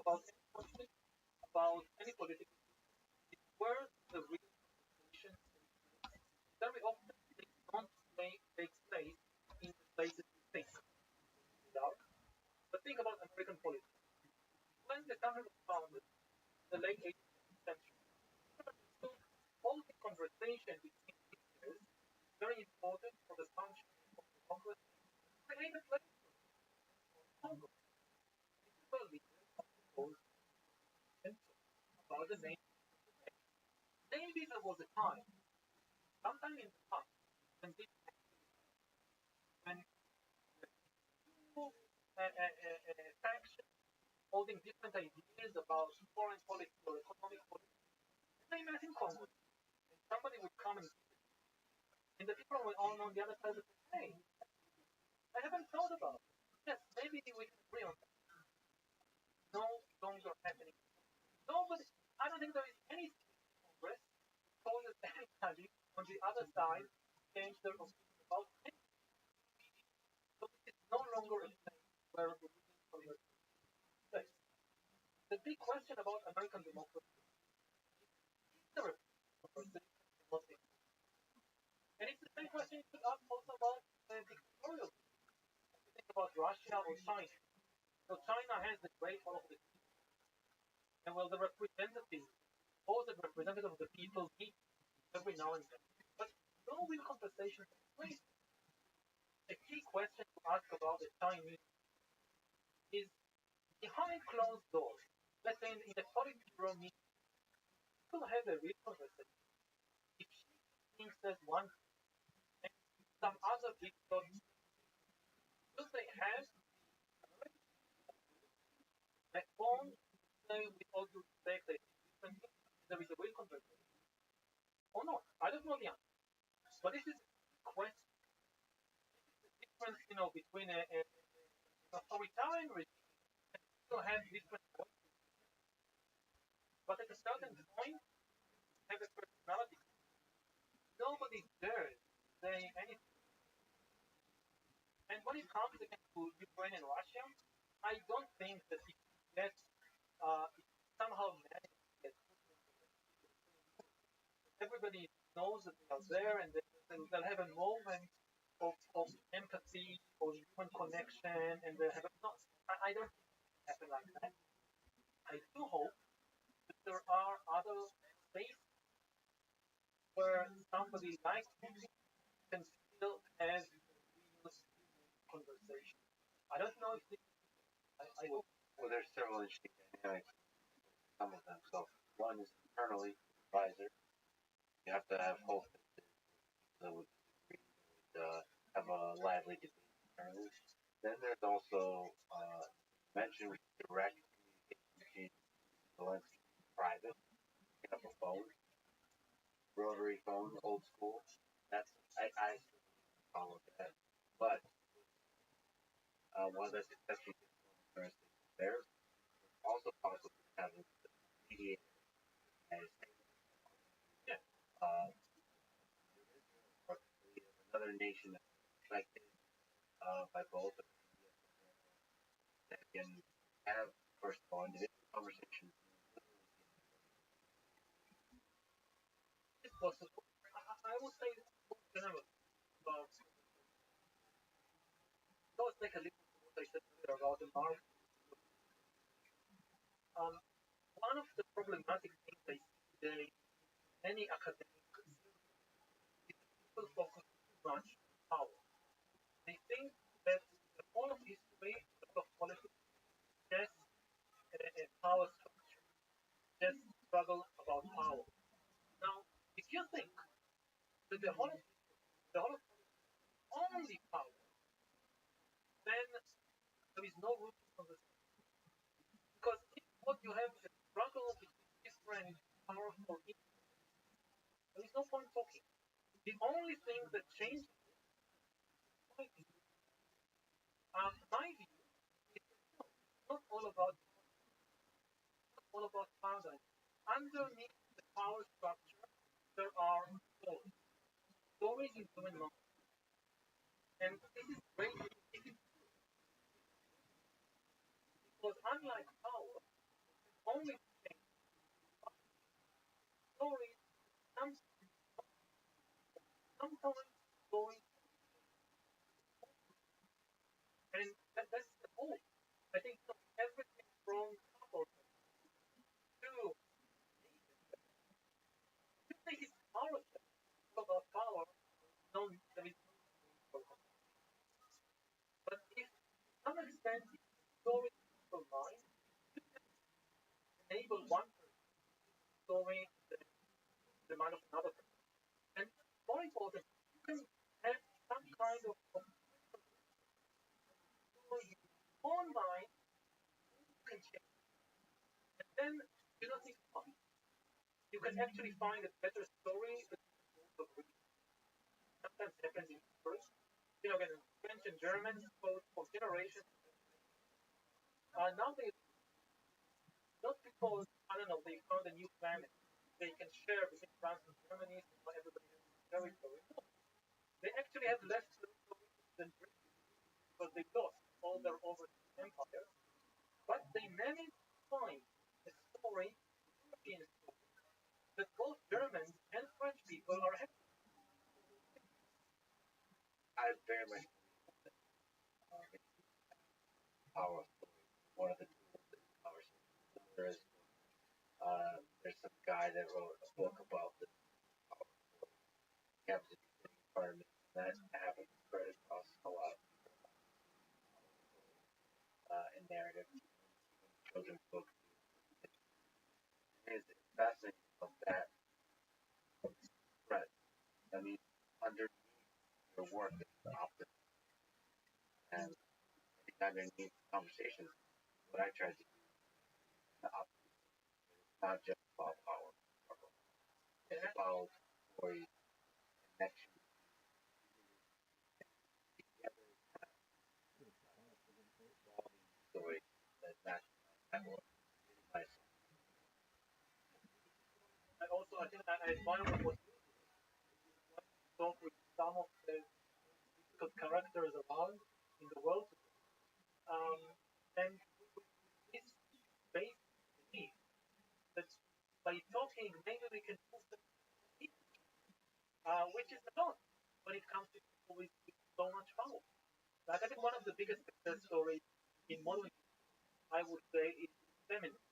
about any conflict, about any political, it's where the real conversation very often they don't take place in the places we think they are. But think about American politics. When the country was founded in the late 18th century, all the conversation between leaders is very important for the function of democracy. Create a place for Congress. These were leaders of the most about the nation. Maybe there was a time, sometime in the past, when this when two factions holding different ideas about foreign policy or economic policy, they met in Congress. And somebody would come and the people were all on the other side would say, hey, I haven't thought about it. Yes, maybe we can agree on that. No longer happening. Nobody, I don't think there is any Congress causes anybody on the other side change their opinion about anything. So it's no longer a place where religion conversations take place. The big question about American democracy is there a conversation in what they do? And it's the same question you could ask also about dictatorial. Think about Russia or China. So China has the great wall of the and well the representatives, all the representatives of the people meet every now and then. But no real conversation takes place. A key question to ask about the Chinese is behind closed doors. Let's say in the Politburo meeting, people have a real conversation. If she thinks there's one and some other people, do they have a phone say with all due respect that there is a real conversation? Or not? I don't know the answer. But this is a question. The difference, between a authoritarian regime and still have different voices. But at a certain point, have a personality. Nobody dares say anything. And when it comes again to Ukraine and Russia, I don't think that if that if somehow managed to get everybody knows that they are there and they'll have a moment of empathy or human connection and they'll have a, no, I don't think it will happen like that. I do hope that there are other spaces where somebody like Putin can still have a real conversation. I don't know if this, I hope. Well, there's several interesting dynamics. Some of them. So one is internally advisor. You have to have hope that would have a lively debate internally. Then there's also mentioned direct communication between Zelensky private, pick up a phone, rotary phone, old school. That's I follow that. But one of the successful interesting there also possible having the mediator as Yeah. another nation that's affected by both that can have first of all individual conversations. It's possible. I would say more general about let's take a look at what I said earlier about the market. Um, one of the problematic things I see today in any academic is that people focus too much on power. They think that the whole of history, the whole of politics, just a power structure, just struggle about power. Now, if you think that the whole of only power, then there is no room for conversation. Because if what you have is a struggle between different powerful interests, there is no point talking. The only thing that changes my view is no, not all about not all about power. Underneath the power structure, there are stories. Stories in human knowledge. And this is greatly difficult because unlike power, only thing story comes sometimes story, and that's the whole. I think everything from couple to you think it's power about power, no there is no but if to some extent story of mind enable one story the mind of another person. And more important, you can have some kind of story in your own mind you can change. And then you don't need to find. You can actually find a better story that sometimes happens in first. Again, French and German spoke for generations. Now they not because I don't know they found a new planet they can share between France and Germany, so everybody has territory. No, they actually have less territory than Britain because they lost all their overseas empires, but they managed to find a story, European story, that both Germans and French people are happy. I very much power story. One of the tools in power story. There's some guy that wrote a book about the power story. Captain part of me. That happens spread across a lot in narrative, children's books. It's fascinating of that threat. I mean, underneath your work is the opposite. And underneath conversations, what I try to do is the opposite. It's not just about power. It's about stories, connection, together, stories that match that work. I think I admire what you talk with some of the difficult characters around in the world. Um, and this basic belief that by talking, maybe we can move them, which is a lot when it comes to people with so much power. Like I think one of the biggest success stories in modern, I would say, is feminism.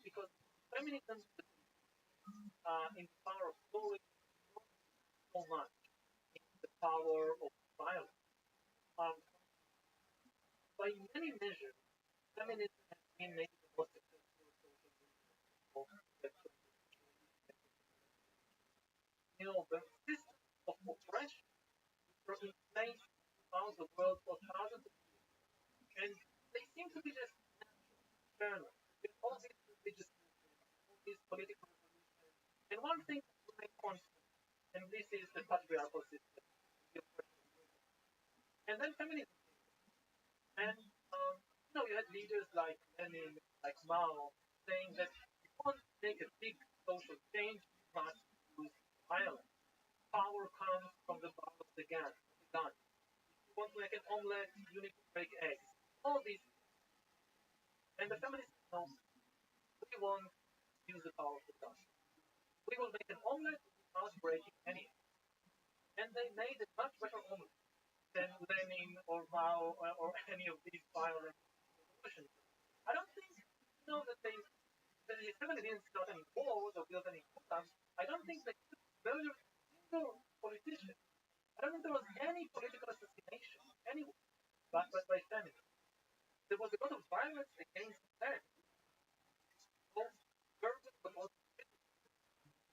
Because feminism in the power of story, not so much in the power of violence. Um, by many measures, feminism has been maybe the most successful social movement the system of oppression were in place throughout the world for thousands of years. And they seem to be just eternal. With all these religious movements, all these political revolutions. And one thing remains constant, and this is the patriarchal system. And then feminism. And you had leaders like Lenin, like Mao, saying that if you want to make a big social change, you must use violence. Power comes from the power of the gun. If you want to make an omelette, you need to break eggs. All these. And the feminists know we won't use the power of the gun. We will make an omelette without breaking any. And they made a much better omelette than Lenin or Mao or any of these violent revolutions. I don't think that they certainly didn't start any wars or build any bombs. I don't think they murdered a single politician. I don't think there was any political assassination anywhere, but by feminism. There was a lot of violence against men, both verbal but also physical.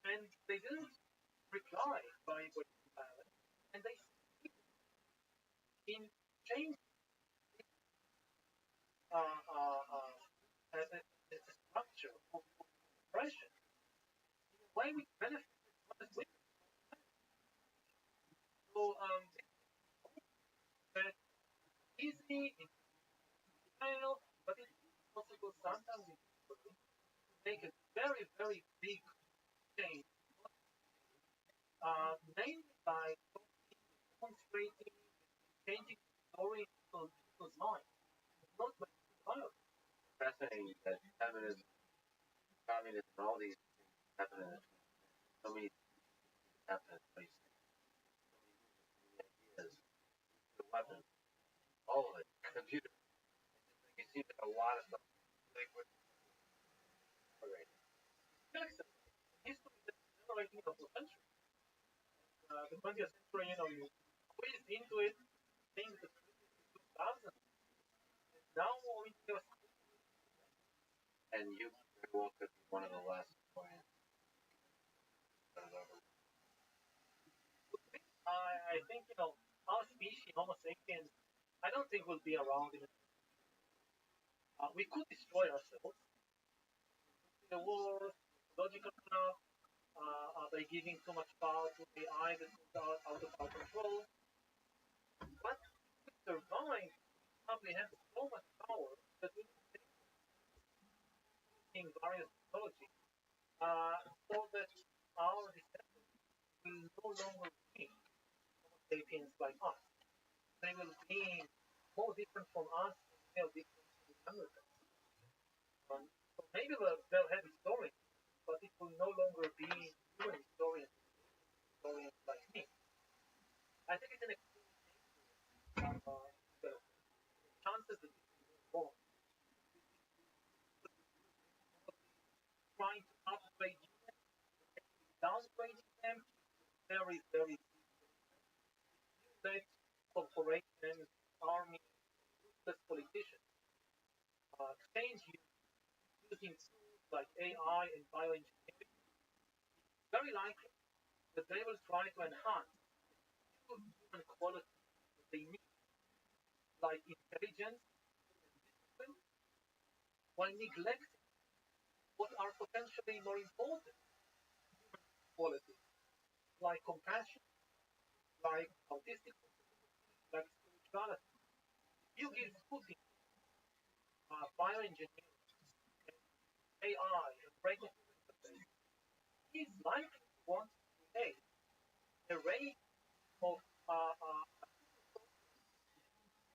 And they didn't reply by violence, and they in changing a structure of oppression in a way which benefited not as women. So that easy in denial, but it's possible sometimes to make a very, very big change, mainly by demonstrating, changing the story in people's minds, not by violence. Fascinating. saying that feminism, communism, and all these things happen in the 20th. So many things happen in the 20th. So many ideas, the weapons, all of it, computer. You see that a lot of stuff really quick. Right. Jackson, history is generating a potential. The 20th century, you squeezed into it things that 2000. Now we just, And you very well could be one of the last historians that have ever. I think, our species, Homo sapiens, I don't think will be around we could destroy ourselves in the war, logical enough, by giving too much power to AI that is out of our control. But if we survive, we probably have so much power that we will take in various technologies so that our descendants will no longer be Homo sapiens like us. They will be more different from us, they are different from Americans. So maybe they'll have historians, but it will no longer be human historians, historians like me. I think it's an extreme the chances that this will go wrong, trying to upgrade humans, downgrading them, very, very late corporations, army, useless politicians change using tools like AI and bioengineering. Very likely that they will try to enhance human qualities that they need, like intelligence and discipline, while neglecting what are potentially more important qualities, like compassion, like autistic, like spirituality. You give Putin bioengineering, AI, and breaking interface, he's likely to want to create a race of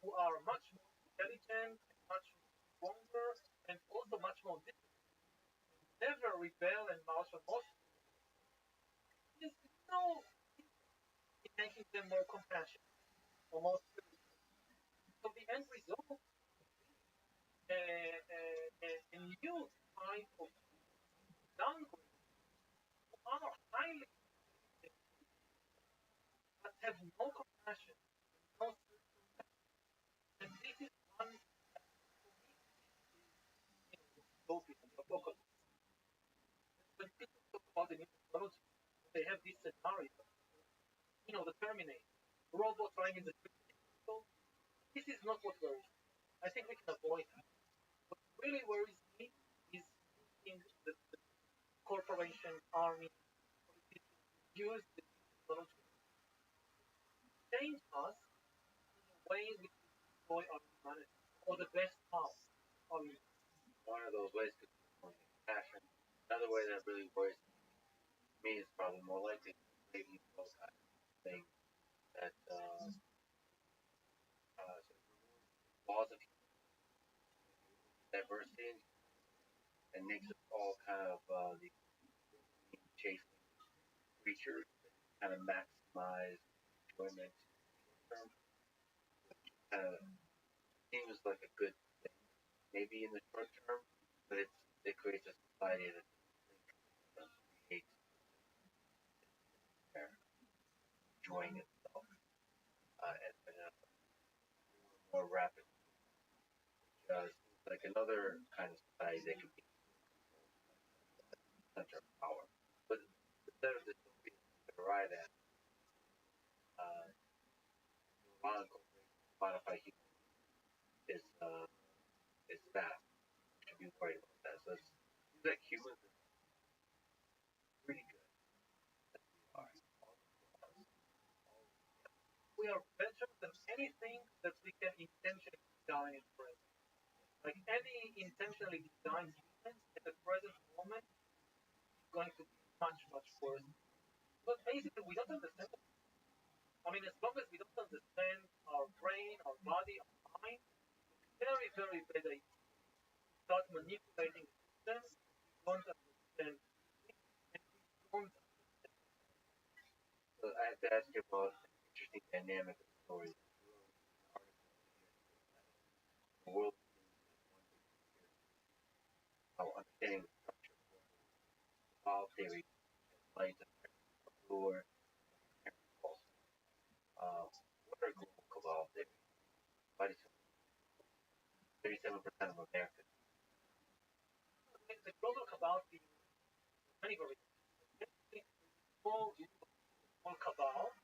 who are much more intelligent, much stronger, and also much more disciplined. Never rebel and march on Moscow. There's no in making them more compassionate or more spiritual. So the end result a new type of downgrade who are highly but have no compassion, no and this is one utopia, apocalypse. When people talk about the new technology, they have this scenario, the Terminator, robots running in the street. So this is not what worries me. I think we can avoid that. What really worries me is in the corporation, army, politicians use the technology to change us in a way which will destroy our humanity, or the best part of humanity. One of those ways could be compassion. Another way that really worries me is probably more likely maybe those kind of thing that laws of diversity and makes us all kind of these chasing creatures that kind of maximize enjoyment term. Kind of seems like a good thing, maybe in the short term, but it creates a society that creates enjoying itself at a more rapid like another kind of society that could be center of power. But instead of dystopia to arrive at, Iran modify human is fast. You should be worried about that. So it's like humans are pretty good as we are. We are better than anything that we can intentionally design in present. Like any intentionally designed humans at the present moment is going to be much, much worse. But basically, we don't understand. I mean, as long as we don't understand our brain, our body, our mind, it's very, very bad idea. start manipulating systems you don't understand, and you don't understand. So I have to ask you about an interesting dynamic of stories. You wrote an article the world how understanding the structure of cabal theory lies in who are false. What are global cabal theories? Why do 37% of Americans? The global about the many variables. Basically, small cabal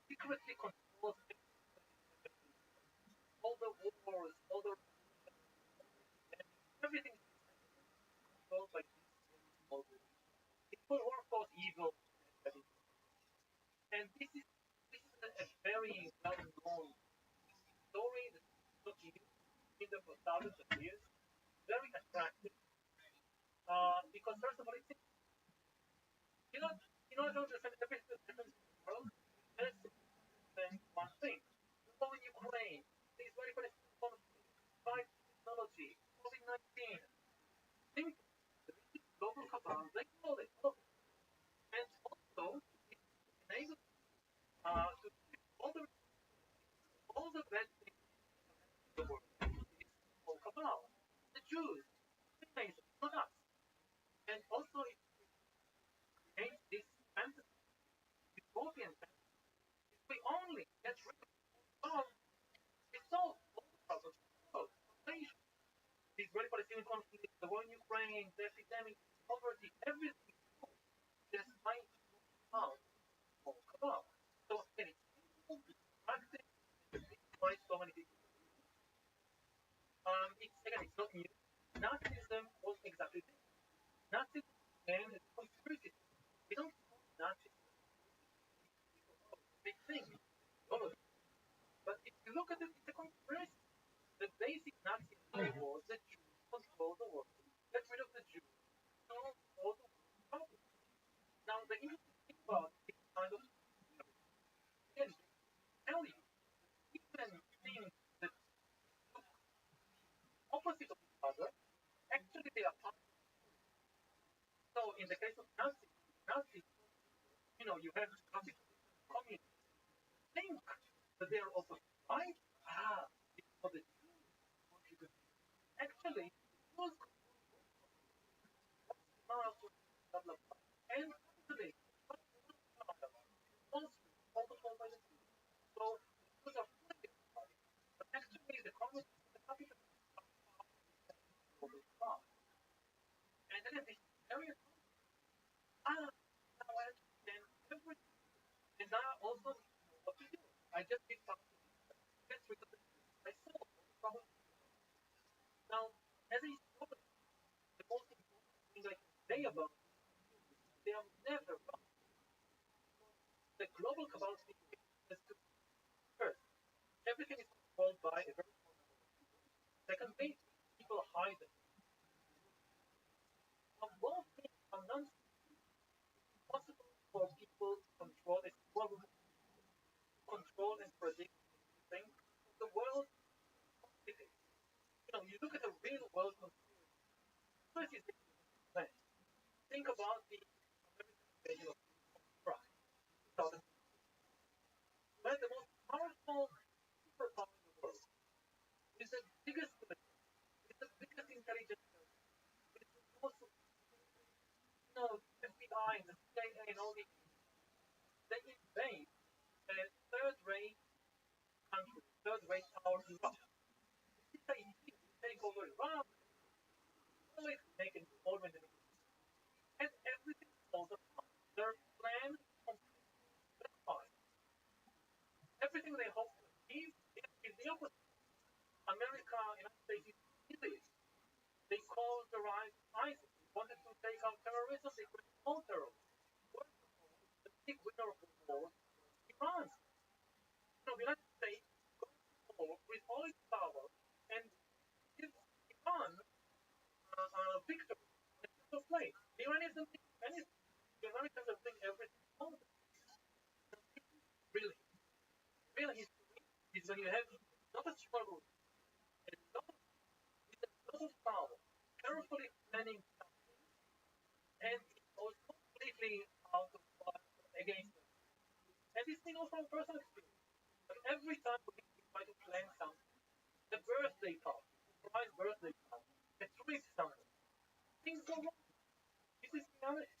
secretly controls all the wars, all the everything is controlled by these small groups. People who are called evil, and this is a very well known story that continues in the for thousands of years. Very attractive because first of all, it's you know you know to understand everything that happens in the world. Let's understand one thing. People in Ukraine, the Israeli Palestinian conflict, 5G technology, COVID-19. Think the global cabal, they call it, and also it enables to all the bad things in the world. It's global cabal. The Jews, the Masons, not us. And also it creates this fantasy, utopian fantasy. If we only get rid of God, we solve all the problems of the world. Salvation, the Israeli-Palestinian conflict, the war in Ukraine, the epidemic, poverty, everything is solved just by out of cabal. So again, it's simple, it's practical, it's why so many people. It's again, it's not new. Nazism was exactly this. Nazism and the conspiracy. We don't call Nazism a big thing. All of it. But if you look at it, it's a conspiracy. The basic Nazi idea was that Jews control the world. Get rid of the Jews. Solve all the world's problems. Now, the interesting thing about this kind of again, tell you, even things that look opposite of each other, actually they are part. So in the case of Nazi, you have Nazi communists think that they are opposite, right? It's for the Jews. Actually, Jews blah, blah, blah. And actually, also controlled by the Jews. So Jews are fully occupied. But actually, the communists and the capitalists are far. And again, this is very now I understand everything. And now I also know what to do. I just did something. Let's look at the I solved all the problems. Now, as a historian, the most important thing I can say about they are never wrong. The global cabal theory is to first, everything is controlled by a very small number of people. Secondly, people hide it. Now, both things are nonsense. It's possible for people to control a small group of people, to control and predict everything. The world is complicated. You look at the real world conspiracy. Conspiracy is different. Think about the American invasion of Iraq in 2000, where the most powerful superpower in the world is the biggest military, is the biggest intelligence service, is the most sophisticated, FBI and the CIA and all these, they invade a third-rate country, third-rate power in Iraq. If they take over Iraq, always make an involvement in it. And everything falls apart. Their plan completely backfires. Everything they hope to achieve is the opposite. America, United States is elite. They caused the rise of ISIS. They wanted to take out terrorism, they created more terrorism. Worst of all, the big winner of the war was Iran. The United States goes to war with all its power and gives Iran victory and people play. The Iranians don't think anything. The Americans are doing everything wrong. Really, real history is when you have not a struggle, a lot of, with a lot of power, planning something, and it goes completely out of against them. And this thing also from personal experience. Like every time we try to plan something, the birthday party, surprise birthday party, a trip somewhere, things go wrong. This is reality.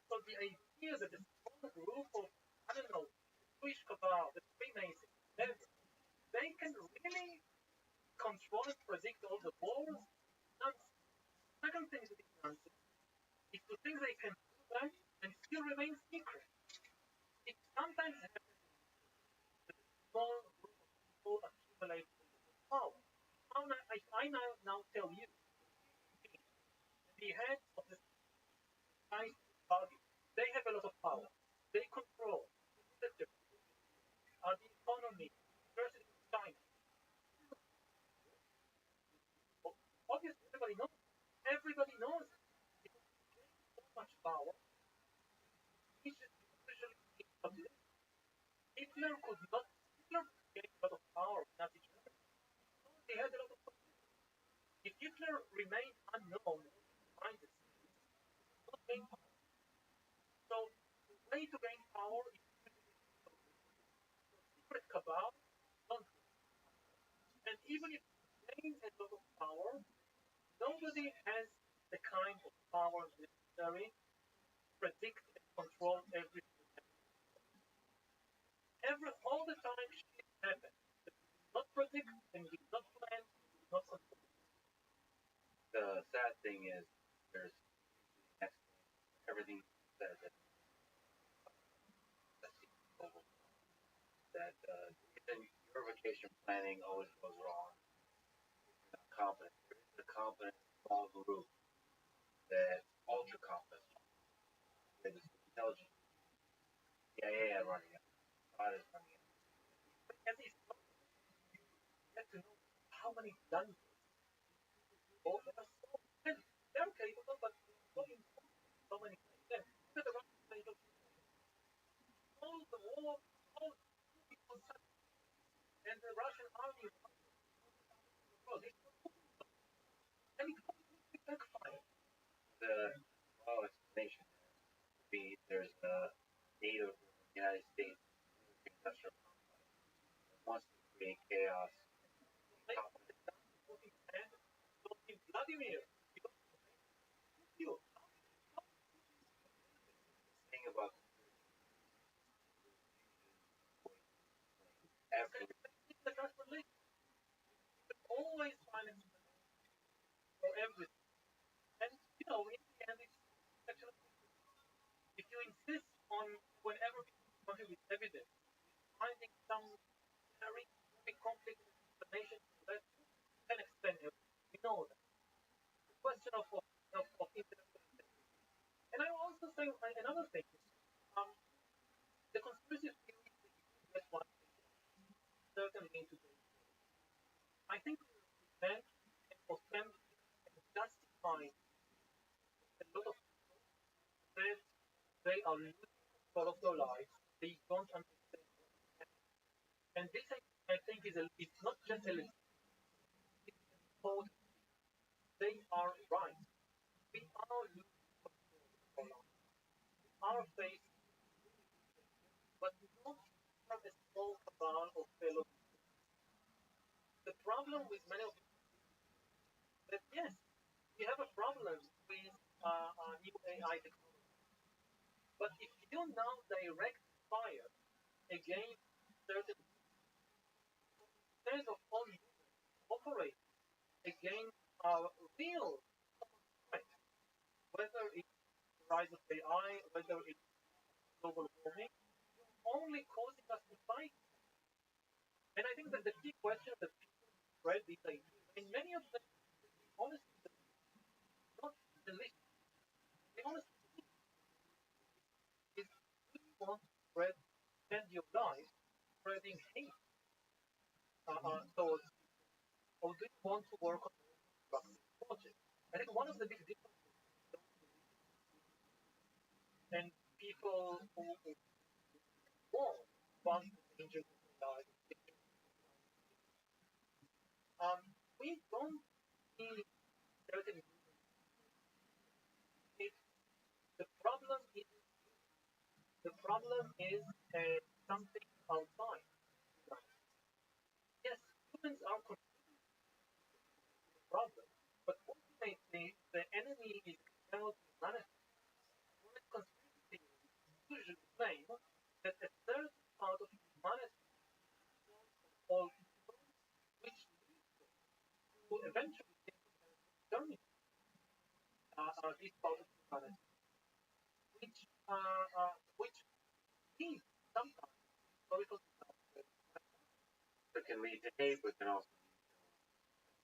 So the idea that a small group of, I don't know, Jewish Kabbalah, the Freemasons, they can really control and predict all the wars? Nonsense. Second thing that is nonsense is to think they can do that and still remain secret. It sometimes happens that a small group of people accumulate power. I now tell you, the heads of the society party, they have a lot of power. They control the military, the economy, university of China. Obviously, everybody knows. Everybody knows because they gain so much power. Usually, Hitler could not. Hitler gained a lot of power in Nazi Germany. He had a lot of power. If Hitler remained unknown behind the scenes, he could not gain power. So the way to gain power is secret cabal, don't. And even if he gains a lot of power, nobody has the kind of power necessary to predict and control everything. All the time shit happens. That we did not predict and we did not plan and we did not control. The sad thing is, there's everything said that your vacation planning always goes wrong. You're not confident. There is a confident small group that ultra confident. That is intelligent. CIA running it. God is running it. But as is, you get to know how many dungeons both of us so many. They're capable, but so important. So many things. Then look at the Russian state of all the war, all the people, and the Russian army. Well, this and it completely backfired. The explanation would be there's a NATO in the United States industrial complex that wants to create chaos. Vladimir, you. The thing about every Always find it for everything. And you know, in the end, it's actually if you insist on whenever people come with evidence, finding some very, very complicated explanation that can explain everything. We know that. The question of interpretation. And I will also say another thing. Um, the conspiracy theory that you get one certainly into the I think we represent and authentic and justify a lot of people that they are losing control of their lives, they don't understand what's happening. And this I think it's not just a legit, it's an important thing. They are right. We are losing control of our lives. We are facing but we don't have a small cabal of fellow. The problem with many of that yes, we have a problem with new AI technology. But if you now direct fire against certain instead of all humans operate against our real threat, whether it's the rise of AI, whether it's global warming, you're only causing us to fight. And I think that the key question that people spread these ideas, and many of them, honestly, not the least, the honest is do you want to spend your life spreading hate towards or do you want to work on constructive projects? I think one of the big differences and people who want want the danger of AI, we don't need certain is external to humanity. Whereas conspiracy theories usually claim that a certain part of humanity is all evil, which leads them to eventually exterminate this part of humanity, which leads sometimes to historical disasters. It can lead to hate, but can also lead to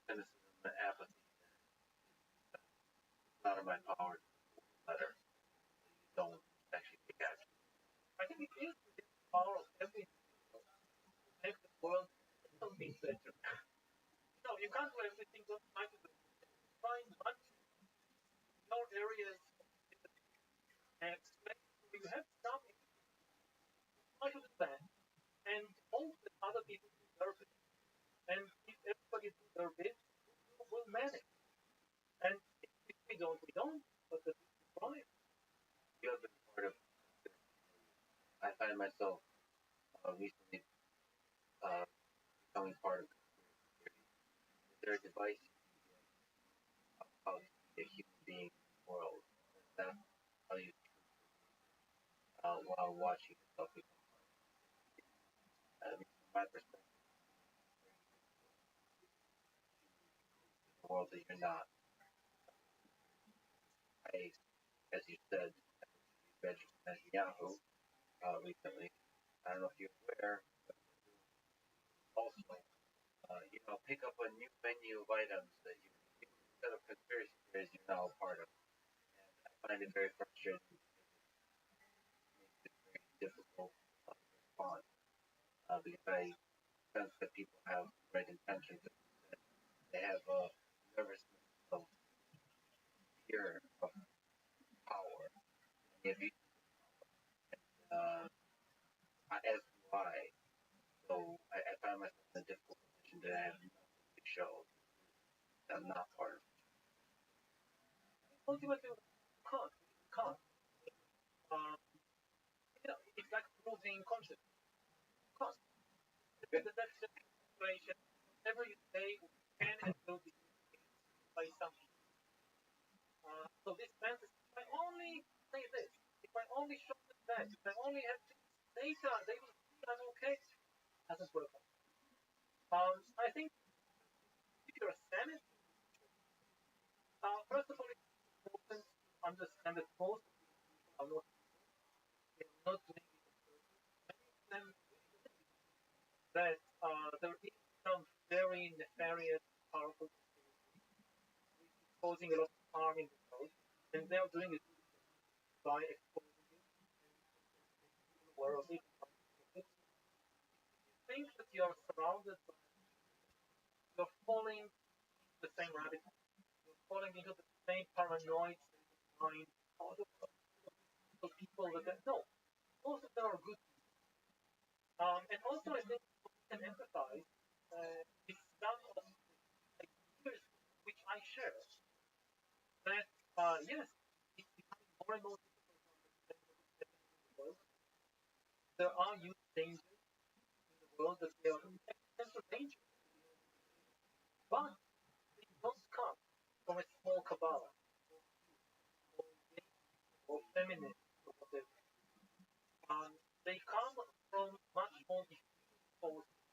cynicism and apathy. It's not in my power to letter. You don't actually take action. I think it is within the power of every individual to make the world a little bit better. You can't do everything, don't try to do everything. Find one your areas of and explain where you have some try to do that and hope that other people do their bit. And if everybody do their bit, we'll manage. And if we don't, we don't. But at least we try. You have been part of. I find myself recently becoming part of. Is there a device how to be a human being in the world? That's how you while watching yourself become from my perspective, the world that you're not. I, as you said, registered at Yahoo recently. I don't know if you're aware, but also, pick up a new menu of items that you set of conspiracy theories you're now a part of. And I find it very frustrating. It makes it very difficult to respond because I sense that people have great intentions. They have a nervousness of fear of power. If you, as do I, so I find myself in a difficult position that I have nothing to show. I'm not part of it. Ultimately, you can't. You can't. Um, it's like proving concept. You can't. That's the situation. Whatever you say can and will be by some people. So this fantasy, if I only say this, if I only show them that, if I only have this data, they will see I'm okay. Doesn't work out. I think if you're a sanity, first of all, it's important to understand that most of these people are not evil. They're not doing it on purpose. Many of them really believe that there is some very nefarious, powerful conspiracy which is causing a lot of harm in the world, and they are doing it by exposing it and making people aware of it. If you think that you're surrounded by you're falling into the same rabbit hole. You're falling into the same paranoid state of mind. All the people that no, most of them are good people. And also, I think we can empathize with some of the ideas which I share. That yes, it's becoming more and more difficult to understand what is happening in the world. There are huge dangers in the world that they are existential dangers, but they don't come from a small cabal, or gay, or feminist, or whatever. They come from much more diffuse forces,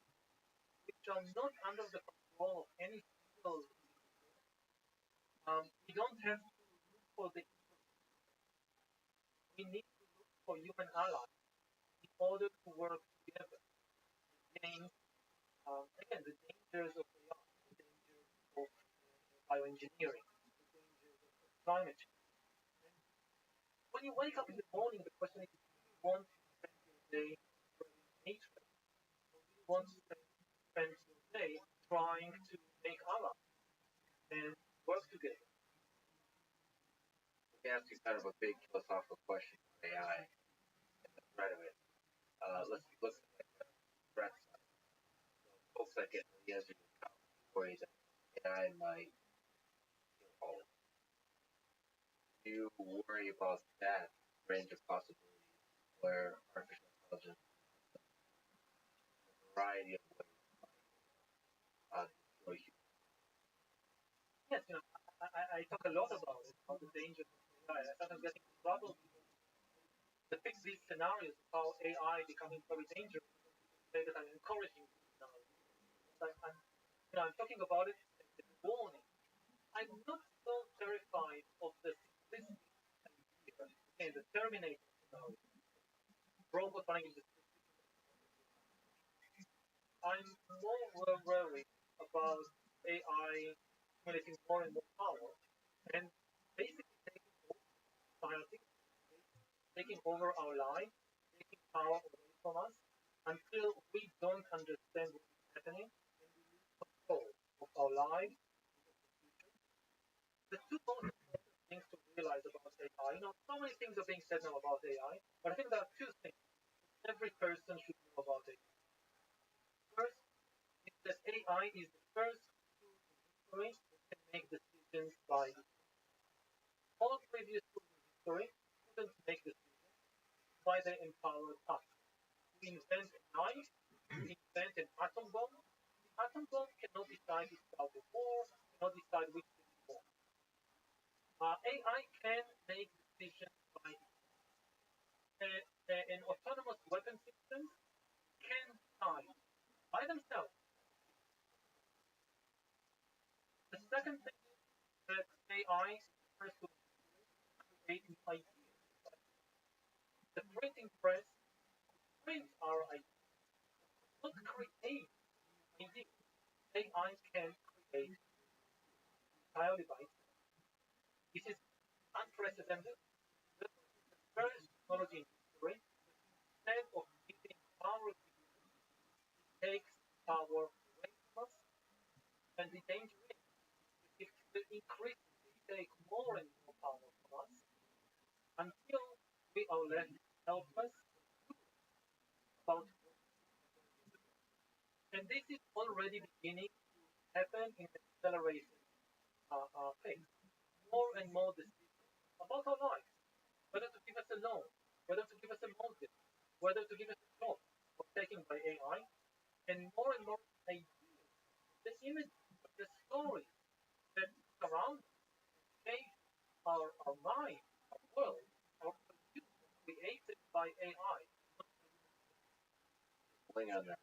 which are not under the control of any single individual. We don't have to look for the evil. We need to look for human allies in order to work together against, again, the dangers of AI, the dangers of bioengineering, the dangers of climate change. And when you wake up in the morning, the question is, do you want to spend your day spreading hatred, or do you want to spend your day trying to make allies and work together? Let me ask you kind of a big philosophical question on AI and the threat of it. Let's look at the threat side. So folks that get really hesitant worry that AI might kill all of us. Do you worry about that range of possibilities where artificial intelligence, a variety of ways, might destroy humans? Yes, I talk a lot about the dangers of AI. I sometimes get into trouble to fix these scenarios of how AI becoming very dangerous. Say that I'm encouraging these scenarios. I'm talking about it as a warning. I'm not so terrified of the simplicity idea and the Terminator scenario, robot running in the street. I'm more worried about AI accumulating more and more power and basically taking over society, taking over our lives, taking power away from us until we don't understand what is happening and we lose control of our lives. The two most important things to realize about AI, so many things are being said now about AI, but I think there are two things every person should know about AI. First, is that AI is the first tool in history that can make decisions by itself. All previous tools in history couldn't make decisions by they empowered us. We invent a knife, we invent an atom bomb. The atom bomb cannot decide to start a war, cannot decide which to be more. AI can make decisions by an autonomous weapon system can decide by themselves. The second thing that AI refers to create new ideas. The printing press prints our ideas, not create new ideas. AI can create entirely by itself. This is unprecedented. This is the first technology in history that instead of giving power to humans, takes power away from us. And the danger is that it will increasingly take more and more power from us until we are left helpless about what we do. And this is already beginning to happen in an acceleration phase. More and more decisions about our lives, whether to give us a loan, whether to give us a mortgage, whether to give us a job, are taken by AI, and more ideas, the images, the stories that surround us, shape our mind, our world, are produced and created by AI. Pulling on that,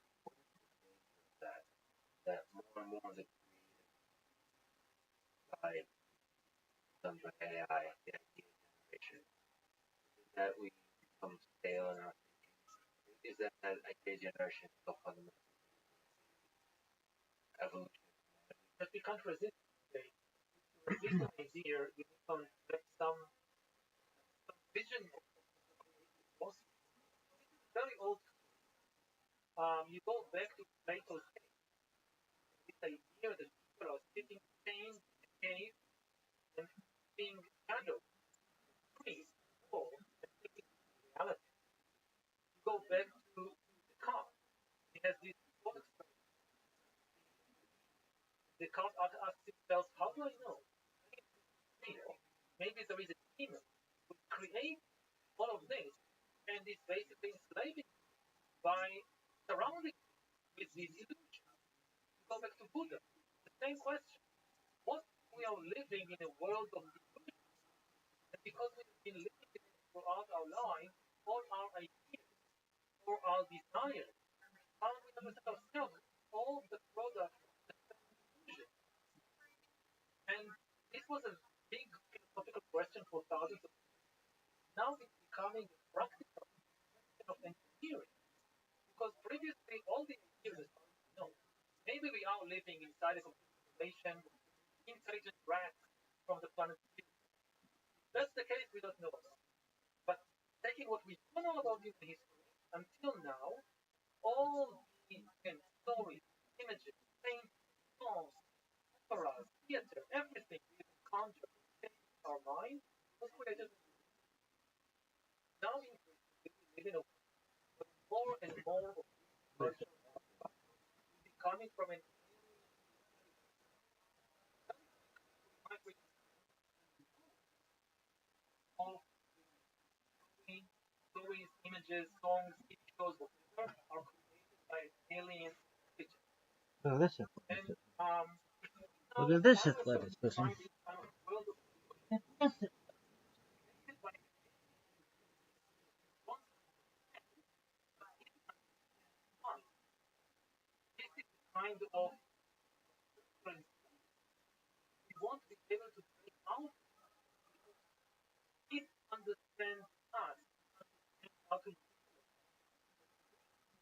that more and more of the creative side comes with AI, the idea generation, that we become stale in our thinking. Is that idea generation so fundamental evolution? But we can't resist today. To resist an idea, you need to have some vision of the creative process. This is very old. You go back to Plato's cave. This idea that people are sitting chained in a cave and being shadowed, trees, walls, and thinking reality. You go back to Descartes. He has this thought experiment. Descartes asks himself, how do I know? Maybe it's real. Maybe there is a demon who creates all of this and is basically enslaving by surrounding with these illusions. You go back to Buddha. The same question. What we are living in a world of illusions, and because we've been living in it throughout our lives, all our ideas, all our desires, how we understand ourselves, all the product of the same illusion. And this was a big philosophical question for thousands of years. Now it's becoming a practical question of engineering. Because previously all the ideas as far as we know, maybe we are living inside a computer simulation with intelligent rats from the planet Venus. If that's the case, we don't know about. But taking what we do know about human history until now, all the stories, images, paintings, songs, operas, theater, everything we can conjure in our mind was created. Now increasingly we live in a world where more and more of these virtual is coming from an alien migrate of the stories, images, songs, TV shows, whatever, are created by an alien intelligence. Look at this And athletic. if we now Look at this find ourselves athleticism. in this kind of world of Created by one mind. This is the kind of difference we want to be able to bring out. It understands us, how to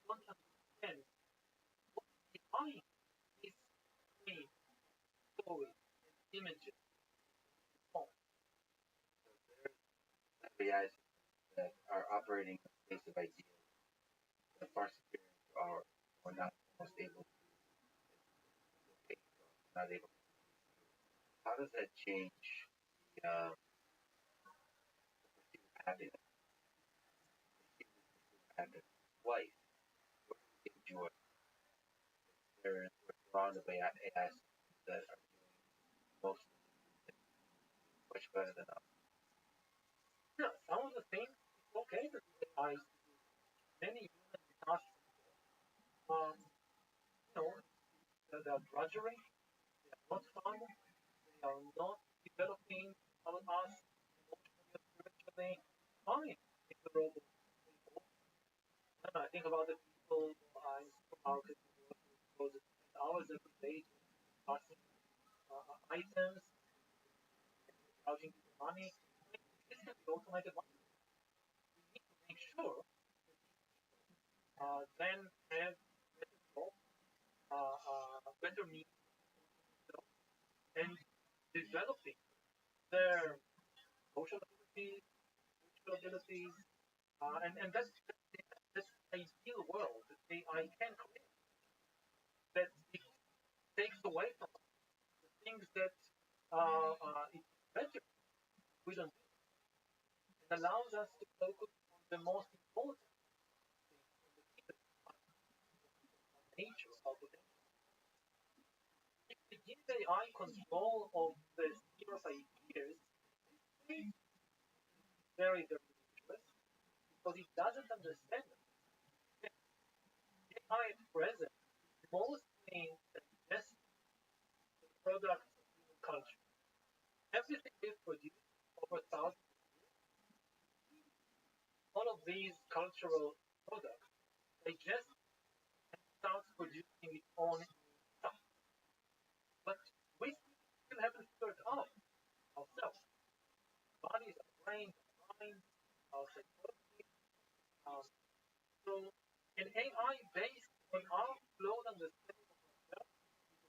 don't understand what's behind this screen, story, images, form. realities that are operating in the space of ideas that far superior to our, we're not almost able to locate, not able to. How does that change the pursuit of happiness, happiness, life? What do we enjoy? We're surrounded by AI that are doing most much better than us. Yeah, some of the things it's okay that I many human tasks, um, they're drudgery, they're not fun, they are not developing our us emotionally or spiritually. Fine, if the robot. I think about the people in supermarkets who spend hours every day passing items, charging money. This can be automated. We need to make sure then have better jobs, better means, and developing their social abilities, spiritual abilities, and that's the ideal world that AI can create. That it takes away from the things that it's better we don't do. It allows us to focus on the most important things in the nature of the thing. If we give AI control of the sphere of ideas, it's very, very dangerous because it doesn't understand them. AI at present is mostly just the product of human culture. Everything we've produced over thousands, all of these cultural products, they just start producing its own stuff. But we still haven't figured out ourselves. Bodies, our brains, our minds, our psychology. Um, so an AI based on our flawed understanding of ourselves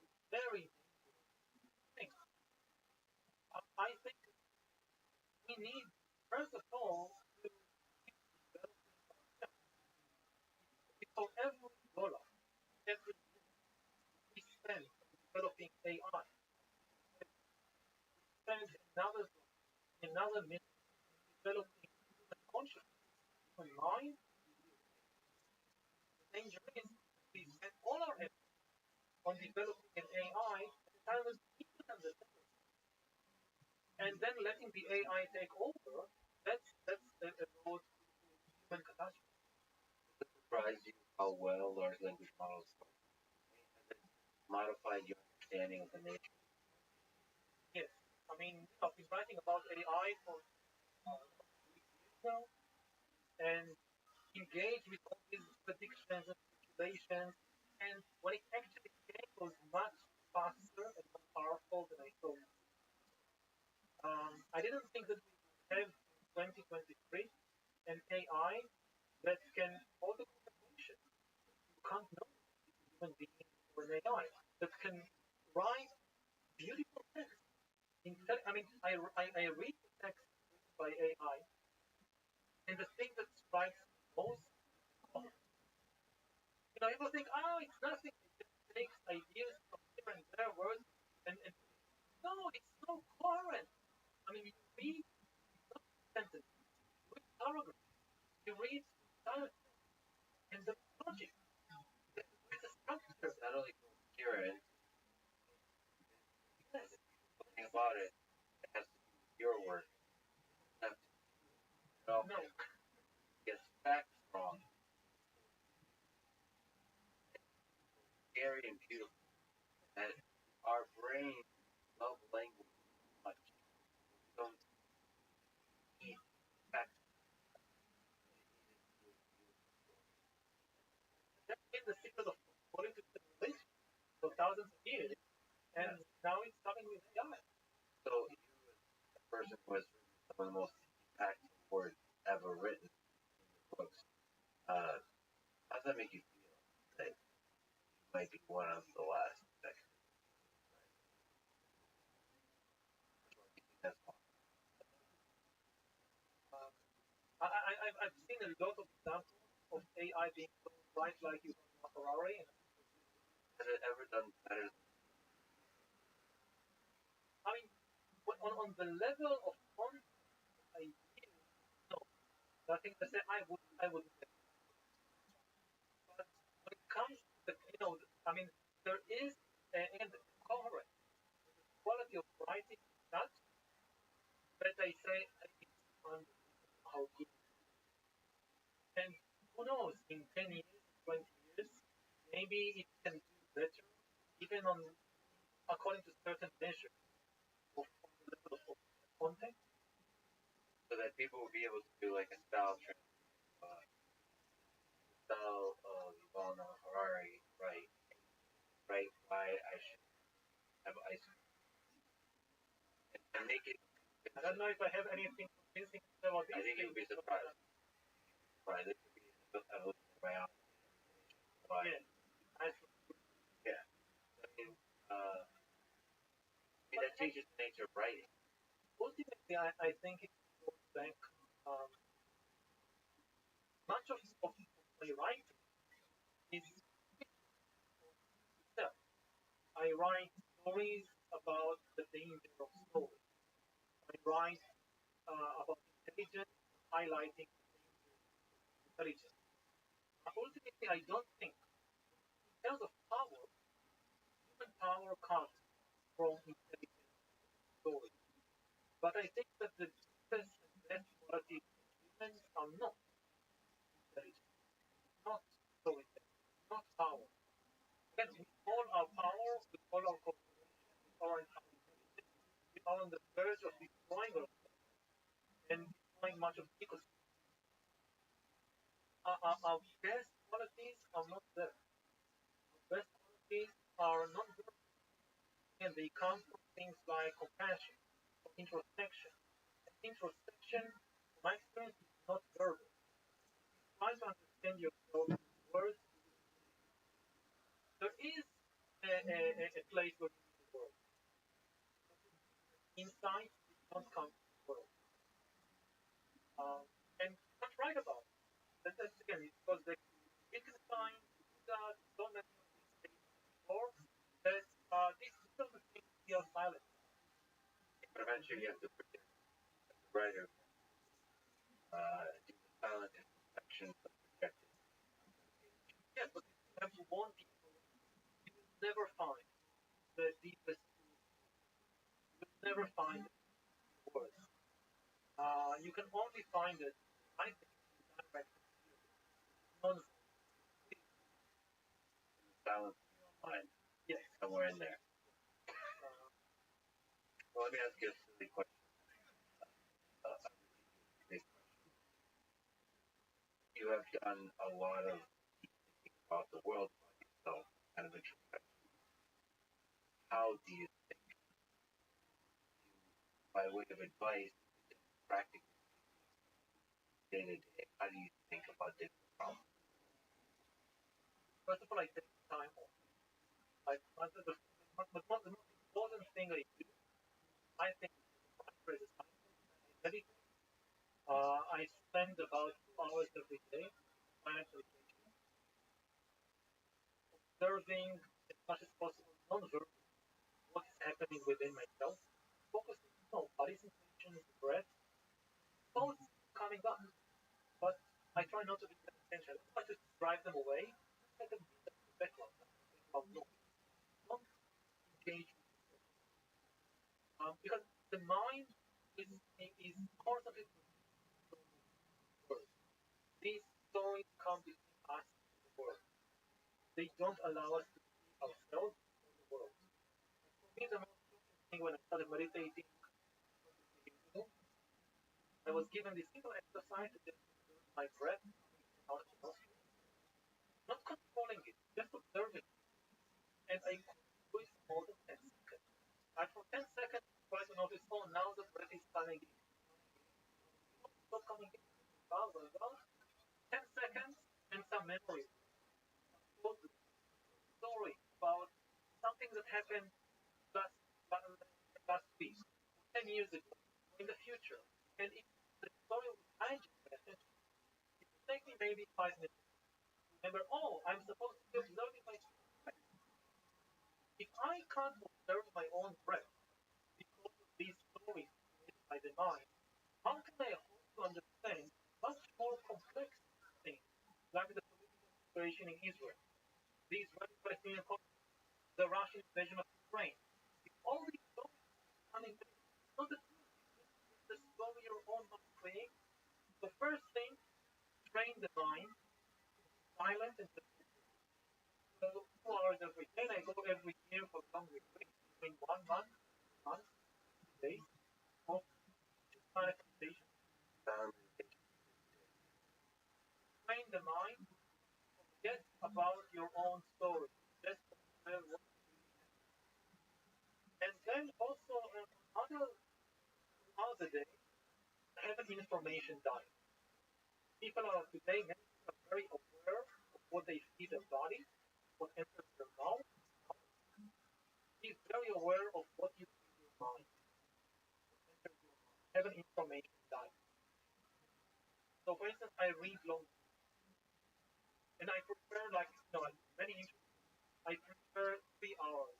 is a very thing. I think we need, first of all, to keep developing ourselves. Because every dollar, every we spend developing AI, spend another minute developing human consciousness, human mind. The danger is we spend all our effort on developing an AI at the time when people understand it. And then letting the AI take over, that's a road to human catastrophe. Does it surprise you how well large language models work? Has it modified your understanding of the nature? Yes. I mean, I've been writing about AI for 3 years now and engaged with all these predictions and speculations. And when it actually came, it was much faster and more powerful than I thought. I didn't think that we would have in 2023 an AI that can hold a conversation. You can't know if it's a human being or an AI that can write beautiful text. I mean, I read the text written by AI, and the thing that strikes me most, people think, oh, it's nothing. It just takes ideas from here and there, words, and no, it's so coherent. I mean, you read not sentence, you read paragraph, you read entire and the logic, the structure. It's not only coherent, Yes, the thing about it, it has to do with your work. It doesn't have to do with no, gets facts wrong. Scary and beautiful. That our brains love language so much. We don't thousands of years, and now it's coming with AI. So you, as a person who has written some of the most impactful words ever written in the books, uh, how does that make you feel? That you might be one of the last that can that's Uh, I've seen a lot of examples of AI being so bright like you a Ferrari. And has it ever done better than I mean, on the level of content I use, no, nothing to say I wouldn't say. But when it comes to I mean, there is and coherence, quality of writing, that that I say it's unbelievable how good. And who knows, in 10 years, 20 years, maybe it can do better, even on according to certain measures of the level of content. so that people will be able to do like a style of Ivana Harari, right? Right? Why I should have ice cream and make it. I don't know if I have anything convincing about I these think you'll things. be surprised. Right? There could be an evolution of biology. Why? Yeah, I, Yeah. I mean, that changes the nature of writing. ultimately, I think it goes back. Um, much of my writing is self. I write stories about the danger of stories. I write about intelligence, highlighting intelligence. Ultimately, I don't think, in terms of power, human power comes from intelligence stories. But I think that the deepest and best quality of humans are not intelligence, not storytelling, not power. Again, with all our power, with all our cooperation, with all our intelligence, we are on the verge of destroying ourselves and destroying much of the ecosystem. Our best qualities are not there. Our best qualities are not there, and they come from things like compassion, from introspection. And introspection, from my experience, is not verbal. Try to understand yourself with words. There is a place where you need the words. Insight don't come from the world. And that's right about it. That's again, it goes back to Wittgenstein, Buddha, so many of these statements before, that these are the things we are silent. But eventually you have to predict the writer, do the silent introspection of projecting onto the page. Yes, but if you have to warn people, you will never find the deepest truth. You will never find it in words. You can only find it, I think, in direct experience, non In the silence of your own mind, yes. somewhere in there. Uh, Well, let me ask you a silly question. A big question. You have done a lot of thinking about the world, about yourself, kind of introspection. How do you think by way of advice, practically day to day, how do you think about different problems? First of all, I take time off. The most important thing I do, I think, is a scientist. I meditate. I spend about 2 hours every day silent meditation, observing as much as possible non-verbal what is happening within myself, focusing on body sensations, breath, thoughts coming up. But I try not to give them attention. I try to drive them away. Let them be the background, background noise. Not engage with the thought. Because the mind is constantly producing words. These stories come between us and the world. They don't allow us to see ourselves or the world. For me, the most interesting thing when I started meditating 23 years ago, I was given this simple exercise to just observe my breath coming out of the nostrils, not controlling it, just observing it. And I could more than 10 seconds. And for 10 seconds, try to notice, oh, now the breath is coming in. Stop coming in. Blah, blah, blah. 10 seconds and some memory. Story about something that happened last, last week, 10 years ago, in the future. And if the story will guide you, it will take me maybe 5 minutes. Remember, oh, I'm supposed to be observing my breath. If I can't observe my own breath because of these stories created by the mind, how can I hope to understand much more complex things, like the political situation in Israel, the Israeli-Palestinian conflict, the Russian invasion of Ukraine? If all these stories coming back, it's not the truth, it's the story your own mind creates. The first thing, train the mind, silent and so 2 hours every day. And I go every year for long retreats between 1 month, month, days, of manifestation. Train the mind, forget about your own story. Just observe what really happened. And then also other day, have an information diet. People are today, many people are very aware of what they feed their body, what enters their mouth. Be very aware of what you feed your mind, what enters your mind. Have an information diet. So, for instance, I read long, and I prefer, like, like many interests, I prefer 3 hours,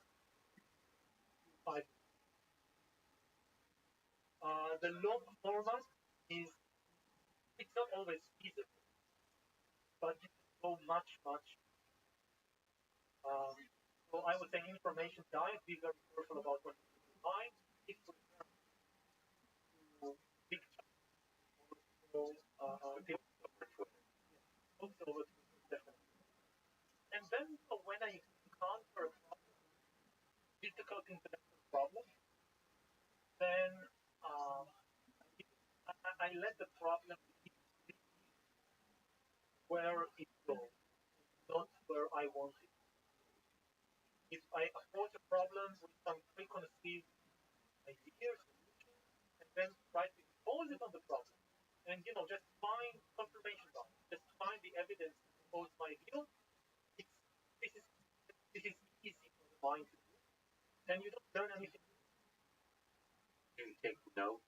5. The long format is, it's not always feasible, but you can go much, much. Um, so I would say information diet, be very careful about what you do in mind. If we refer to big also over definitely. And then when I encounter a problem, difficult intellectual problem, then um, I let the problem be where it goes, not where I want it. If I approach a problem with some preconceived ideas, solutions, and then try to impose it on the problem, and just find confirmation bias, just find the evidence to oppose my view, it's, this is this is easy for the mind to do, and you don't learn anything. Do you take note?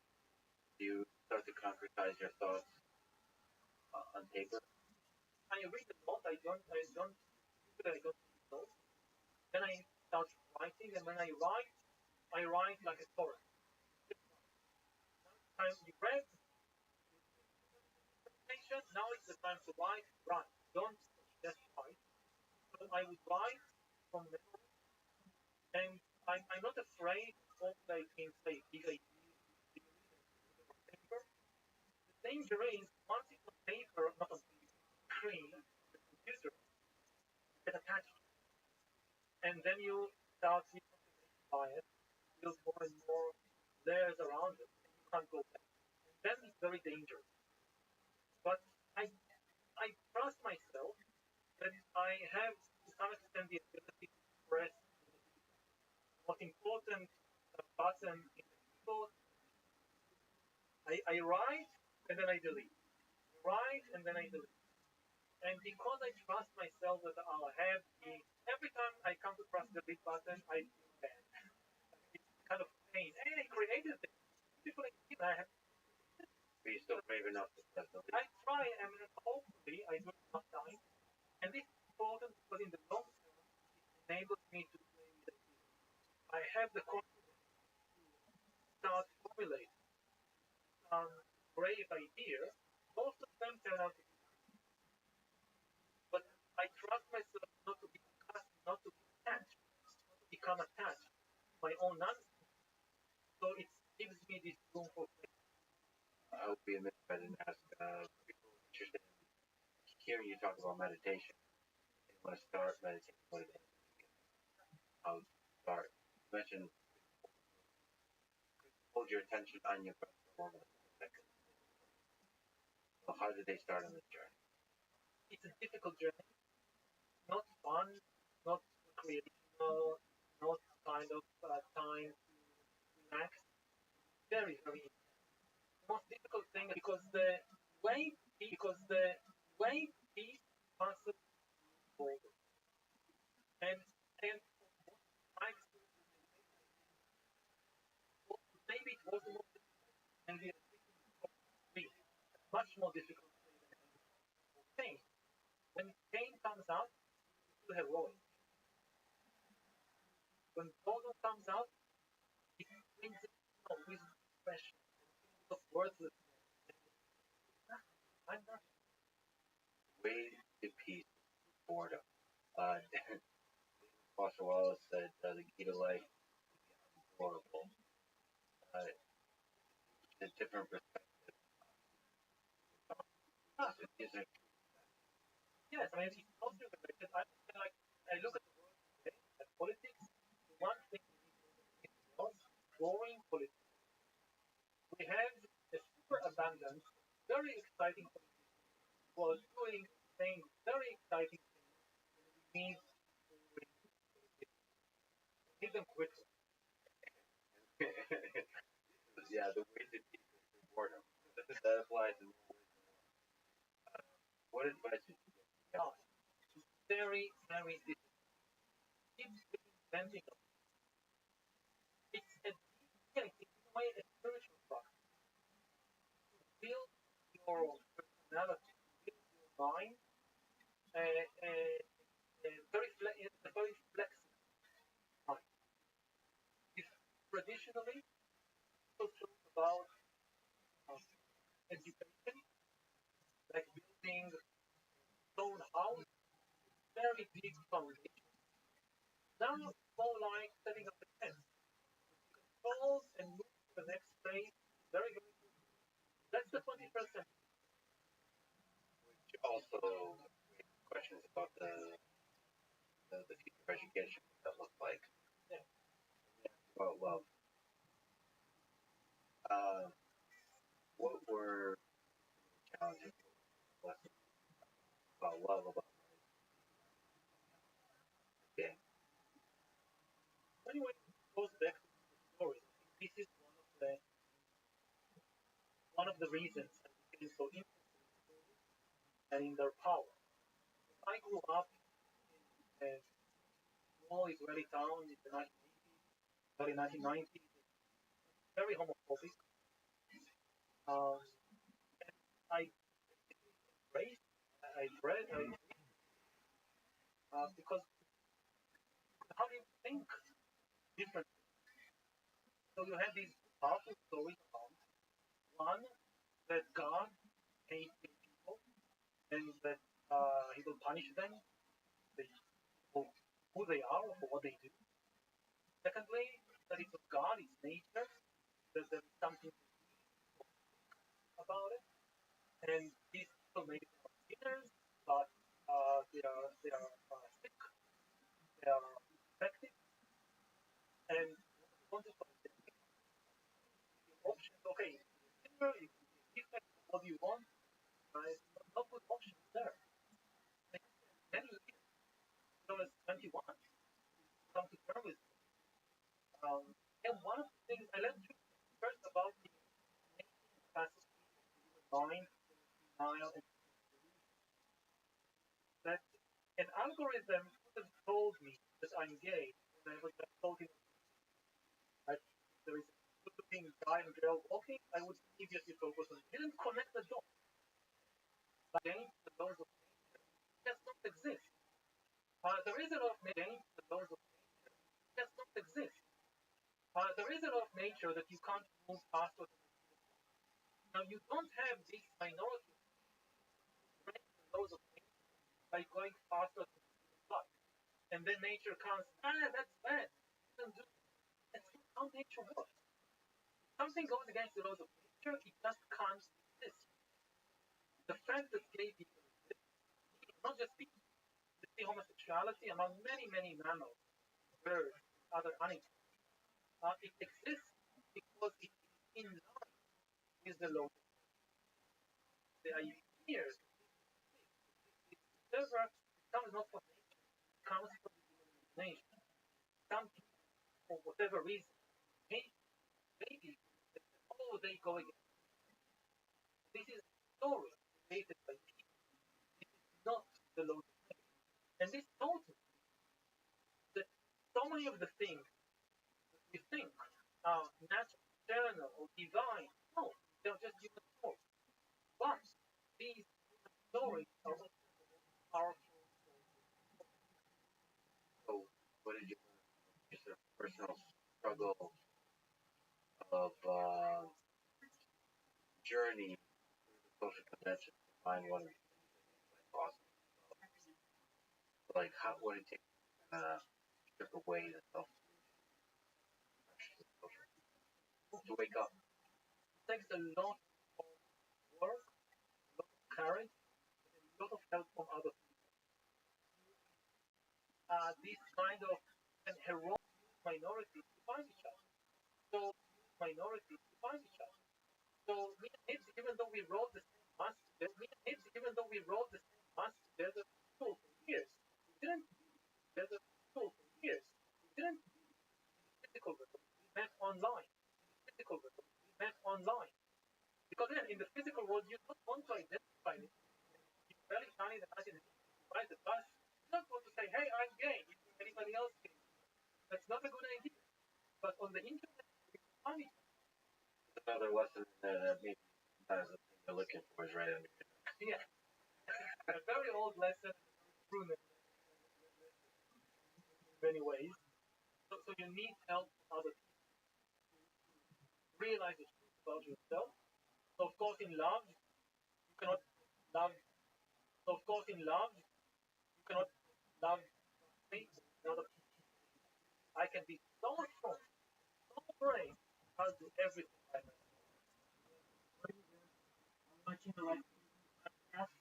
Do you start to concretize your thoughts on paper? I read a lot. I don't know. Then I start writing, and when I write like a story. Time you read information, now it's the time to write. Write. Don't just write. So I would write from memory, and I'm not afraid of formulating, say, big ideas, theories, on paper. The danger is once it's on paper, not on screen, the computer, you get attached, and then you start with confirmation bias, build more and more layers around it, and you can't go back. And then it's very dangerous. But I I trust myself that I have to some extent the ability to press the most important button in the keyboard. I write and then I delete. Write and then I delete. And because I trust myself that I'll have the every time I come to press the delete button, I feel bad. It's kind of pain. Hey, I created this. Beautiful idea. I have. Are you still brave enough to press delete? I try, and hopefully I do it sometimes. And this is important because in the long term, it enables me to play with ideas. I have the confidence to start formulating some brave ideas. Most of them turn out to be, but I trust myself not to be not to be attached, not to become attached to my own nonsense. So it gives me this room for faith. I would be amiss if I didn't ask people interested in hearing you talk about meditation. They want to start meditating. What is it? How to start? You mentioned hold your attention on your breath for longer than 1 second. So how did they start on this journey? It's a difficult journey, not fun, not recreational, not kind of time to relax. Very, very the most difficult thing because the way peace passes forward. And my experience, maybe it was the most and we are three, much more difficult than pain. When pain comes out, it's heroic. When boredom comes out, it brings it with depression, of worthlessness. I'm not Way to peace, boredom. Uh, Foster Wallace said the key to life is horrible. Uh, a different perspective. ah, These are yes, I mean it's also because I look at the world today, at politics, the one thing was growing politics. We have a super abundant, very exciting politics who are doing things very exciting things. We need them quickly. yeah, the way to peace is through boredom. That applies in more ways than one. What advice would you give? Yeah. Ah, very, very difficult. Keep inventing them. It's in a way a spiritual practice. Build your personality, build your mind, a very flexible mind. If traditionally people talk about um, education, like building stone house, very big foundation. Now it's more like setting up a tent. Solve and move to the next phase very, very quickly. That's the 21st century. Which also raises questions about the future of education, what that looks like. Yeah. About love. Uh, what were challenges, lessons about love, about yeah, Anyway, it goes back to the story. This is one of the reasons I became so interested in stories and in their power. I grew up in a small Israeli town in the 1980s, early 1990s, very homophobic. Um, and I embraced, I read, because how do you think differently? So you had these powerful stories about one that God hates people and that He will punish them for who they are or for what they do. Secondly, that it's of God, it's nature, that there is something about it, and these people may be sinners, but they are sick, they are infected, and want to find the options. Okay, sinner, you can be defect, what do you want? Right? No good options there. Like, many years, I was 21, come to terms with. Um, and one of the things I learned first about the capacity of the mind, denial, and that an algorithm could have told me that I'm gay when I was just talking. Like, there is a looking guy and girl walking, I would immediately focus on it. Didn't connect the dots. Against the laws of nature does not exist. There is a law of nature against the laws of nature does not exist. There is a law of nature that you can't move faster than now you don't have this minority break the laws of nature by going faster than the clock. And then nature comes, that's bad. That's not how nature works. Something goes against the laws of nature, it just can't exist. The fact that gay people exist, not just people, you see homosexuality among many, many mammals, birds, other animals, it exists because it is in line with the law. The idea is never comes not from nature, it comes from the imagination. Some people for whatever reason, maybe, maybe, oh, they go again. This is a story created by people. This is not the Lord. And this tells me that so many of the things that we think are natural, eternal, or divine, no, they're just human stories. But these human stories are also powerful. So, what did you learn? Just a personal struggle of journey through the social convention to find one of the things that makes life awesome. Like, how, what did it take to strip away the self to wake up? It takes a lot of work, a lot of courage, and a lot of help from other people. This kind of an heroic minority to find each other. So minority to find each other. So me and Nipsey, even though we wrote the same mass together, me and Nipsey, even though we wrote the same mass together for years, we didn't together for years. We didn't physical world. We met online. Physical world. We met online. Because then in the physical world you don't want to identify it. You barely can't imagine it. Right the bus. You don't want to say, hey, I'm gay. Is anybody else gay? That's not a good idea. But on the internet, it's funny. Another lesson that maybe sometimes the thing you're looking for is right under your nose. Yeah. A very old lesson, proven in many ways. So you need help from other people. Realize the truth about yourself. So of course in love, you cannot love. So of course in love, you cannot love people. Another people. I can be so strong, so brave, I'll do everything by myself. Watching the right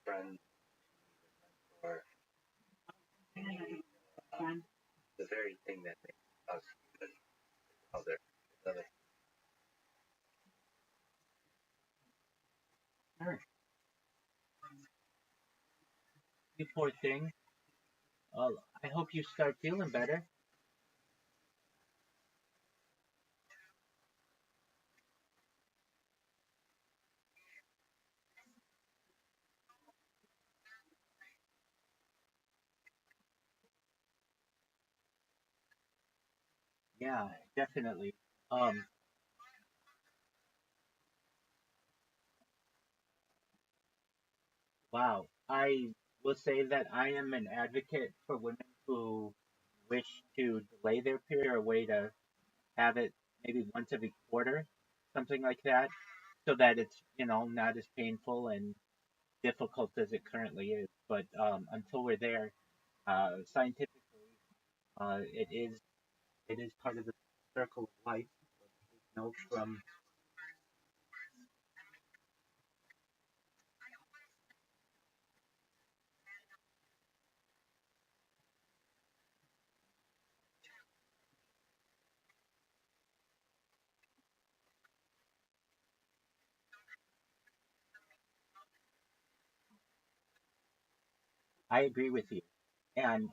Friends or friend. the very thing that makes us human. Other, other. You poor thing. I hope you start feeling better. Yeah, definitely. Um, wow. I will say that I am an advocate for women who wish to delay their period or a way to have it maybe once every quarter, something like that, so that it's, not as painful and difficult as it currently is. But until we're there, scientifically, it is part of the circle of life. From I agree with you, and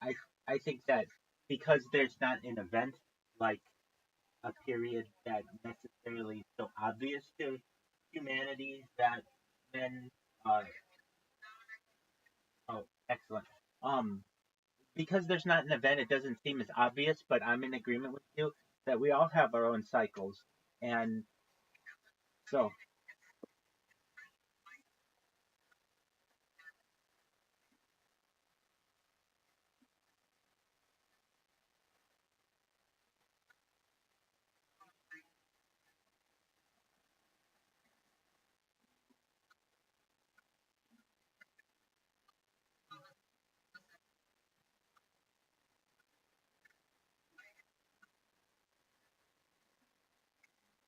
I I think that because there's not an event like a period that necessarily so obvious to humanity that then oh excellent because there's not an event, it doesn't seem as obvious, but I'm in agreement with you that we all have our own cycles, and so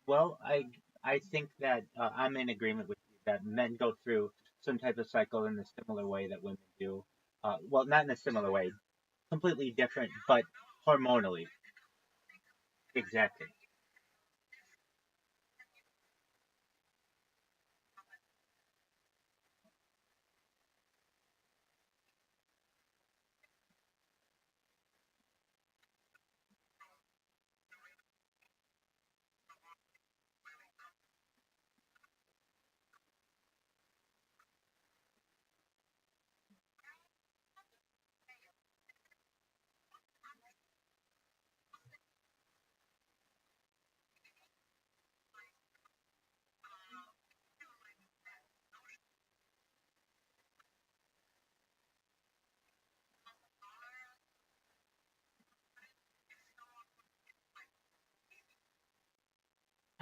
well I think that I'm in agreement with you that men go through some type of cycle in a similar way that women do. Well, not in a similar way, completely different, but hormonally. Exactly.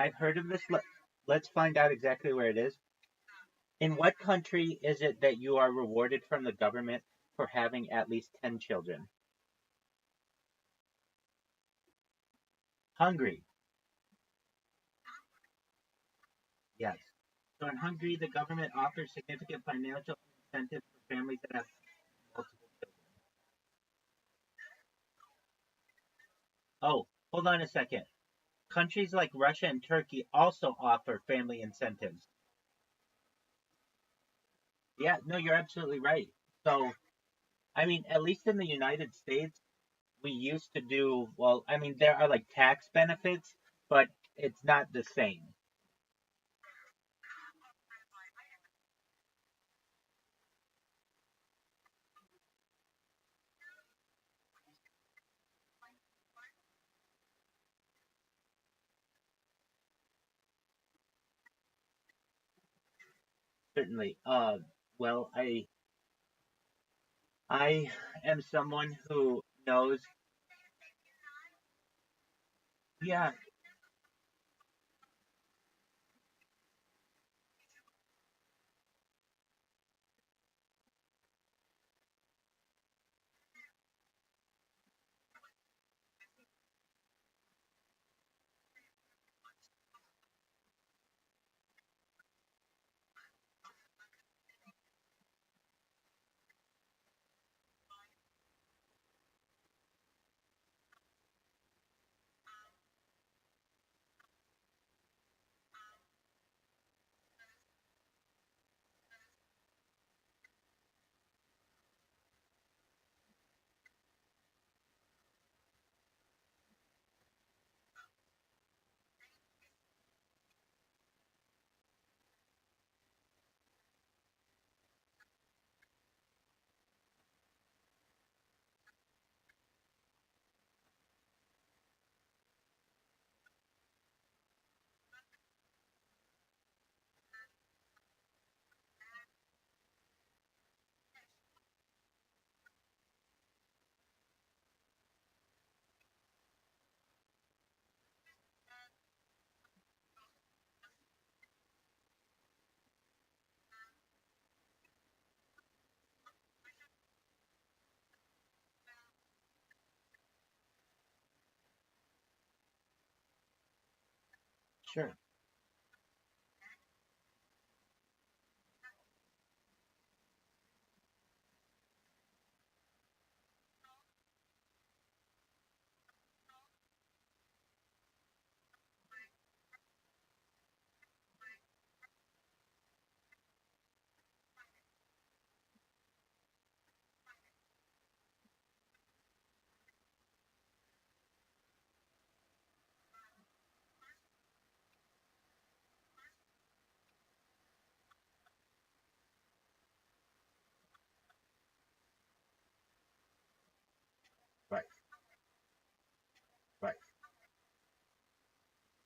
I've heard of this. Let's find out exactly where it is. In what country is it that you are rewarded from the government for having at least 10 children? Hungary. Yes. So in Hungary, the government offers significant financial incentives for families that have multiple children. Oh, hold on a second. Countries like Russia and Turkey also offer family incentives. Yeah, no, you're absolutely right. So, I mean, at least in the United States, we used to do, well, I mean, there are like tax benefits, but it's not the same. Certainly. Well, I am someone who knows, yeah, sure, right, right,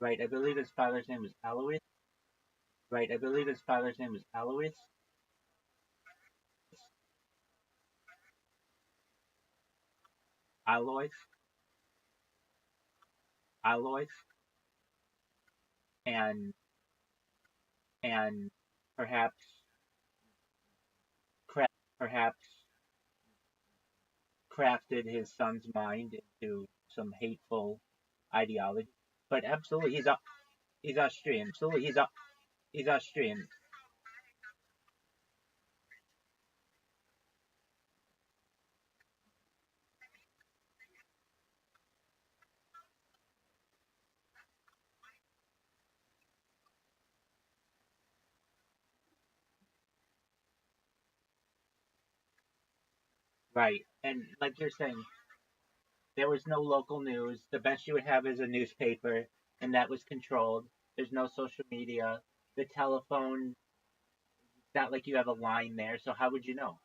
right. I believe his father's name was Alois. Right, I believe his father's name was Alois. Alois, Alois, and and perhaps perhaps crafted his son's mind into some hateful ideology. But absolutely, he's Austrian. He's Austrian. Right. And like you're saying, there was no local news. The best you would have is a newspaper, and that was controlled. There's no social media. The telephone, it's not like you have a line there, so how would you know?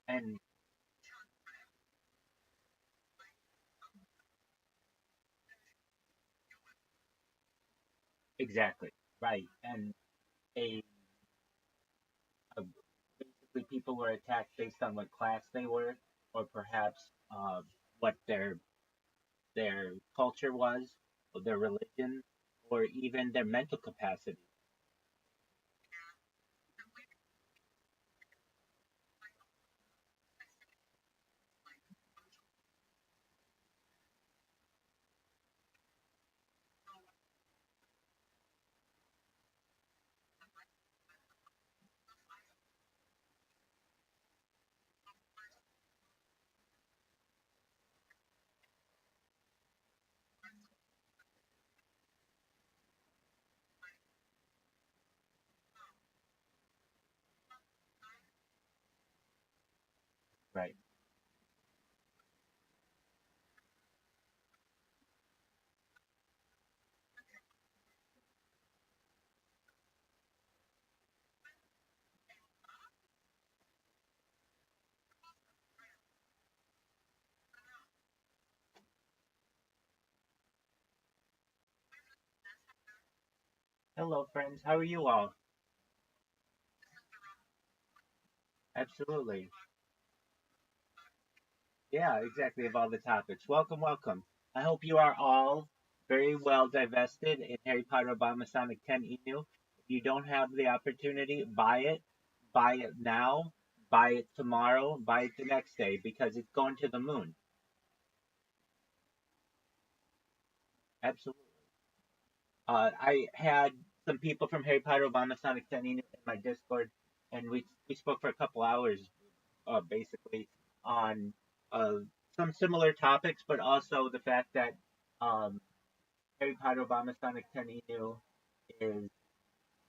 And Exactly. Right. And a, a basically people were attacked based on what class they were, or perhaps what their culture was, or their religion, or even their mental capacity. Right. Hello, friends. How are you all? Absolutely. Yeah, exactly. Of all the topics. Welcome, welcome. I hope you are all very well divested in Harry Potter Obama Sonic 10 Inu. If you don't have the opportunity, buy it. Buy it now. Buy it tomorrow. Buy it the next day because it's going to the moon. Absolutely. I had some people from Harry Potter Obama Sonic 10 Inu in my Discord, and we spoke for a couple hours, basically on uh, some similar topics, but also the fact that um, Harry Potter Obama Sonic 10 Inu is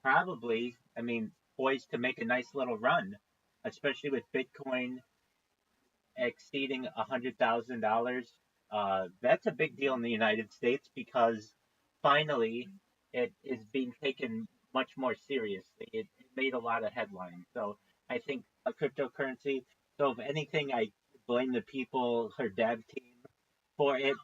probably, I mean, poised to make a nice little run, especially with Bitcoin exceeding $100,000. That's a big deal in the United States because finally it is being taken much more seriously. It made a lot of headlines. So I think a cryptocurrency. So if anything, I blame the people, her dev team, for it.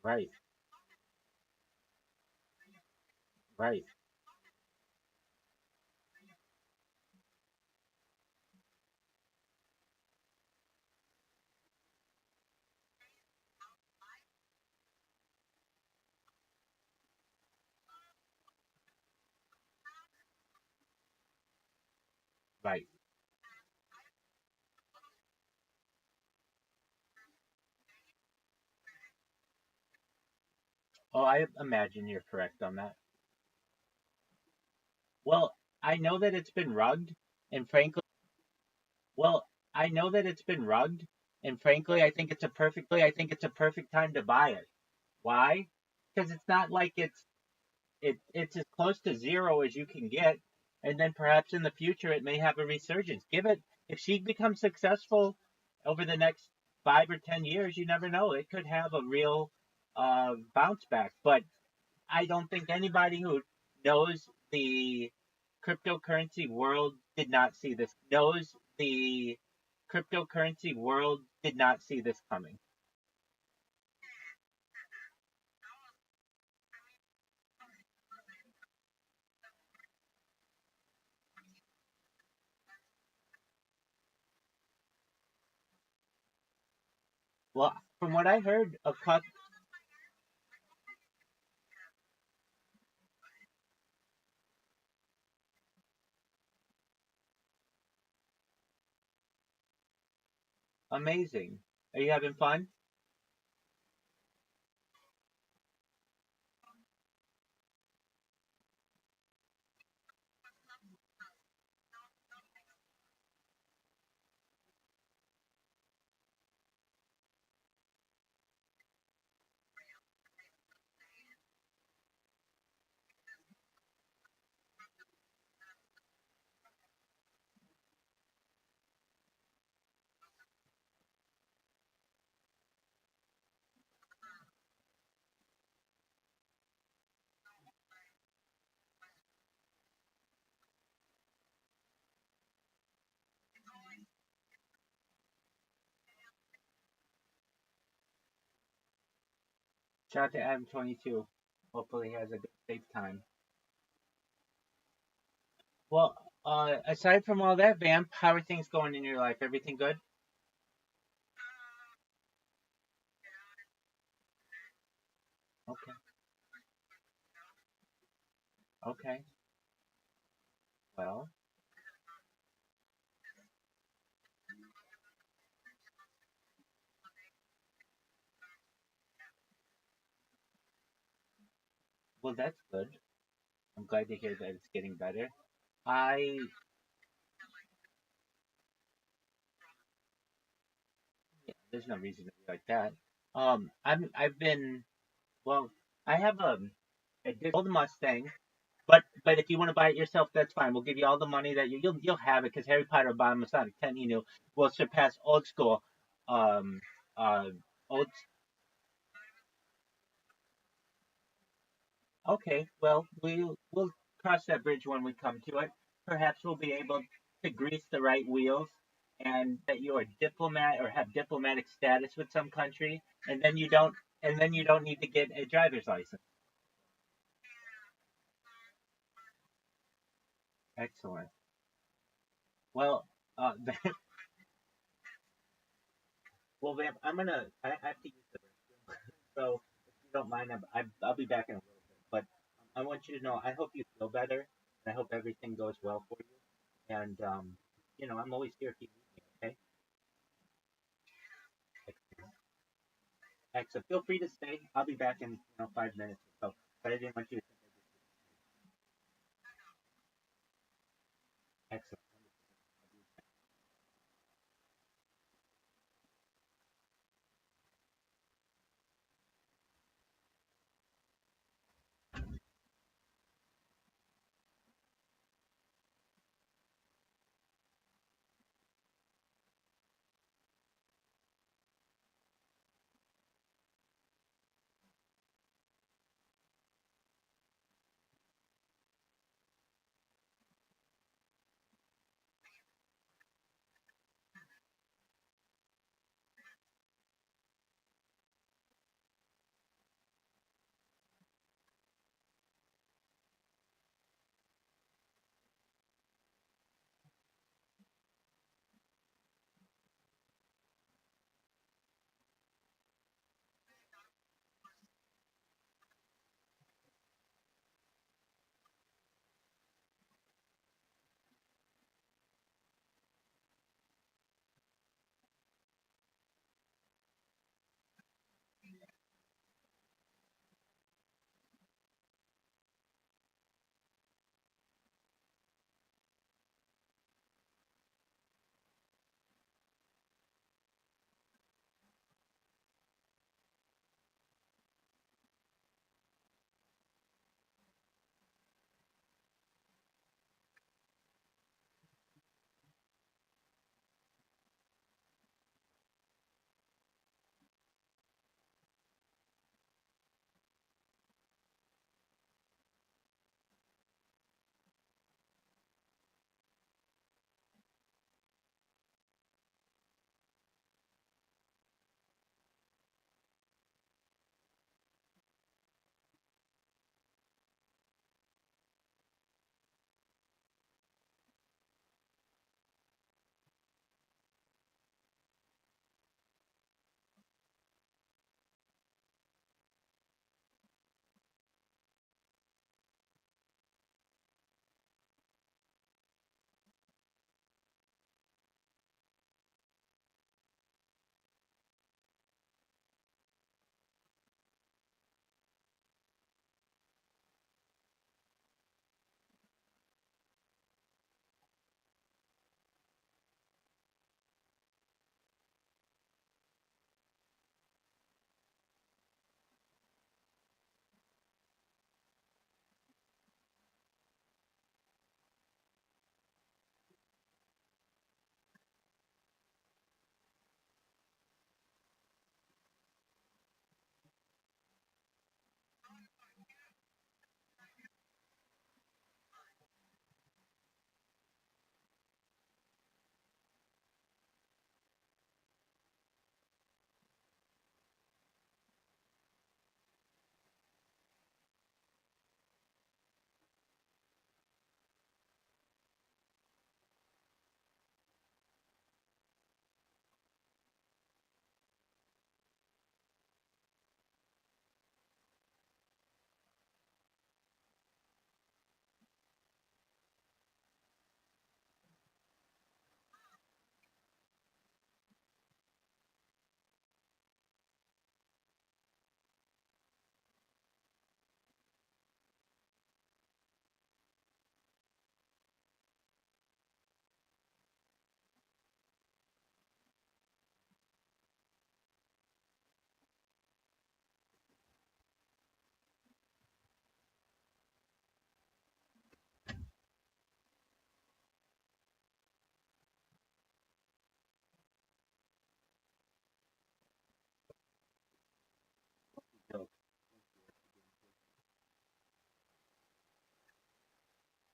Right, right, right. Oh, I imagine you're correct on that. Well, I know that it's been rugged, and frankly, well, I know that it's been rugged, and frankly, I think it's a perfect time to buy it. Why? Because it's not like it's as close to zero as you can get, and then perhaps in the future it may have a resurgence. Give it if she becomes successful over the next 5 or 10 years, you never know. It could have a real bounce back. But I don't think anybody who knows the cryptocurrency world did not see this. Knows the cryptocurrency world did not see this coming. Well, from what I heard of amazing. Are you having fun? Shout out to Adam 22. Hopefully he has a good safe time. Well, aside from all that, Vamp, how are things going in your life? Everything good? Okay. Okay. Well, well, that's good. I'm glad to hear that it's getting better. I, yeah, there's no reason to be like that. I've been, well, I have a old Mustang, but if you want to buy it yourself, that's fine. We'll give you all the money that you'll have it because Harry Potter by Masonic 10, will surpass old school, um, uh, old. Okay, well, we'll cross that bridge when we come to it. Perhaps we'll be able to grease the right wheels and that you're a diplomat or have diplomatic status with some country, and then you don't need to get a driver's license. Excellent. Well, well, Vamp, I have to use the restroom, so if you don't mind, I'll be back in a little bit. But I want you to know, I hope you feel better, and I hope everything goes well for you. And I'm always here if you need me. Okay. Excellent. Feel free to stay. I'll be back in 5 minutes or so. But I didn't want you to think I just excellent.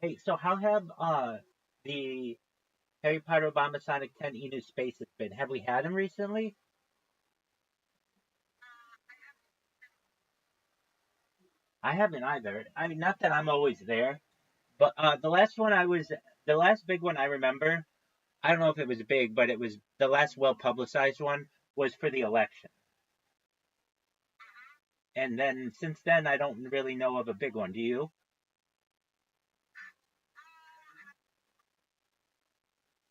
Hey, so how have the Harry Potter Obama Sonic 10 Enu spaces been? Have we had them recently? I haven't either. I mean, not that I'm always there, but the last big one I remember. I don't know if it was big, but it was the last well publicized one was for the election. And then since then, I don't really know of a big one. Do you?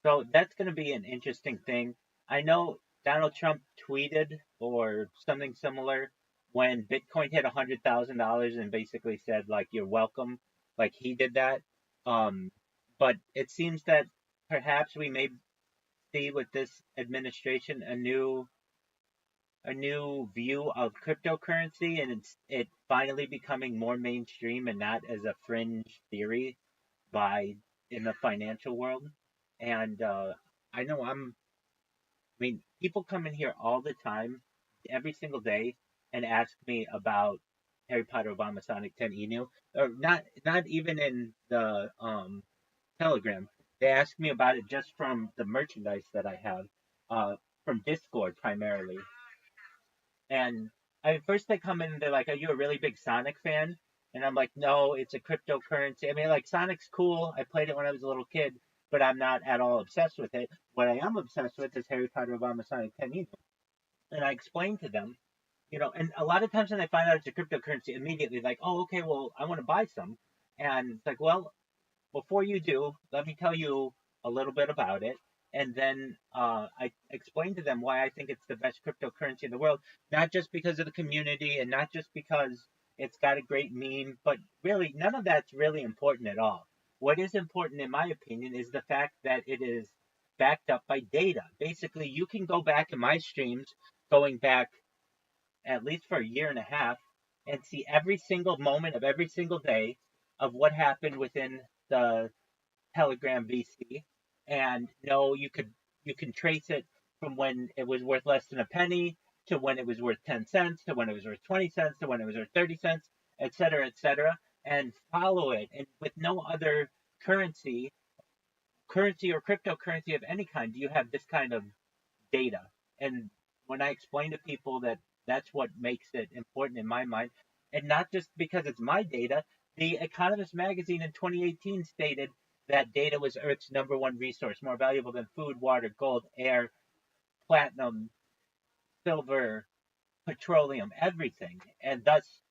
So that's going to be an interesting thing. I know Donald Trump tweeted or something similar when Bitcoin hit $100,000 and basically said like you're welcome, like he did that. Um, but it seems that perhaps we may see with this administration a new view of cryptocurrency, and it finally becoming more mainstream and not as a fringe theory by in the financial world. And I know I mean, people come in here all the time, every single day, and ask me about Harry Potter Obama Sonic 10 Enu, or not even in the Telegram. They ask me about it just from the merchandise that I have, from Discord primarily. And first they come in and they're like, "Are you a really big Sonic fan?" And I'm like, "No, it's a cryptocurrency. I mean, like Sonic's cool. I played it when I was a little kid, but I'm not at all obsessed with it. What I am obsessed with is Harry Potter Obama Sonic 10 Eden." And I explained to them, and a lot of times when they find out it's a cryptocurrency, immediately like, "Oh, okay, well, I want to buy some." And it's like, well, before you do, let me tell you a little bit about it. And then I explained to them why I think it's the best cryptocurrency in the world, not just because of the community and not just because it's got a great meme, but really none of that's really important at all. What is important, in my opinion, is the fact that it is backed up by data. Basically, you can go back in my streams, going back at least for a year and a half, and see every single moment of every single day of what happened within the Telegram VC, and no, you can trace it from when it was worth less than a penny to when it was worth 10 cents to when it was worth 20 cents to when it was worth 30 cents, et cetera, and follow it. And with no other currency, currency or cryptocurrency of any kind, do you have this kind of data. And when I explain to people that that's what makes it important in my mind, and not just because it's my data, the Economist magazine in 2018 stated that data was Earth's number one resource, more valuable than food, water, gold, air, platinum, silver, petroleum, everything. And thus,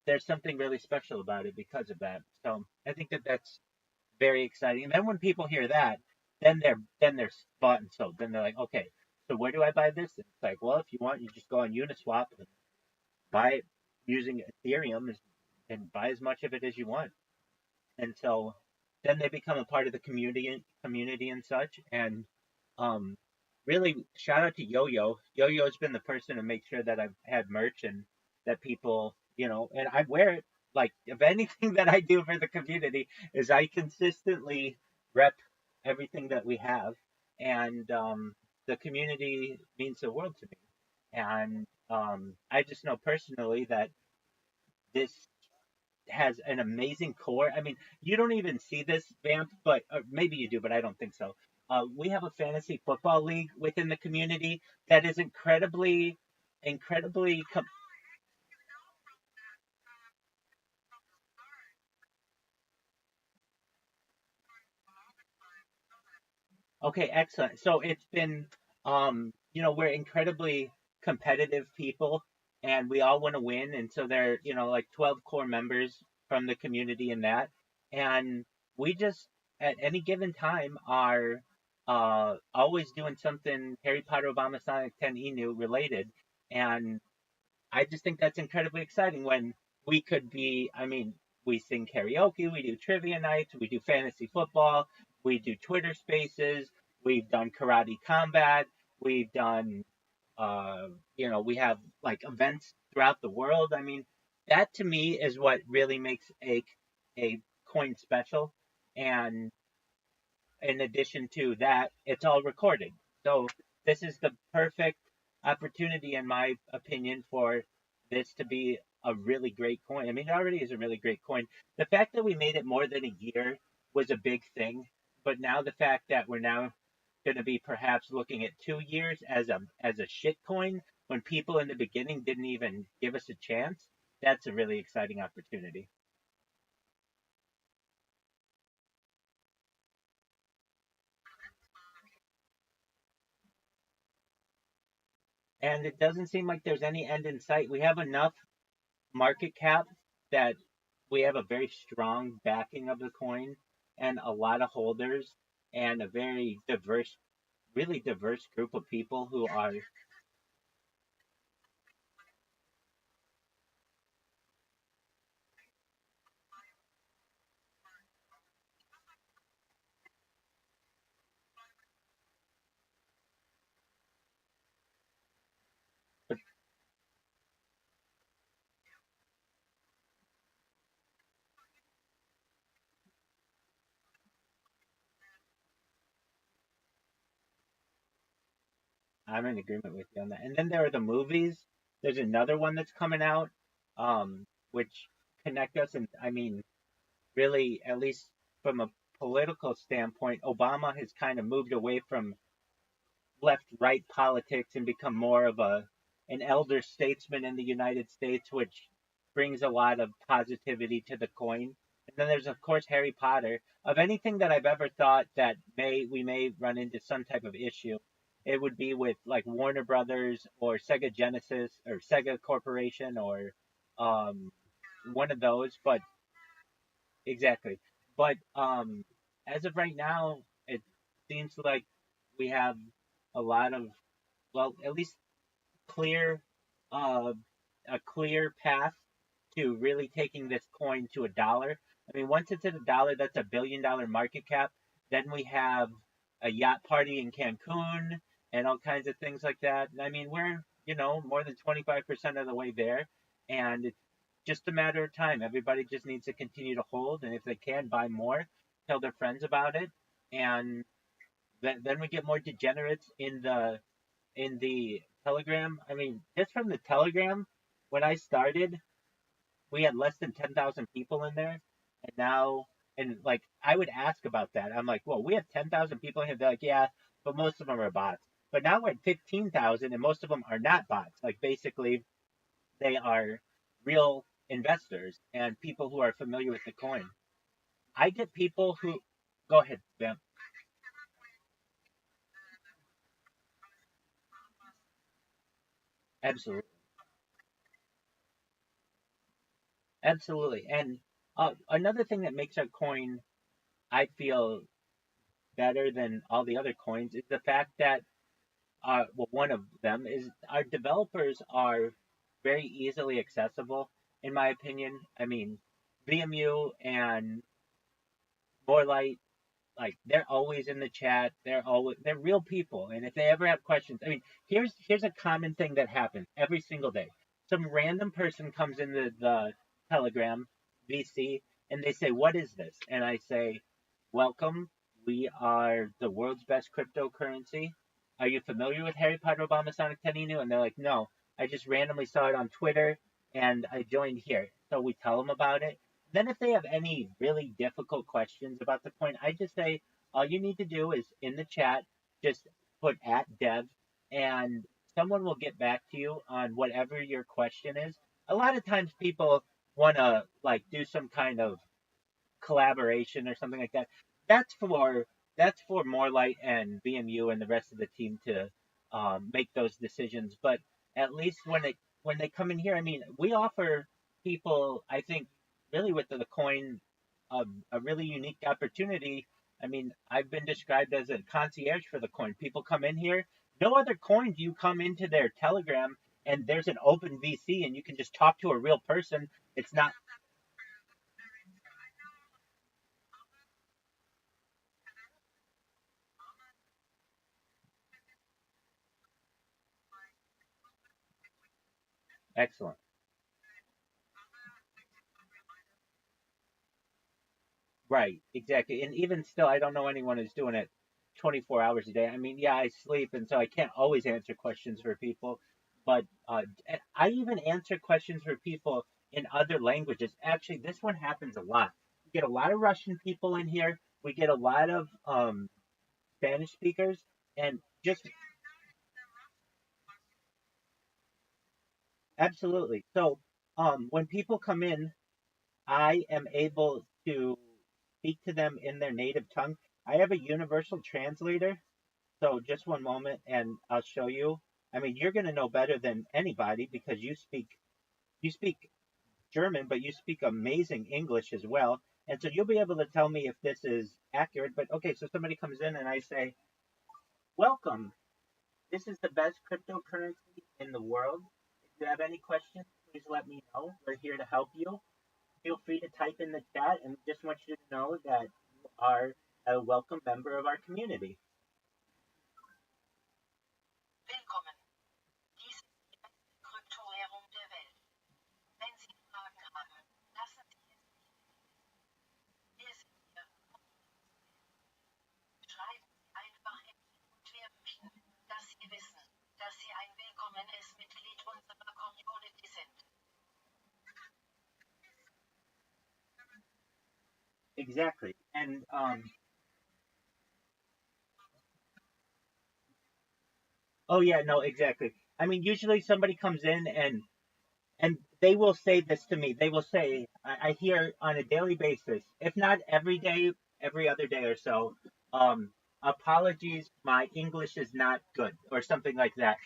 there's something really special about it because of that. So I think that that's very exciting. And then when people hear that, then they're bought and sold. Then they're like, okay, so where do I buy this? And it's like, well, if you want, you just go on Uniswap and buy it using Ethereum and buy as much of it as you want. And so then they become a part of the community and such. And um, really, shout out to Yo-Yo. Yo-Yo has been the person to make sure that I've had merch and that people, and I wear it. Like, if anything that I do for the community is I consistently rep everything that we have, and the community means the world to me. And I just know personally that this has an amazing core. I mean, you don't even see this, Vamp, but or maybe you do, but I don't think so. We have a fantasy football league within the community that is incredibly. Okay, excellent. So it's been, we're incredibly competitive people, and we all want to win. And so there, are, like 12 core members from the community in that, and we just at any given time are always doing something Harry Potter, Obama, Sonic 10 Enu related, and I just think that's incredibly exciting when we could be, I mean, we sing karaoke, we do trivia nights, we do fantasy football, we do Twitter spaces, we've done karate combat, we've done, we have like events throughout the world. I mean, that to me is what really makes a coin special. And in addition to that, it's all recorded. So this is the perfect opportunity, in my opinion, for this to be a really great coin. I mean, it already is a really great coin. The fact that we made it more than a year was a big thing, but now the fact that we're now going to be perhaps looking at 2 years as a shit coin when people in the beginning didn't even give us a chance, that's a really exciting opportunity. And it doesn't seem like there's any end in sight. We have enough market cap that we have a very strong backing of the coin and a lot of holders and a very diverse, really diverse group of people who are. I'm in agreement with you on that. And then there are the movies. There's another one that's coming out, which connect us. And I mean, really, at least from a political standpoint, Obama has kind of moved away from left right politics and become more of an elder statesman in the United States, which brings a lot of positivity to the coin. And then there's of course Harry Potter. Of anything that I've ever thought that we may run into some type of issue, it would be with like Warner Brothers or Sega Genesis or Sega Corporation or um, one of those. But exactly. But as of right now, it seems like we have a lot of, well, at least clear uh, a clear path to really taking this coin to $1. I mean, once it's at $1, that's $1 billion market cap. Then we have a yacht party in Cancun and all kinds of things like that. I mean, we're more than 25% of the way there, and it's just a matter of time. Everybody just needs to continue to hold, and if they can, buy more, tell their friends about it, and then we get more degenerates in the Telegram. I mean, just from the Telegram, when I started, we had less than 10,000 people in there, and now, and like I would ask about that. I'm like, well, we have 10,000 people in here. They're like, yeah, but most of them are bots. But now we're at 15,000, and most of them are not bots. Like basically, they are real investors and people who are familiar with the coin. I get people who go ahead, Bam. Absolutely, absolutely. And another thing that makes our coin, I feel, better than all the other coins is the fact that well, one of them is our developers are very easily accessible, in my opinion. I mean, VMU and Morelight, like they're always in the chat. They're real people, and if they ever have questions, I mean, here's a common thing that happens every single day. Some random person comes into the Telegram VC and they say, "What is this?" And I say, "Welcome. We are the world's best cryptocurrency. Are you familiar with Harry Potter Obama Sonic Teninu?" And they're like, "No, I just randomly saw it on Twitter and I joined here." So we tell them about it. Then if they have any really difficult questions about the coin, I just say all you need to do is in the chat just put @dev and someone will get back to you on whatever your question is. A lot of times people want to like do some kind of collaboration or something like that. That's for that's for Morelight and BMU and the rest of the team to make those decisions. But at least when they come in here, I mean, we offer people, I think, really with the coin, a really unique opportunity. I mean, I've been described as a concierge for the coin. People come in here. No other coin do you come into their Telegram and there's an open VC and you can just talk to a real person. It's not excellent. Right, exactly. And even still, I don't know anyone who's doing it 24 hours a day. I mean, yeah, I sleep, and so I can't always answer questions for people. But I even answer questions for people in other languages. Actually, this one happens a lot. We get a lot of Russian people in here. We get a lot of Spanish speakers, and just absolutely. So, when people come in, I am able to speak to them in their native tongue. I have a universal translator. So, just one moment, and I'll show you. I mean, you're going to know better than anybody because you speak German, but you speak amazing English as well. And so you'll be able to tell me if this is accurate. But okay, so somebody comes in and I say, welcome. This is the best cryptocurrency in the world. If you have any questions, please let me know. We're here to help you. Feel free to type in the chat, and we just want you to know that you are a welcome member of our community. Willkommen. Dies ist die beste Kryptowährung der Welt. Wenn Sie Fragen haben, lassen Sie es mich wissen. Wir sind hier, um Ihnen zu helfen. Schreiben Sie einfach hin und wir möchten, dass Sie wissen, dass Sie ein willkommenes Mitglied unserer Community sind. Exactly. And oh yeah, no, exactly. I mean, usually somebody comes in and they will say this to me. They will say, I hear on a daily basis, if not every day, every other day or so, apologies, my English is not good, or something like that.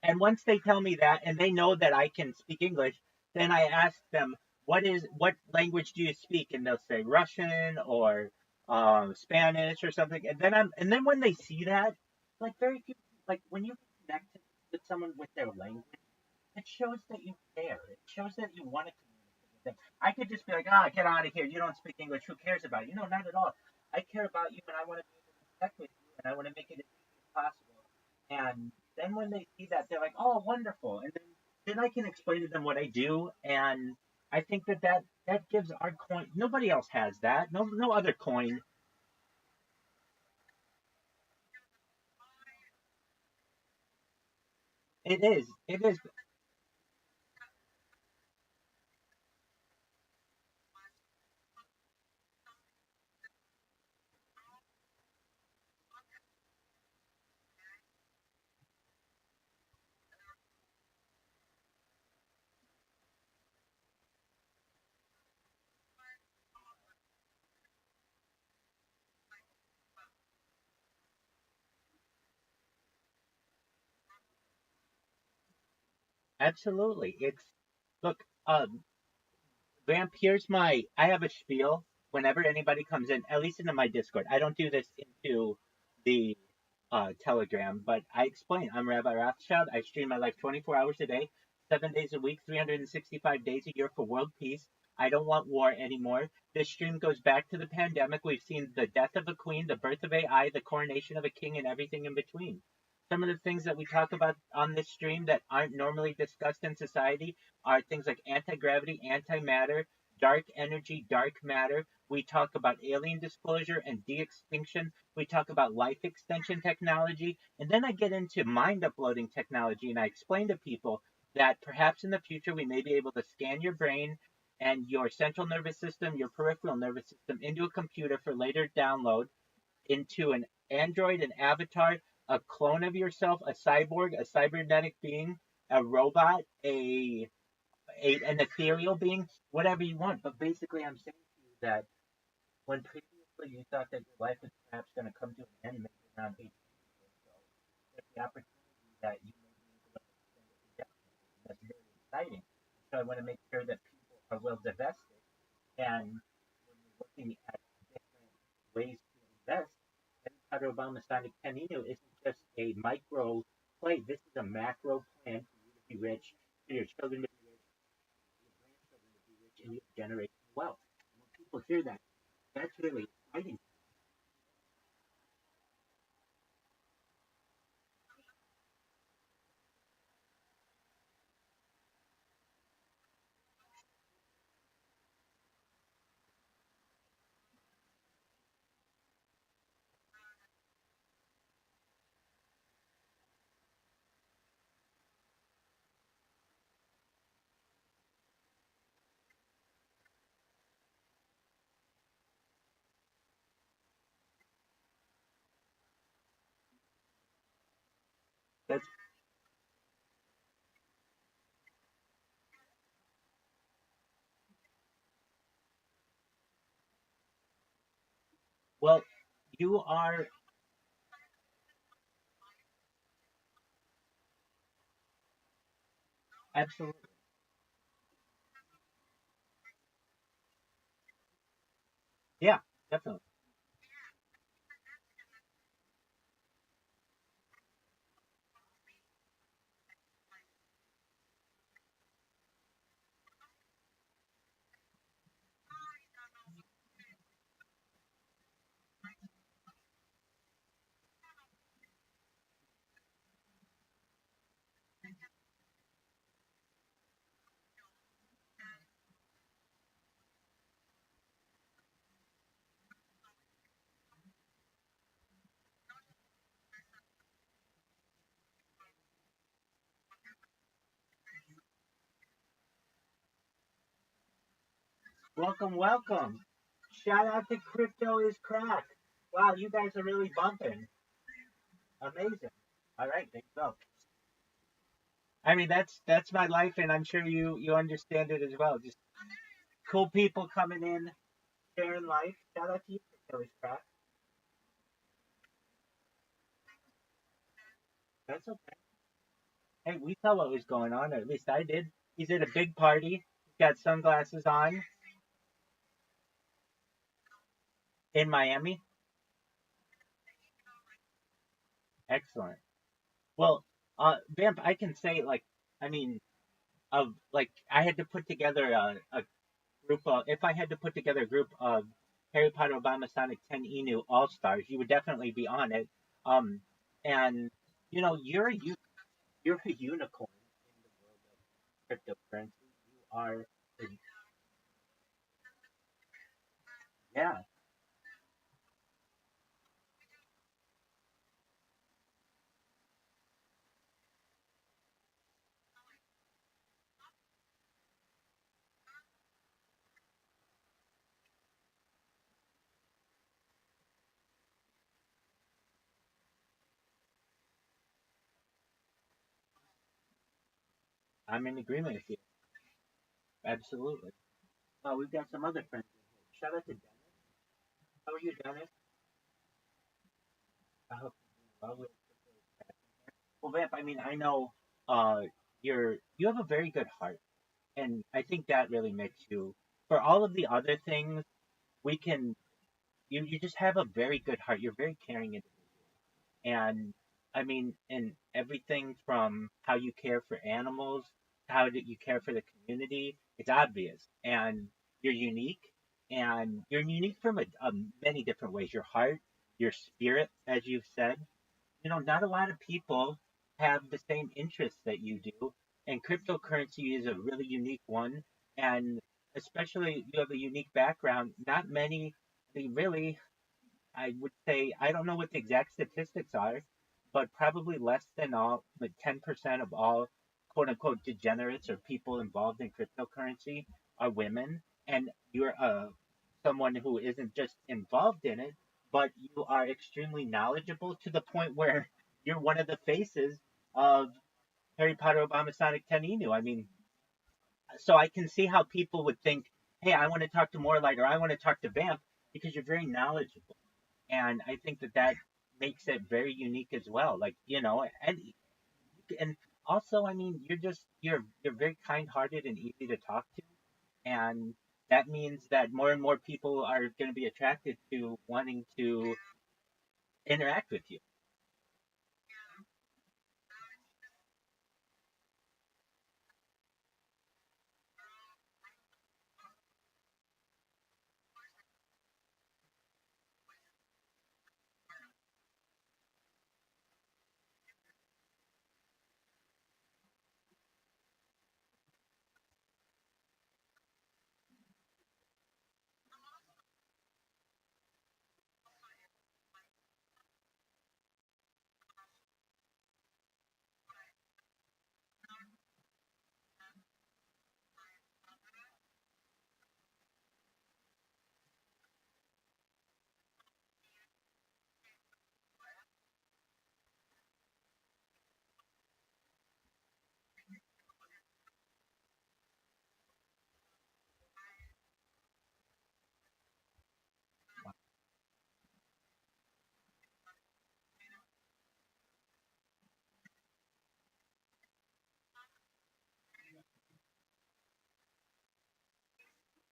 And once they tell me that, and they know that I can speak English, then I ask them, what language do you speak? And they'll say Russian or Spanish or something. And then when they see that, like very few, like when you connect with someone with their language, it shows that you care. It shows that you want to communicate with them. I could just be like, get out of here. You don't speak English. Who cares about you? No, not at all. I care about you, and I want to be able to connect with you, and I want to make it as easy as possible. And then when they see that, they're like, oh, wonderful. And then I can explain to them what I do, and I think that gives our coin. Nobody else has that. No other coin. It is. It is. Absolutely. It's look. Vamp, here's my. I have a spiel whenever anybody comes in, at least into my Discord. I don't do this into the Telegram, but I explain. I'm Rabbi Rothschild. I stream my life 24 hours a day, 7 days a week, 365 days a year for world peace. I don't want war anymore. This stream goes back to the pandemic. We've seen the death of a queen, the birth of AI, the coronation of a king, and everything in between. Some of the things that we talk about on this stream that aren't normally discussed in society are things like anti-gravity, antimatter, dark energy, dark matter. We talk about alien disclosure and de-extinction. We talk about life extension technology. And then I get into mind uploading technology and I explain to people that perhaps in the future we may be able to scan your brain and your central nervous system, your peripheral nervous system into a computer for later download into an android, an avatar, a clone of yourself, a cyborg, a cybernetic being, a robot, an ethereal being, whatever you want. But basically, I'm saying to you that when previously you thought that your life was perhaps going to come to an end, maybe around 18 years or so, there's the opportunity that you may be able to extend it indefinitely. And that's very exciting. So I want to make sure that people are well divested. And when you're looking at different ways to invest, Federal Obama Sonic Canino isn't just a micro play. This is a macro plan for you to be rich, for your children to be rich, your grandchildren to be rich, and you generate wealth. And when people hear that, that's really exciting. That's well, you are absolutely, yeah, definitely. Welcome, welcome. Shout out to Crypto is Crack. Wow, you guys are really bumping. Amazing. All right, there you go. I mean, that's my life, and I'm sure you understand it as well. Just cool people coming in, sharing life. Shout out to you, Crypto is Crack. That's okay. Hey, we saw what was going on, or at least I did. He's at a big party. He's got sunglasses on in Miami. Excellent. Well, Vamp, I can say like, I mean, of like, I had to put together a group of, if I had to put together a group of Harry Potter, Obama, Sonic 10 Inu All Stars, you would definitely be on it. Um, and you know, you're a unicorn in the world of cryptocurrency. You are, yeah. I'm in agreement with you. Absolutely. Oh, we've got some other friends in here. Shout out to Dennis. How are you, Dennis? I hope you're doing well. Well, Vamp, I mean, I know uh, you have a very good heart, and I think that really makes you. For all of the other things, we can. You just have a very good heart. You're very caring individual, and I mean, and everything from how you care for animals, how that you care for the community, it's obvious, and you're unique, and you're unique from many different ways. Your heart, your spirit, as you've said, not a lot of people have the same interests that you do, and cryptocurrency is a really unique one. And especially, you have a unique background. Not many, they really, I would say, I don't know what the exact statistics are, but probably less than all, like 10% of all quote unquote degenerates or people involved in cryptocurrency are women. And you're someone who isn't just involved in it, but you are extremely knowledgeable to the point where you're one of the faces of Harry Potter, Obama, Sonic 10 Inu. I mean, so I can see how people would think, hey, I want to talk to Morelight or I want to talk to Vamp because you're very knowledgeable. And I think that that makes it very unique as well. Like, and also, I mean, you're very kind-hearted and easy to talk to, and that means that more and more people are going to be attracted to wanting to interact with you.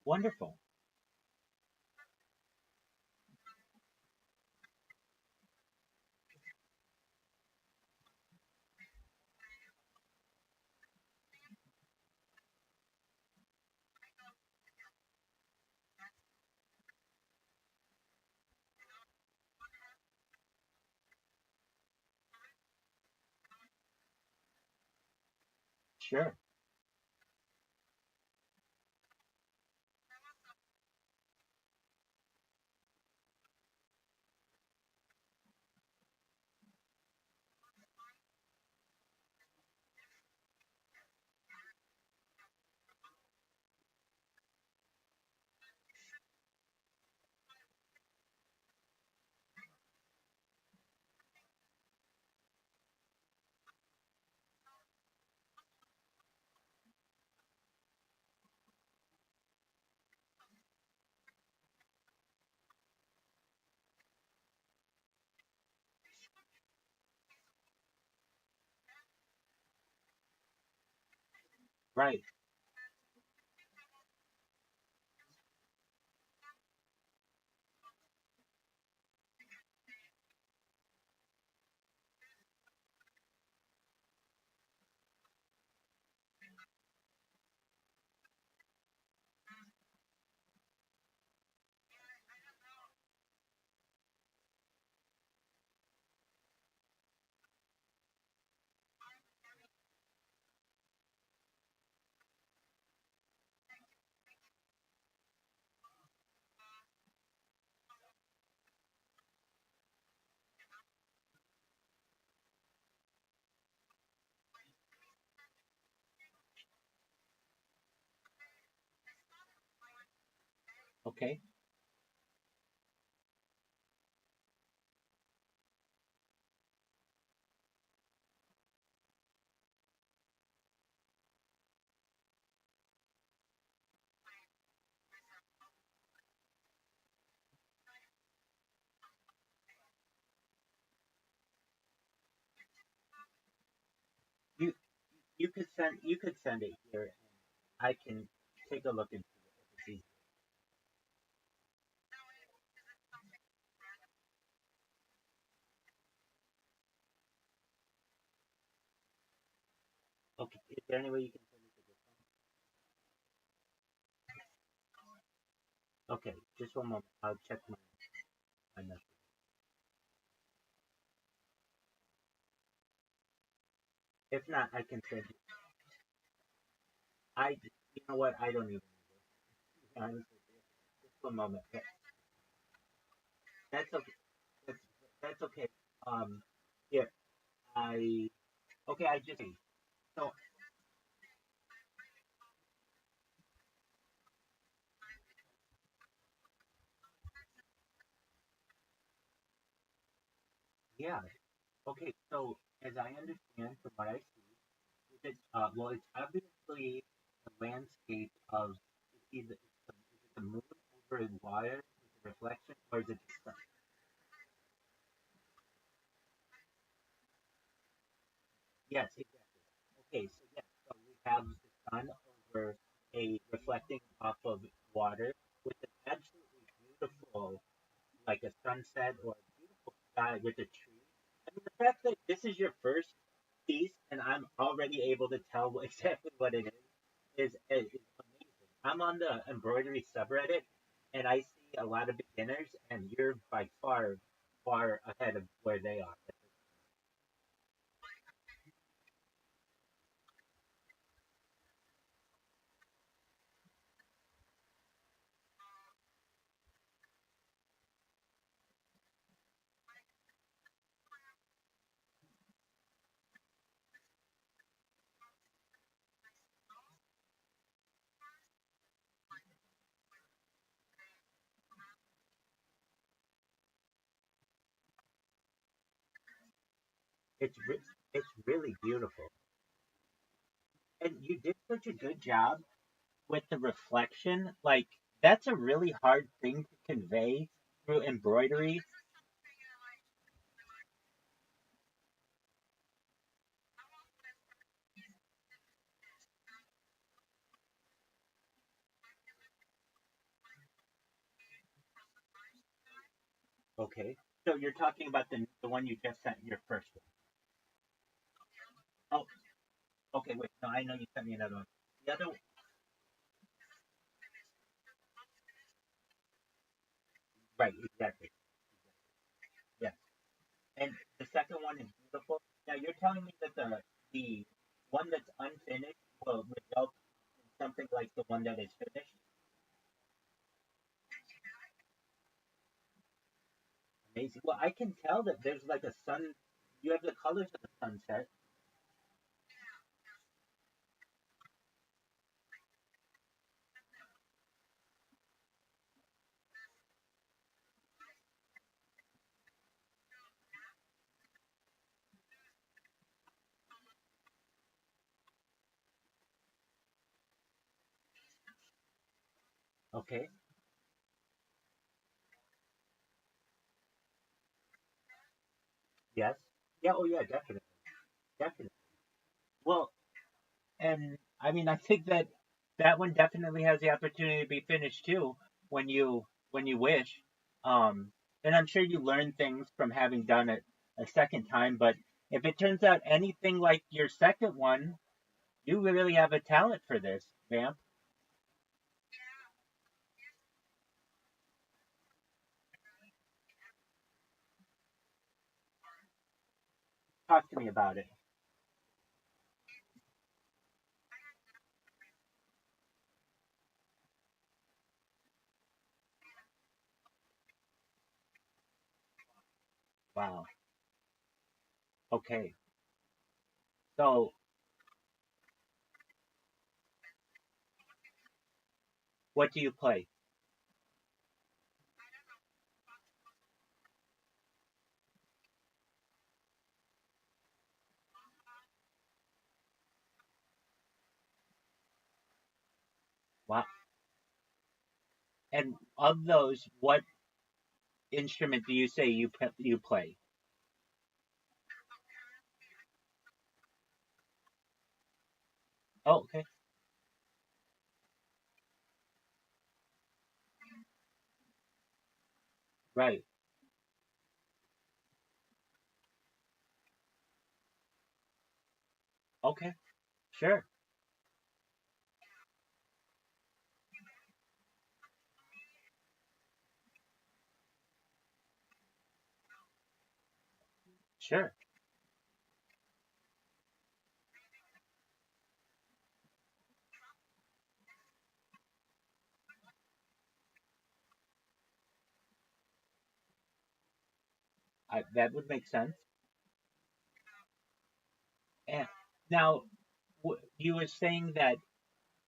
Wonderful. Sure. Right. Okay. You you could send it here, and I can take a look into it if it's easy. Okay. Is there any way you can send it to this one? Okay. Just one moment. I'll check my message. If not, I can send you. You know what? I don't even. Honestly, just one moment. That's okay. That's that's okay. Um, here I okay. I just so yeah. Okay. So as I understand from what I see, well, it's obviously the landscape of is it the moon over in water, is it reflection, or is it the sun? Yes, exactly. Okay, so yes, so we have the sun over a reflecting off of water with an absolutely beautiful, like a sunset or a beautiful sky with a tree. I mean, the fact that this is your first piece and I'm already able to tell exactly what it is amazing. I'm on the embroidery subreddit and I see a lot of beginners, and you're by far ahead of where they are. It's really beautiful, and you did such a good job with the reflection. Like that's a really hard thing to convey through embroidery. Okay. So you're talking about the one you just sent, your first one. Oh, okay. Wait. No, I know you sent me another one. The other, right? Exactly. Yes. And the second one is beautiful. Now you're telling me that the one that's unfinished will result in something like the one that is finished. Amazing. Well, I can tell that there's like a sun. You have the colors of the sunset. Okay. Yes. Yeah. Oh, yeah. Definitely. Definitely. Well, and I mean, I think that that one definitely has the opportunity to be finished too when you wish. And I'm sure you learn things from having done it a second time. But if it turns out anything like your second one, you really have a talent for this, ma'am. Talk to me about it. Wow. Okay. So, what do you play? Wow. And of those, what instrument do you say you play? Oh, okay. Right. Okay. Sure. Sure. That would make sense. And now, you were saying that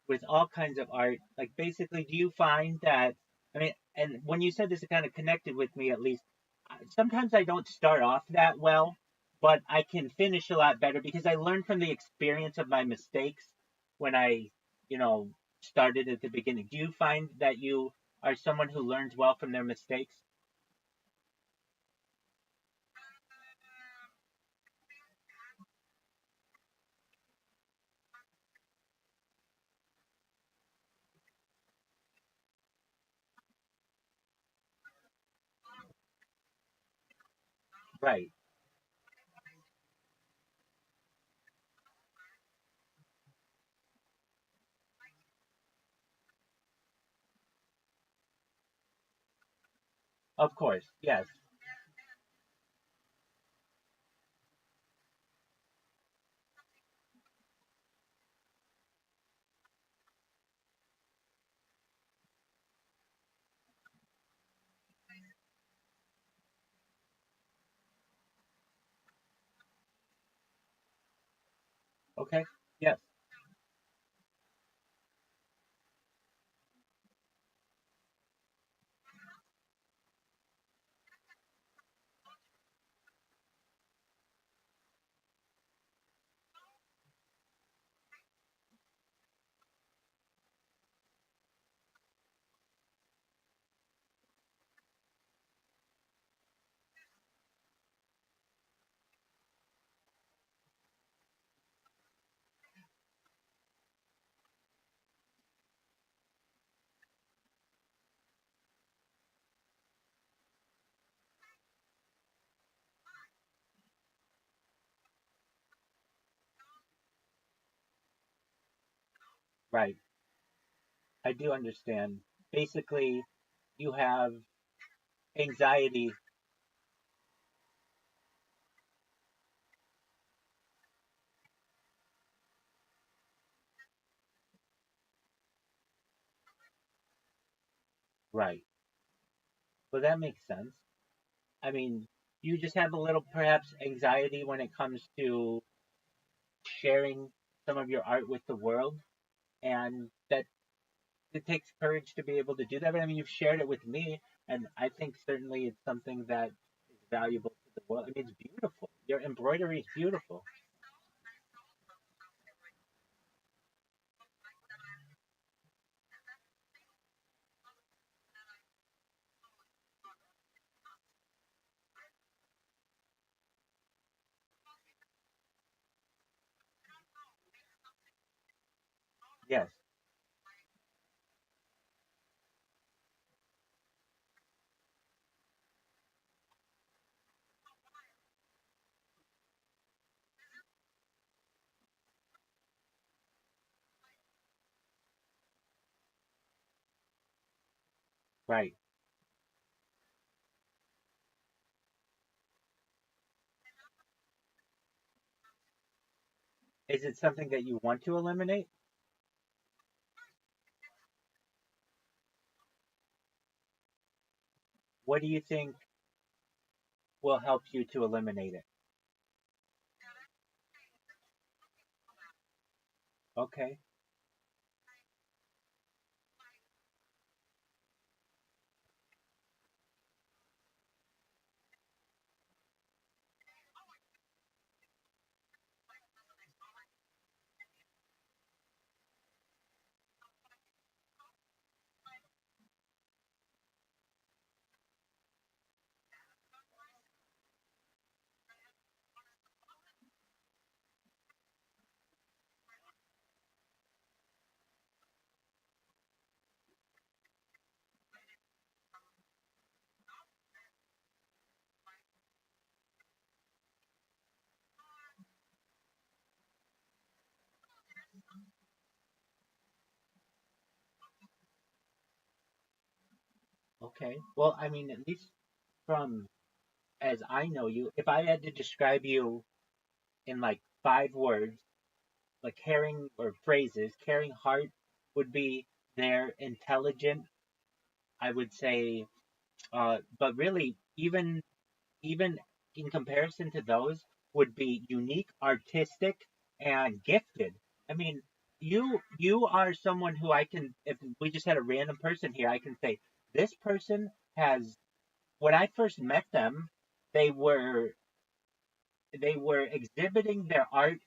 with all kinds of art, like basically, do you find that? I mean, and when you said this, it kind of connected with me at least. Sometimes I don't start off that well, but I can finish a lot better because I learned from the experience of my mistakes when you know, started at the beginning. Do you find that you are someone who learns well from their mistakes? Right. Of course. Yes. Okay. Yes. Right. I do understand. Basically, you have anxiety. Right. Well, that makes sense. I mean, you just have a little, perhaps, anxiety when it comes to sharing some of your art with the world, and that it takes courage to be able to do that. But I mean, you've shared it with me, and I think certainly it's something that is valuable to the world. I mean, it's beautiful. Your embroidery is beautiful. Yes. Right. Is it something that you want to eliminate? What do you think will help you to eliminate it? Okay. Okay. Well, I mean, at least from as I know you, if I had to describe you in like 5 words, like caring or phrases, caring heart would be they're intelligent. I would say, but really, even in comparison to those, would be unique, artistic, and gifted. I mean, you are someone who I can, if we just had a random person here, I can say this person has. When I first met them, they were they were exhibiting their art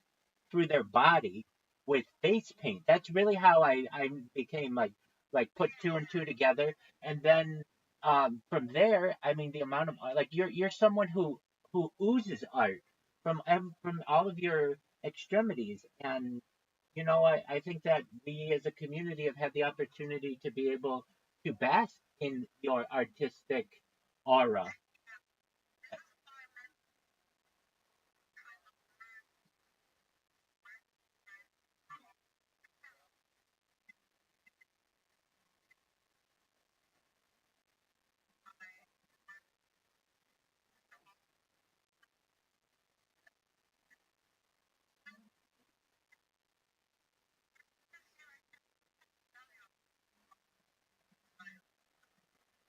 through their body with face paint. That's really how I became like put two and two together. And then from there, I mean the amount of like you're someone who oozes art from all of your extremities. And I think that we as a community have had the opportunity to be able to bask in your artistic aura.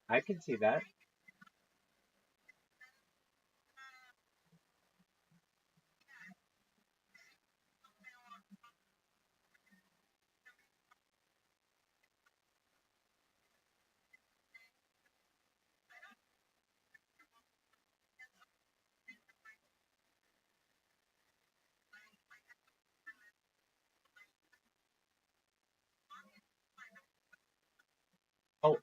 I can see that. Oh,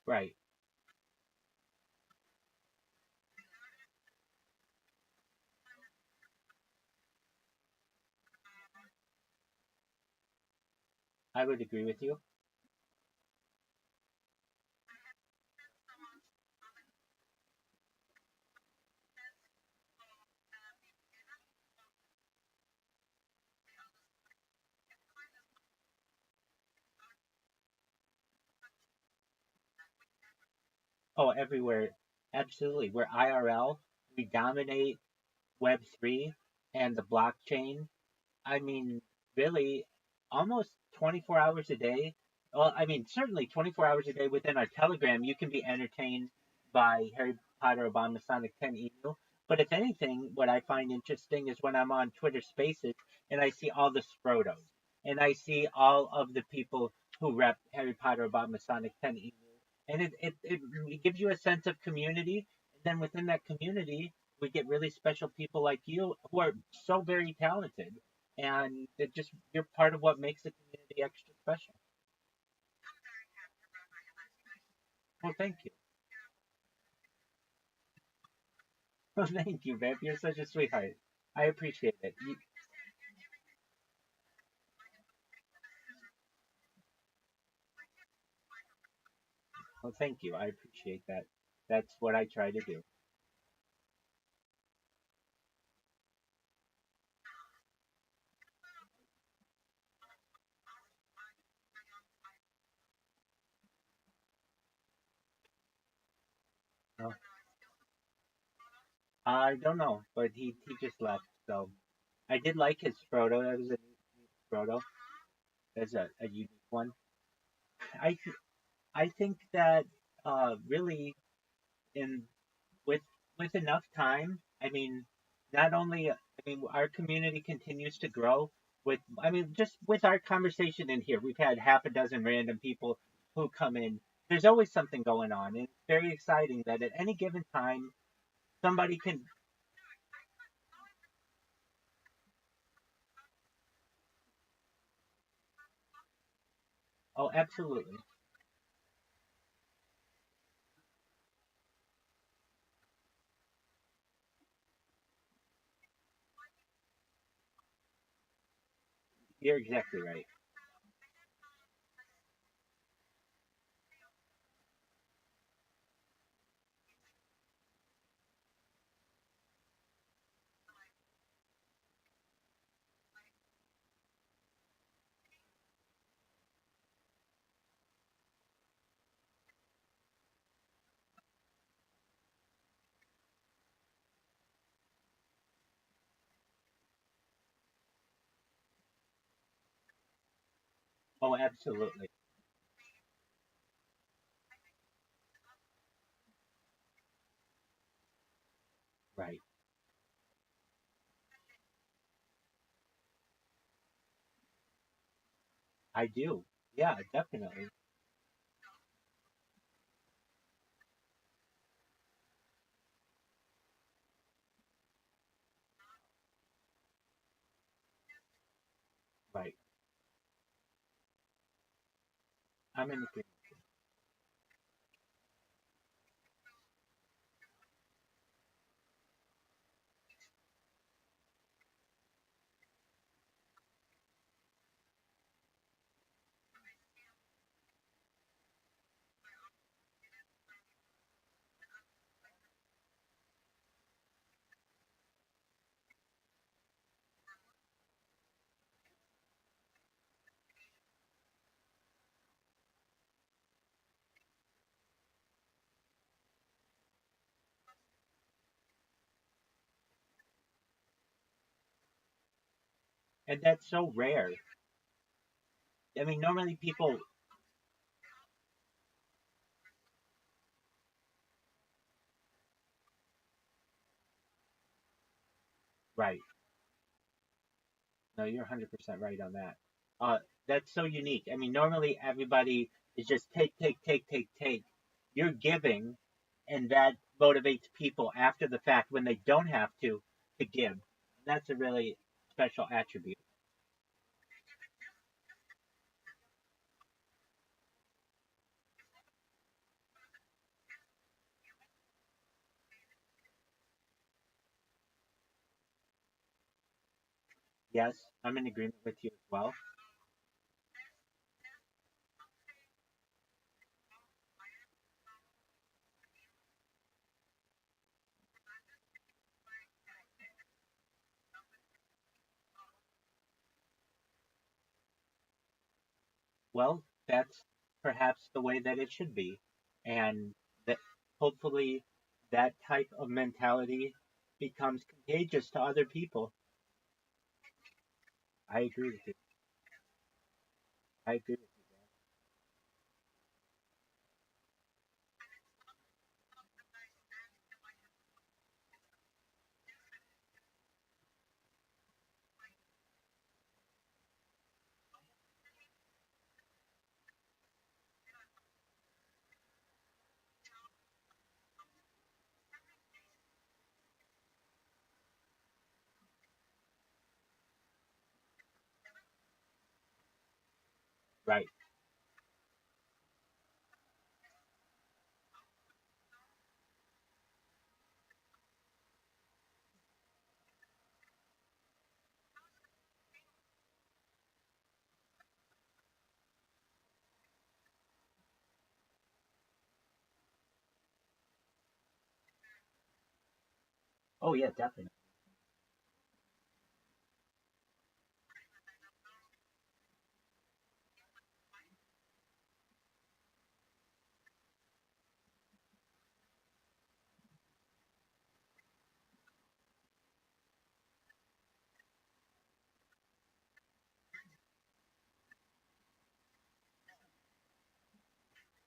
Right. I would agree with you. Oh, everywhere. Absolutely. We're IRL. We dominate Web3 and the blockchain. I mean, really, almost 24 hours a day. Well, I mean, certainly 24 hours a day within our Telegram, you can be entertained by Harry Potter Obama Sonic 10 email. But if anything, what I find interesting is when I'm on Twitter Spaces and I see all the Sprotos and I see all of the people who rep Harry Potter Obama Sonic 10 email. And it gives you a sense of community. And then within that community, we get really special people like you who are so very talented and it just you're part of what makes the community extra special. Well, thank you. Well, thank you, babe. You're such a sweetheart. I appreciate it. Well, thank you. I appreciate that. That's what I try to do. Uh, I don't know, but he just left. So I did like his Frodo. That was a neat Frodo. That's a unique one. I I think that really in with enough time, I mean, not only I mean our community continues to grow with I mean just with our conversation in here, we've had half a dozen random people who come in. There's always something going on, and it's very exciting that at any given time somebody can. Oh, absolutely. You're exactly right. Oh, absolutely. Right. I do. Yeah, definitely. Right. I'm in agreement. And that's so rare. I mean, normally people. Right. No, you're 100% right on that. Uh, that's so unique. I mean, normally everybody is just take, take, take, take, take. You're giving, and that motivates people after the fact when they don't have to give. That's a really special attribute. Yes, I'm in agreement with you as well. Well, that's perhaps the way that it should be. And that hopefully that type of mentality becomes contagious to other people. I agree with you. I agree with you. Right. Oh yeah, definitely.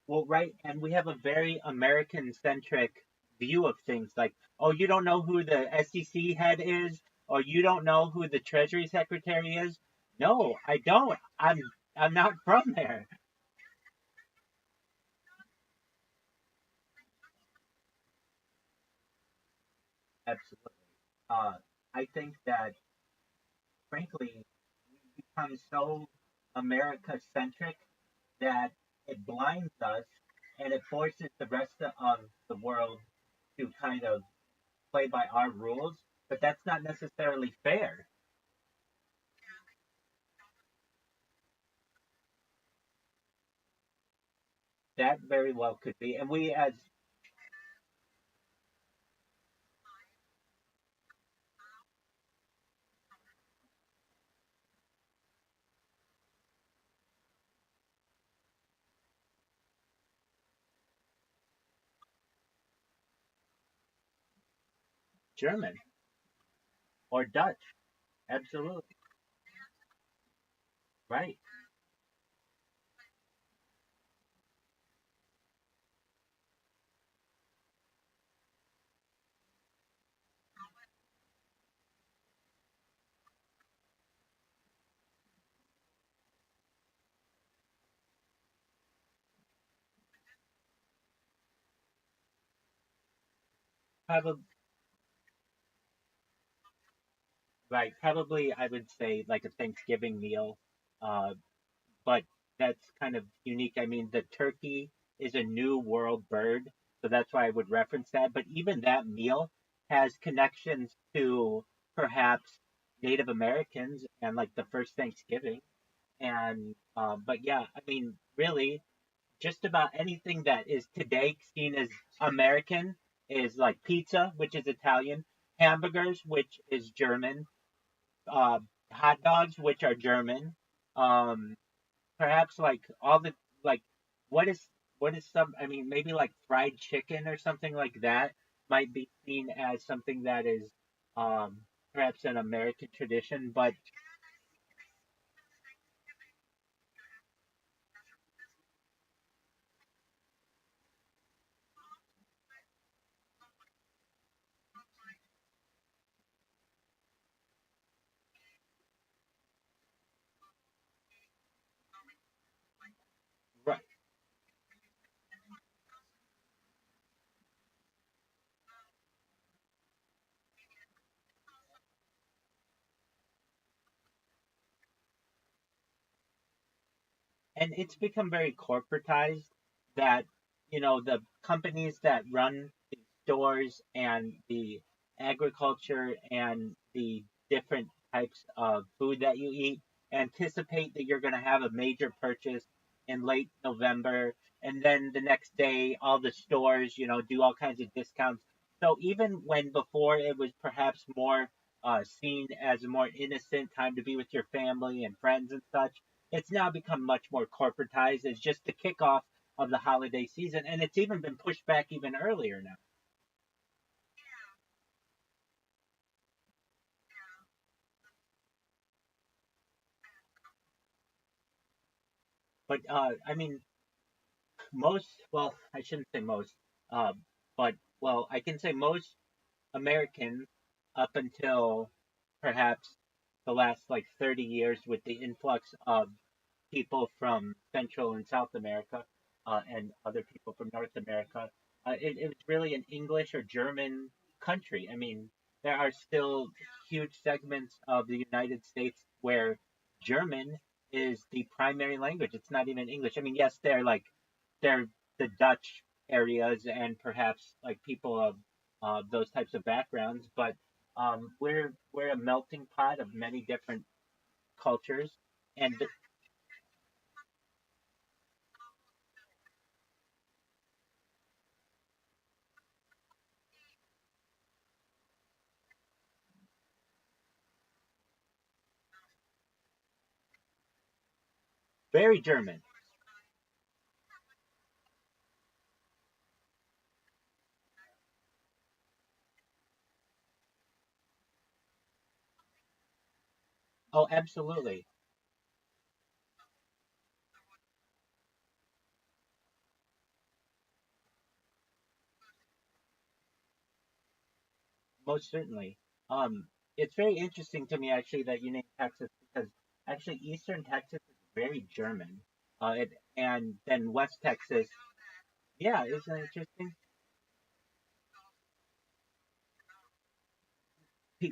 Well, right, and we have a very American centric view of things. Like, oh, you don't know who the SEC head is, or you don't know who the Treasury Secretary is. No, I don't. I'm not from there. Absolutely. Uh, I think that, frankly, we become so America centric that it blinds us and it forces the rest of the world to kind of play by our rules. But that's not necessarily fair. That very well could be. And we, as German or Dutch, absolutely. Right. Probably, right. Probably, I would say like a Thanksgiving meal. Uh, but that's kind of unique. I mean, the turkey is a new world bird, so that's why I would reference that. But even that meal has connections to perhaps Native Americans and like the first Thanksgiving. And but yeah, I mean, really, just about anything that is today seen as American is like pizza, which is Italian, hamburgers, which is German, uh, hot dogs, which are German, um, perhaps like all the like what is some, I mean, maybe like fried chicken or something like that might be seen as something that is um perhaps an American tradition, but right. And it's become very corporatized that, the companies that run the stores and the agriculture and the different types of food that you eat. Anticipate that you're going to have a major purchase in late November, and then the next day, all the stores, do all kinds of discounts. So even when before it was perhaps more seen as a more innocent time to be with your family and friends and such, it's now become much more corporatized as just the kickoff of the holiday season, and it's even been pushed back even earlier now. But I mean, well, I shouldn't say most, uh, but well, I can say most Americans up until perhaps the last like 30 years with the influx of people from Central and South America and other people from North America. It was really an English or German country. I mean, there are still huge segments of the United States where German is the primary language. It's not even English. I mean, yes, they're the Dutch areas and perhaps like people of those types of backgrounds, but we're a melting pot of many different cultures, and very German. Oh, absolutely, most certainly. It's very interesting to me actually that you named Texas because actually Eastern Texas is very German. And then West Texas, yeah, isn't that interesting? Pe-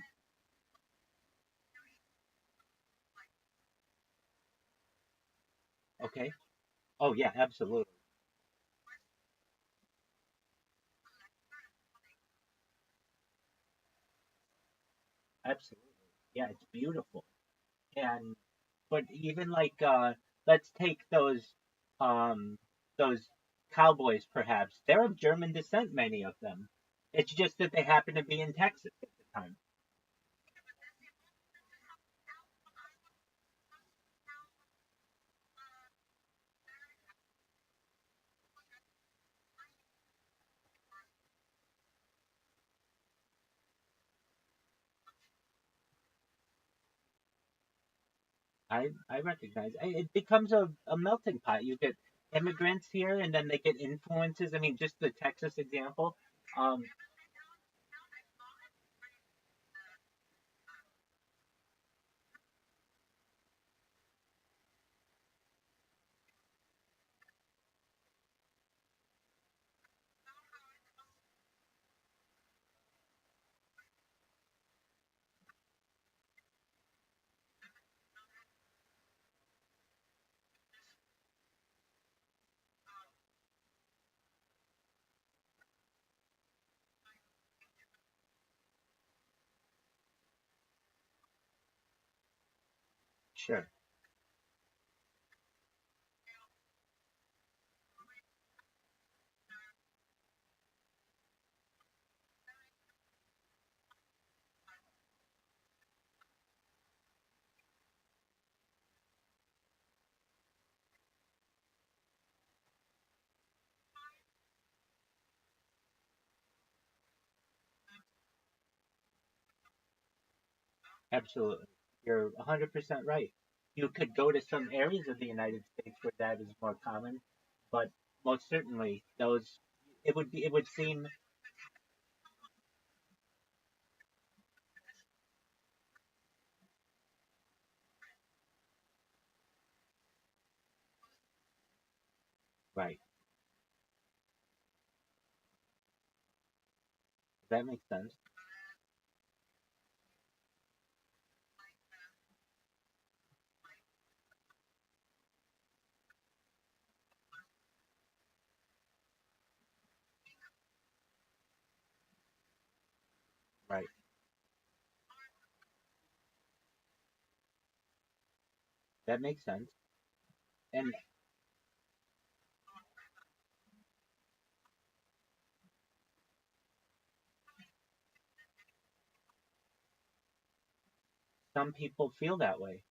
Okay. Oh yeah, absolutely, absolutely. Yeah, it's beautiful. And but even like let's take um those cowboys perhaps. They're of German descent, many of them. It's just that they happen to be in Texas at the time. I recognize it becomes a melting pot. You get immigrants here and then they get influences. I mean, just the Texas example. Um, sure, absolutely. You're 100% right. You could go to some areas of the United States where that is more common, but most certainly those it would seem right. That makes sense. Right. That makes sense. And some people feel that way.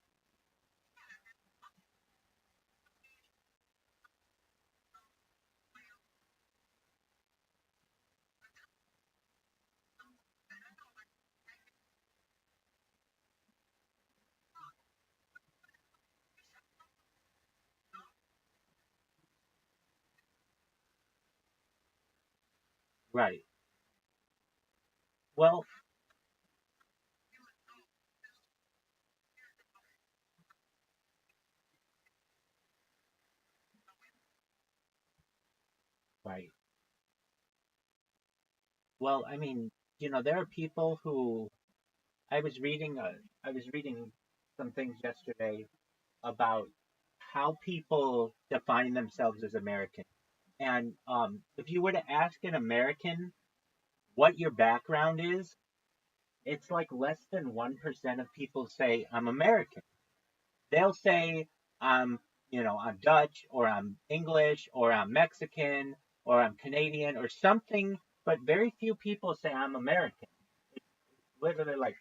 Right. Well, right. Well, I mean, there are people who I was reading some things yesterday about how people define themselves as American. And if you were to ask an American what your background is, it's like less than 1% of people say I'm American. They'll say I'm Dutch or I'm English or I'm Mexican or I'm Canadian or something, but very few people say I'm American. Literally, like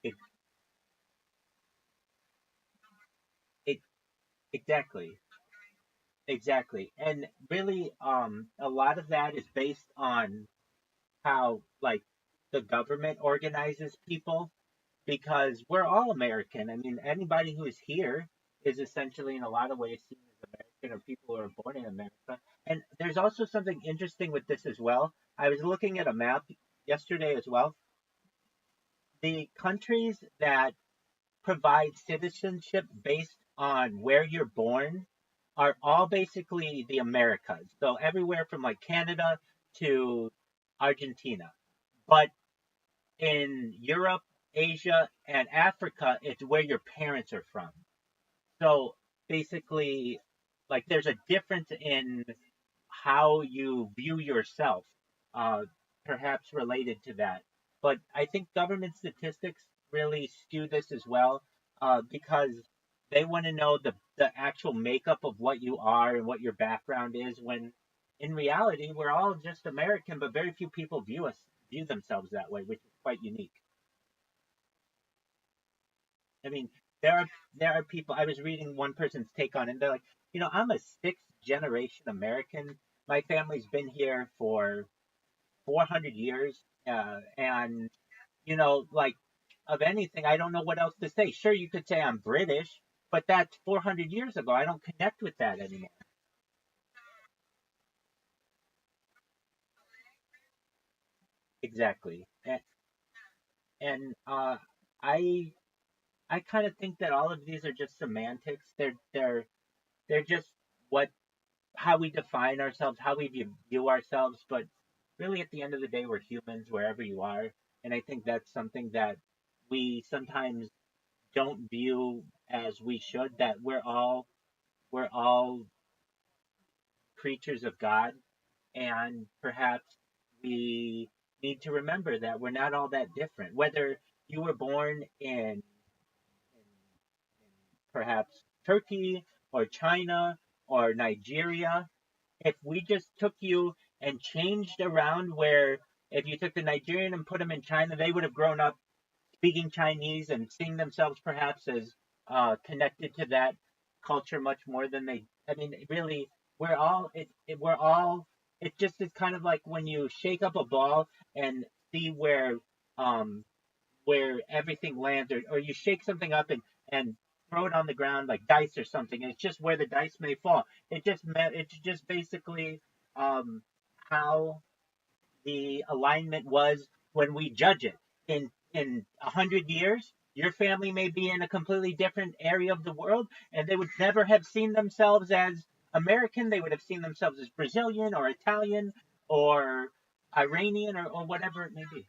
it, it exactly, exactly, and really, a lot of that is based on how like the government organizes people because we're all American. I mean, anybody who is here is essentially, in a lot of ways, seen as American or people who are born in America. And there's also something interesting with this as well. I was looking at a map yesterday as well. The countries that provide citizenship based on where you're born are all basically the Americas. So everywhere from like Canada to Argentina. But in Europe, Asia, and Africa, it's where your parents are from. So basically, like there's a difference in how you view yourself, uh, perhaps related to that. But I think government statistics really skew this as well, because they want to know the actual makeup of what you are and what your background is. When in reality, we're all just American, but very few people view themselves that way, which is quite unique. I mean, there are there are people. I was reading one person's take on it. And they're like, I'm a sixth generation American. My family's been here for 400 years, and like of anything, I don't know what else to say. Sure, you could say I'm British, but that's 400 years ago. I don't connect with that anymore. Exactly, and I I kind of think that all of these are just semantics. They're just what how we define ourselves, how we view ourselves. But really, at the end of the day, we're humans wherever you are, and I think that's something that we sometimes don't view as we should. That we're all creatures of God, and perhaps we need to remember that we're not all that different. Whether you were born in perhaps Turkey or China or Nigeria, if we just took you and changed around where if you took the Nigerian and put them in China, they would have grown up speaking Chinese and seeing themselves perhaps as connected to that culture much more than they. I mean, really, we're all. It just is kind of like when you shake up a ball and see um, where everything lands, or you shake something up and throw it on the ground like dice or something, and it's just where the dice may fall. It's just basically how the alignment was when we judge it. In 100 years, your family may be in a completely different area of the world, and they would never have seen themselves as American. They would have seen themselves as Brazilian or Italian or Iranian or whatever it may be.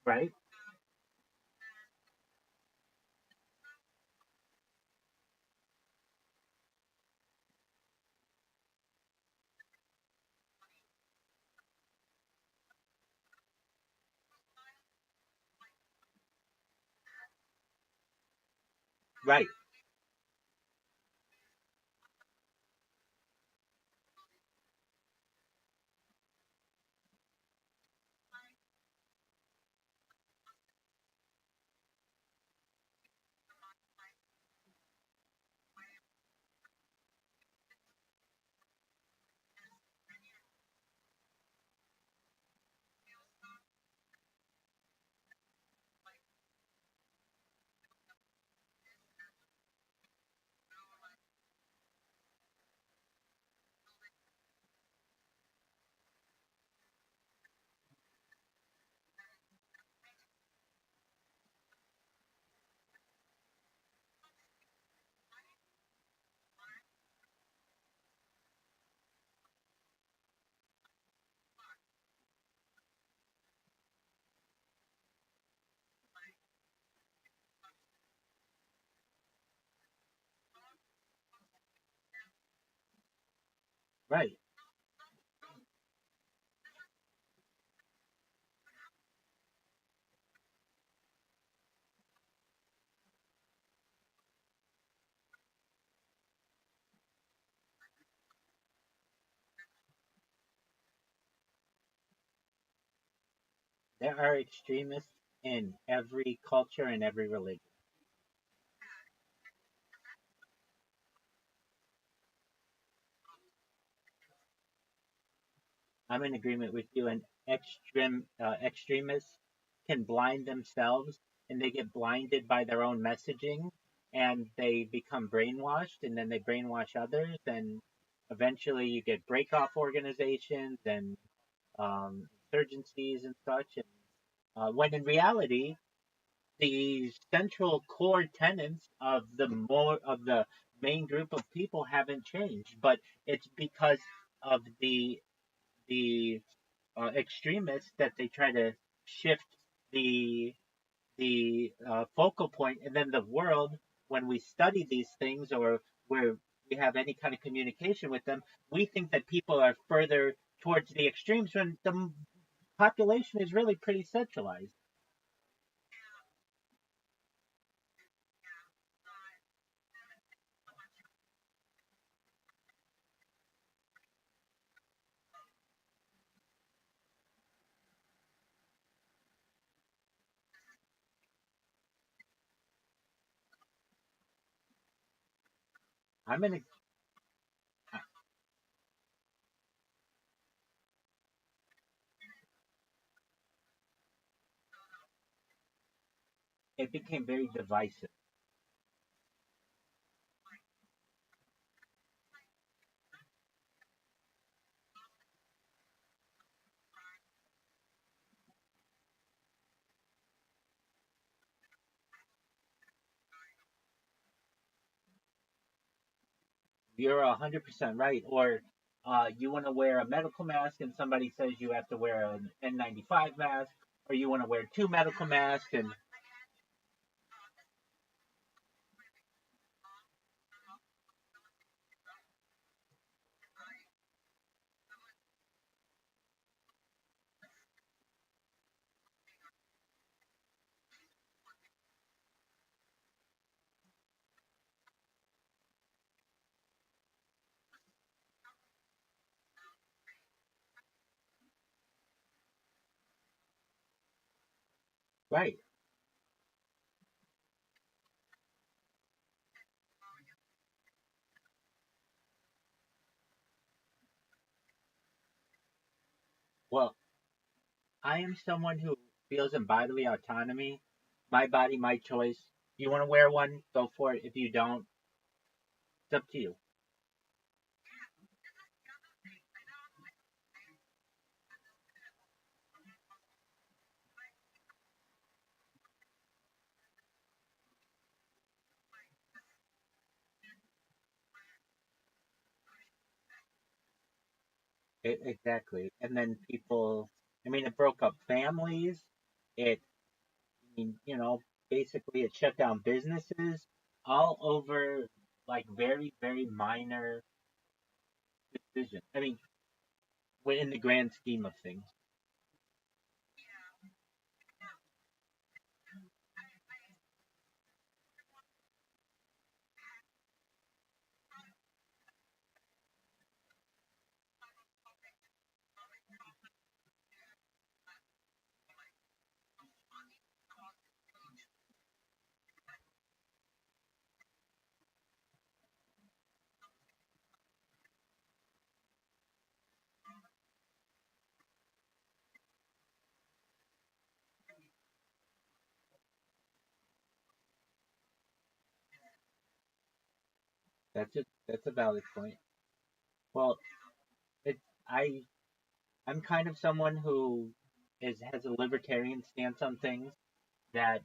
Right? Right. Right. There are extremists in every culture and every religion. I'm in agreement with you. And extremists can blind themselves, and they get blinded by their own messaging, and they become brainwashed, and then they brainwash others, and eventually you get break-off organizations and insurgencies and such. And when in reality, the central core tenets of the main group of people haven't changed, but it's because of the extremists that they try to shift the focal point, and then the world, when we study these things or where we have any kind of communication with them, we think that people are further towards the extremes when the population is really pretty centralized. I'm in a, it became very divisive. You're 100% right. Or you want to wear a medical mask and somebody says you have to wear an N95 mask, or you want to wear two medical masks, and right. Well, I am someone who feels in bodily autonomy. My body, my choice. You want to wear one, go for it. If you don't, it's up to you. Exactly. And then people, I mean, it broke up families. It mean, basically it shut down businesses all over like very, very minor decisions. I mean, in the grand scheme of things. That's a valid point. Well, it I I'm kind of someone who is has a libertarian stance on things, that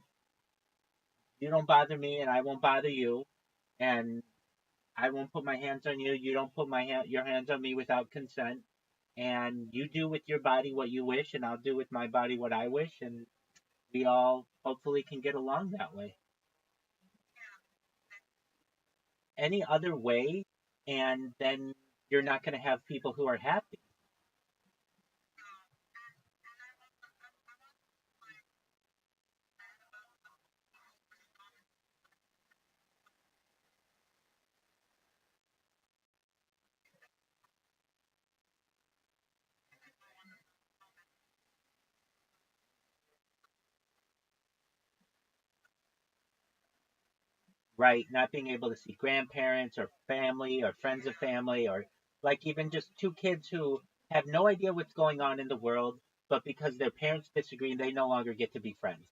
you don't bother me and I won't bother you, and I won't put my hands on you. You don't put your hands on me without consent, and you do with your body what you wish, and I'll do with my body what I wish, and we all hopefully can get along that way. Any other way, and then you're not going to have people who are happy. Right? Not being able to see grandparents or family or friends of family, or like even just two kids who have no idea what's going on in the world, but because their parents disagree, they no longer get to be friends.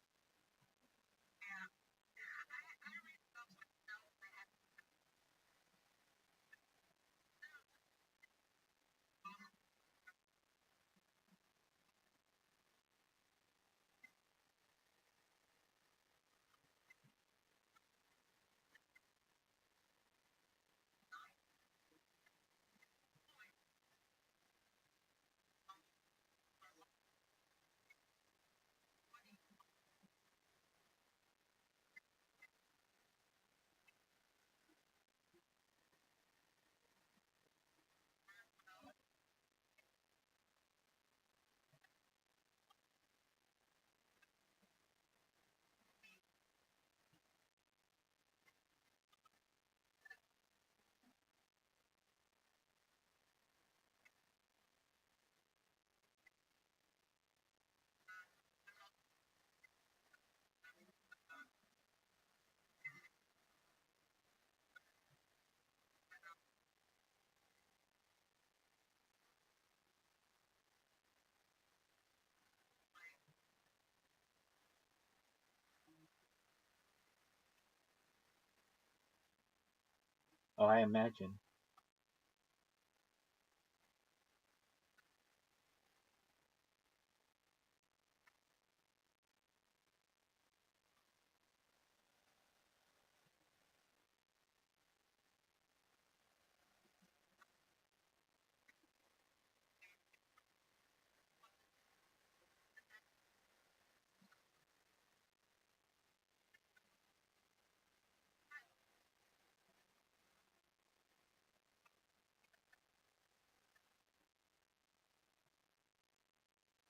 Oh, I imagine.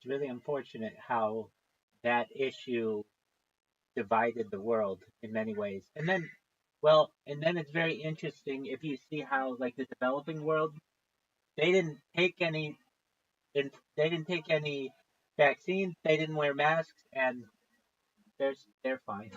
It's really unfortunate how that issue divided the world in many ways. And then it's very interesting if you see how, like, the developing world, they didn't take any, they didn't take any vaccines, they didn't wear masks, and they're fine.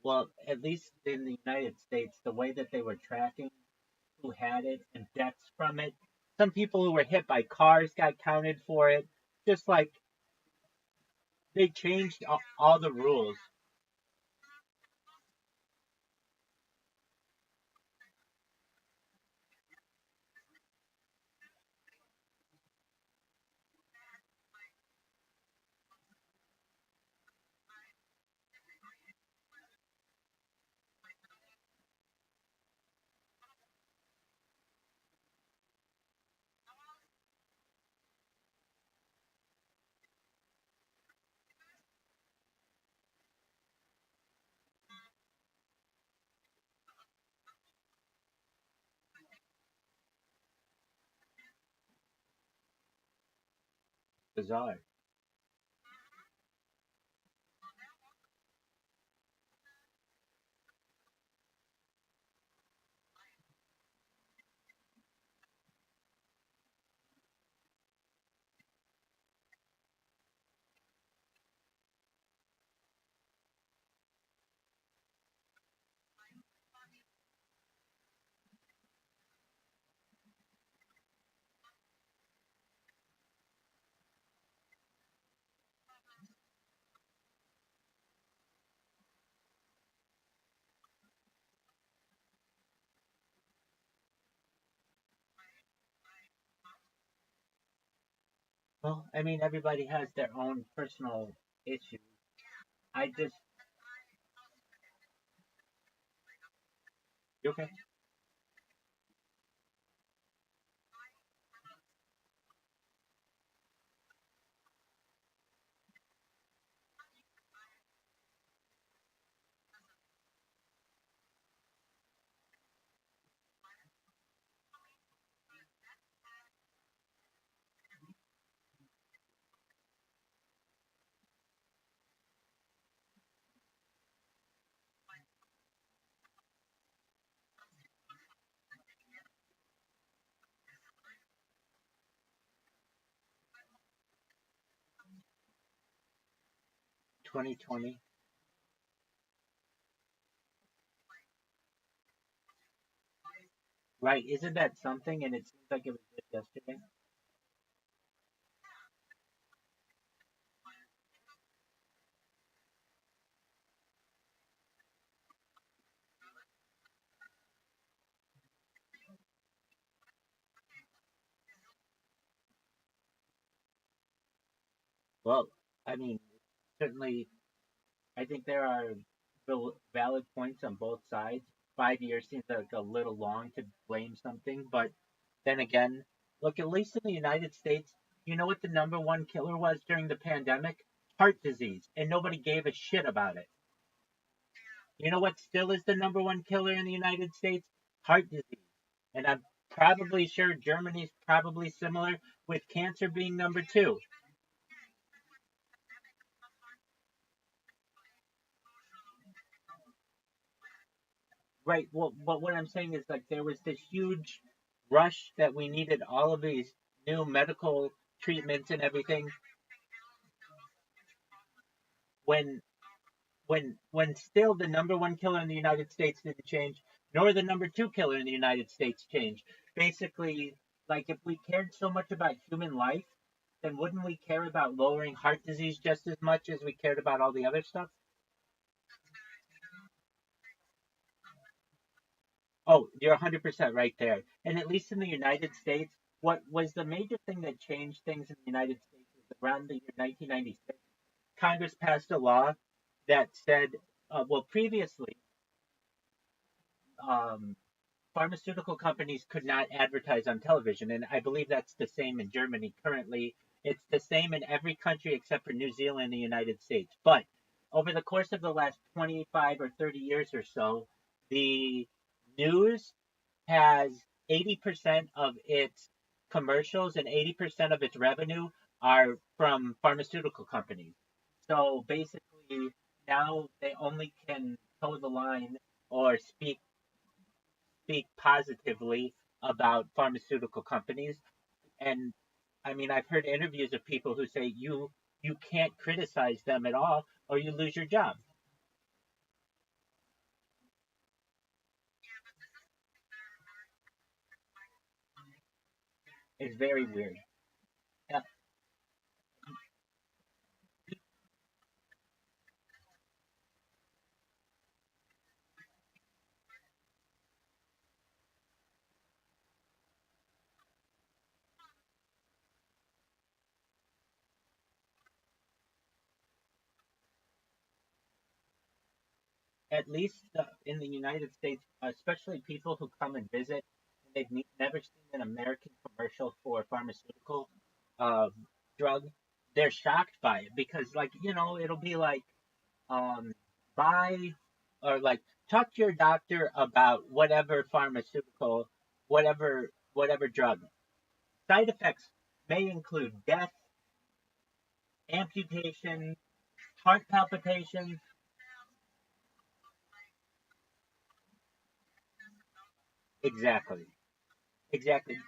Well, at least in the United States, the way that they were tracking who had it and deaths from it, Some people who were hit by cars got counted for it. Just like they changed all the rules. Bizarre. Well, I mean, everybody has their own personal issues. I just, you okay? – 2020. Right. Isn't that something? And it seems like it was just yesterday. Well, I mean, certainly, I think there are valid points on both sides. 5 years seems like a little long to blame something, but then again, look, at least in the United States, you know what the number one killer was during the pandemic? Heart disease, and nobody gave a shit about it. You know what still is the number one killer in the United States? Heart disease. And I'm probably sure Germany's probably similar, with cancer being number two. Right. Well, but what I'm saying is like there was this huge rush that we needed all of these new medical treatments and everything when when still the number one killer in the United States didn't change, nor the number two killer in the United States changed. Basically, like if we cared so much about human life, then wouldn't we care about lowering heart disease just as much as we cared about all the other stuff? Oh, you're 100% right there. And at least in the United States, what was the major thing that changed things in the United States was around the year 1996. Congress passed a law that said, well, previously, um, pharmaceutical companies could not advertise on television, and I believe that's the same in Germany currently. It's the same in every country except for New Zealand and the United States. But over the course of the last 25 or 30 years or so, the news has 80% of its commercials and 80% of its revenue are from pharmaceutical companies. So basically, now they only can toe the line or speak positively about pharmaceutical companies. And I mean, I've heard interviews of people who say you can't criticize them at all or you lose your job. It's very weird. Uh, at least in the United States, especially people who come and visit, and never seen an American commercial for a pharmaceutical uh, drug, they're shocked by it because, like, it'll be like, um, buy or like talk to your doctor about whatever pharmaceutical, whatever drug. Side effects may include death, amputation, heart palpitations. Exactly. Exactly.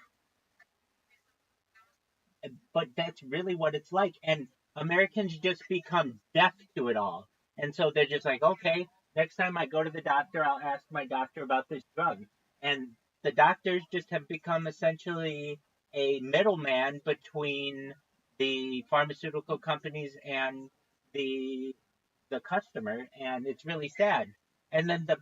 But that's really what it's like. And Americans just become deaf to it all. And so they're just like, okay, next time I go to the doctor, I'll ask my doctor about this drug. And the doctors just have become essentially a middleman between the pharmaceutical companies and the the customer, and it's really sad. And then the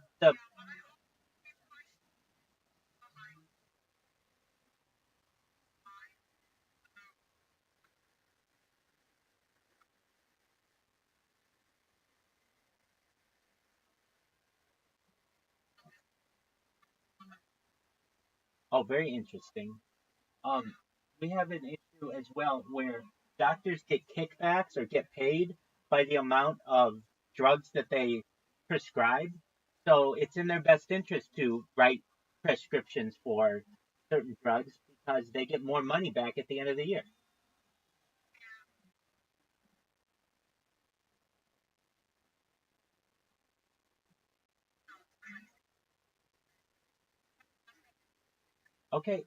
oh, very interesting. Um, we have an issue as well where doctors get kickbacks or get paid by the amount of drugs that they prescribe. So it's in their best interest to write prescriptions for certain drugs because they get more money back at the end of the year. Okay,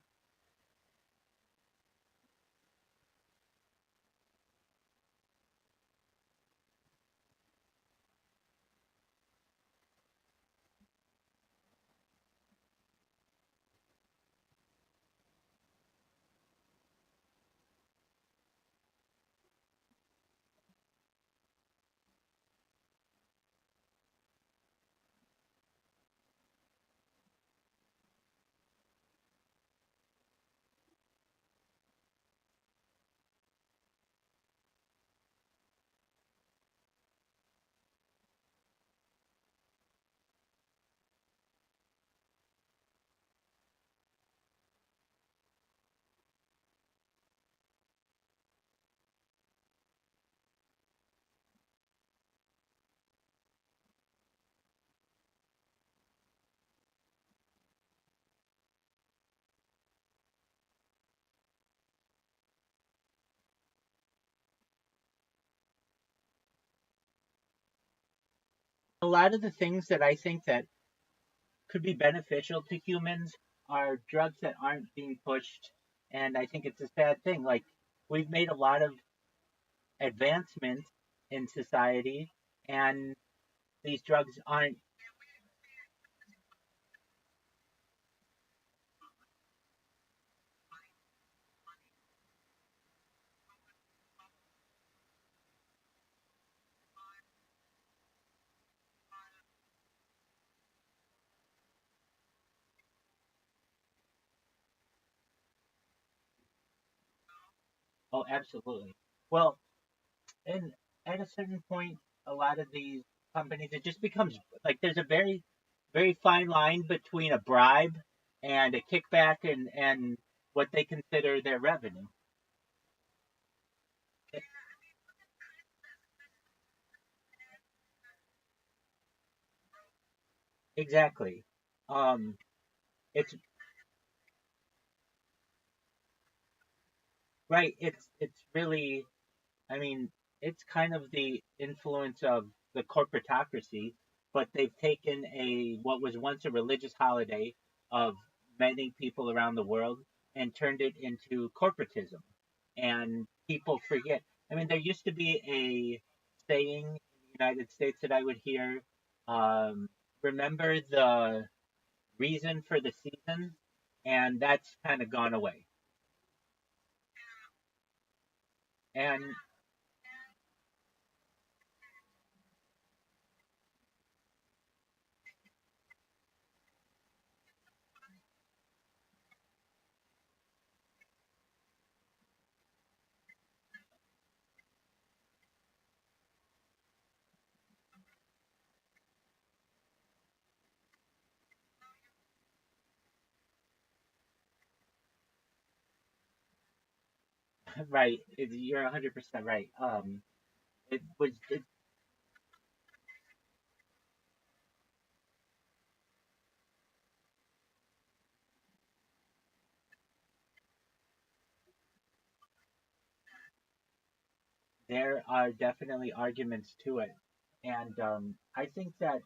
a lot of the things that I think that could be beneficial to humans are drugs that aren't being pushed, and I think it's a sad thing. Like we've made a lot of advancements in society, and these drugs aren't. Oh, absolutely. Well, and at a certain point, a lot of these companies, it just becomes like there's a very fine line between a bribe and a kickback and what they consider their revenue. E- Exactly. Um, it's right. It's really, I mean, it's kind of the influence of the corporatocracy, but they've taken a what was once a religious holiday of many people around the world and turned it into corporatism. And people forget. I mean, there used to be a saying in the United States that I would hear, remember the reason for the season, and that's kind of gone away. And right, you're 100% right. It was it, there are definitely arguments to it, and I think that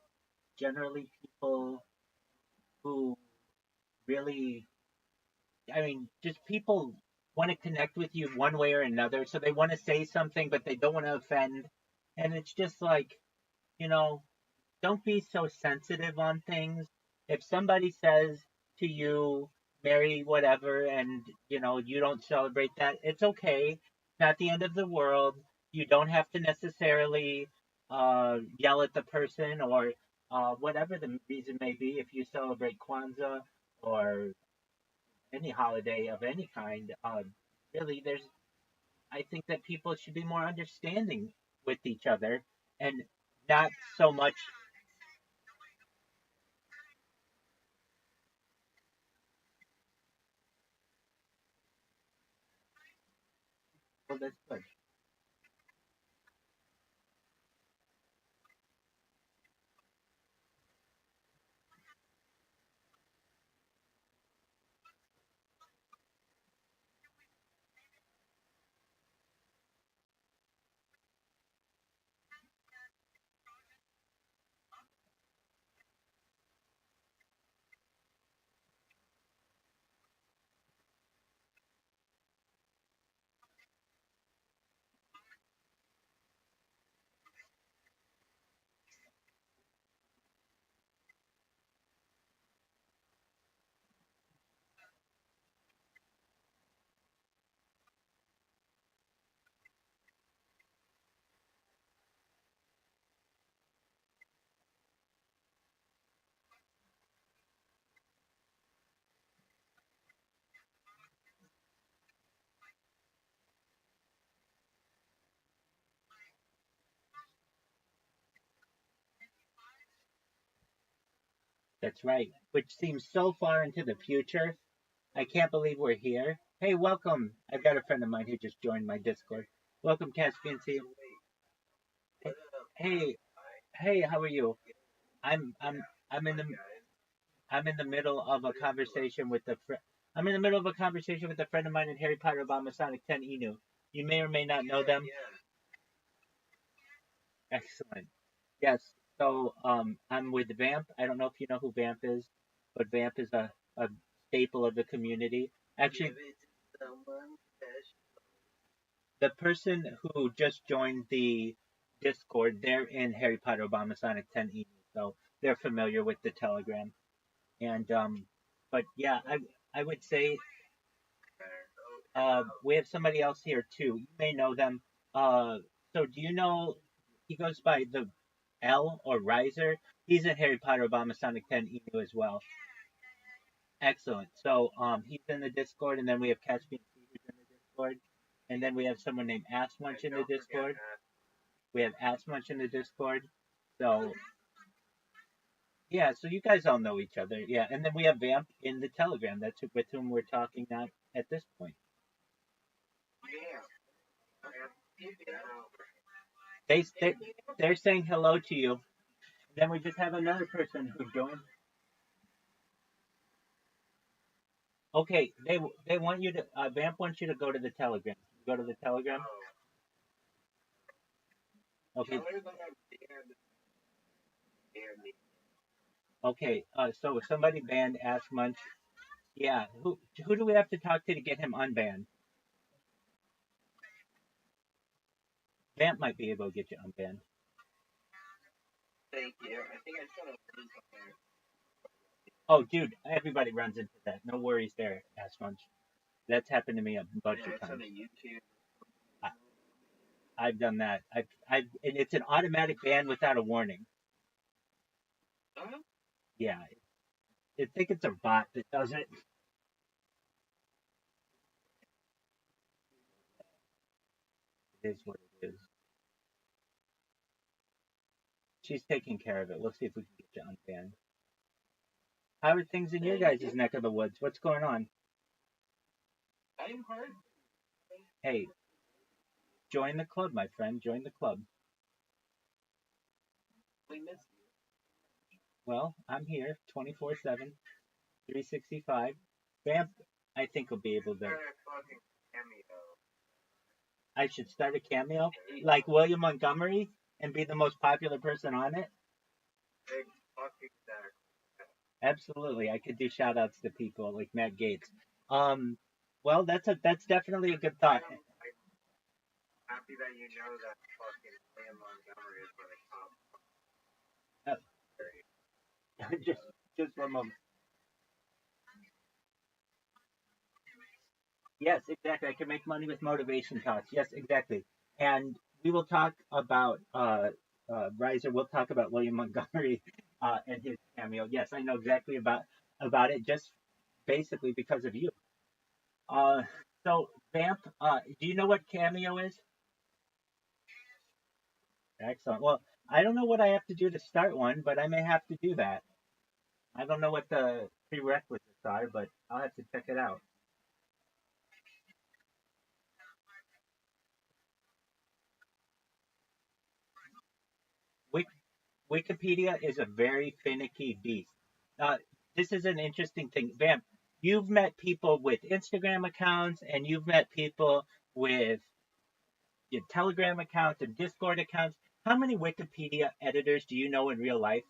generally people who really, I mean, just people want to connect with you one way or another, so they want to say something, but they don't want to offend, and it's just like, you know, don't be so sensitive on things. If somebody says to you, Mary, whatever, and you don't celebrate that, it's okay. Not the end of the world. You don't have to necessarily yell at the person or whatever the reason may be. If you celebrate Kwanzaa or any holiday of any kind, really, I think that people should be more understanding with each other and not so much. Well, that's good. That's right. Which seems so far into the future. I can't believe we're here. Hey, welcome. I've got a friend of mine who just joined my Discord. Welcome, Caspian Sea. Hey, hey, how are you? I'm I'm I'm in the I'm in the middle of a conversation with I'm in the middle of a conversation with a friend of mine in Harry Potter about Masonic 10 Inu. You may or may not know them. Excellent. Yes. So I'm with Vamp. I don't know if you know who Vamp is, but Vamp is a staple of the community. Actually, the person who just joined the Discord, they're in Harry Potter Obama Sonic 10 email, so they're familiar with the Telegram. And but yeah, I would say we have somebody else here too. You may know them. So do you know he goes by the L or Riser? He's in Harry Potter Obama Sonic 10 email as well. Excellent. So he's in the Discord, and then we have Caspian who's in the Discord, and then we have someone named Ass Munch in the Discord. We have Ass Munch in the Discord. So yeah, so you guys all know each other. Yeah, and then we have Vamp in the Telegram. That's with whom we're talking now at this point. They they they're saying hello to you. Then we just have another person who joined. Okay, they want you to Vamp wants you to go to the Telegram. Go to the Telegram. Okay. Okay. So somebody banned Ass Munch. Yeah. Who do we have to talk to get him unbanned? Vamp might be able to get you unbanned. Oh, dude, everybody runs into that. No worries there, Ass Munch. That's happened to me a bunch of times. I've done that. And it's an automatic ban without a warning. Uh-huh. Yeah, I think it's a bot that does it. It is what it is. She's taking care of it. We'll see if we can get you unbanned. How are things in your guys' neck of the woods? What's going on? I'm hard. Hey, join the club, my friend. Join the club. We miss Well, I'm here 24/7, 365. Vamp, I think will be able to. I should start a cameo like William Montgomery and be the most popular person on it. Absolutely, I could do shout outs to people like Matt Gates. Um, well, that's definitely a good thought. happy that you know that fucking William Montgomery is where just just one moment. Yes, exactly. I can make money with motivation talks. Yes, exactly. And we will talk about Riser. We'll talk about William Montgomery and his cameo. Yes, I know exactly about it. Just basically because of you. Uh, so Vamp, do you know what cameo is? Excellent. Well, I don't know what I have to do to start one, but I may have to do that. I don't know what the prerequisites are, but I'll have to check it out. Wikipedia is a very finicky beast. Uh, this is an interesting thing. Vamp, you've met people with Instagram accounts and you've met people with your Telegram accounts and Discord accounts. How many Wikipedia editors do you know in real life?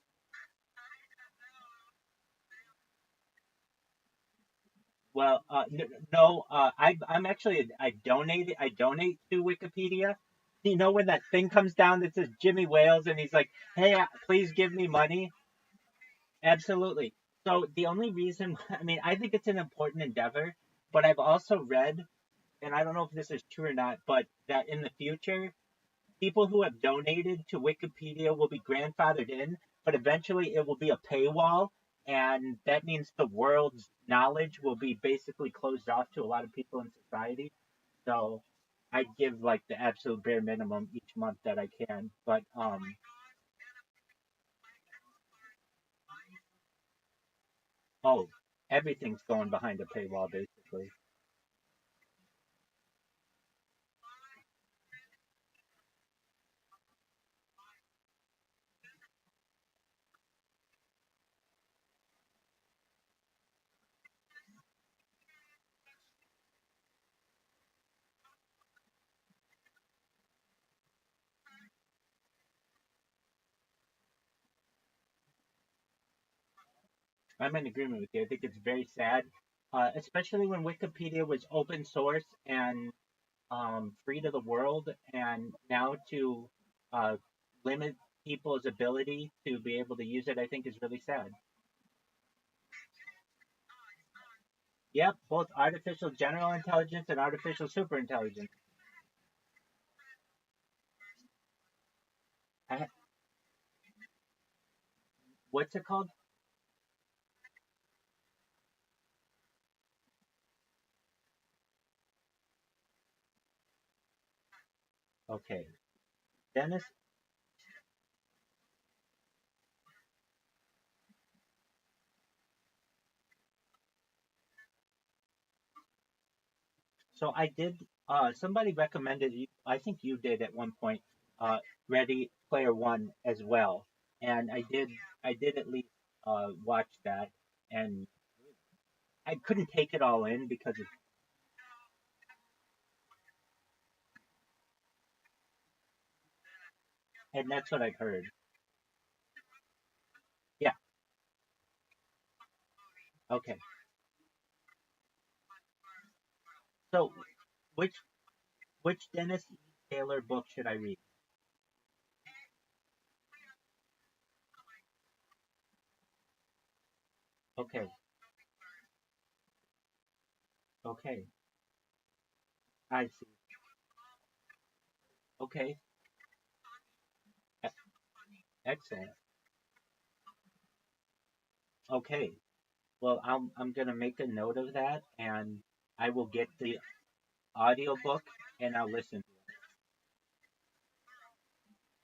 Well, no, I'm actually I donate to Wikipedia. You know when that thing comes down that says Jimmy Wales and he's like, "Hey, please give me money." Absolutely. So the only reason, I mean, I think it's an important endeavor, but I've also read, and I don't know if this is true or not, but that in the future, people who have donated to Wikipedia will be grandfathered in, but eventually it will be a paywall, and that means the world's knowledge will be basically closed off to a lot of people in society. So I give like the absolute bare minimum each month that I can, but oh, everything's going behind a paywall basically. I'm in agreement with you. I think it's very sad, especially when Wikipedia was open source and free to the world, and now to uh, limit people's ability to be able to use it, I think is really sad. Yep, both artificial general intelligence and artificial superintelligence. I, what's it called? Okay, Dennis. So I did. Somebody recommended. I think you did at one point. Ready Player One as well, and I did. I did at least watch that, and I couldn't take it all in because it's. And that's what I've heard. Yeah. Okay. So which which Dennis E. Taylor book should I read? Okay. Okay. I see. Okay. E- Excellent. Okay. Well, I'm gonna make a note of that, and I will get the audiobook and I'll listen.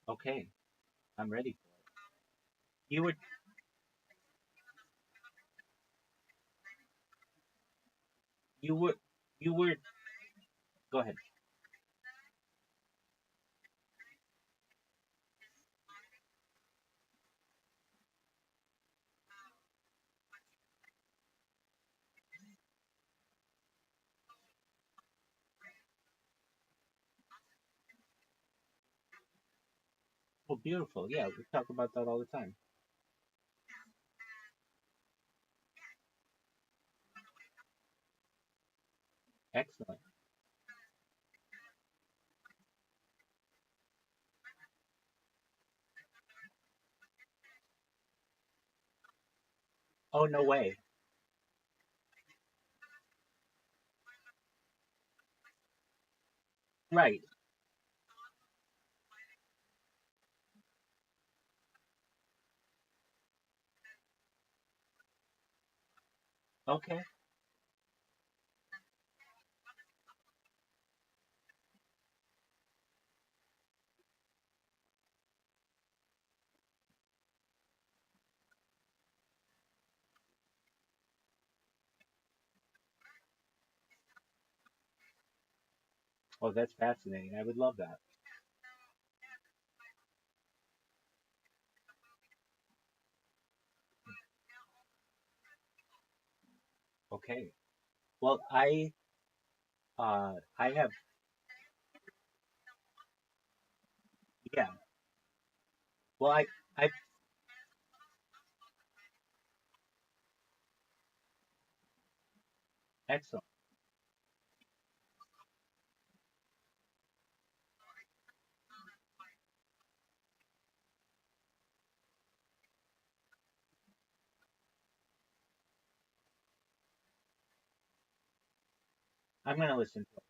Okay. I'm ready for it. You were you were you were go ahead. Oh, beautiful. Yeah, we talk about that all the time. Excellent. Oh, no way. Right. Okay. Oh, that's fascinating. I would love that. Okay. Well, I have yeah. Well, I excellent. I'm gonna listen to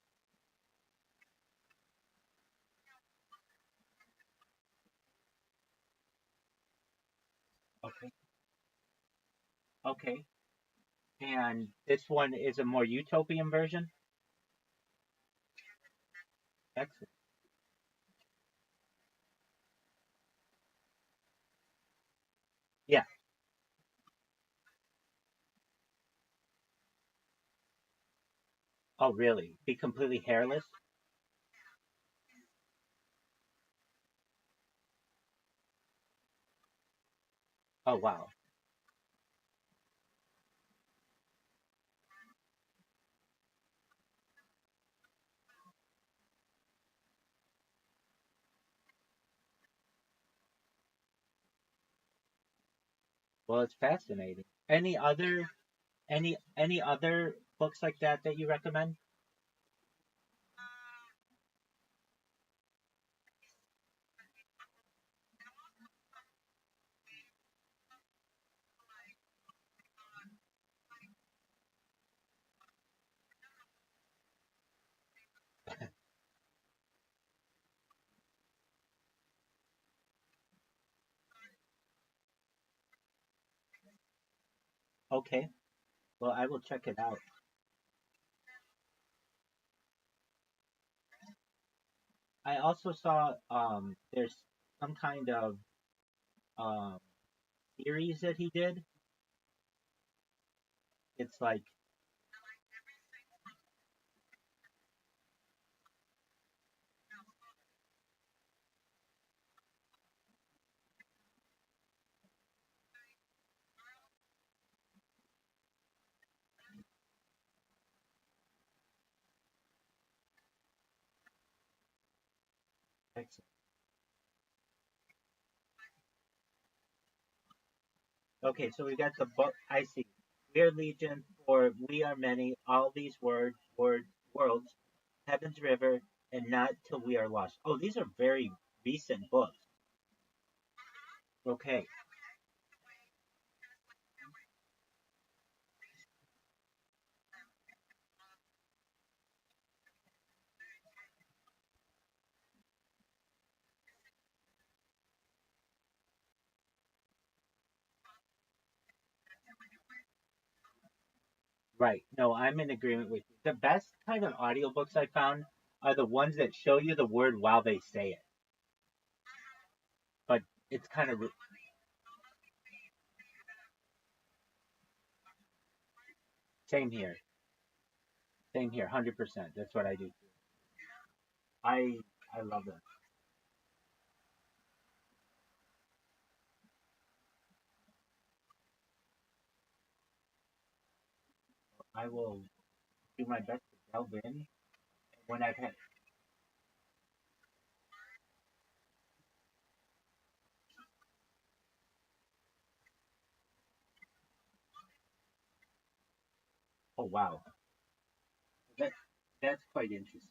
it. Okay. Okay. And this one is a more utopian version. Excellent. Yeah. Oh, really? Be completely hairless? Oh, wow. Well, it's fascinating. Any other books like that that you recommend? Okay. Well, I will check it out. I also saw there's some kind of um series that he did. It's like excellent. Okay, so we got the book. I see. We are legion, for we are many. All these worlds, heaven's river, and not till we are lost. Oh, these are very recent books. Okay, Right. No, I'm in agreement with you. The best kind of audiobooks I found are the ones that show you the word while they say it. But it's kind of same here. Same here. 100%. That's what I do. I I love it. I will do my best to delve in when I've had. Oh wow, that that's quite interesting.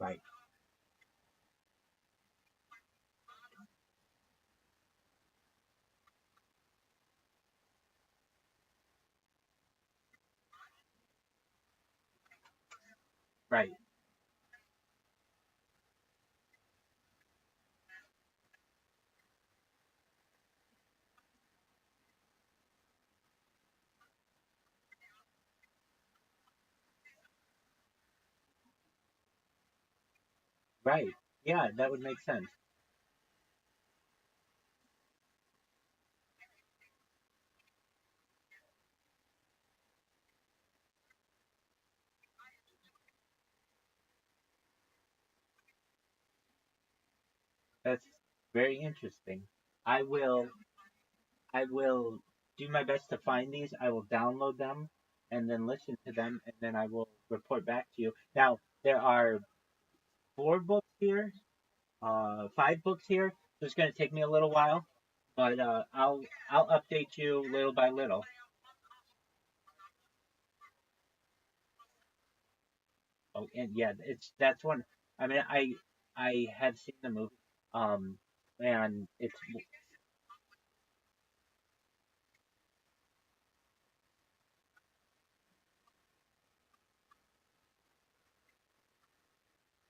Right. Right. Right. Yeah, that would make sense. That's very interesting. I will I will do my best to find these. I will download them and then listen to them, and then I will report back to you. Now there are 4 books here, 5 books here. So it's going to take me a little while, but I'll update you little by little. Oh, and yeah, it's that's one. I mean, I have seen the movie, um, and it's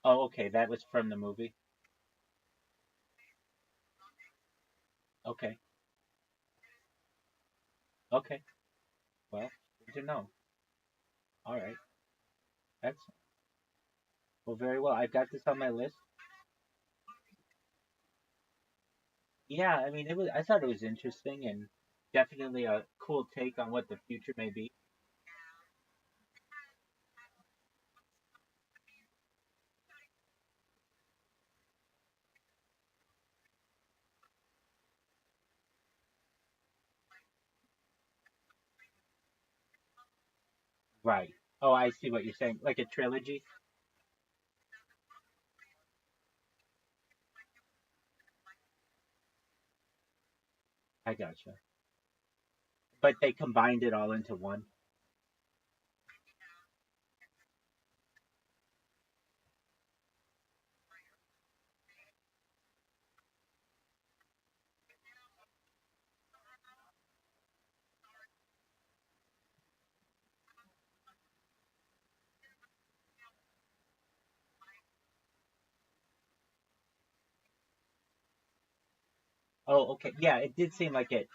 oh okay, that was from the movie. Okay, okay, well, good to know. All right, excellent. Well, very well. I've got this on my list. Yeah, I mean, it was. I thought it was interesting and definitely a cool take on what the future may be. Right. Oh, I see what you're saying. Like a trilogy. I gotcha. But they combined it all into one. Oh, okay. Yeah, it did seem like it.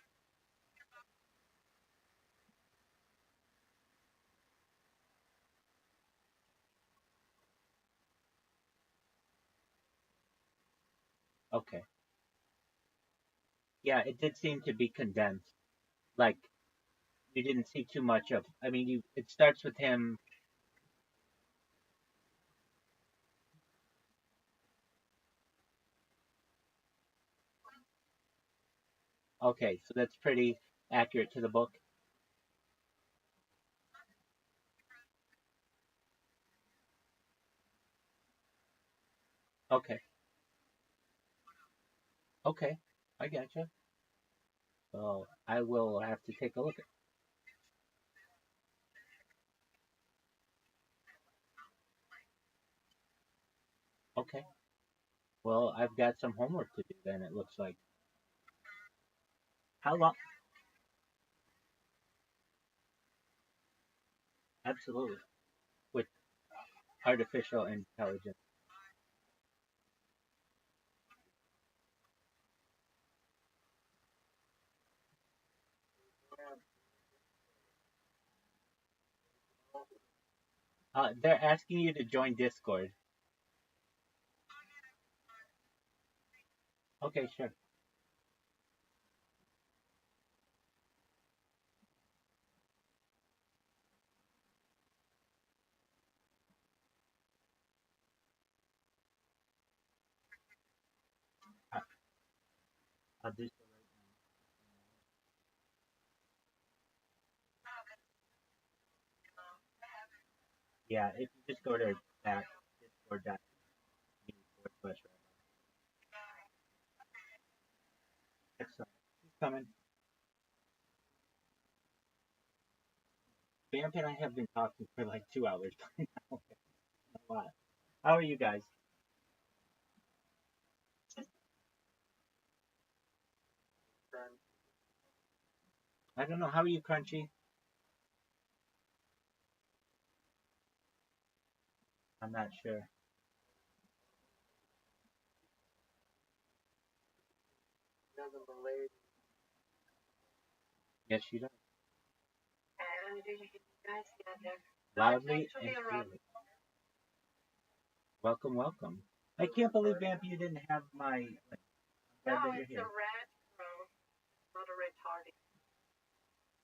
Okay. Yeah, it did seem to be condensed. Like you didn't see too much of. I mean, you. It starts with him. Okay, so that's pretty accurate to the book. Okay. Okay. I gotcha. So I will have to take a look at. Okay. Well, I've got some homework to do then. It looks like. How long? Absolutely. With artificial intelligence. They're asking you to join Discord. Okay, sure. I- I'll do so right now. Yeah, if you just go to that discord.me/rabbi. Excellent. He's coming. Vamp and I have been talking for like 2 hours by now. A lot. How are you guys? I don't know. How are you, Crunchy? I'm not sure. Yes, she does. Do you guys get there? Loudly and clearly. Welcome, welcome. I can't believe, Vamp, you didn't have my. No, Glad that you're it's here. a red crow, not a retarded.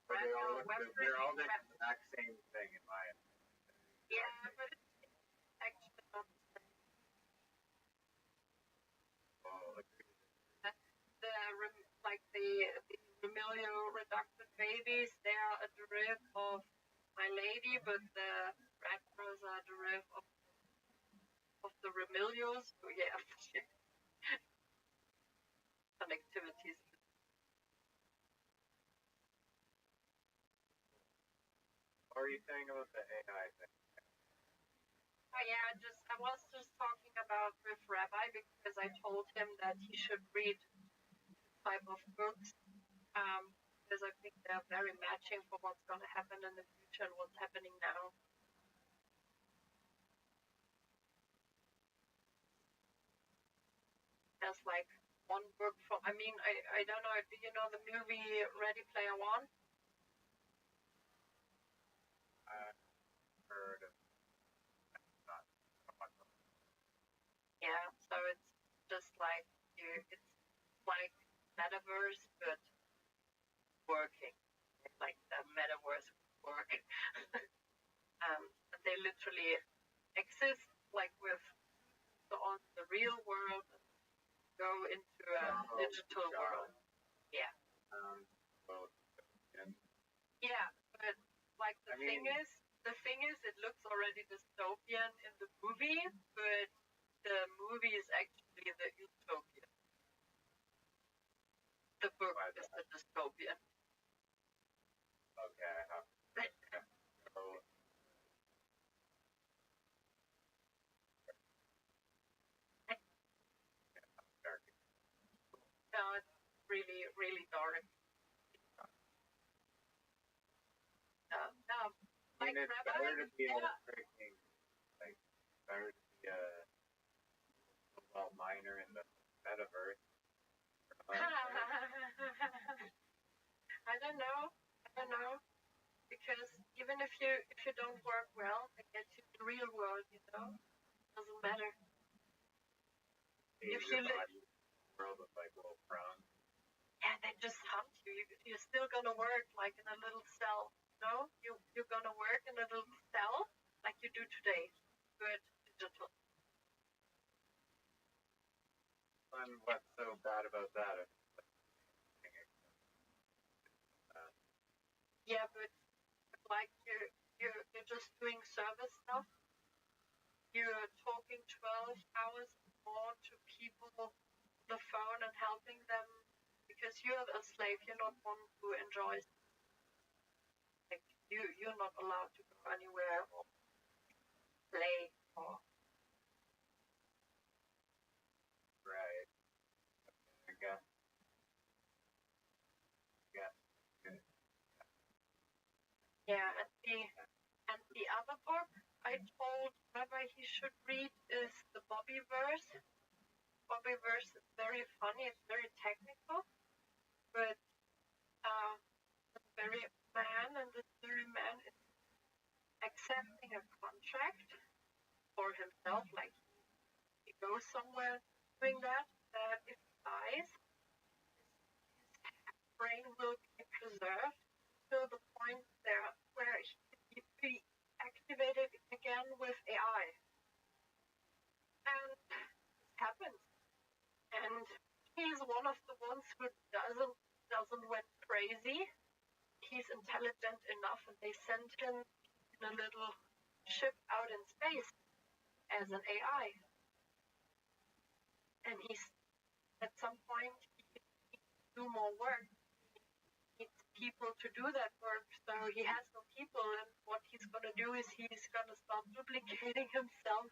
Red They all crow, look, web they're all the red. exact same thing in my opinion. Yeah, but it's actually not the same. Oh, The like the Remilio reducted babies, they are a derivative of My Lady, but the red crows are a derivative of the Remilios. So yeah, connectivities. what are you saying about the AI thing? Oh yeah, I was just talking about with Rabbi because I told him that he should read type of books, because I think they're very matching for what's going to happen in the future and what's happening now. There's like one book from, I mean, I don't know, do you know the movie Ready Player One? I heard of not so much of Yeah, so it's just like it's like metaverse but working, like the metaverse work. They literally exist like with on the real world and go into a digital world. Yeah. well, and Yeah, but like the thing mean- is, it looks already dystopian in the movie, but the movie is actually the utopia. The book Why is the dystopian. okay, I have so dark. No, it's really, really dark. No, I like mean, it's Rabbi, better to be a yeah. freaking like better to be a well miner in the metaverse. I don't know. I don't know. Because even if you don't work well, they get you in the real world, doesn't matter. If you world of like little prawns. yeah, they just hunt you. You're still gonna work like in a little cell. No, you're gonna work in a little cell like you do today. Good digital. And what's so bad about that? Yeah, but like you're just doing service stuff. You're talking 12 hours more to people on the phone and helping them because you're a slave. You're not one who enjoys. Like you're not allowed to go anywhere or play or Right. I guess. the other book I told Rabbi he should read is the Bobby verse. Bobby verse is very funny. It's very technical, but this very man is accepting a contract for himself, like he goes somewhere doing that if he dies, his brain will be preserved to the point there where he can be activated again with AI. And this happens. And he's one of the ones who doesn't went crazy. He's intelligent enough, and they sent him in a little ship out in space as an AI. And he's at some point he needs to do more work. He needs people to do that work. So he has no people, and what he's gonna do is he's gonna start duplicating himself.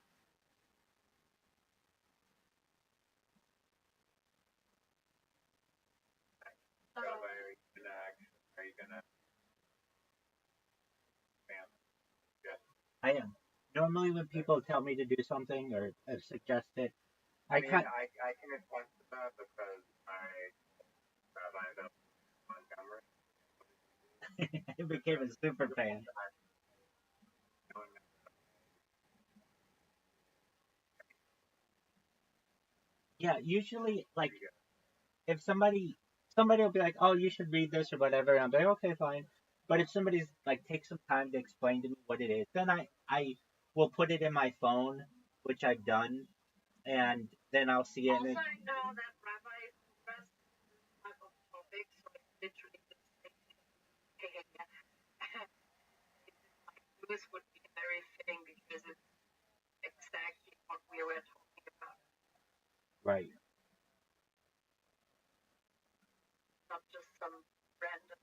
Rabbi, are you gonna I am. Normally, when people tell me to do something or suggest it, I mean, can't. I can attest to that because Rabbi Montgomery I became a super fan. Yeah, usually, like, if somebody will be like, "Oh, you should read this" or whatever, and I'm like, "Okay, fine." But if somebody's like takes some time to explain to me what it is, then I will put it in my phone, which I've done, and then I'll see it. Also, And I know that Rabbi is interested in this type of topics, so it's literally just like, this would be very fitting because it's exactly what we were talking about. right. Not just some random,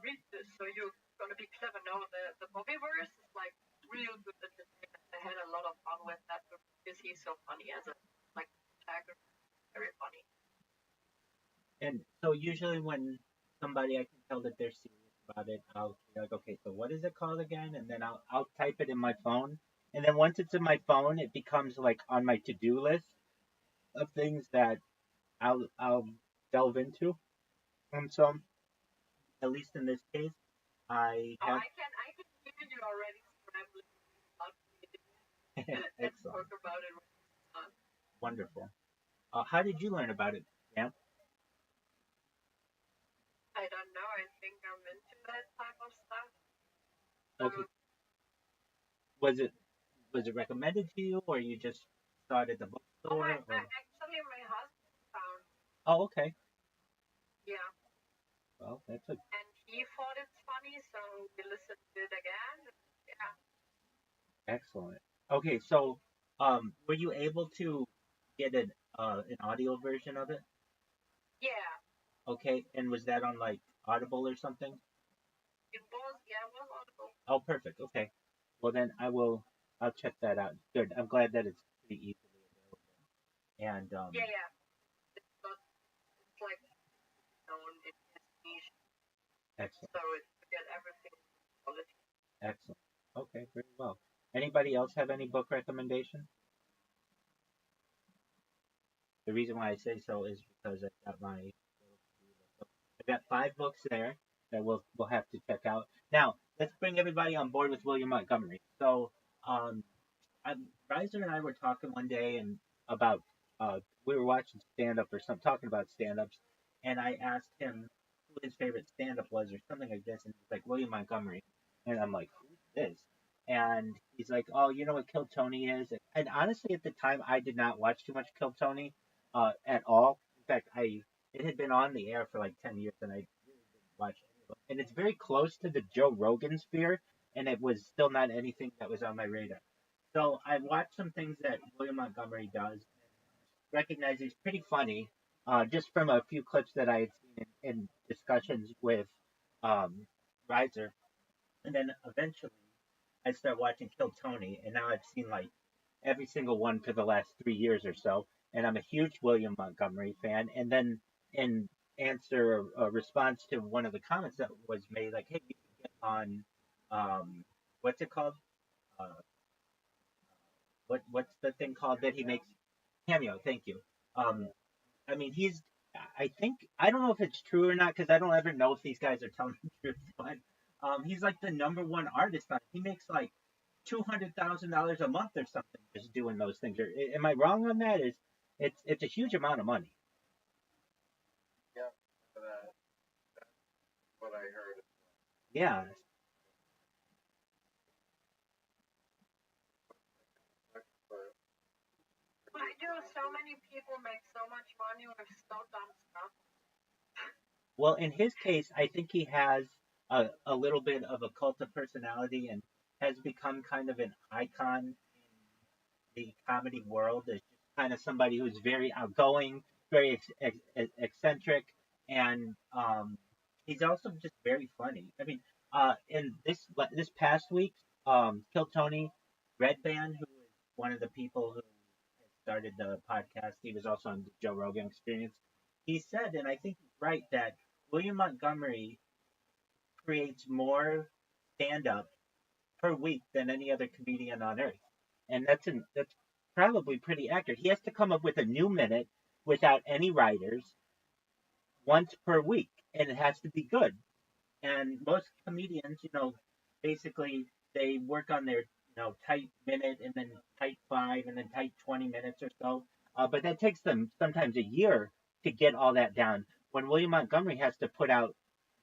read this so you're gonna be clever. No, the Bobby verse is like real good entertainment. I had a lot of fun with that because he's so funny as a tagger, very funny. And so usually when somebody I can tell that they're serious about it, I'll be like, "Okay, so what is it called again?" And then I'll type it in my phone. And then once it's in my phone, it becomes like on my to-do list of things that I'll delve into. And so, at least in this case, I Oh, have I can hear you already scrambling about and excellent, talk about it. wonderful. How did you learn about it, Sam? I don't know. I think I'm into that type of stuff. Okay, was it recommended to you, or you just started the bookstore? Or... Actually, my husband found. Oh, okay. Yeah. Well, that's a And he thought it's funny, so we listened to it again. Yeah. excellent. Okay, so were you able to get an audio version of it? Yeah. Okay, and was that on like Audible or something? It was audible. Oh, perfect. Okay, well then I'll check that out. Good. I'm glad that it's pretty easily available. And Yeah. It's not. It's like known in his niche, excellent, so it's to get everything quality. excellent. Okay, very well. Anybody else have any book recommendation? The reason why I say so is because I got I got 5 books there that we'll have to check out. Now, let's bring everybody on board with William Montgomery. So, um, Riser and I were talking one day and about we were watching stand up or something, talking about stand ups, and I asked him who his favorite stand up was or something like this, and he's like William Montgomery, and I'm like, who's this? And he's like, oh, you know what Kill Tony is? And honestly, at the time, I did not watch too much Kill Tony at all. In fact, it had been on the air for like 10 years, and I really didn't watch any of it. And it's very close to the Joe Rogan sphere, and it was still not anything that was on my radar. So I watched some things that William Montgomery does, recognize he's pretty funny, just from a few clips that I had seen in discussions with um, Riser. And then eventually I started watching Kill Tony, and now I've seen like every single one for the last 3 years or so. And I'm a huge William Montgomery fan. And then in answer a response to one of the comments that was made, like, hey, you can get on what's it called? Uh, what's the thing called that he makes? Cameo. Thank you. Um, I mean, I think I don't know if it's true or not because I don't ever know if these guys are telling the truth. But he's like the number one artist on. He makes like $200,000 a month or something just doing those things. Am I wrong on that? Is it's a huge amount of money. Yeah, that's what I heard. Yeah. But Why do so many people make so much money with so dumb stuff? Well, in his case, I think he has a little bit of a cult of personality and has become kind of an icon the comedy world is just kind of somebody who's very outgoing, very eccentric, and he's also just very funny. I mean, in this past week, Kill Tony Redband, who is one of the people who started the podcast, he was also on the Joe Rogan Experience. He said, and I think he's right, that William Montgomery creates more stand-up per week than any other comedian on earth, and that's probably pretty accurate. He has to come up with a new minute without any writers once per week, and it has to be good. And most comedians, basically they work on their tight minute and then tight 5 and then tight 20 minutes or so. But that takes them sometimes a year to get all that down. When William Montgomery has to put out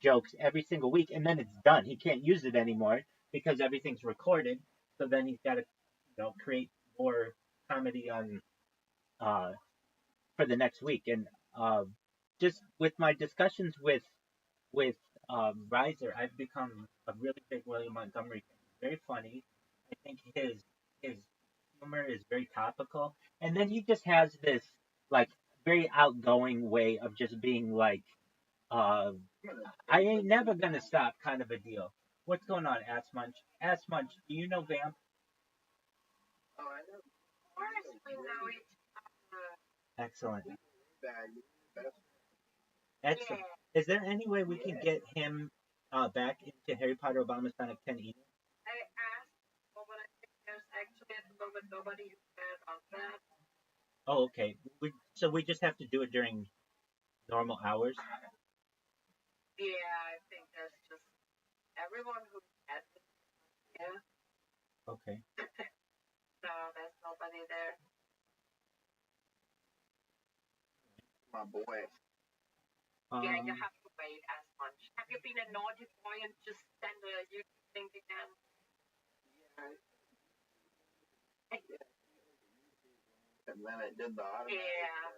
jokes every single week and then it's done, he can't use it anymore because everything's recorded. So then he's got to create more comedy on uh, for the next week. And just with my discussions with Riser, I've become a really big William Montgomery fan. Very funny. I think his humor is very topical, and then he just has this like very outgoing way of just being like, uh, "I ain't never gonna stop" kind of a deal. What's going on, Ass Munch? Ass Munch, do you know Vamp? oh, I know. Of course we know each other. Excellent, Bad. excellent. Yeah. Is there any way we can get him back into Harry Potter Obama Sonic 10 email? I asked, but I think there's actually at the moment nobody who cares on that. Oh, okay. So we just have to do it during normal hours. Yeah, I think there's just everyone who has it. Yeah. Okay. So there's nobody there. My boy. Yeah, you have to wait as much. Have you been a naughty boy and just send a YouTube link again? And then it did the automatic. Yeah.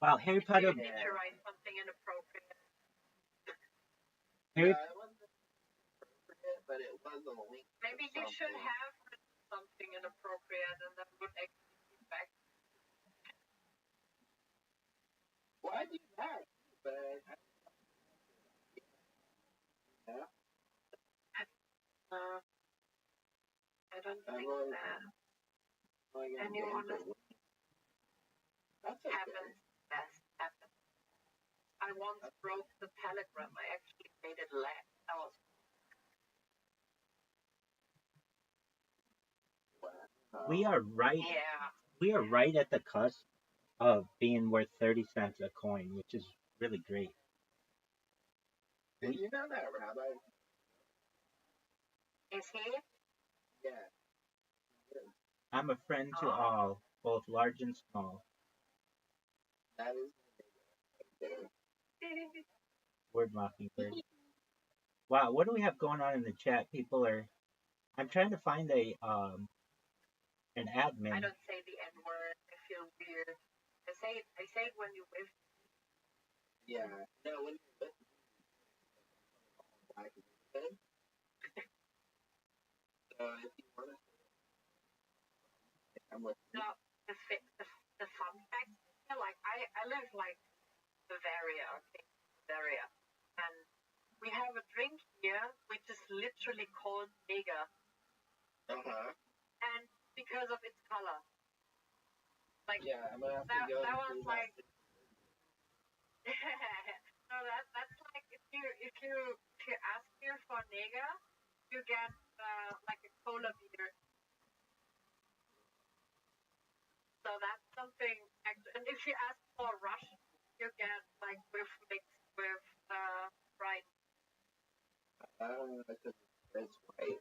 Wow, Harry Potter. Did you write something inappropriate? Harry, It wasn't appropriate, but it was a link. Maybe you should have written something inappropriate and that would actually be back. Well, I do that, but yeah. I don't think that anyone is That's okay. happens. Best happens. I once broke the telegram. I actually made it less. That was we are right. yeah. We are right at the cusp of being worth 30 cents a coin, which is really great. Did you know that, Rabbi? Is he? Yeah. I'm a friend to all, both large and small. That is. Word Mockingbird. Wow, what do we have going on in the chat? People are. I'm trying to find an admin. I don't say the N word. I feel weird. I say it when you with. Yeah. No, when you're with me, like, good. So if you want to, I'm with you. No, the fun fact. Like I live like Bavaria, okay, Bavaria, and we have a drink here which is literally called Neger, and because of its color. Like Yeah, I'm gonna have to go. that was like. No, that's like if you you ask here for nigger, you get like a cola beer. So that's something. And if you ask for Russian, you get like with mixed with right. That's right.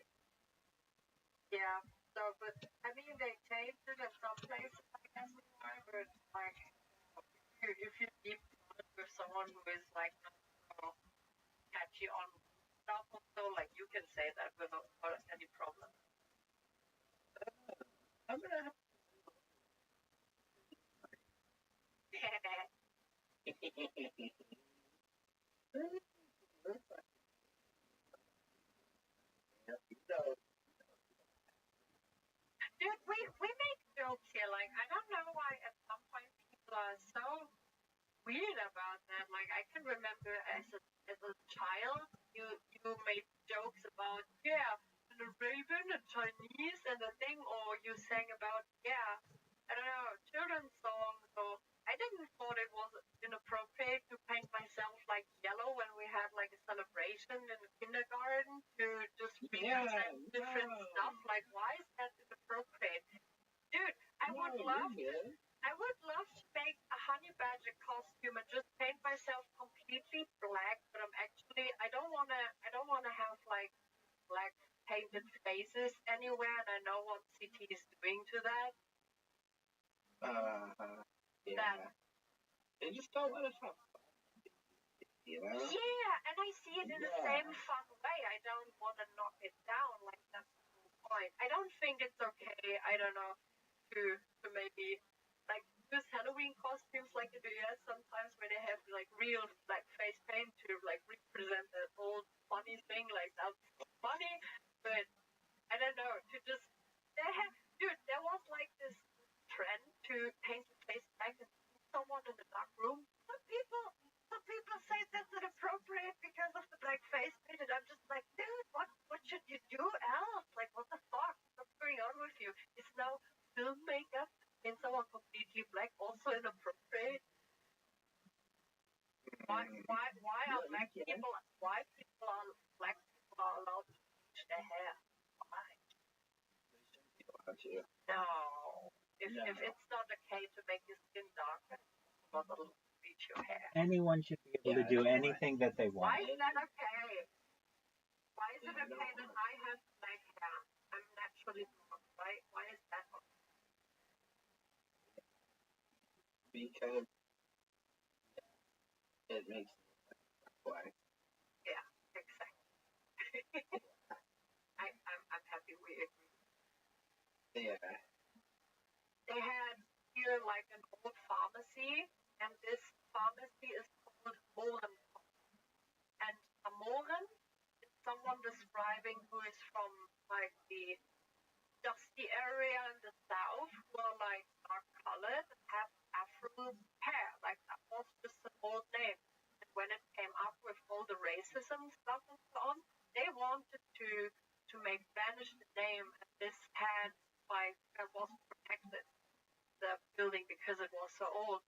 Yeah. So, but I mean, they changed it in some places, I guess. But like, if you deep with someone who is like catchy on stuff, so like you can say that without any problem. I'm gonna have Dude, we make jokes here. Like, I don't know why at some point people are so weird about that. Like, I can remember as a child, you made jokes about an Arabian, a Chinese, and a thing, or you sang about I don't know, children's songs. Or I didn't thought it was inappropriate to paint myself like yellow when we had like a celebration in the kindergarten to just represent different stuff. Like, why is that inappropriate? Dude, I would love to make a honey badger costume and just paint myself completely black, but I don't wanna have like black painted faces anywhere, and I know what CT is doing to that. yeah. They just don't let us have fun, you know? Yeah, and I see it in the same fun way. I don't want to knock it down. Like, that's the whole point. I don't think it's okay, I don't know, to maybe like use Halloween costumes like in the US sometimes where they have like real like face paint to like represent that old funny thing. Like, that's funny, but I don't know, to just there was like this trend to paint the face black and see someone in the dark room. Some people say that's inappropriate because of the black face paint, and I'm just like, dude, what should you do else? Like, what the fuck? What's going on with you? Is now film makeup in someone completely black also inappropriate? Why are black people allowed to bleach their hair? Why? No. If it's not okay to make your skin darker, not allowed to bleach your hair. Anyone should be able to do anything that they want. Why is that okay? Why is it okay that I have black hair? I'm naturally blonde. Why is that okay? Because it makes black. Yeah, exactly. I'm happy we agree. Yeah. They had here like an old pharmacy, and this pharmacy is called Mohren. And a Mohren is someone describing who is from like the dusty area in the south, who are like dark colored and have afro hair. Like, that was just an old name. And when it came up with all the racism stuff and so on, they wanted to make vanish the name, and this had like was protected, the building, because it was so old.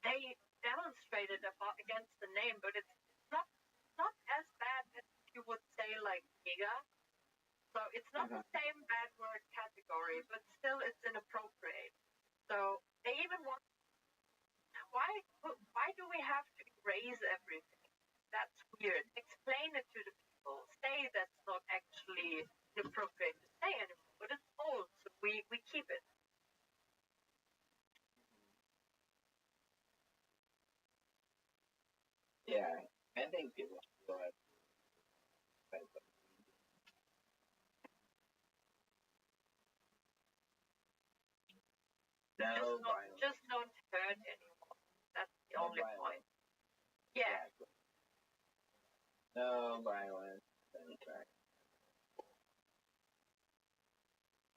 They demonstrated against the name, but it's not as bad as you would say like nigger. So it's not the same bad word category, but still it's inappropriate. So they even want, why do we have to erase everything? That's weird. Explain it to the people. Say that's not actually inappropriate to say anymore, but it's old, so we keep it. Yeah, I think people feel like just don't hurt anyone. That's the only point. Yeah. Exactly. No violence. Okay.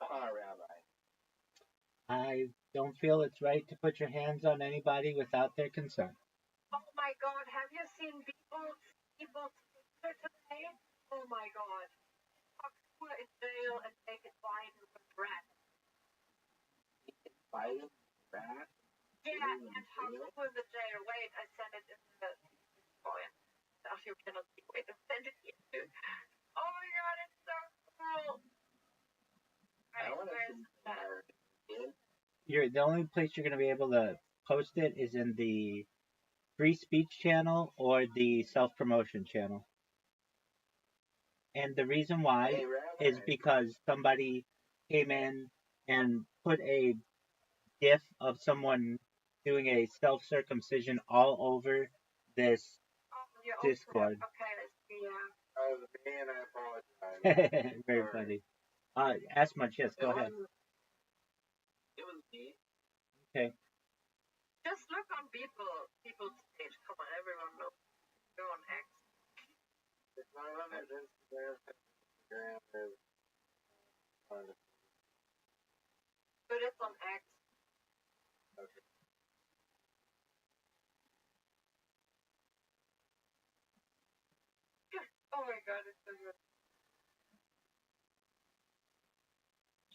Rabbi. I don't feel it's right to put your hands on anybody without their consent. Oh my God! Have you seen people's Twitter today? Oh my God! Fuck, who are in jail and take it Biden with a brat. Biden? Rat? Yeah, and how who in the jail? Wait, I sent it in the point. course you cannot see. Wait, I've sent it here too. Oh my god, it's so cool. Right, where's that? The only place you're gonna be able to post it is in the free speech channel or the self promotion channel. And the reason why is because somebody came in and put a GIF of someone doing a self circumcision all over this You Discord. Okay, let's see. That was me, and I apologize. Very funny. Ask much, yes, go ahead. It was me. Okay. Just look on people's page. Come on, everyone knows. Go on X. It's not on his Instagram. Instagram is on the But it's on X. okay. Oh my god, it's so good.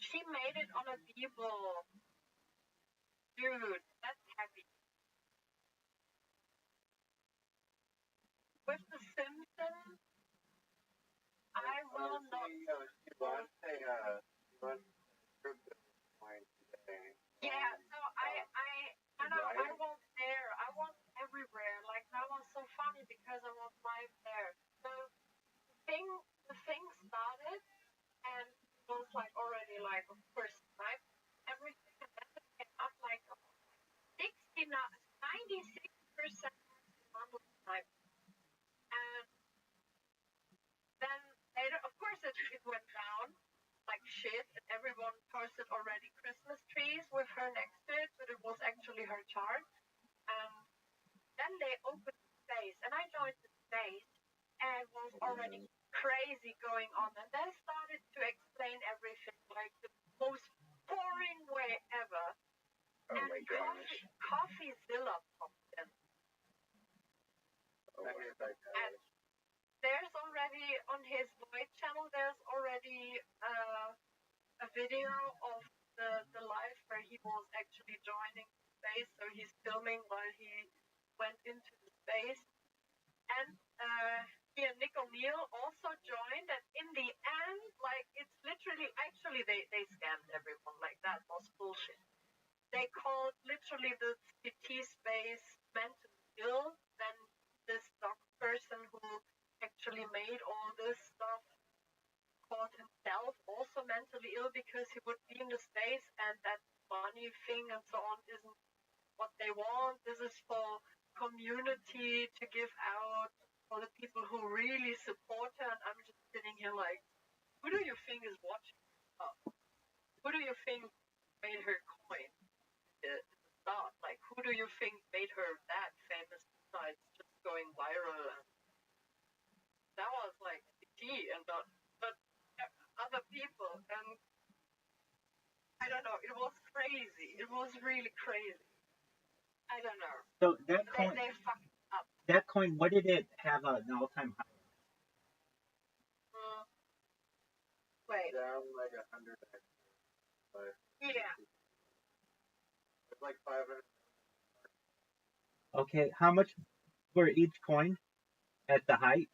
She made it on a Bible. Dude, that's happy. With the Simpsons, I will not. She wants a crypto coin today. Yeah, so I was there. I was everywhere. Like that was so funny because I was live there. So the thing started and it was like already like of course live everything and then it came up like 96% on the time. And then later of course it went down like shit and everyone posted already Christmas trees with her next to it, but it was actually her chart. And then they opened the space and I joined the space and it was already crazy going on. And they started to explain everything like the most boring way ever. Oh and my gosh. CoffeeZilla popped in. Oh my gosh. And there's already on his Void channel, there's already a video of the live where he was actually joining the space. So he's filming while he went into the space. And here Nick O'Neill also joined. And in the end, like it's literally, actually they scammed everyone. Like that was bullshit. They called literally the CT space mentally ill. Then this doc person who actually made all this stuff called himself also mentally ill because he would be in the space and that money thing and so on isn't what they want. This is for community to give out for the people who really support her. And I'm just sitting here like, who do you think is watching stuff? Who do you think made her coin at the start? Like, who do you think made her that famous besides just going viral? And that was like the key and not but other people. And I don't know, it was crazy. It was really crazy. I don't know. So that coin, They fucked up. that coin, what did it have an all-time high? Wait. Down like 100x. But Yeah. it's like 500. Okay, how much for each coin at the height?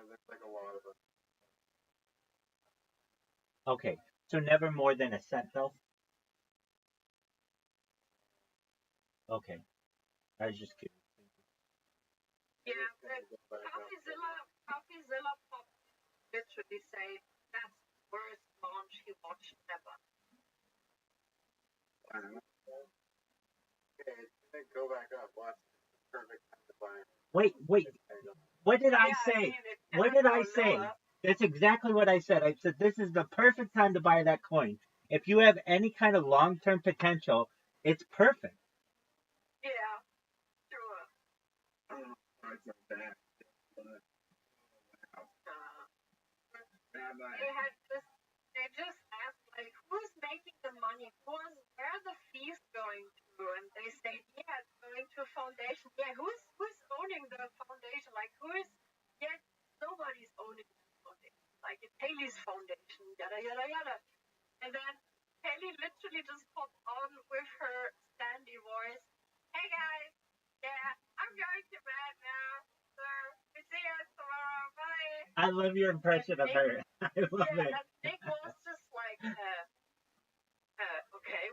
There's like a lot of them. Okay, so never more than a cent though? Okay, I was just curious. Yeah. CoffeeZilla pop literally say that's the worst launch he watched ever. Okay, it's gonna go back up. Watch. Perfect time to buy. Wait, what did I say? What did I say? That's exactly what I said. I said this is the perfect time to buy that coin. If you have any kind of long-term potential, it's perfect. Yeah, sure. They just asked like, who's making the money? Where are the fees going to? And they say, yeah, it's going to a foundation. Yeah, who's owning the foundation? Like, yeah, nobody's owning the foundation. Like, it's Haley's foundation, yada, yada, yada. And then Haley literally just popped on with her Sandy voice. Hey guys, I love your impression of her. I love Yeah, it. and Nick was just like, okay,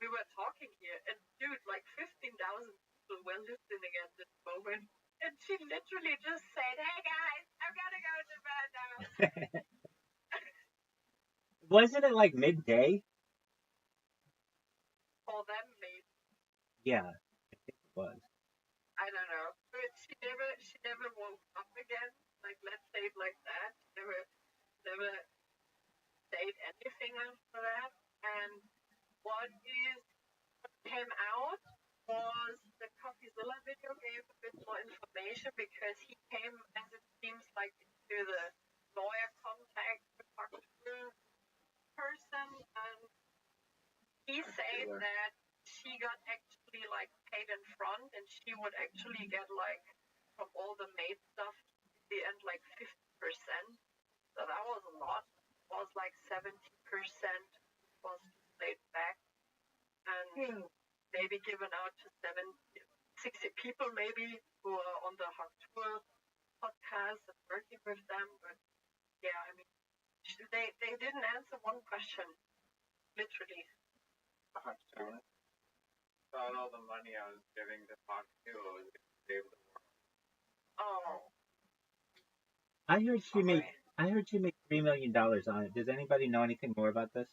we were talking here, and dude, like 15,000 people were listening at this moment, and she literally just said, "Hey guys, I'm gonna go to bed now." Wasn't it like midday? For them, maybe. Yeah, I think it was. I don't know, but she never woke up again. Like, let's say it like that. Never said anything after that. And what came out was the CoffeeZilla video gave a bit more information because he came, as it seems like, into the lawyer contact with the person, and he said that she got actually like paid in front, and she would actually get like from all the maid stuff in the end like 50%. So that was a lot. It was like 70% was laid back and maybe given out to 60 people maybe who are on the Haktur podcast and working with them. But yeah, I mean, they didn't answer one question, literally. Thought all the money I was giving to Fox 2 was going to save the world. Oh, I heard she made $3 million on it. Does anybody know anything more about this?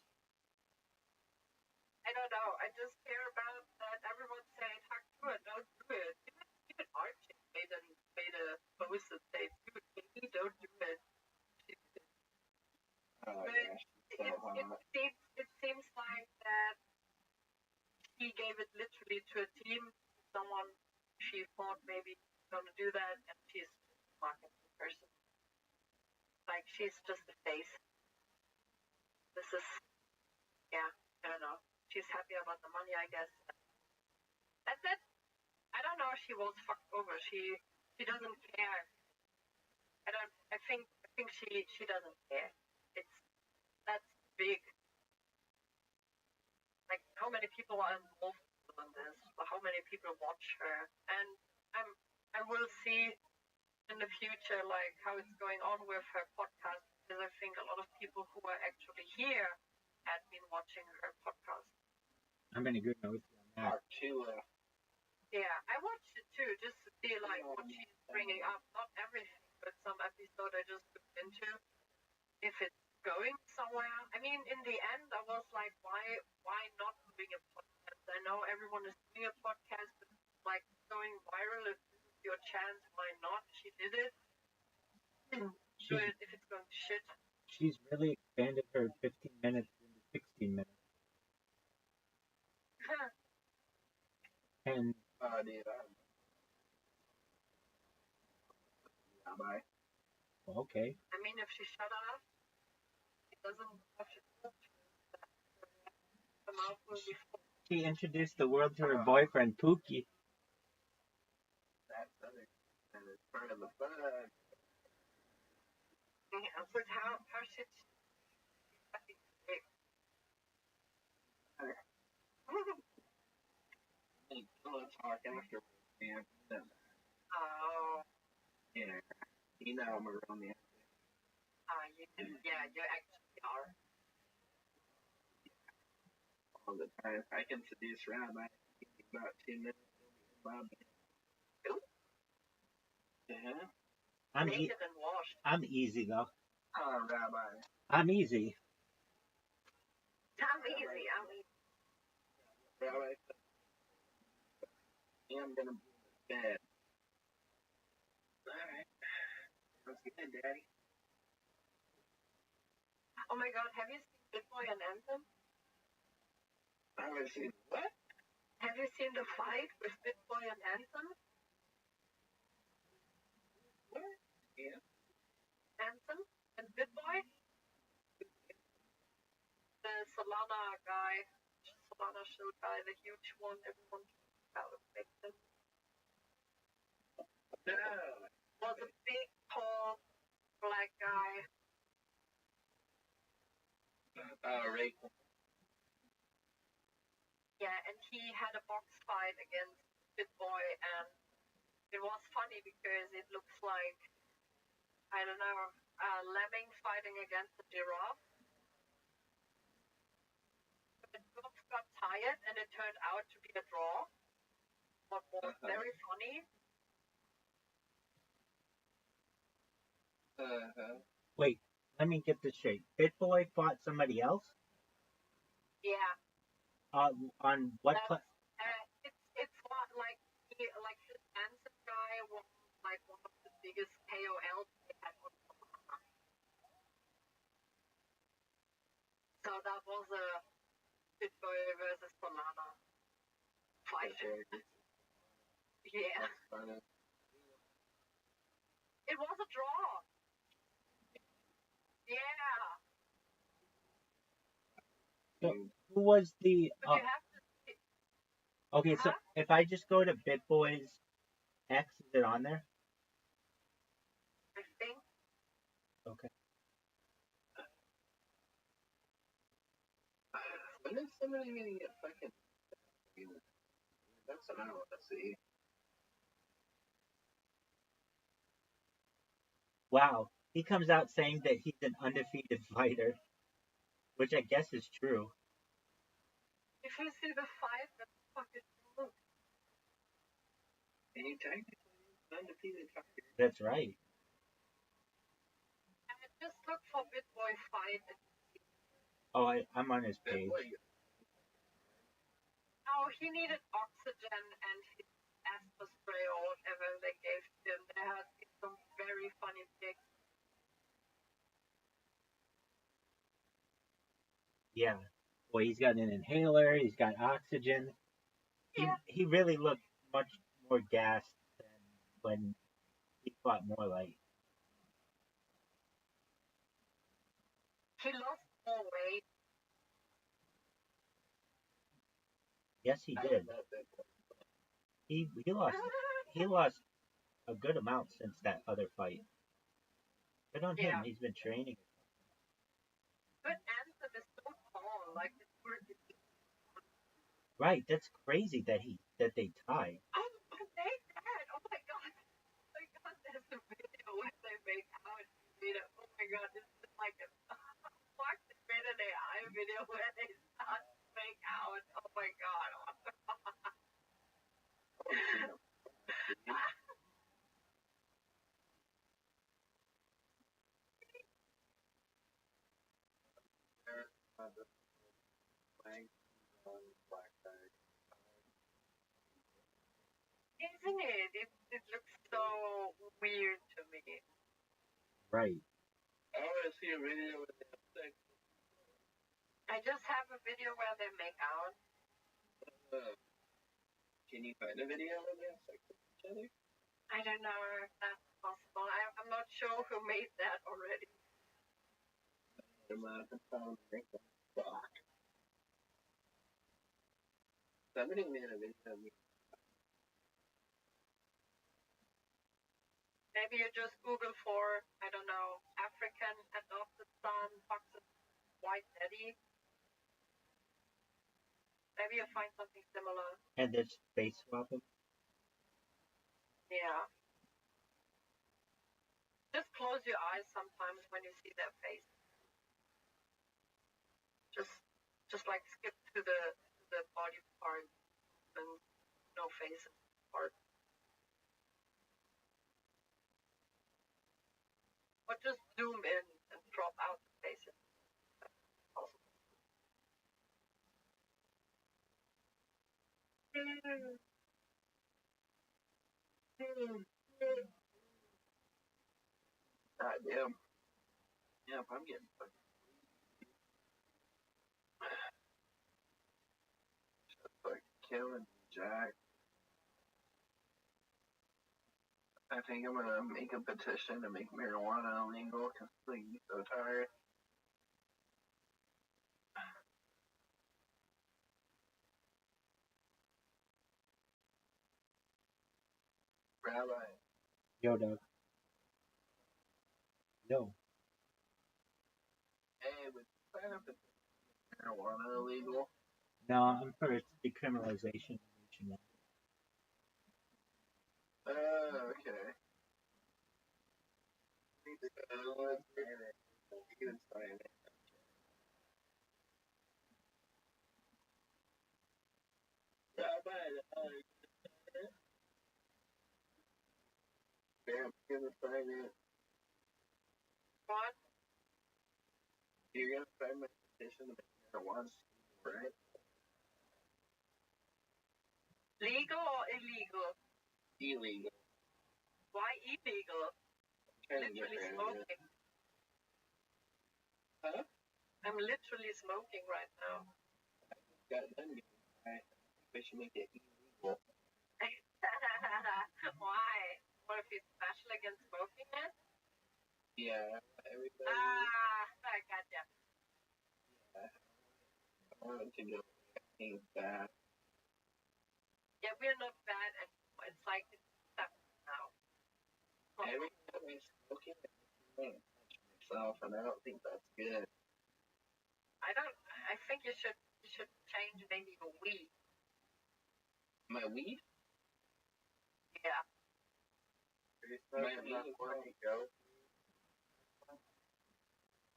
I don't know. I just hear about that everyone's saying Haktur, don't do it. Even Archie made a post that said, dude, maybe don't do it. But it seems like that he gave it literally to a team, someone she thought maybe gonna do that, and she's a marketing person. Like, she's just a face. This is, yeah, I don't know. She's happy about the money, I guess. That's it. I don't know if she was fucked over. She doesn't care. I think she doesn't care. That's big. Like, how many people are involved in this? How many people watch her? And I will see in the future, like, how it's going on with her podcast, because I think a lot of people who are actually here had been watching her podcast. How many good notes on that? Yeah, I watched it too, just to see like what she's bringing up. Not everything, but some episode I just looked into. If it's going somewhere. I mean, in the end, I was like, why not doing a podcast? I know everyone is doing a podcast, but like going viral, if this is your chance, why not? She did it. Do it if it's going to shit. She's really expanded her 15 minutes into 16 minutes. And okay. I mean, if she shut up, she doesn't have to talk to the mouth will be full. She introduced the world to her boyfriend, Pookie. That's part of the fun. Yeah, but how should she fucking big? Talk afterwards, man. Oh. Yeah. You know I'm around the Yeah, you actually are. all the time. I can seduce Rabbi in about 2 minutes. Yeah. Naked and washed. I'm easy though. Rabbi. I'm easy. I'm easy. Rabbi. I'm gonna be in bed. Alright. Sounds good, Daddy. Oh my god, have you seen Big Boy and Anthem? I haven't seen what? Have you seen the fight with Big Boy and Anthem? What? Yeah. Anthem and Big Boy? The Solana guy, Solana show guy, the huge one, everyone out of Texas. No. Was a big, tall, black guy. Right. Yeah, and he had a box fight against Big Boy, and it was funny because it looks like I don't know, lemming fighting against a giraffe. The giraffe got tired and it turned out to be a draw. What was very funny. Wait, let me get this straight. Bit Boy fought somebody else? Yeah. On what It's what like this Anson guy was like one of the biggest KOLs they had on. So that was a Bitboy versus Solana fight. Yeah. It was a draw. Yeah. So, who was the But you have to see. okay, so if I just go to BitBoy's X, is it on there? I think. Okay. When is somebody gonna get fucking? That's what I want to see. Wow. He comes out saying that he's an undefeated fighter, which I guess is true. If you see the fight, that's fucking true. And you technically undefeated fighter. That's right. And just look for Bitboy fight. Oh, I'm on his page. Oh, he needed oxygen and his asthma spray or whatever they gave him. They had some very funny pics. Yeah. Well, he's got an inhaler. He's got oxygen. Yeah. He really looked much more gassed than when he fought more light. He lost more weight. Yes, he did. He lost a good amount since that other fight. Good on him. He's been training. But Anson is so tall, like it's Right, that's crazy that they tied. Oh, they did. Oh my god. Oh my god, there's a video where they make out. Oh my god, this is like a watch the Rated AI video where they start to make out. Oh my god. What the fuck? Isn't it? It looks so weird to me. Right. I want to see a video with them sex. I just have a video where they make out. Can you find a video where they have sex with each other? I don't know if that's possible. I'm not sure who made that already. Fuck. Somebody made a video of me. Maybe you just Google for, I don't know, African adopted son, Fox's white daddy. Maybe you find something similar. And then face swap him? Yeah. Just close your eyes sometimes when you see their face. Just like skip to the body part and no faces part. Or just zoom in and drop out the faces. God damn. Yep, I'm getting fucking. Just like killing Jack. I think I'm gonna make a petition to make marijuana illegal because I'm so tired. Rabbi. Yo, Doug. Yo. Hey, would you sign up to make marijuana illegal? No, I'm for decriminalization. Okay. What? You're gonna sign my petition to make marijuana right? Legal or illegal? Illegal. Why illegal? Literally smoking. Huh? I'm literally smoking right now. Got done. I think we should make it illegal. Why? What if he's special against smoking it? Yeah, everybody. I gotcha. I wanted to go bad. Yeah, we're not bad anymore. It's like it's accepted now. Every time I smoke it, I can't touch myself, and I don't think that's good. I think you should change maybe your weed. My weed? Yeah. My weed is called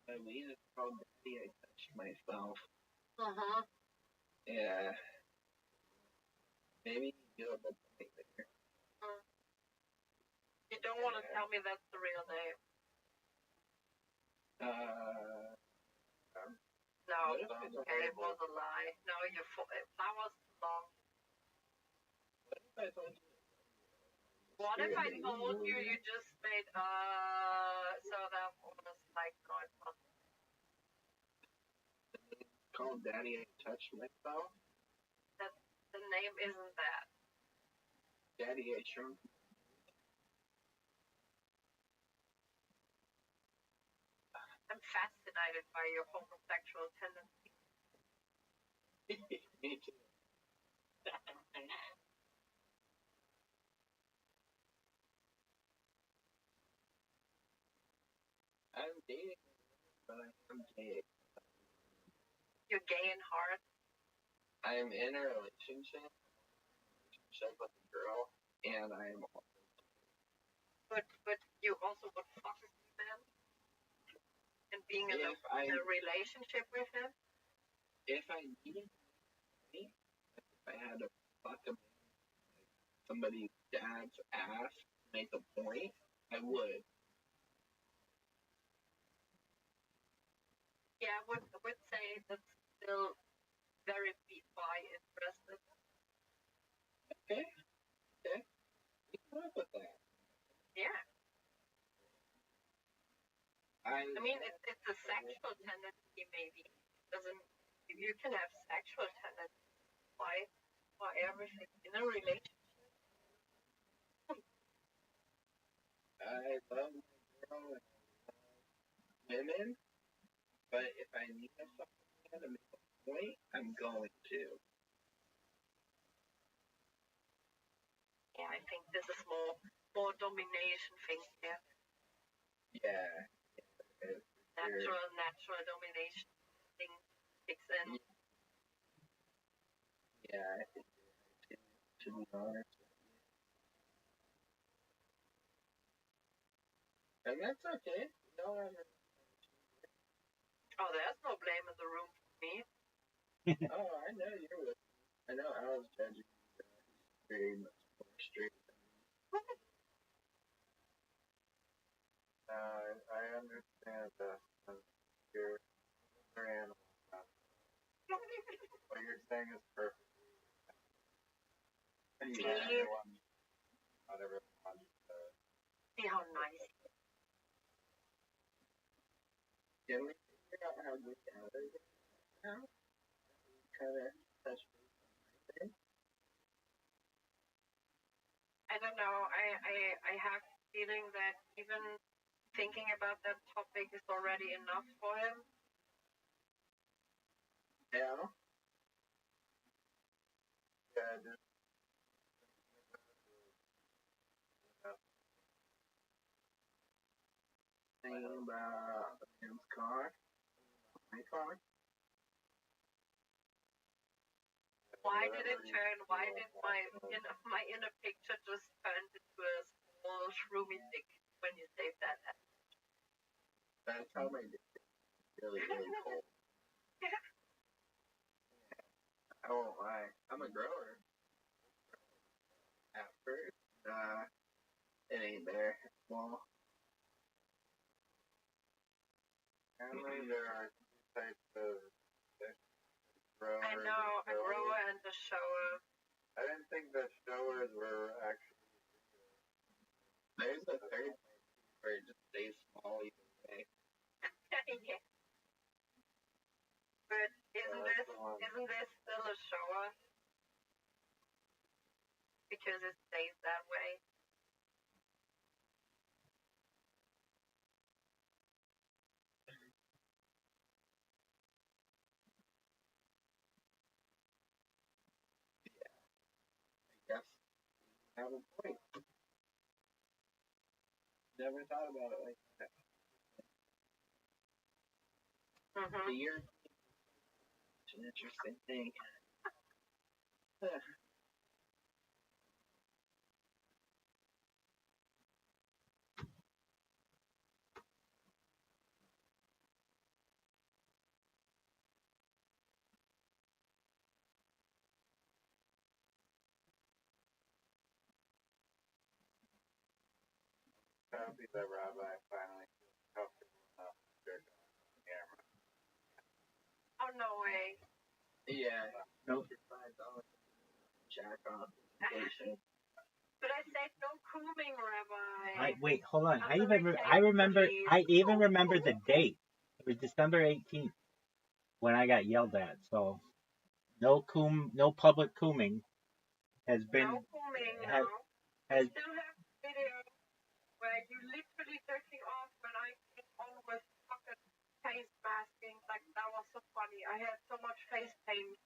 My weed is called Daddy I Touched Myself. Uh-huh. Yeah. Maybe you have a point there. You don't want to tell me that's the real name. No, okay, it was a lie. No, that was too long. What if I told you you just made, so that was like, no, it's not. Called Daddy I Touched Myself? The name isn't that. Daddy I Shrunk. I'm fascinated by your homosexual tendencies. Me too. I'm dating, but I'm gay. You're gay in heart. I'm in a relationship with a girl, and I'm. But you also would fuck with me then? And being in a relationship with him? If I needed money, if I had to fuck somebody's dad's ass to make a point, I would. Yeah, I would say that's still very bi interested. Okay. You can work with that. Yeah. I mean, it's a sexual tendency, maybe. You can have sexual tendency. Why everything in a relationship? I love my girl and women, but if I need something to make a point, I'm going to. Yeah, I think this is more domination thing here. Yeah. Natural domination thing kicks in. Yeah, I think to be honest. And that's okay. No, oh, there's no blame in the room for me. Oh, I know you're with me. I know I was judging you very much more straight. I understand that you're an animal. What you're saying is perfect. See how nice. Can we figure out how to get out of it now? Kind of touch base. I don't know. I have a feeling that even thinking about that topic is already enough for him. Yeah. Yeah, just thinking about his car, my car. Why did it turn? Why did my inner picture just turn into a small shroomy dick when you saved that? tell my dick is really, really cold. I won't lie. I'm a grower. At first, it ain't there. Well, Apparently there are two types of growers. I know, a grower and a shower. I didn't think that showers were actually. there's a third where it just stays small either way. Yeah. But isn't this still a shower? Because it stays that way. Yes. I have a point. Never thought about it like that. Mm-hmm. The year is an interesting thing. Happy that Rabbi finally feels comfortable enough to jerk off on camera. Oh, no way. Yeah. Nope. $5 jack off station. But I said no cooming, Rabbi. Wait, hold on. I'm I very remember thankful. the date. It was December 18th when I got yelled at. So no public cooming has been No cooming, has, no. has I still have video where you literally jerking off when I came on with fucking face masking. Like, that was so funny. I had so much face pain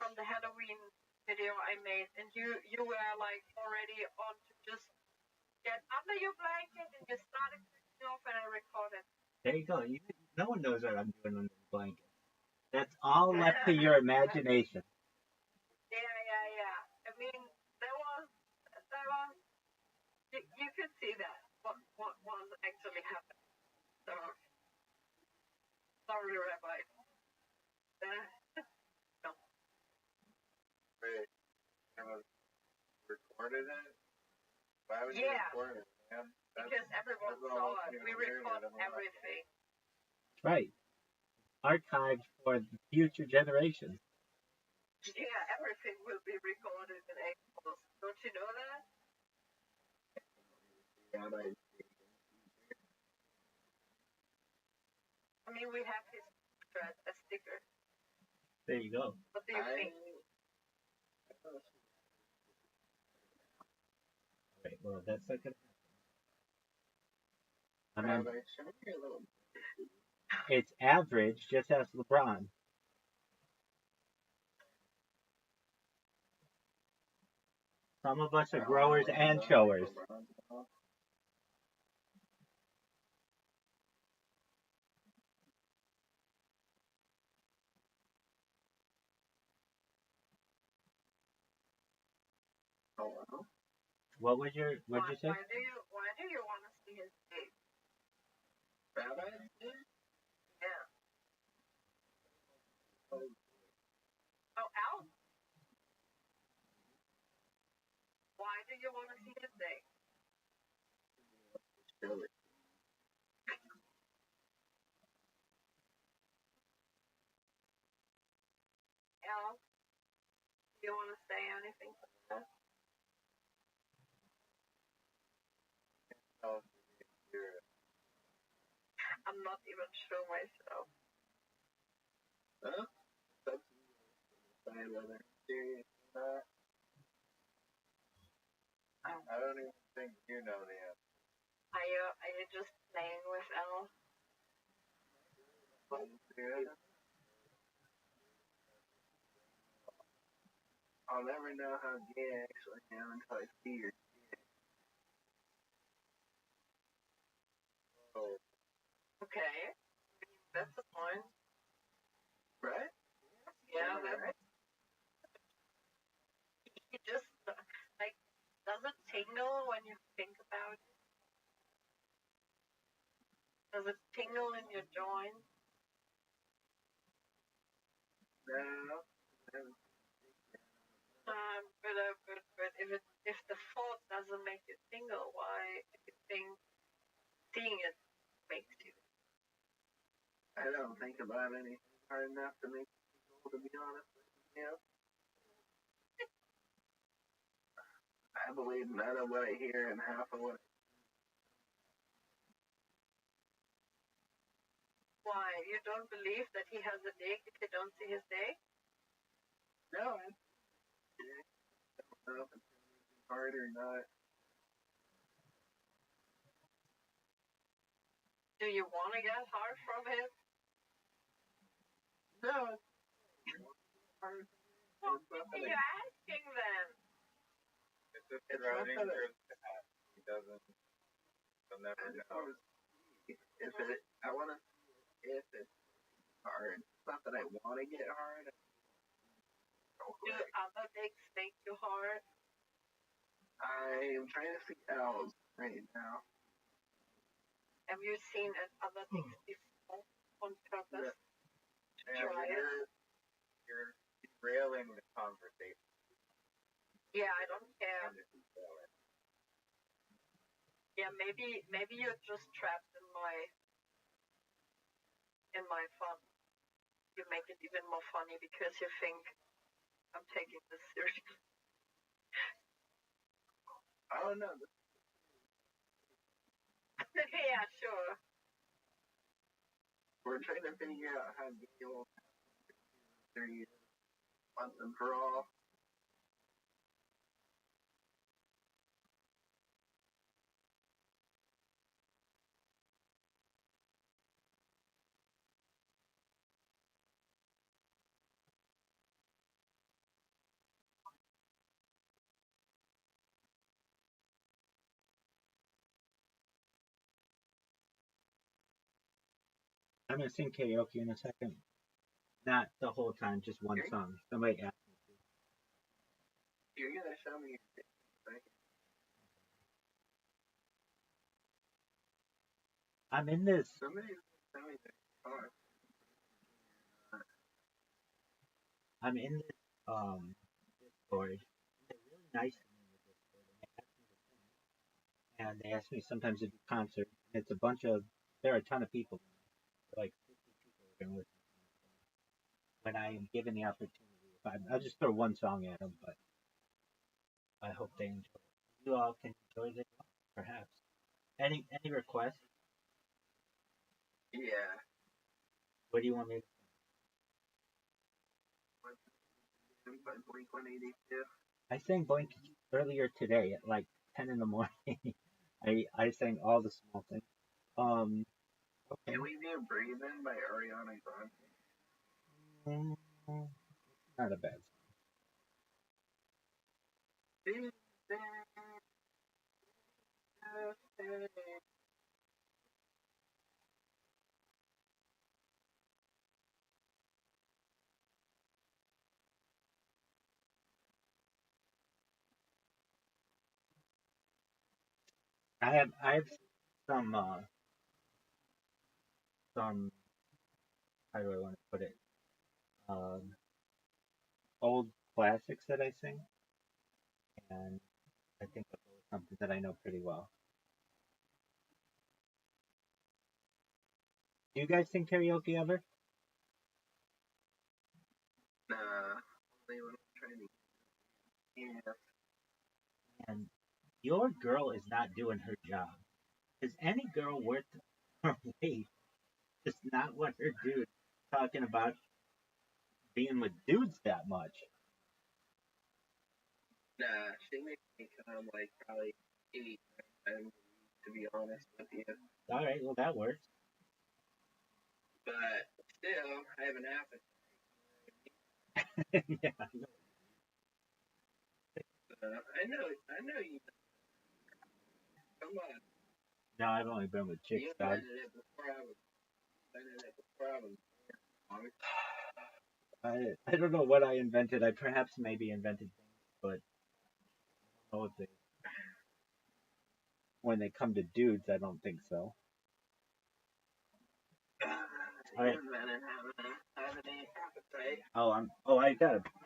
from the Halloween video I made, and you were like already on to just get under your blanket, and you started jerking off, and I recorded. There you go. No one knows what I'm doing under the blanket. That's all left to your imagination. Yeah. I mean, there was, you could see that, what was actually happening. So, sorry, Rabbi. No. Wait, it was recorded it? Why would you Yeah. record it, man? Because everyone that's saw almost it. even We weirder record than what I- everything. Right. Archived for future generations. Yeah, everything will be recorded in April. Don't you know that? Rabbi. I mean, we have his picture, a sticker. There you go. What do you think? Right. Well, that's not gonna happen. Rabbi, show me your little. It's average. Just ask LeBron. Some of us are growers and showers. Oh, wow. What'd you say? Why do you want to see his face? Rabbi? Yeah. Oh, Al? Why do you want to see his face? Show it. Al? Do you want to say anything to that? I'm not even sure myself. Huh? That's decide whether I'm serious or not. I don't even think you know the answer. Are you just playing with Al? I'll never know how gay I actually am until I see your dick. Oh, Okay. That's the point. Right? Yeah, Am I that's right? you just like, does it tingle when you think about it? Does it tingle in your joints? No. But if the thought doesn't make you tingle, why do you think seeing it makes you? I don't think about anything hard enough to make me tingle, to be honest with you. I believe none of what I hear and half of what Why? You don't believe that he has a dick if you don't see his dick? No, I don't know if it's hard or not. Do you want to get hard from him? No. Hard. What are you asking then? It's just running through the past. He doesn't. He'll never know. I want to see if it's hard. It's not that I want to get hard. Do other dicks make you hard? I am trying to see L's right now. Have you seen other dicks before on purpose? Try it. You're derailing the conversation. Yeah, I don't care. Yeah, maybe you're just trapped in my fun. You make it even more funny because you think I'm taking this seriously. Oh no. Yeah, sure. We're trying to figure out how to deal with 3 years once and for all. I'm gonna sing karaoke in a second. Not the whole time, just one song. Somebody asked me to. You're gonna show me your dick, right? I'm in this. Somebody's gonna show me their car. I'm in this Discord. They're really nice to me in the Discord, and they ask me sometimes to do concerts. And it's a bunch of there are a ton of people, like 50 people are going with me. When I am given the opportunity, I'll just throw one song at them, but I hope they enjoy it. You all can enjoy this, perhaps. Any requests? Yeah. What do you want me to? By Blink-182. I sang Blink earlier today at like 10 in the morning. I sang all the small things. Okay. Can we do Breathin' by Ariana Grande? Not a bad song. I have some how do I want to put it? Old classics that I sing, and I think I'll go with something that I know pretty well. Do you guys sing karaoke ever? Nah, only when I'm trying to. Yeah. And your girl is not doing her job. Is any girl worth her weight does not want her dude talking about being with dudes that much? Nah, she makes me come like probably 8 times, to be honest with you. All right, well that works. But still, I have an appetite. Yeah. I know you. Come on. No, I've only been with chicks, You dog. invented it before I was. I don't know what I invented. I perhaps maybe invented things, but I don't know if they, when they come to dudes, I don't think so. All right. And then having an appetite.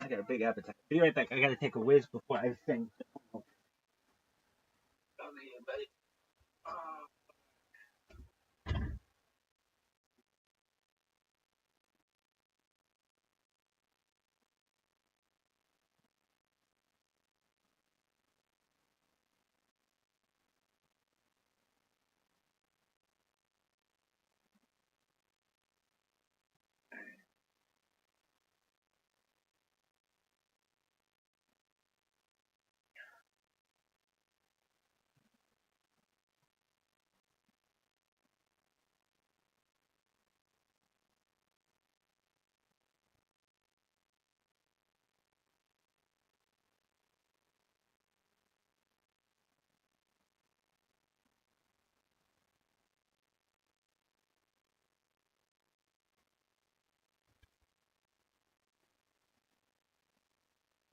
I got a big appetite. Be right back. I gotta take a whiz before I sing. Okay, but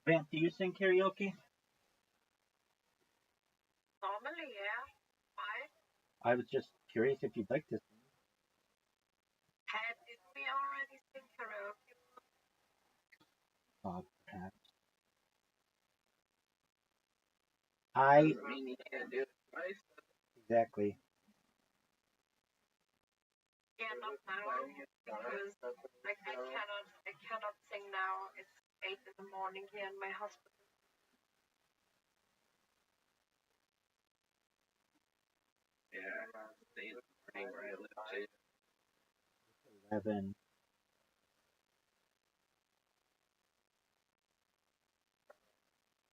Vance, do you sing karaoke? Normally, yeah. Why? I was just curious if you'd like to sing. Did we already sing karaoke? Perhaps. I doesn't mean you can't do it twice. exactly. Yeah, not now. Because like I cannot sing now. It's 8 in the morning here in my hospital. Yeah, the morning where I live too. 11.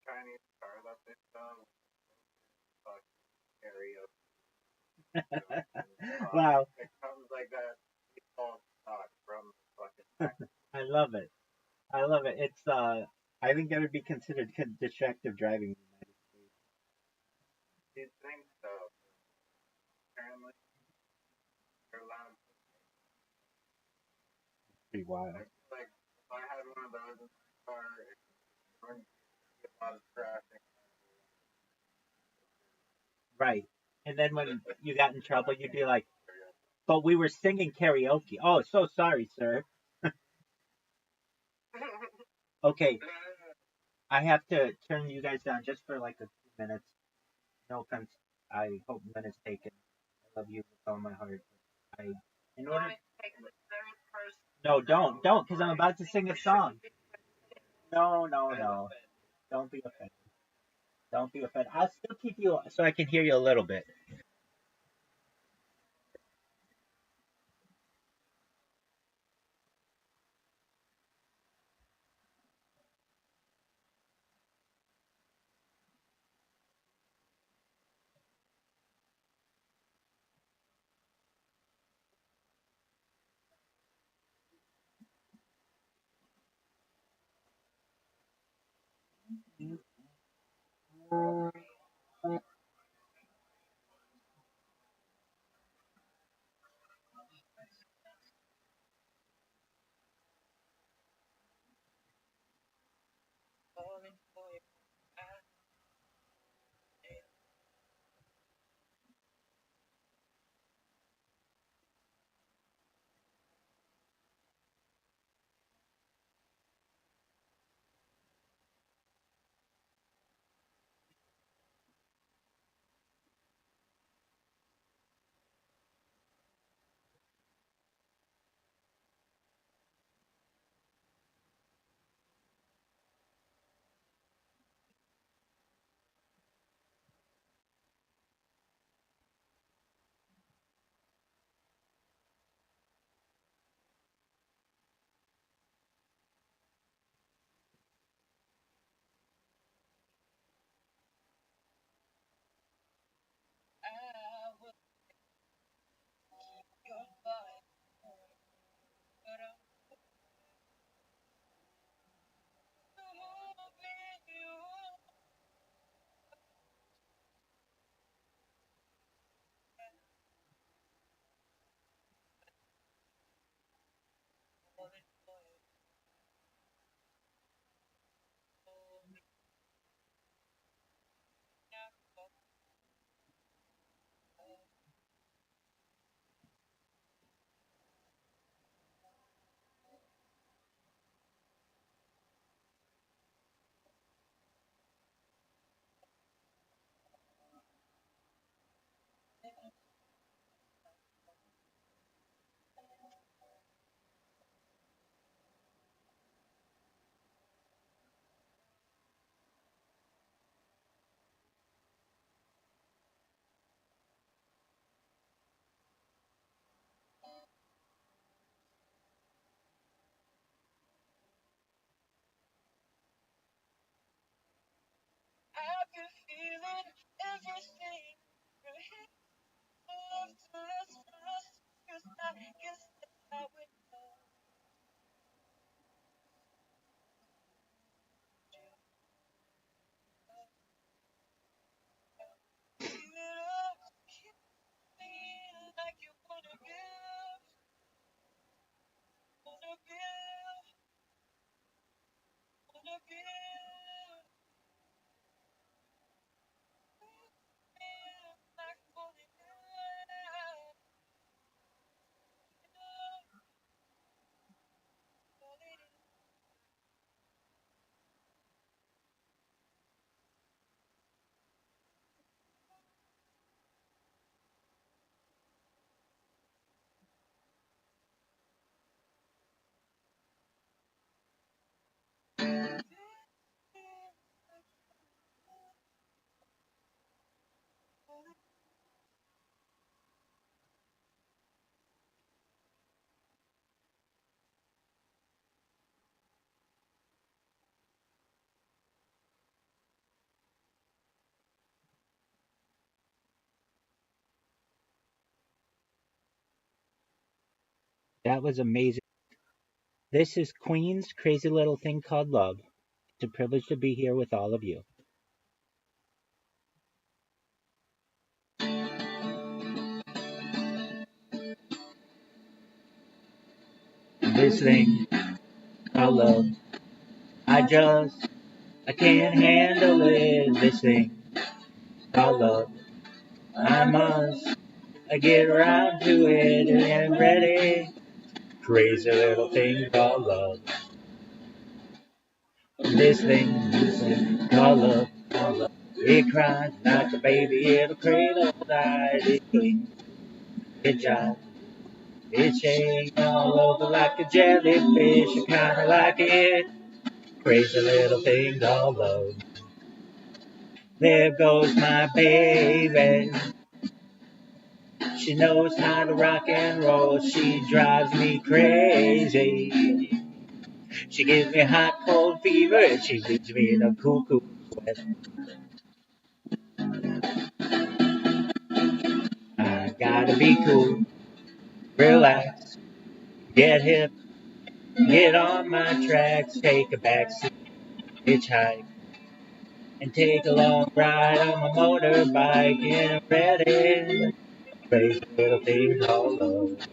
Chinese startup system. Fuck karaoke. Wow, It comes like that default stock from fucking I love it. I love it. It's I think that would be considered distractive driving in the United States. you'd think so. Apparently you're allowed. Pretty wild. I feel like if I had one of those in my car, it wouldn't be a lot of traffic. Right. And then when you got in trouble, you'd be like, "But we were singing karaoke." Oh, so sorry, sir. Okay, I have to turn you guys down just for like a few minutes. No offense. I hope none is taken. I love you with all my heart. I, in order. I take it very personal. No, don't, because I'm about to sing a song. No, no, no. Don't be offended. Don't be offended. I'll still keep you so I can hear you a little bit. could feel it, everything. Your hands love to us fast, 'cause I guess that's how it goes. Give it up, keep feeling like you wanna give, wanna give. Feel like falling in love, falling in. That was amazing. This is Queen's Crazy Little Thing Called Love. It's a privilege to be here with all of you. This thing called love, I can't handle it. This thing called love, I must get around to it and ready. Crazy little thing called love. This thing called love. It cries like a baby, it'll cradle die. It clings, it jives, it shakes all over like a jellyfish. I kinda like it. Crazy little thing called love. There goes my baby. She knows how to rock and roll. She drives me crazy. She gives me hot, cold fever, and she leaves me in a cuckoo sweat. I gotta be cool, relax, get hip, get on my tracks, take a backseat, hitchhike, and take a long ride on my motorbike, and I'm ready. Crazy little thing called love.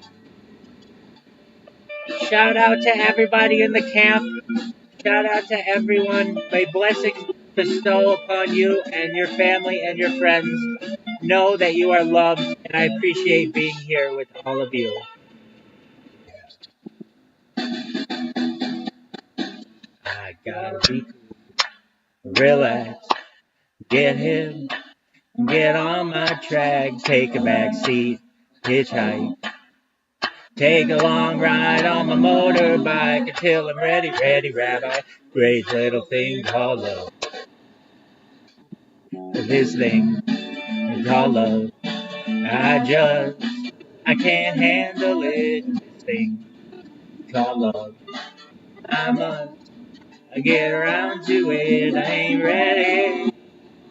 Shout out to everybody in the camp. Shout out to everyone. May blessings bestow upon you and your family and your friends. Know that you are loved, and I appreciate being here with all of you. I gotta be cool, relax, get him, get on my track, take a back seat, hitchhike, take a long ride on my motorbike until I'm ready, ready, rabbi. Great little thing called love. This thing called love. I can't handle it. This thing called love. I must get around to it. I ain't ready.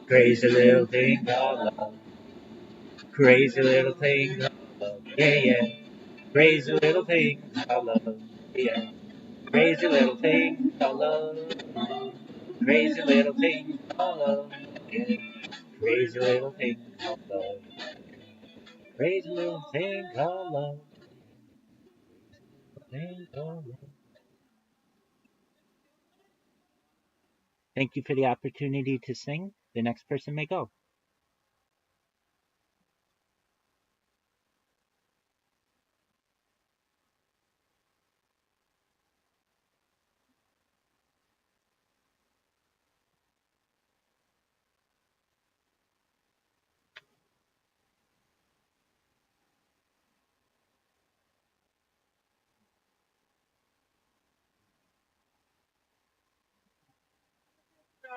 Crazy little thing called love. Crazy little thing called love. Yeah, yeah. Crazy little thing called love. Yeah. Crazy little thing called love. Crazy little thing called love. Yeah. Crazy little thing called love. Crazy little thing called love. Thing called love. Thank you for the opportunity to sing. The next person may go. So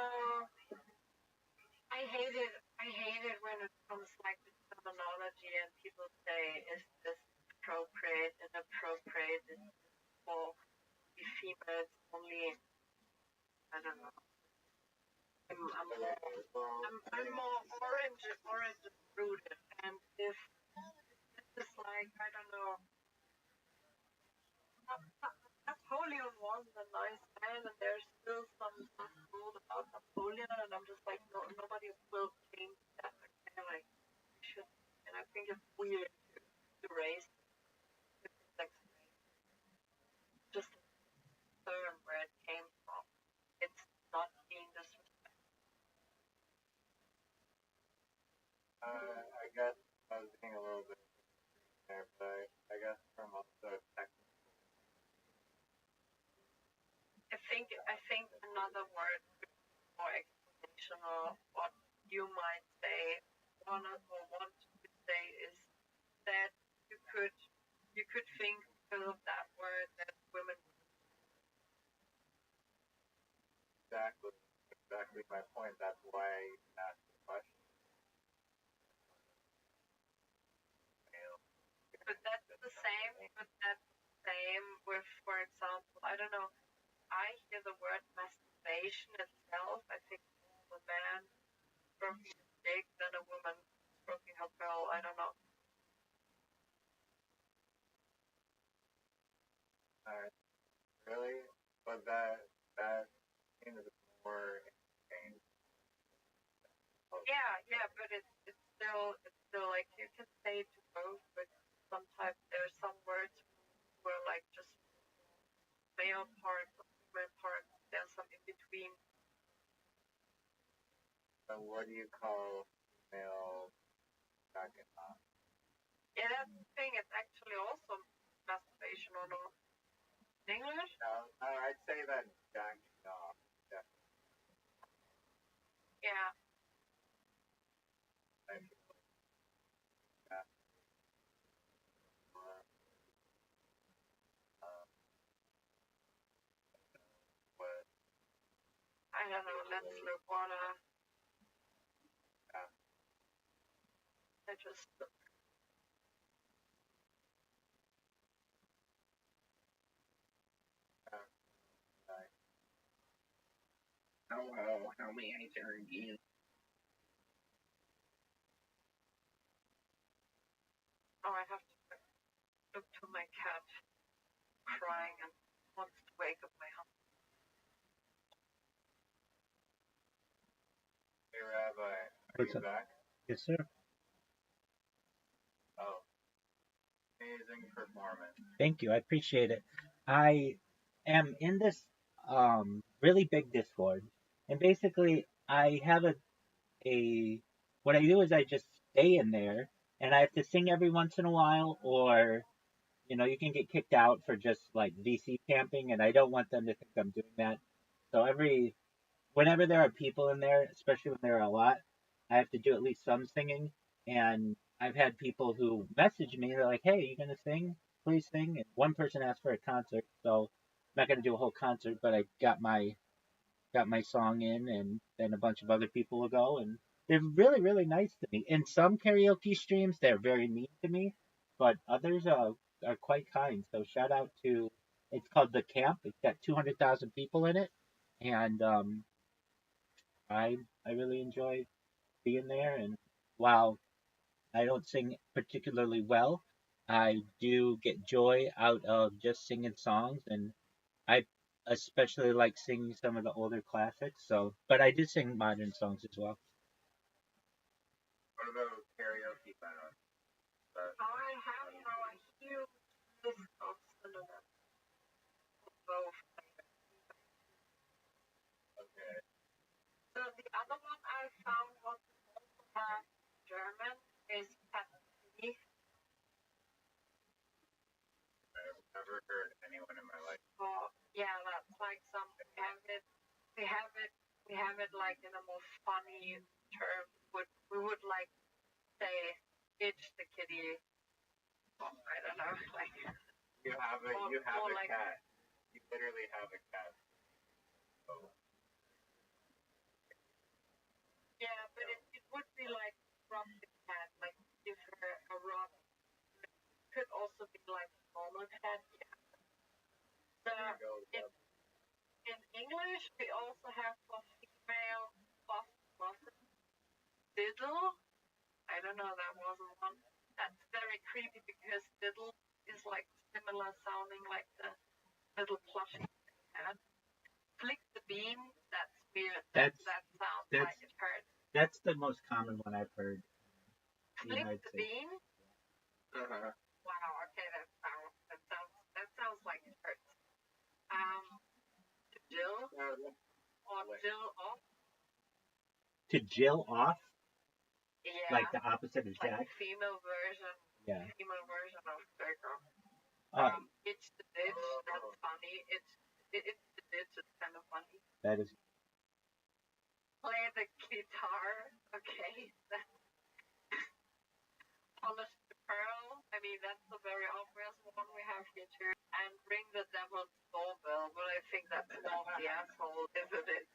I hate it when it comes like to terminology and people say, is this appropriate, inappropriate, is this for the females only, I don't know. I'm more orange rooted, and if this is like, I don't know, Napoleon wasn't a nice man, and there's still some stuff told about Napoleon, and I'm just like, no, nobody will change that. Okay, like, we should, and I think it's weird to raise sex just learn where it came from. It's not being disrespectful. I guess I was being a little bit there, but I guess from also technical. I think another word more explanation of what you might say, want to say is that you could think because of that word that women. Exactly my point. That's why I asked the question. But that's the same. But that's the same with, for example, I don't know. I hear the word masturbation itself. I think a man stroking his dick than a woman stroking her pearl. I don't know. Really? But that seems more insane. Yeah, but it's still like you can say to both, but sometimes there's some words where like just male part, female part, there's some in between. So what do you call female jacking off? Yeah, that's the thing. It's actually also masturbation or not. In English? No, I'd say that jacking off. Definitely. Yeah. I feel like that. What? I don't know. Let's look what I just look. Hello, how may I serve you? Oh, I have to look to my cat crying and wants to wake up my husband. Hey, Rabbi, are What's you up? back? Yes, sir. Oh, amazing performance. Thank you. I appreciate it. I am in this really big Discord, and basically I have a what I do is I just stay in there, and I have to sing every once in a while, or you can get kicked out for just like VC camping, and I don't want them to think I'm doing that. So whenever there are people in there, especially when there are a lot, I have to do at least some singing. And I've had people who message me, they're like, "Hey, you gonna sing? Please sing." And one person asked for a concert, so I'm not gonna do a whole concert, but I got my song in, and then a bunch of other people will go, and they're really really nice to me. In some karaoke streams, they're very mean to me, but others are quite kind. So shout out to it's called the Camp. It's got 200,000 people in it, and I really enjoy being there. And while I don't sing particularly well, I do get joy out of just singing songs, and I especially like singing some of the older classics. So, but I do sing modern songs as well. What about karaoke battles? I have now a huge list of synonyms for both. Okay. So the other one I found was also have German is Patini. I've never heard anyone in my life. Oh, yeah, that's like some we have it like in a more funny term. We would like say itch the kitty. Oh, I don't know, like You have a like, cat. You literally have a cat. Oh. Yeah, but it would be like rub the cat, like give her a rub. It could also be like a normal cat. Yeah. In English, we also have for female I don't know, that wasn't one. That's very creepy because Diddle is like similar sounding like the little plushie cat. Flick the bean, that's weird. That sounds like it hurts. That's the most common one I've heard. Flick the bean? Wow, okay, that sounds like it hurts. Jill? Or Jill off? To Jill off? Yeah. Like the opposite of Jack? Like female version. Yeah. Female version of Jacob. It's the ditch, that's funny. It's the ditch, it's kind of funny. That is. Play the guitar, okay. Polish the pearl, I mean, that's a very obvious one we have here too. And ring the devil's doorbell, but I think that's not the asshole, isn't it?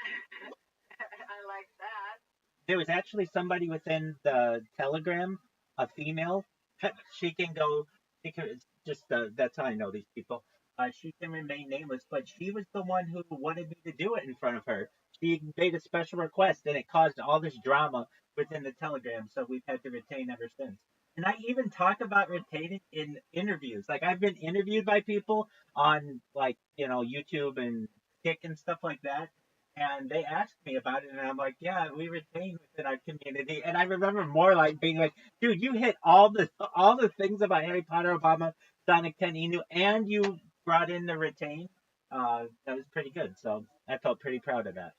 I like that. There was actually somebody within the Telegram, a female. She can go. She can just. That's how I know these people. She can remain nameless, but she was the one who wanted me to do it in front of her. She made a special request, and it caused all this drama within the Telegram. So we've had to retain ever since. And I even talk about retaining in interviews. Like I've been interviewed by people on like YouTube and Kick and stuff like that. And they asked me about it, and I'm like, yeah, we retain within our community. And I remember more like being like, dude, you hit all the things about Harry Potter, Obama, Sonic 10, Inu, and you brought in the retain. That was pretty good. So I felt pretty proud of that.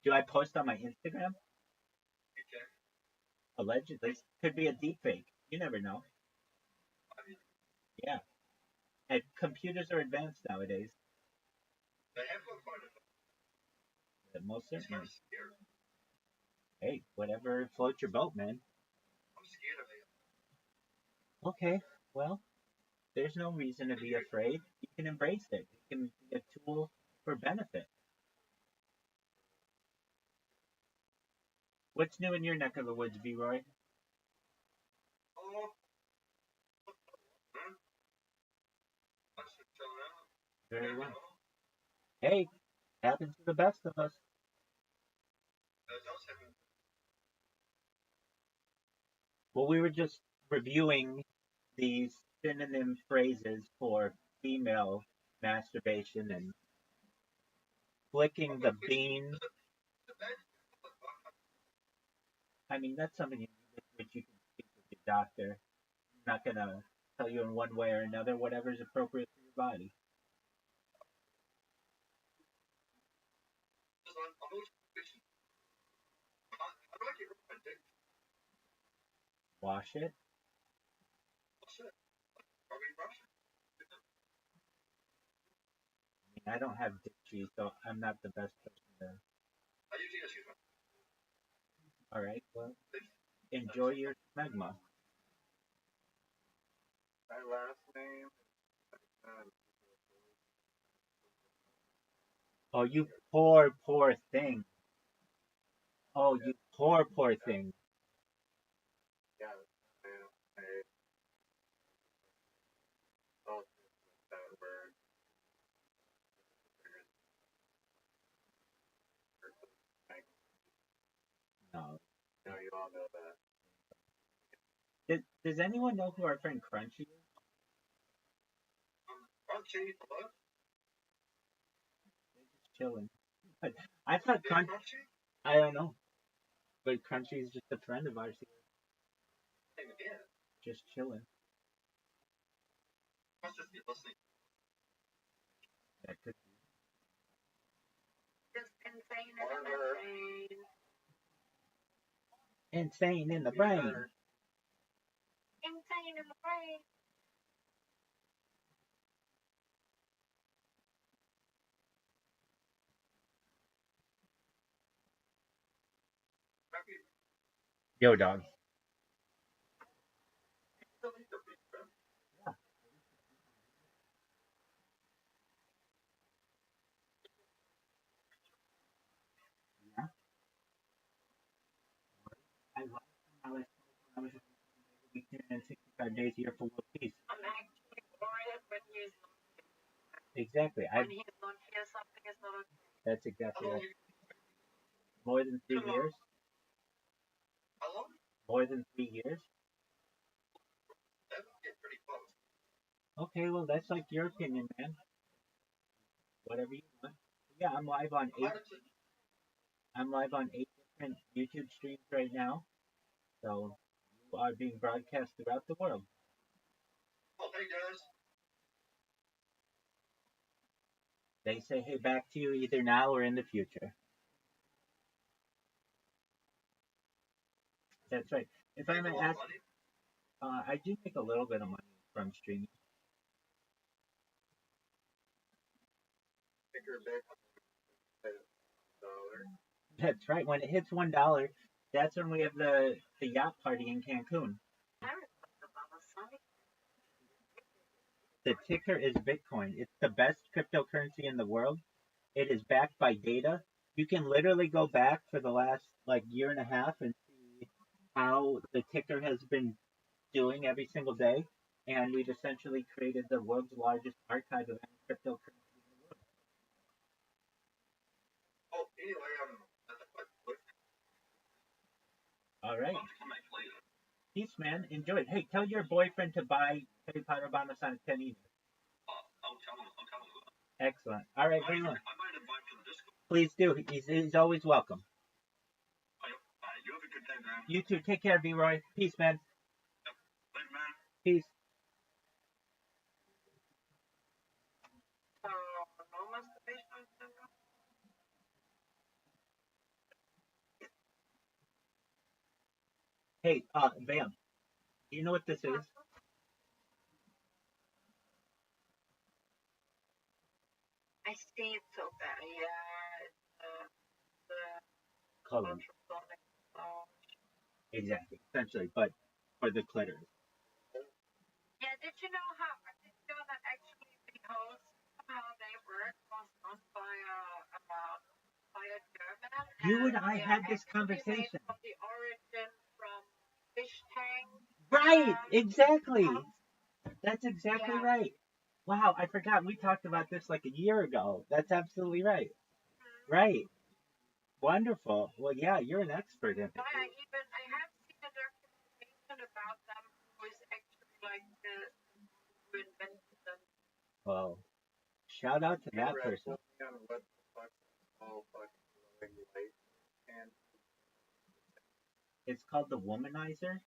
Do I post on my Instagram? Allegedly. Could be a deep fake. You never know. Yeah. And computers are advanced nowadays. Most certainly. Hey, whatever floats your boat, man. Okay, well, there's no reason to be afraid. You can embrace it. It can be a tool for benefit. What's new in your neck of the woods, V-Roy? Very well. Hey, happens to the best of us. Well, we were just reviewing these synonym phrases for female masturbation and flicking the bean. I mean, that's something which you can speak with your doctor. I'm not going to tell you in one way or another whatever is appropriate for your body. Wash it. I mean, I don't have dick cheese, so I'm not the best person to. All right, well, enjoy your smegma. My last name. Oh, you poor, poor thing. Oh, you poor, poor thing. Yeah. That word. No. No, you all know that. Does anyone know who our friend Crunchy is? Crunchy, hello? They're just chilling. But I thought Crunchy. I don't know. But Crunchy is just a friend of ours here. Just chilling. Must just be listening. That could be. Just insane in the brain. Insane in the brain. Insane in the brain. Yo, dog. Yeah. I love how I was we 365 days a year for world peace. I'm actually worried when he's not Exactly. when he's not here, something is not okay. That's exactly right. More than 3 years? How long? More than 3 years? That would get pretty close. Okay, well that's like your opinion, man. Whatever you want. Yeah, I'm live on eight. I'm live on 8 different YouTube streams right now. So you are being broadcast throughout the world. Oh, hey guys. They say hey back to you either now or in the future. That's right. If I may ask, I do make a little bit of money from streaming. That's right. When it hits $1, that's when we have the yacht party in Cancun. The ticker is Bitcoin. It's the best cryptocurrency in the world. It is backed by data. You can literally go back for the last like year and a half and see how the ticker has been doing every single day. And we've essentially created the world's largest archive of any cryptocurrency in the world. Oh, anyway, All right. Peace, man. Enjoy it. Hey, tell your boyfriend to buy Harry Potter Bombers on 10 email. I'll tell him. Excellent. All right, very well. Please do. He's always welcome. You have a good day, man. You too. Take care, B-Roy. Peace, man. Yep. Later, man. Peace. No masturbation. Hey, Bam. Do you know what this is? I see it so bad. Yeah, the Color. ultrasonic massage. Exactly. Essentially, but for the clitoris. Yeah, did you know that actually the host, how they work, was done by a German? You and I they had are this actually made conversation. from the origin from fish tank. Right. Exactly. Pumps. That's exactly Yeah. right. Wow, I forgot. We talked about this like a year ago. That's absolutely right. Right. Wonderful. Well, yeah, you're an expert in it. I have seen a documentation about them who is actually like who invented them. Well, shout out to that person. It's called the Womanizer.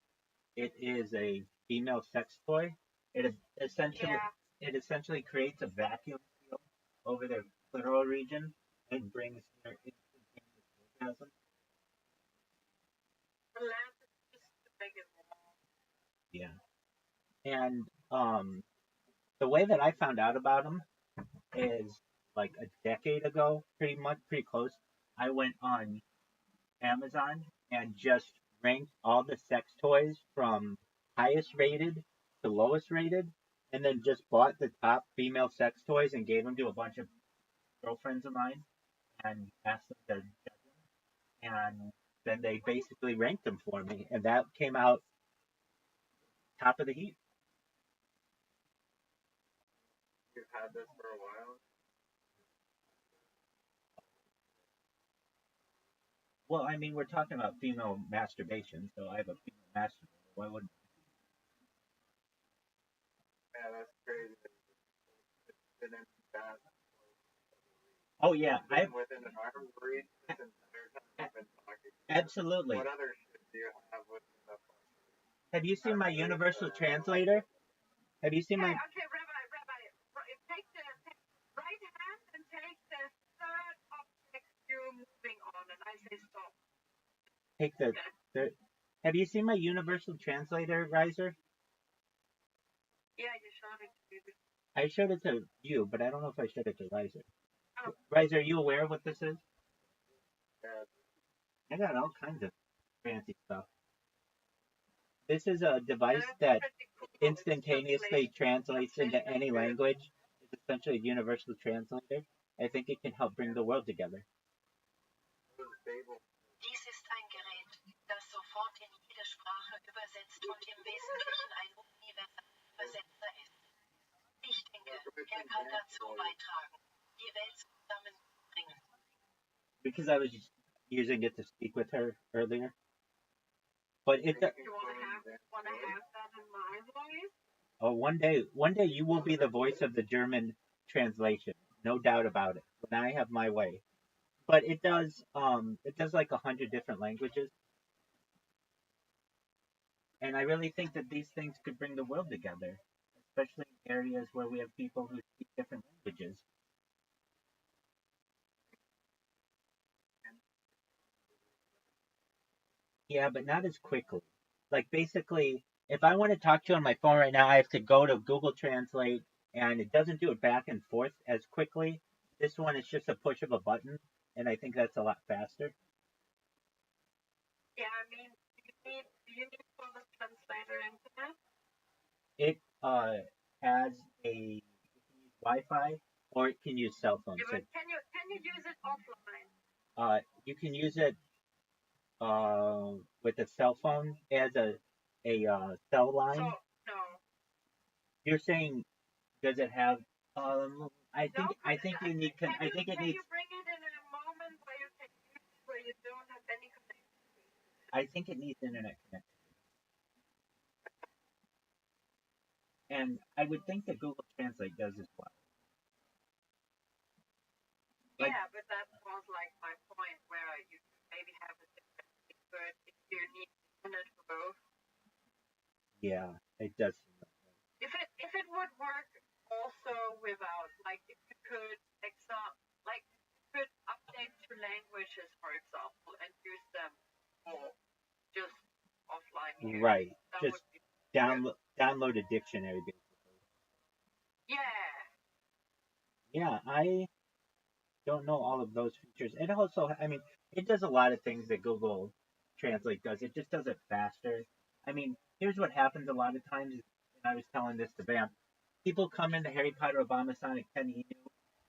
It is a female sex toy. It essentially creates a vacuum field over their clitoral region and brings their instantaneous orgasm. The lamp is just to make it warm. Yeah. And the way that I found out about them is like a decade ago, pretty close. I went on Amazon and just ranked all the sex toys from highest rated to lowest rated, and then just bought the top female sex toys and gave them to a bunch of girlfriends of mine and asked them to judge them. And then they basically ranked them for me, and that came out top of the heap. You've had this for a while? Well, I mean, we're talking about female masturbation, so I have a female masturbator. Why wouldn't Yeah, that's crazy. Been in that. Oh yeah, I've within an arm's reach this entire time I've been talking. Absolutely. What other shit do you have within the? Have you seen my universal translator? Have you seen my? Okay, Rabbi, take the right hand and take the third object you're moving on, and I say stop. Take the. Have you seen my universal translator, Riser? Yeah, you showed it to me. I showed it to you, but I don't know if I showed it to Riser. Oh. Riser, are you aware of what this is? Yeah. I got all kinds of fancy stuff. This is a device that instantaneously translates into any language. It's essentially a universal translator. I think it can help bring the world together. Dies ist ein Gerät, das sofort in jede Sprache übersetzt und im Wesentlichen ein universaler Übersetzer ist. Ich denke, er kann dazu beitragen, die Welt zusammenzubringen. Because I was just using it to speak with her earlier. But it. You wanna have that in my voice? Oh, one day you will be the voice of the German translation, no doubt about it. When I have my way. But it does like 100 different languages, and I really think that these things could bring the world together, especially in areas where we have people who speak different languages. Yeah, but not as quickly. Like basically, if I want to talk to you on my phone right now, I have to go to Google Translate, and it doesn't do it back and forth as quickly. This one is just a push of a button, and I think that's a lot faster. Yeah, I mean, do you need for the translator internet? It has a Wi-Fi or it can use cell phones. Yeah, but can you use it offline? You can use it with a cell phone as a cell line. So no. You're saying does it have? I think you need. I think it Can needs. you bring it in a moment where you can use it where you don't have any connection? I think it needs internet connection. And I would think that Google Translate does as well. Like, Yeah, but that was like my point where you maybe have a different but if you need internet for both. yeah, it does. If it would work also without like if you could like you could update to languages for example and use them for just offline use. Right. That Just would be download a dictionary basically. yeah. Yeah, I don't know all of those features. It also, I mean, it does a lot of things that Google Translate does. It just does it faster. I mean, here's what happens a lot of times, and I was telling this to Bam. People come into Harry Potter Obama Sonic 10 EU,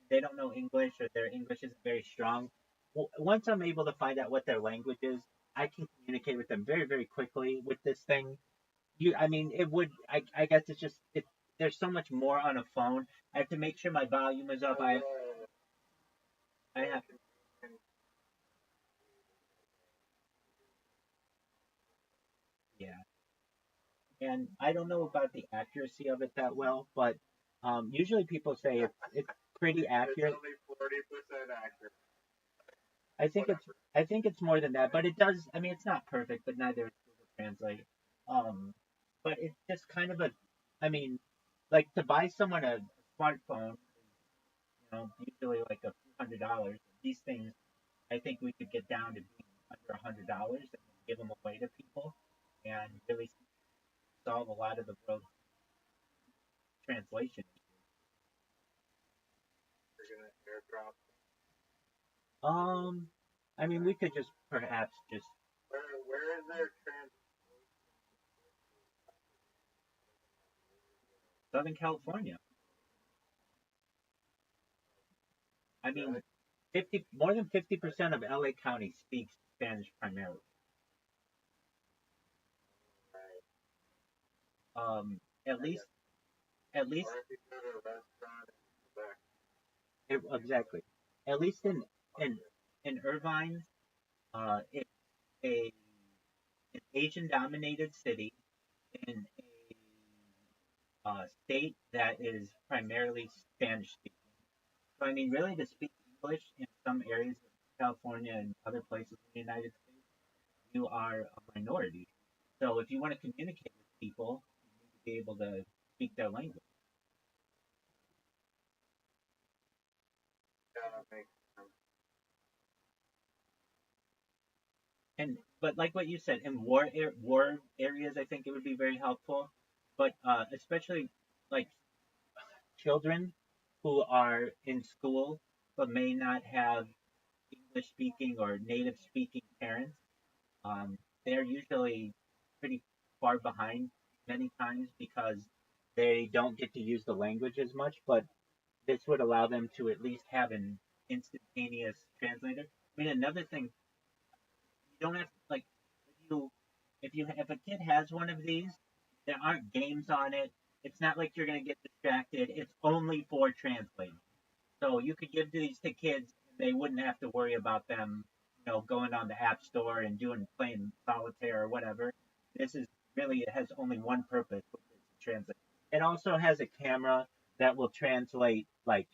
they don't know English or their English isn't very strong. Well, once I'm able to find out what their language is, I can communicate with them very, very quickly with this thing. I mean, I guess it's just, there's so much more on a phone. I have to make sure my volume is up. I have, yeah. And I don't know about the accuracy of it that well, but usually people say it's pretty accurate. It's only 40% accurate. I think it's more than that, but it does. I mean, it's not perfect, but neither is Google Translate. Um, but it's just kind of a. I mean, like to buy someone a smartphone, usually like a few $100s. These things, I think we could get down to being under $100 and give them away to people, and really solve a lot of the world's translation. We're gonna airdrop. Um, I mean, we could just perhaps just Where is their trans? Southern California. I mean, 50 more than 50% of LA County speaks Spanish primarily. At least, at least, Or if you go to a restaurant in Quebec. exactly. At least in in Irvine, it's a an Asian-dominated city in a state that is primarily Spanish speaking. So I mean, really, to speak English in some areas of California and other places in the United States, you are a minority. So if you want to communicate with people, you need to be able to speak their language. Yeah, makes sense. And but like what you said, in war areas, I think it would be very helpful. But especially like children who are in school but may not have English speaking or native speaking parents, they're usually pretty far behind many times because they don't get to use the language as much. But this would allow them to at least have an instantaneous translator. I mean, another thing, you don't have like if a kid has one of these, there aren't games on it. It's not like you're gonna get distracted. It's only for translating. So you could give these to kids, and they wouldn't have to worry about them going on the app store and playing solitaire or whatever. This is really, it has only one purpose, which is to translate. It also has a camera that will translate like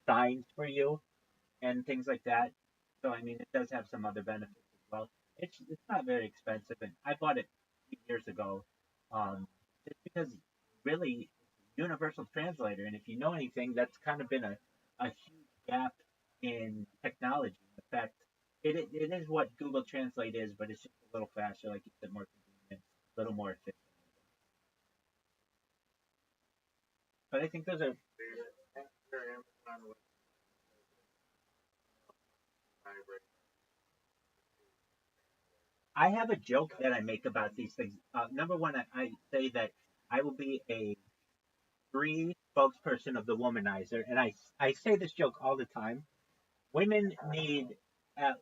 signs for you and things like that. So I mean, it does have some other benefits as well. It's not very expensive, and I bought it a few years ago, just because really it's a universal translator, and if you know anything, that's kind of been a huge gap in technology. In fact, it is what Google Translate is, but it's just a little faster, like you said, more convenient, a little more efficient. But I think those are. I have a joke that I make about these things. Number one, I say that I will be a free spokesperson of the womanizer, and I say this joke all the time. Women need at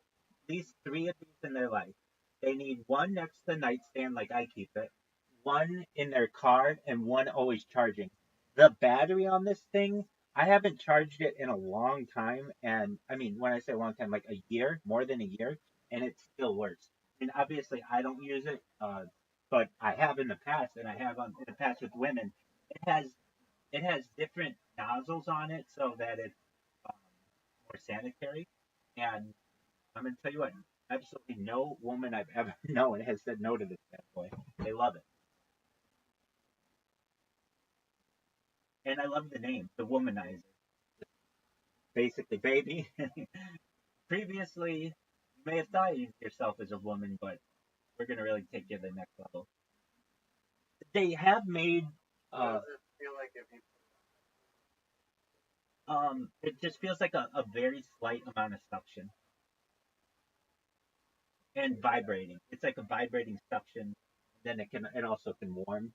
least three of these in their life. They need one next to the nightstand, like I keep it, one in their car, and one always charging. The battery on this thing, I haven't charged it in a long time, and I mean, when I say a long time, like a year, more than a year, and it still works. I mean, obviously, I don't use it, but I have in the past, and I have in the past with women. It has it has different nozzles on it so that it's um, more sanitary. And I'm gonna tell you what, absolutely no woman I've ever known has said no to this bad boy. They love it, and I love the name, the Womanizer. Basically, baby. Previously, you may have thought of yourself as a woman, but we're gonna really take you to the next level. They have made. Uh, it just feels like a very slight amount of suction and vibrating. It's like a vibrating suction. Then it also can warm.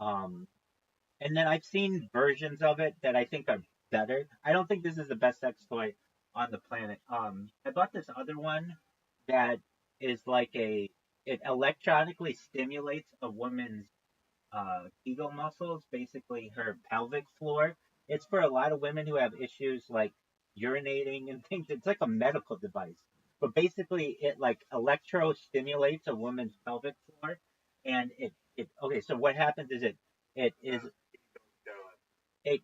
Um, and then I've seen versions of it that I think are better. I don't think this is the best sex toy on the planet. I bought this other one that is like it electronically stimulates a woman's Kegel muscles, basically her pelvic floor. It's for a lot of women who have issues like urinating and things. It's like a medical device, but basically it like electro stimulates a woman's pelvic floor, and it okay. So what happens is it is it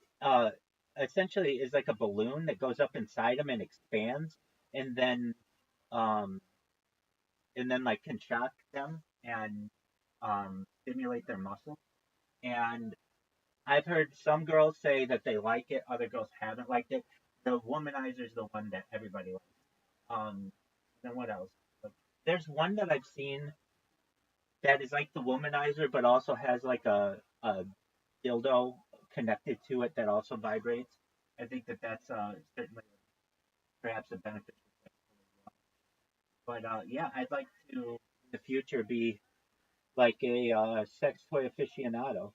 essentially is like a balloon that goes up inside them and expands, and then um like contract them and stimulate their muscles. And I've heard some girls say that they like it, other girls haven't liked it. The womanizer is the one that everybody likes. Then what else? There's one that I've seen that is like the womanizer, but also has like a dildo connected to it that also vibrates. I think that that's certainly perhaps a benefit. But yeah, I'd like to in the future be like a sex toy aficionado.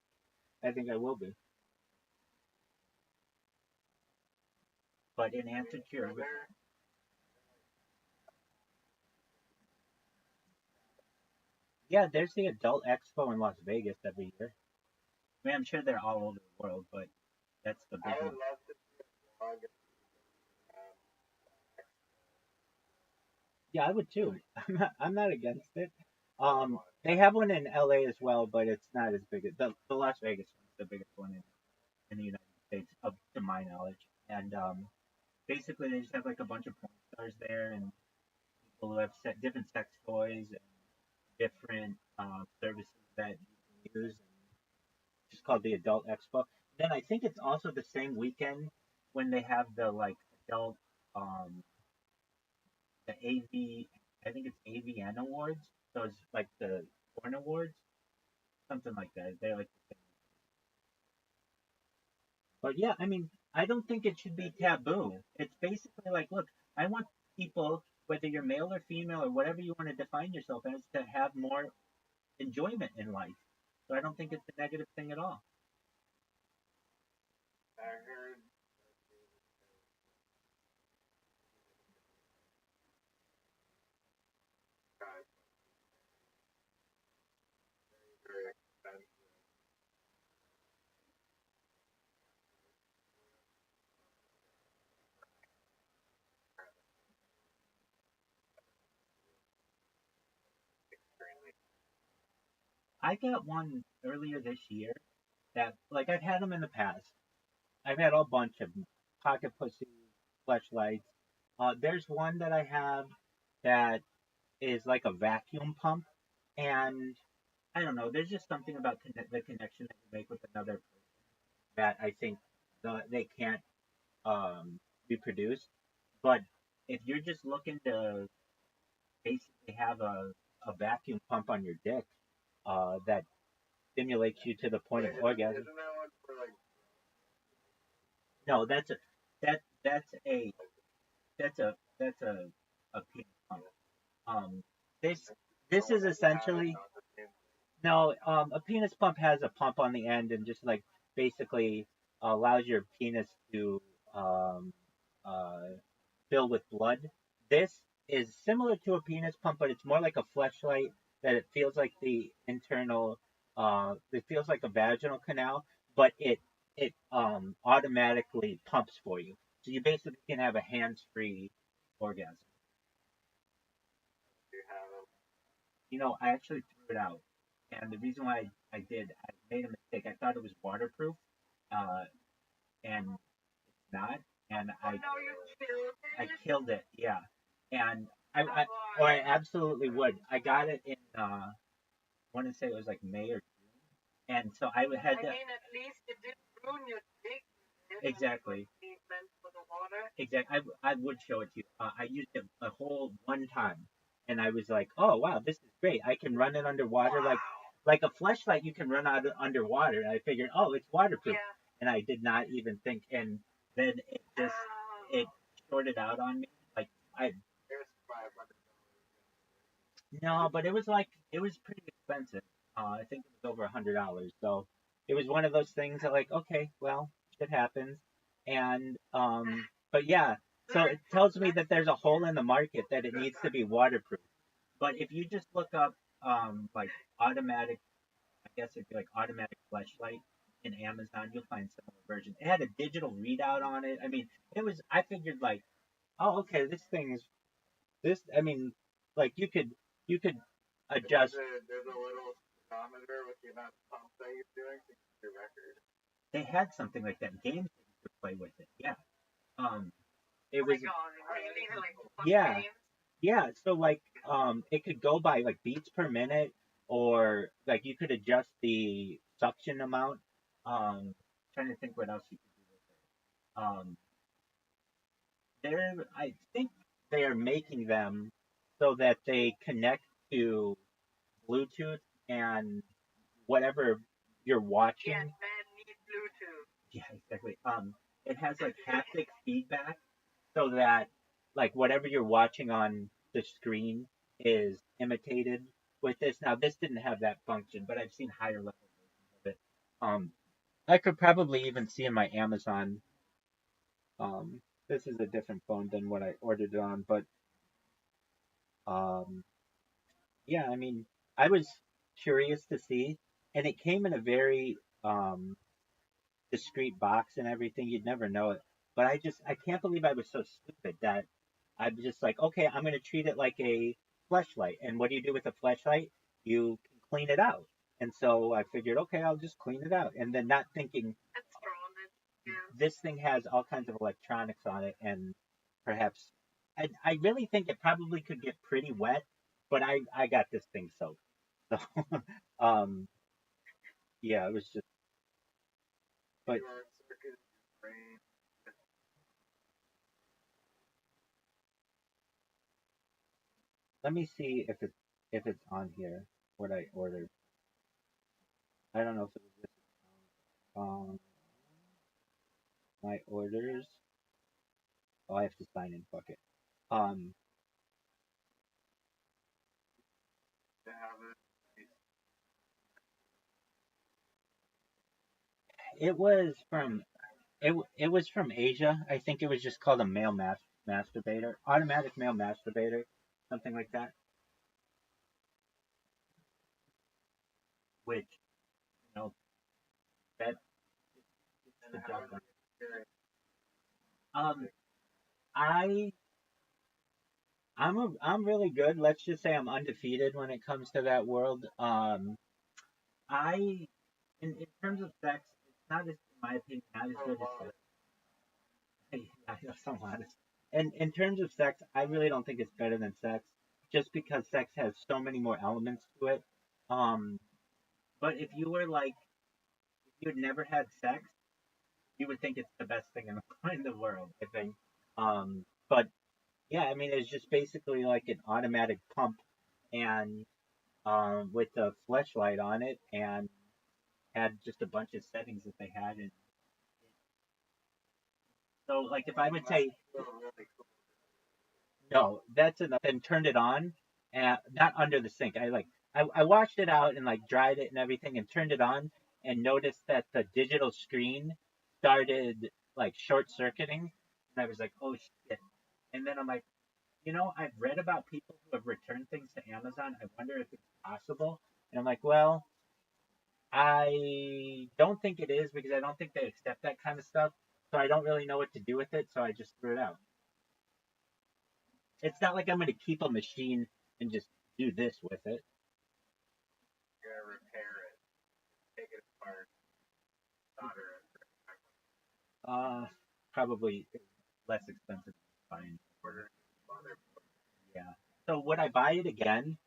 I think I will be. But in answer to your yeah, there's the Adult Expo in Las Vegas every year. I mean, I'm sure they're all over the world, but that's the big one. Yeah, I would too. I'm not against it. They have one in LA as well, but it's not as big as the Las Vegas one. The biggest one in the United States, up to my knowledge. And basically, they just have like a bunch of porn stars there and people who have different sex toys and different services that you can use. It's just called the Adult Expo. Then I think it's also the same weekend when they have the like adult um the AV, I think it's AVN awards. So it's like the porn awards, something like that. They're like, but yeah, I mean, I don't think it should be taboo. It's basically like, look, I want people, whether you're male or female or whatever you want to define yourself as, to have more enjoyment in life. So I don't think it's a negative thing at all. I got one earlier this year that, like, I've had them in the past. I've had a bunch of them. Pocket pussy, fleshlights. There's one that I have that is like a vacuum pump, and I don't know. There's just something about the connection that you make with another person that I think they can't reproduce. But if you're just looking to basically have a vacuum pump on your dick that stimulates you to the point of orgasm. Isn't that one for like No, that's a that's a penis pump. Um, this this is essentially no. A penis pump has a pump on the end and just like basically allows your penis to um, uh, fill with blood. This is similar to a penis pump, but it's more like a fleshlight. That it feels like the internal. It feels like a vaginal canal, but it automatically pumps for you. So you basically can have a hands-free orgasm. you have them? You know, I actually threw it out, and the reason why I did, I made a mistake. I thought it was waterproof, uh, and it's not. And Oh no, you killed I it. killed it. Yeah, and or I absolutely would. I got it in. I want to say it was like May or June, and so I had I to mean, at least it didn't ruin your dick. exactly. Meant for the water. Exactly. I would show it to you. I used it a whole one time, and I was like, "Oh wow, this is great! I can run it underwater like a flashlight. You can run out underwater." And I figured, "Oh, it's waterproof," Yeah. and I did not even think. And then it shorted out on me. Like I Here's $500. no, but it was pretty expensive. I think it was over $100. So it was one of those things that like, okay, well, shit happens, and but yeah. So it tells me that there's a hole in the market that it needs to be waterproof. But if you just look up like automatic, I guess it'd be like automatic flashlight in Amazon, you'll find similar version. It had a digital readout on it. I mean, it was. I figured like, oh, okay, this thing's this. I mean, like you could adjust. There's a little speedometer with the amount of pumps that you're doing to keep your record. They had something like that in games that you could play with it. Yeah. Um, it Oh my was god, really? Like fun yeah, games? yeah. So like it could go by like beats per minute, or like you could adjust the suction amount. Trying to think what else you could do with it. I think they are making them so that they connect to Bluetooth and whatever you're watching. Yeah, man needs Bluetooth. Yeah, exactly. It has like haptic feedback so that like whatever you're watching on the screen is imitated with this. Now this didn't have that function, but I've seen higher level versions of it. I could probably even see in my Amazon. This is a different phone than what I ordered it on, but um, yeah, I mean, I was curious to see, and it came in a very discreet box and everything. You'd never know it. But I can't believe I was so stupid that I'm just like, okay, I'm gonna treat it like a fleshlight. And what do you do with a fleshlight? You can clean it out. And so I figured, okay, I'll just clean it out. And then not thinking That's strong. Yeah. this thing has all kinds of electronics on it, and perhaps I really think it probably could get pretty wet, but I got this thing soaked. So um, yeah, it was just. But Short circuit in your brain. let me see if it's on here what I ordered. I don't know if it was this. My orders. Oh, I have to sign in. Fuck it. Um, To have it. it was from it was from Asia. I think it was just called a male masturbator, automatic male masturbator, something like that. Which you know that And the how job is done. it experience? Um, I I'm really good. Let's just say I'm undefeated when it comes to that world. in terms of sex, it's not as, in my opinion, not as good as sex. Yeah, so honest. And in terms of sex, I really don't think it's better than sex, just because sex has so many more elements to it. Um, but if you were like, if you had never had sex, you would think it's the best thing in the, in the world, I think. But yeah, I mean, it's just basically like an automatic pump, and with a fleshlight on it, and had just a bunch of settings that they had. And so, like, if I would say, no, that's enough, and turned it on, and not under the sink. I washed it out and like dried it and everything, and turned it on, and noticed that the digital screen started like short circuiting, and I was like, oh shit. And then I'm like, I've read about people who have returned things to Amazon. I wonder if it's possible. And I'm like, well, I don't think it is, because I don't think they accept that kind of stuff. So I don't really know what to do with it. So I just threw it out. It's not like I'm going to keep a machine and just do this with it. You're gonna repair it, take it apart, solder it, Probably less expensive to find. order mother. Yeah. So would I buy it again?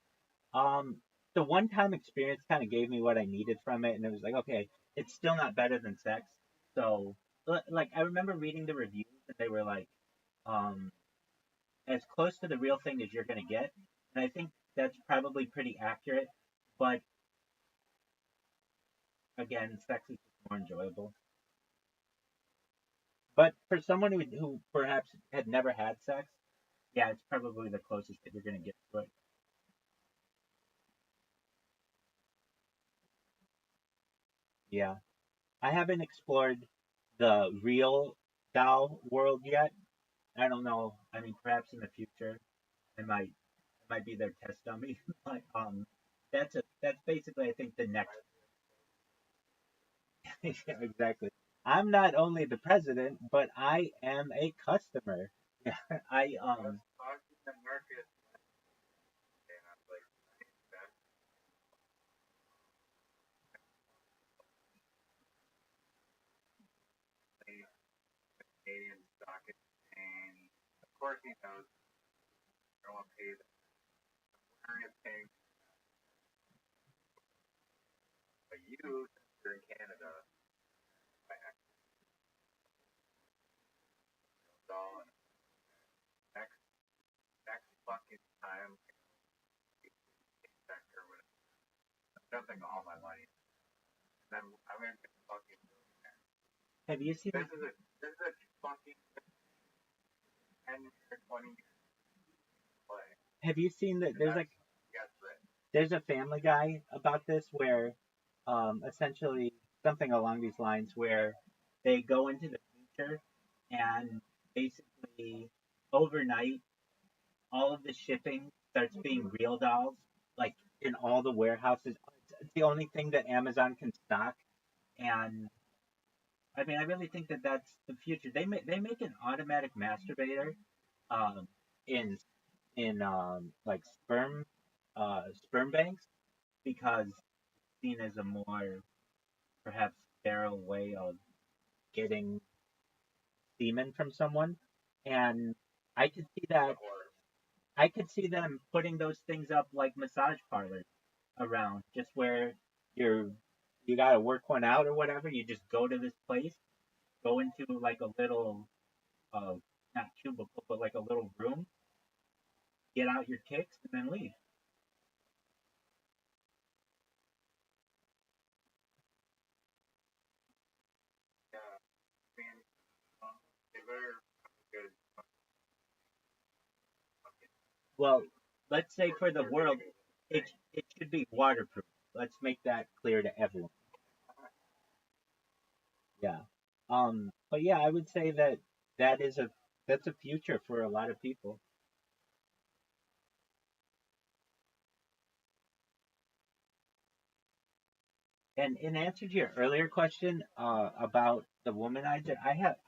Um, the one-time experience kind of gave me what I needed from it, and it was like, okay, it's still not better than sex. So, like, I remember reading the reviews, and they were like, um, as close to the real thing as you're gonna get, and I think that's probably pretty accurate. But again, sex is just more enjoyable. But for someone who perhaps had never had sex, yeah, it's probably the closest that you're gonna get to it. Yeah, I haven't explored the real doll world yet. I don't know. I mean, perhaps in the future, I might be their test dummy. But that's basically, I think, the next. Yeah, exactly. I'm not only the president, but I am a customer. I Talking to market, and I was like, that's the Canadian stock exchange. Of course, he knows no one pays. Where is paying? But you, since you're in Canada, by accident, and next fucking time, sector, whatever, I'm dumping all my money. And I'm gonna get fucking. have you seen This is a fucking 10 or 20 year play. have you seen that there's like Yes, but there's a Family Guy about this where essentially something along these lines where they go into the future, and basically overnight all of the shipping starts being real dolls, like in all the warehouses. It's the only thing that Amazon can stock, and I mean, I really think that that's the future. They make an automatic masturbator, um, in like sperm banks, because it's seen as a more perhaps sterile way of getting semen from someone, and I could see that I could see them putting those things up like massage parlors around, just where you got to work one out or whatever. You just go to this place, go into like a little, uh, not cubicle, but like a little room, get out your kicks, and then leave. I mean, they better good. Well, let's say for the world, it should be waterproof. Let's make that clear to everyone. Yeah. But yeah, I would say that that is a that's a future for a lot of people. And in answer to your earlier question, about the womanizer,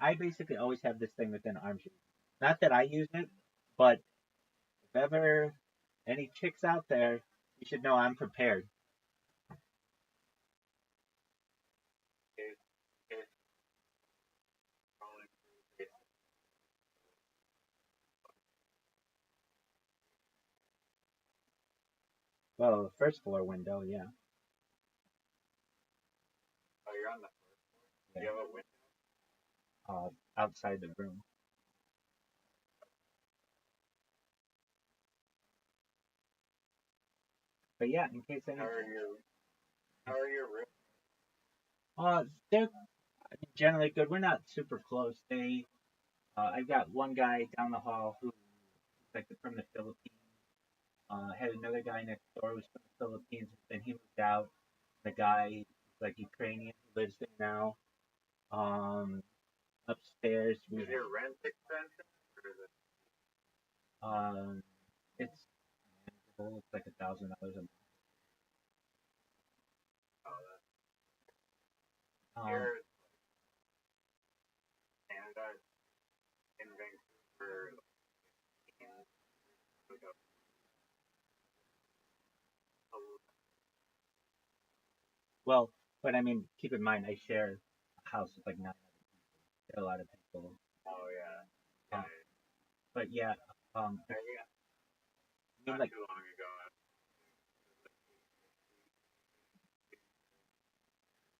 I basically always have this thing within arm's reach. Not that I use it, but if ever any chicks out there, you should know I'm prepared. Well, the first floor window, yeah. Oh, you're on the first floor? Do you Yeah. have a window? Outside the room. But yeah, in case any. How are your rooms? They're generally good. We're not super close. I've got one guy down the hall who's like from the Philippines. Had another guy next door who was from the Philippines, then he moved out. The guy, like Ukrainian, who lives there now. Upstairs, Is your rent expensive? Or is it? It's manageable. It's like $1,000 a month. Oh, that's Um, here in Canada, in Vancouver, well, but I mean, keep in mind, I share a house with like 9 other people. There are a lot of people. oh yeah. Uh, but yeah, Yeah, I mean, not like, too long ago,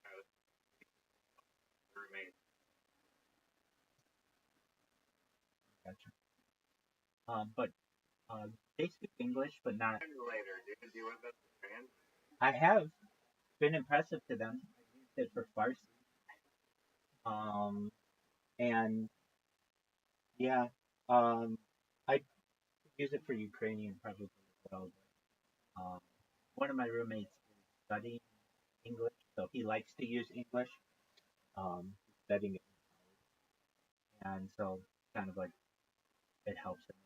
I was roommate. gotcha. But they speak English, but not. Later, did you with us trans? I have been impressive to them. I used it for Farsi. And yeah, I use it for Ukrainian probably as well. Um, one of my roommates is studying English, so he likes to use English. He's studying it, and so kind of like it helps him.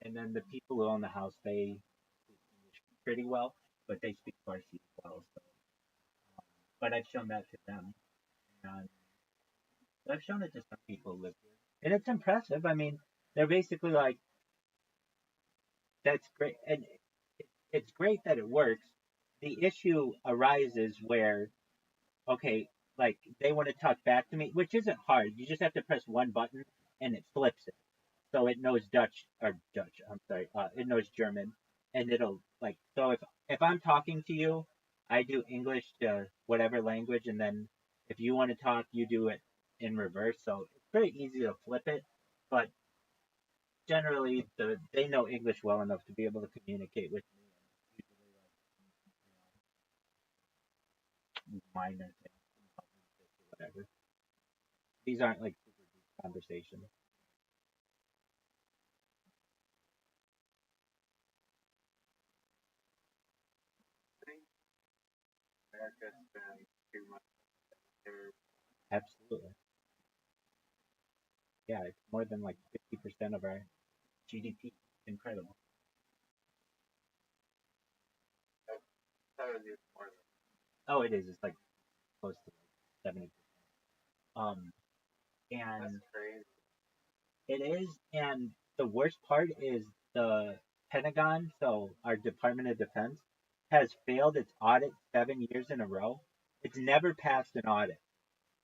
And then the people who own the house, they speak English pretty well, but they speak Farsi as well. So, but I've shown that to them, and I've shown it to some people who live here, and it's impressive. I mean, they're basically like, "That's great," and it's great that it works. The issue arises where, okay, like they want to talk back to me, which isn't hard. You just have to press one button and it flips it. So it knows Dutch or Dutch. I'm sorry. It knows German, and it'll like. So if I'm talking to you, I do English to whatever language, and then if you want to talk, you do it in reverse. So it's very easy to flip it, but generally they know English well enough to be able to communicate with me. Usually, like minor things, whatever. These aren't like super deep conversations. I think America spends too much there. Absolutely. Yeah, it's more than like 50% of our GDP. Incredible. That was even more than Oh, it is. It's like close to like 70. Um, and that's crazy. it is. And the worst part is the Pentagon, so our Department of Defense, has failed its audit 7 years in a row. It's never passed an audit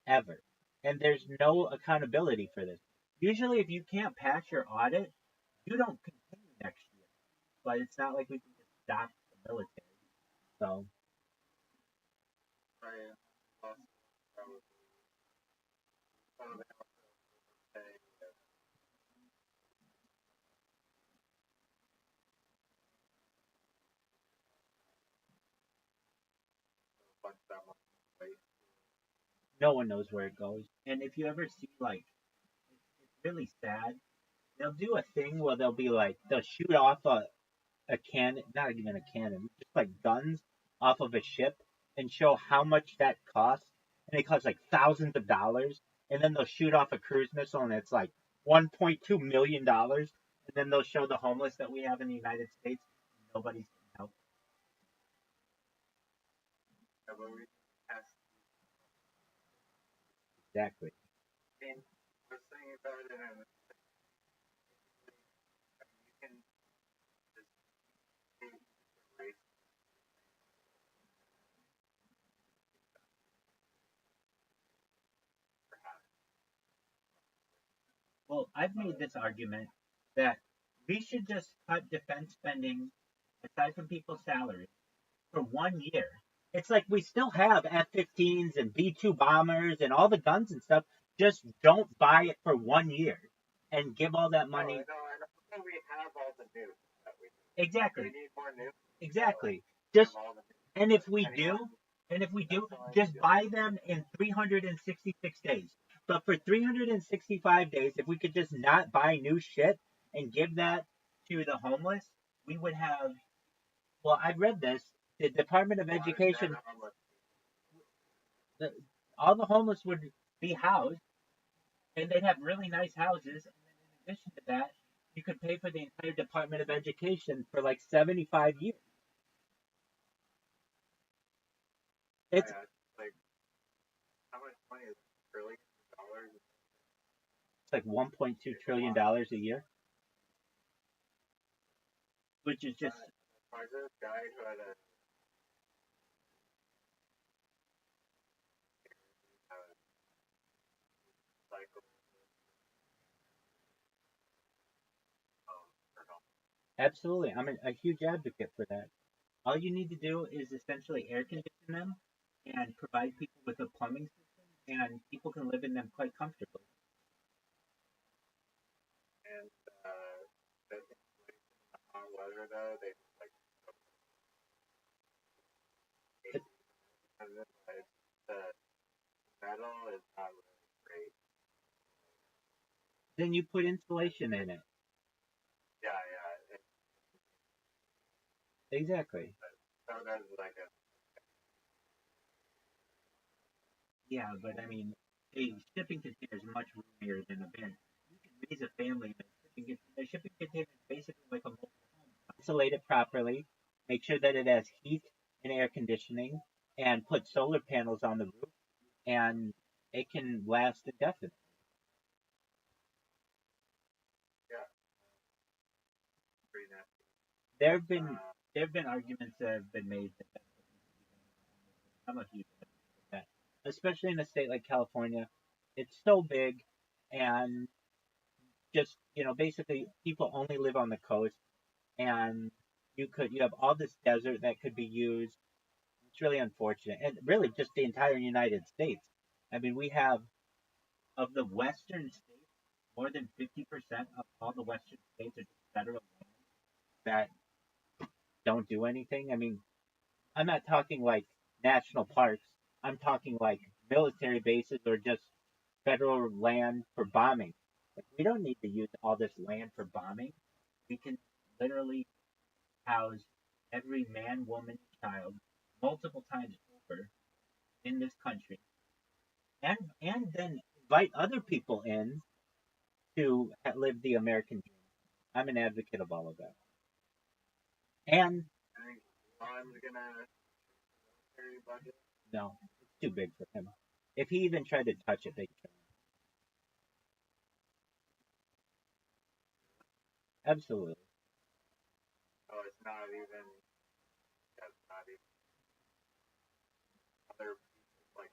ever, and there's no accountability for this. Usually, if you can't pass your audit, you don't continue next year. But it's not like we can just stop the military. So I lost probably some of them say bunch that much weight. no one knows where it goes. And if you ever see like, it's really sad. They'll do a thing where they'll shoot off a cannon, not even a cannon, just like guns off of a ship and show how much that costs. And it costs like thousands of dollars. And then they'll shoot off a cruise missile and it's like $1.2 million. And then they'll show the homeless that we have in the United States. Nobody's getting help. Yeah, but we have Exactly. seen was saying about it and you can just erase Well, I've made this argument that We should just cut defense spending, aside from people's salaries, for 1 year. It's like we still have F-15s and B-2 bombers and all the guns and stuff. Just don't buy it for 1 year and give all that money. No, I don't think we have all the nukes that we need. Exactly. We need more nukes. Exactly. We Just have all the nukes. and if we Anyone- do, That's all I just do. buy them in 366 days. But for 365 days, if we could just not buy new shit and give that to the homeless, we would have. Well, I read this. The Department of Education, all the homeless would be housed, and they'd have really nice houses. And then in addition to that, you could pay for the entire Department of Education for like 75 years. It's Yeah, like how much money is $1 trillion? like $1.2 trillion a year, which is just There's this guy who had a cycle. absolutely. I'm a huge advocate for that. All you need to do is essentially air condition them and provide people with a plumbing system, and people can live in them quite comfortably. And the insulation in the hot weather though, they like the metal is not really great. Then you put insulation in it. Yeah. Exactly. So does like a Yeah, but I mean, a shipping container is much roomier than a van. You can raise a family in a shipping container. A shipping container is basically like a mobile home. Insulate it properly. Make sure that it has heat and air conditioning, and put solar panels on the roof, and it can last indefinitely. yeah, pretty nasty. There have been there have been arguments that have been made that that's what needs to be done. I'm a huge advocate of that, especially in a state like California. It's so big, and just basically people only live on the coast, and you have all this desert that could be used. It's really unfortunate, and really just the entire United States. I mean, we have of the western states, more than 50% of all the western states are just federal land that don't do anything. I mean, I'm not talking like national parks. I'm talking like military bases or just federal land for bombing. Like, we don't need to use all this land for bombing. We can literally house every man, woman, child multiple times over in this country, and then invite other people in to live the American dream. I'm an advocate of all of that. And I think I'm gonna military budget. no, it's too big for him. If he even tried to touch it, they'd kill him. Absolutely. Oh, it's not even. That's not even other like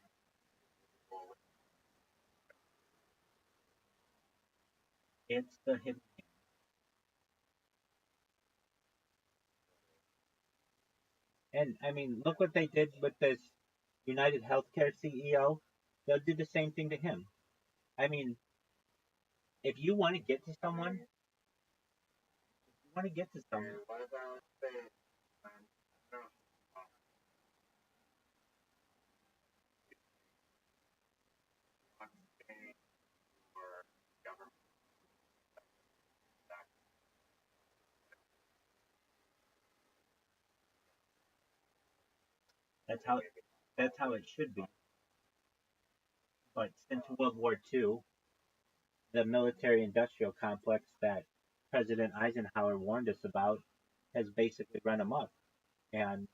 people. It's the hidden. And I mean, look what they did with this United Healthcare CEO. They'll do the same thing to him. I mean, if you want to get to someone, And what about say I don't know, marketing or government tax, that's how it should be. But since World War II, the military-industrial complex that President Eisenhower warned us about has basically run amok and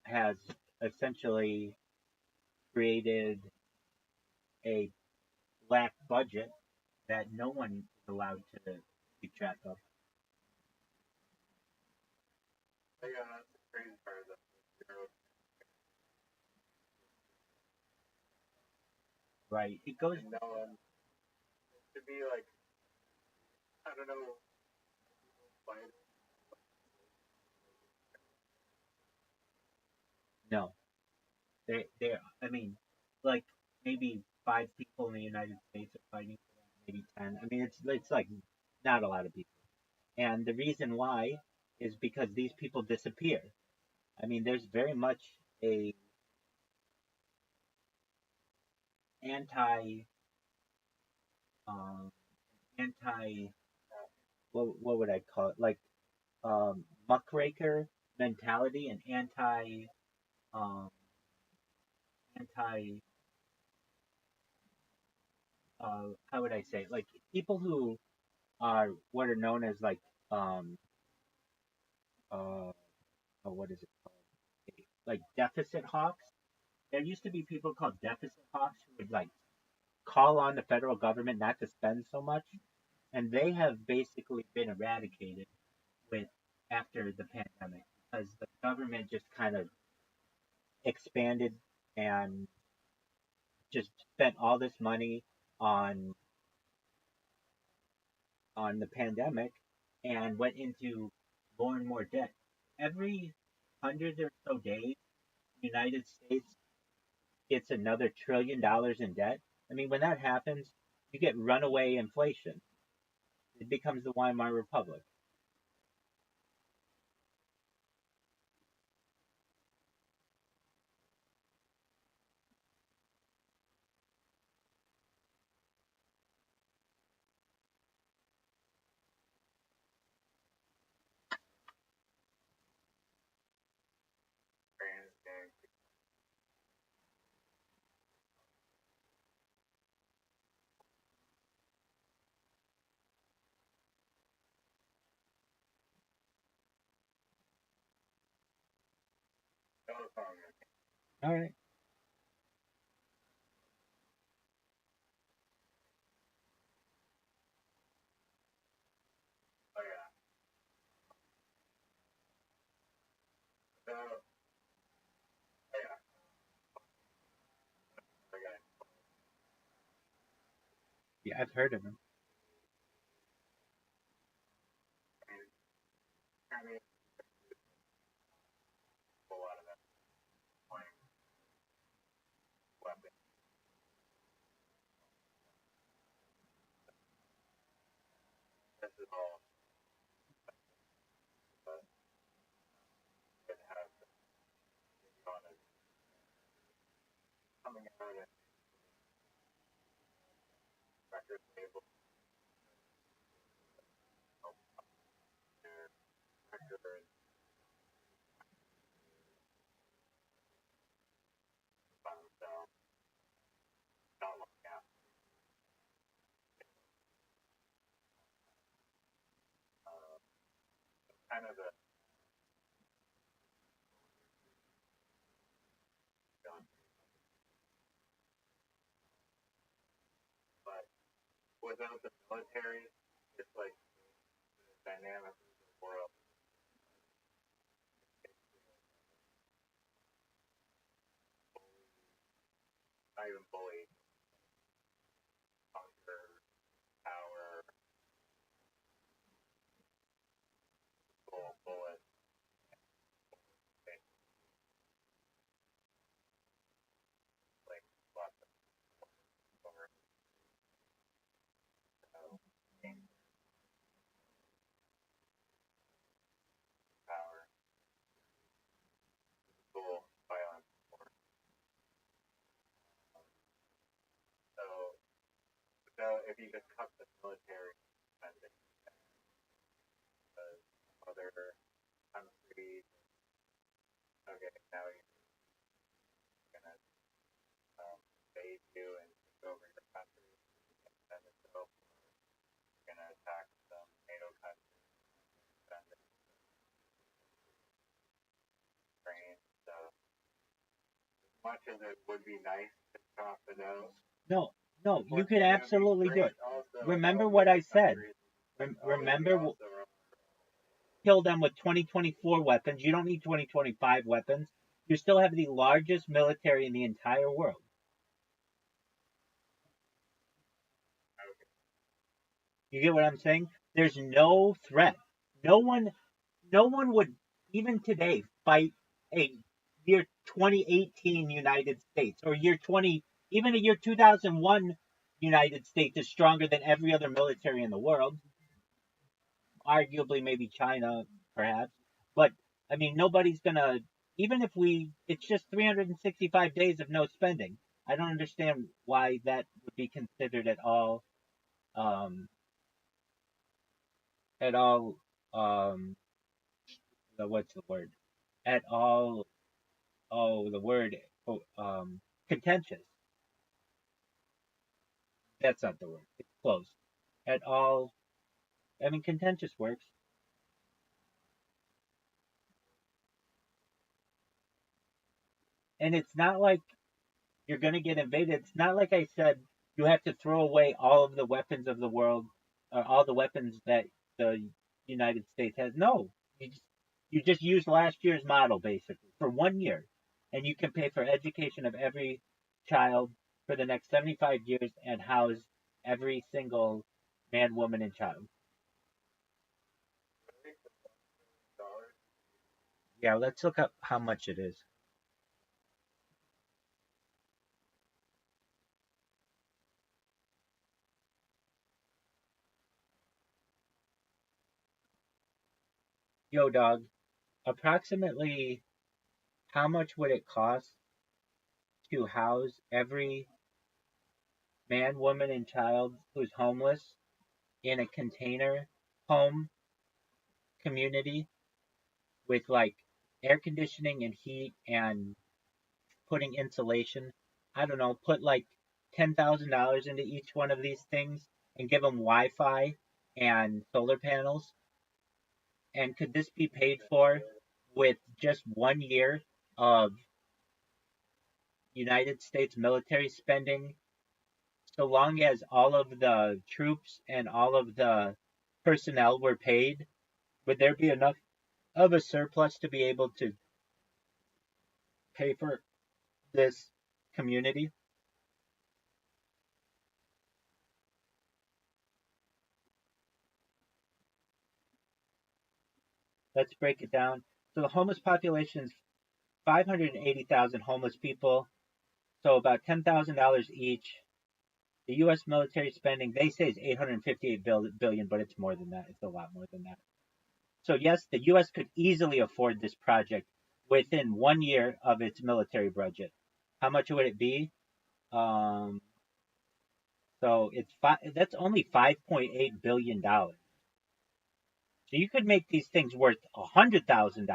has essentially created a black budget that no one is allowed to keep track of. so yeah, that's the crazy part of the zero. Right? It goes And no one to be like I don't know. No, they. I mean, like maybe 5 people in the United States are fighting for that, maybe 10. I mean, it's like not a lot of people. And the reason why is because these people disappear. I mean, there's very much a anti um anti what would I call it, like muckraker mentality, and um anti how would I say it? Like people who are what are known as like um uh what is it called, like deficit hawks. There used to be people called deficit hawks who would like call on the federal government not to spend so much, and they have basically been eradicated with after the pandemic because the government just kind of expanded and just spent all this money on the pandemic and went into more and more debt. Every 100 or so days, the United States gets another $1 trillion in debt. I mean, when that happens, you get runaway inflation. It becomes the Weimar Republic. All right. Yeah, I've heard of them. Without the military, it's like the dynamic of the world. Not even bully, hunger, power, bullet, like lots of over power, school, violence. So, so if you just cut the military spending, other countries, okay, now you're gonna save you and take over your country, and so you're gonna attack some NATO country, and Ukraine. So, as much as it would be nice to chop the nose, No, no, you what's could gonna be absolutely do great it. also, Remember all what the I other said. countries, Remember, also kill them with 2024 weapons. You don't need 2025 weapons. You still have the largest military in the entire world. You get what I'm saying? There's no threat. No one, no one would even today fight a year 2018 United States or year 20, even a year 2001 United States is stronger than every other military in the world. Arguably, maybe China, perhaps. But I mean, nobody's gonna. Even if it's just 365 days of no spending. I don't understand why that would be considered um, at all, um, what's the word? At all, oh, the word, contentious. That's not the word. It's close. At all, I mean, contentious works. And it's not like you're going to get invaded. It's not like I said you have to throw away all of the weapons of the world, or all the weapons that the United States has. No, you just use last year's model basically for 1 year, and you can pay for education of every child for the next 75 years and house every single man, woman, and child. Yeah, let's look up how much it is. Yo, dog, approximately how much would it cost to house every man, woman, and child who's homeless in a container home community with like air conditioning and heat and putting insulation? I don't know, put like $10,000 into each one of these things and give them Wi Fi and solar panels? And could this be paid for with just 1 year of United States military spending, so long as all of the troops and all of the personnel were paid? Would there be enough of a surplus to be able to pay for this community? Let's break it down. So the homeless population is 580,000 homeless people, so about $10,000 each. The U.S. military spending, they say, is 858 billion, but it's more than that. It's a lot more than that. So yes, the U.S. could easily afford this project within 1 year of its military budget. How much would it be? Um, so that's only $5.8 billion. So you could make these things worth $100,000,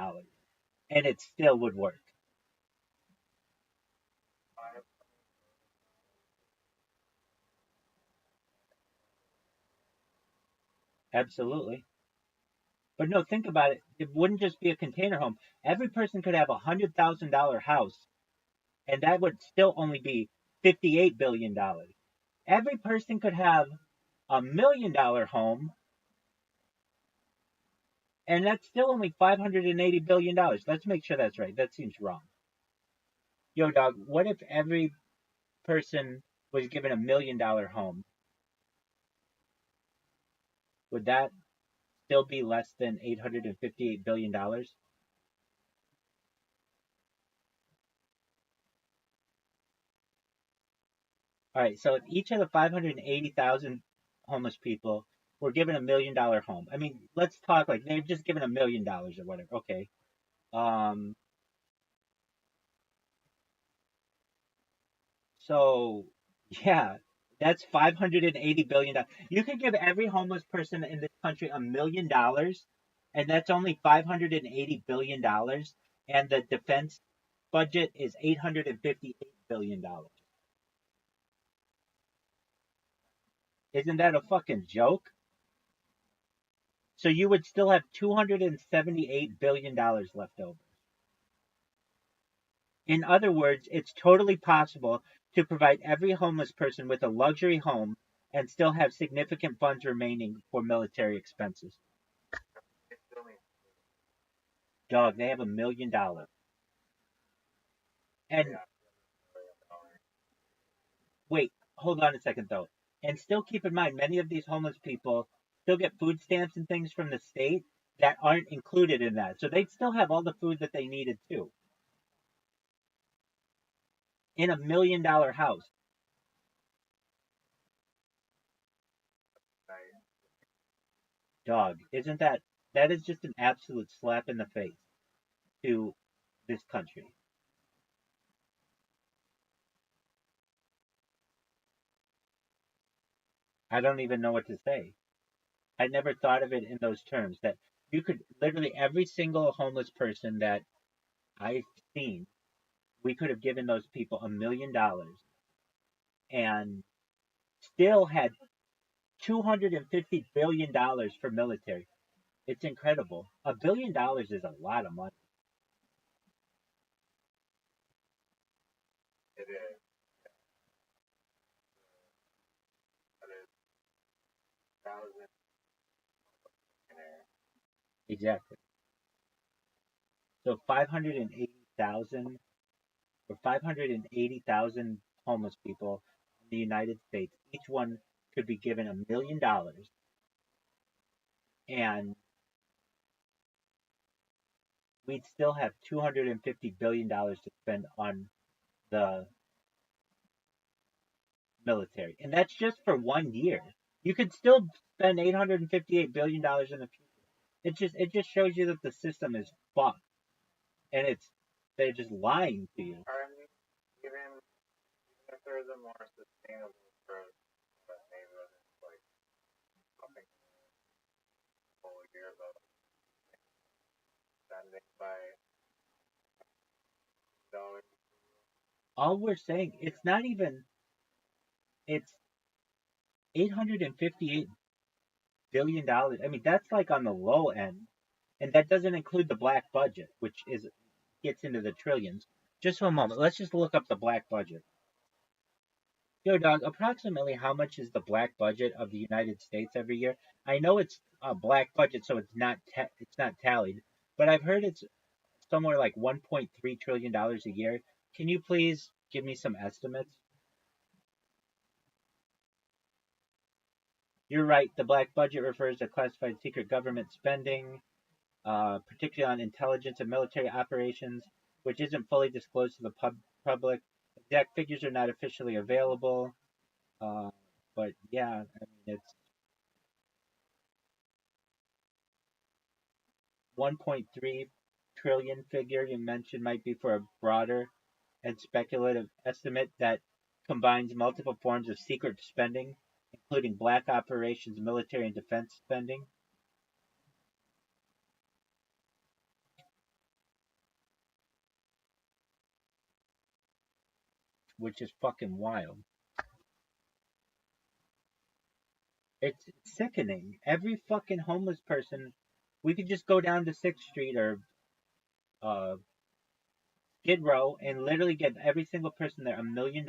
and it still would work. Absolutely. But no, think about it. It wouldn't just be a container home. Every person could have $100,000 house, and that would still only be $58 billion. Every person could have $1 million home, and that's still only $580 billion. Let's make sure that's right. That seems wrong. Yo, dog, what if every person was given $1 million home? Would that still be less than $858 billion? All right, so if each of the 580,000 homeless people were given $1 million home, I mean, let's talk like they've just given $1 million or whatever. Okay. Um. So yeah, that's $580 billion. You could give every homeless person in this country $1 million, and that's only $580 billion. And the defense budget is $858 billion. Isn't that a fucking joke? So you would still have $278 billion left over. In other words, it's totally possible to provide every homeless person with a luxury home and still have significant funds remaining for military expenses. Dog, they have $1 million. And wait, hold on a second though. And still keep in mind, many of these homeless people still get food stamps and things from the state that aren't included in that. So they'd still have all the food that they needed too. In $1 million house. Dog, isn't that is just an absolute slap in the face to this country. I don't even know what to say. I never thought of it in those terms that you could literally every single homeless person that I've seen, we could have given those people $1 million and still had $250 billion for military. It's incredible. $1 billion is a lot of money. It is. That is 1,000. Exactly. So 580,000 or 580,000 homeless people in the United States, each one could be given $1 million, and we'd still have $250 billion to spend on the military. And that's just for 1 year. You could still spend $858 billion in the future. It just shows you that the system is fucked. And they're just lying to you. Even if there's a more sustainable approach, but maybe it's like something a whole year about spending by dollars. All we're saying, it's not even, it's $858 billion. I mean, that's like on the low end. And that doesn't include the black budget, which gets into the trillions. Just for a moment, let's just look up the black budget. Yo, dog, approximately how much is the black budget of the United States every year? I know it's a black budget, so it's not tallied, but I've heard it's somewhere like $1.3 trillion a year. Can you please give me some estimates? You're right. The black budget refers to classified secret government spending, particularly on intelligence and military operations, which isn't fully disclosed to the public. Exact figures are not officially available. But yeah, I mean, it's 1.3 trillion figure you mentioned might be for a broader and speculative estimate that combines multiple forms of secret spending, including black operations, military, and defense spending. Which is fucking wild. It's sickening. Every fucking homeless person, we could just go down to 6th Street or Skid Row and literally get every single person there $1 million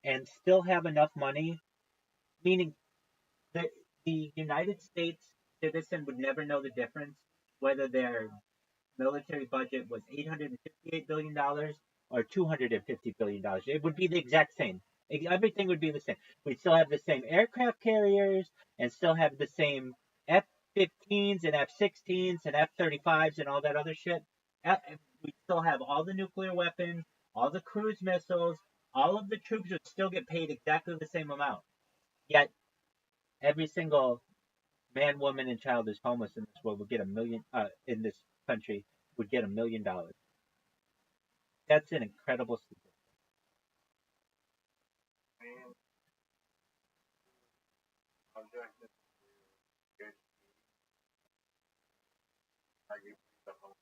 and still have enough money, meaning the United States citizen would never know the difference whether their military budget was $858 billion or $250 billion. It would be the exact same. Everything would be the same. We'd still have the same aircraft carriers and still have the same F-15s and F-16s and F-35s and all that other shit. We'd still have all the nuclear weapons, all the cruise missiles, all of the troops would still get paid exactly the same amount. Yet, every single man, woman, and child is homeless in this world would get $1 million, in this country, would get $1 million. That's an incredible statistic. Objective good. Argue the whole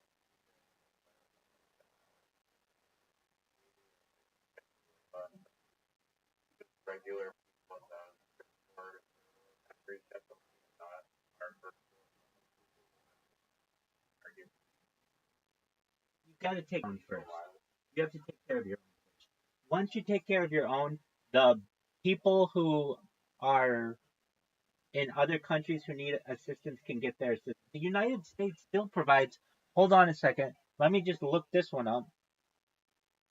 regular people that are definitely not our first argue. You gotta take one first. You have to take care of your own first. Once you take care of your own, the people who are in other countries who need assistance can get their assistance. The United States still provides. Hold on a second. Let me just look this one up.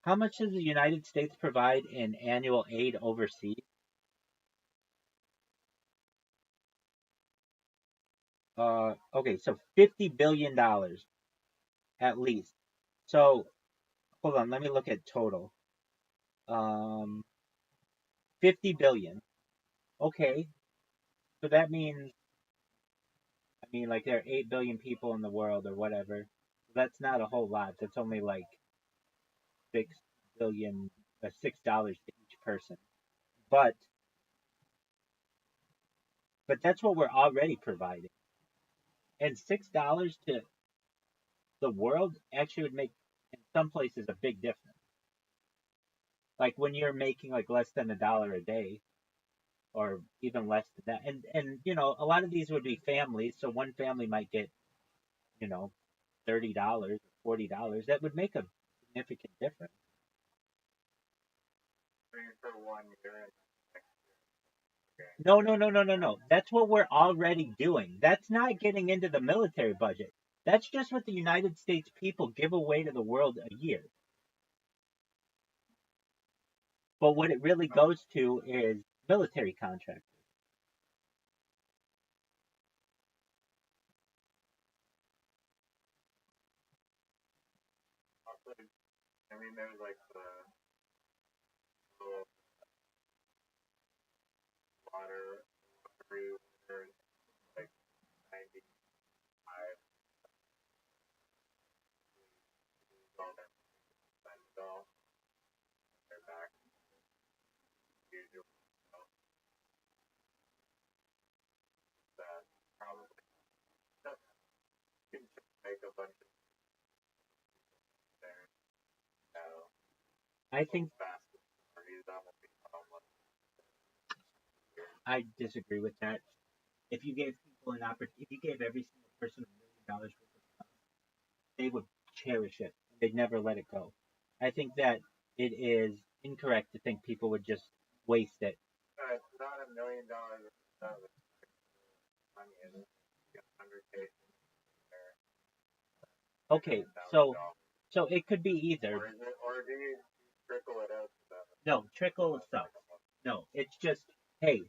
How much does the United States provide in annual aid overseas? Okay, so $50 billion at least. So hold on, let me look at total. 50 billion. Okay, so that means, I mean, like there are 8 billion people in the world or whatever. That's not a whole lot. That's only like 6 billion, $6 to each person. But that's what we're already providing. And $6 to the world actually would make in some places a big difference. Like when you're making like less than $1 a day, or even less than that. And a lot of these would be families, so one family might get, you know, $30, $40. That would make a significant difference. For 1 year. No, no, no, no, no, no. That's what we're already doing. That's not getting into the military budget. That's just what the United States people give away to the world a year. But what it really goes to is military contracts. Also, I mean, there's like the little water water, like 95 all their all their back usually. So that probably can make a bunch of there. So I think fast parties that will be homeless. I disagree with that. If you gave people an opportunity, if you gave every single person $1 million worth of stuff, they would cherish it. They'd never let it go. I think that it is incorrect to think people would just waste it. It's not $1 million of money, is it? 100K there. Okay, so it could be either. Or do you trickle it out to them? No, trickle sucks. No, it's just, hey,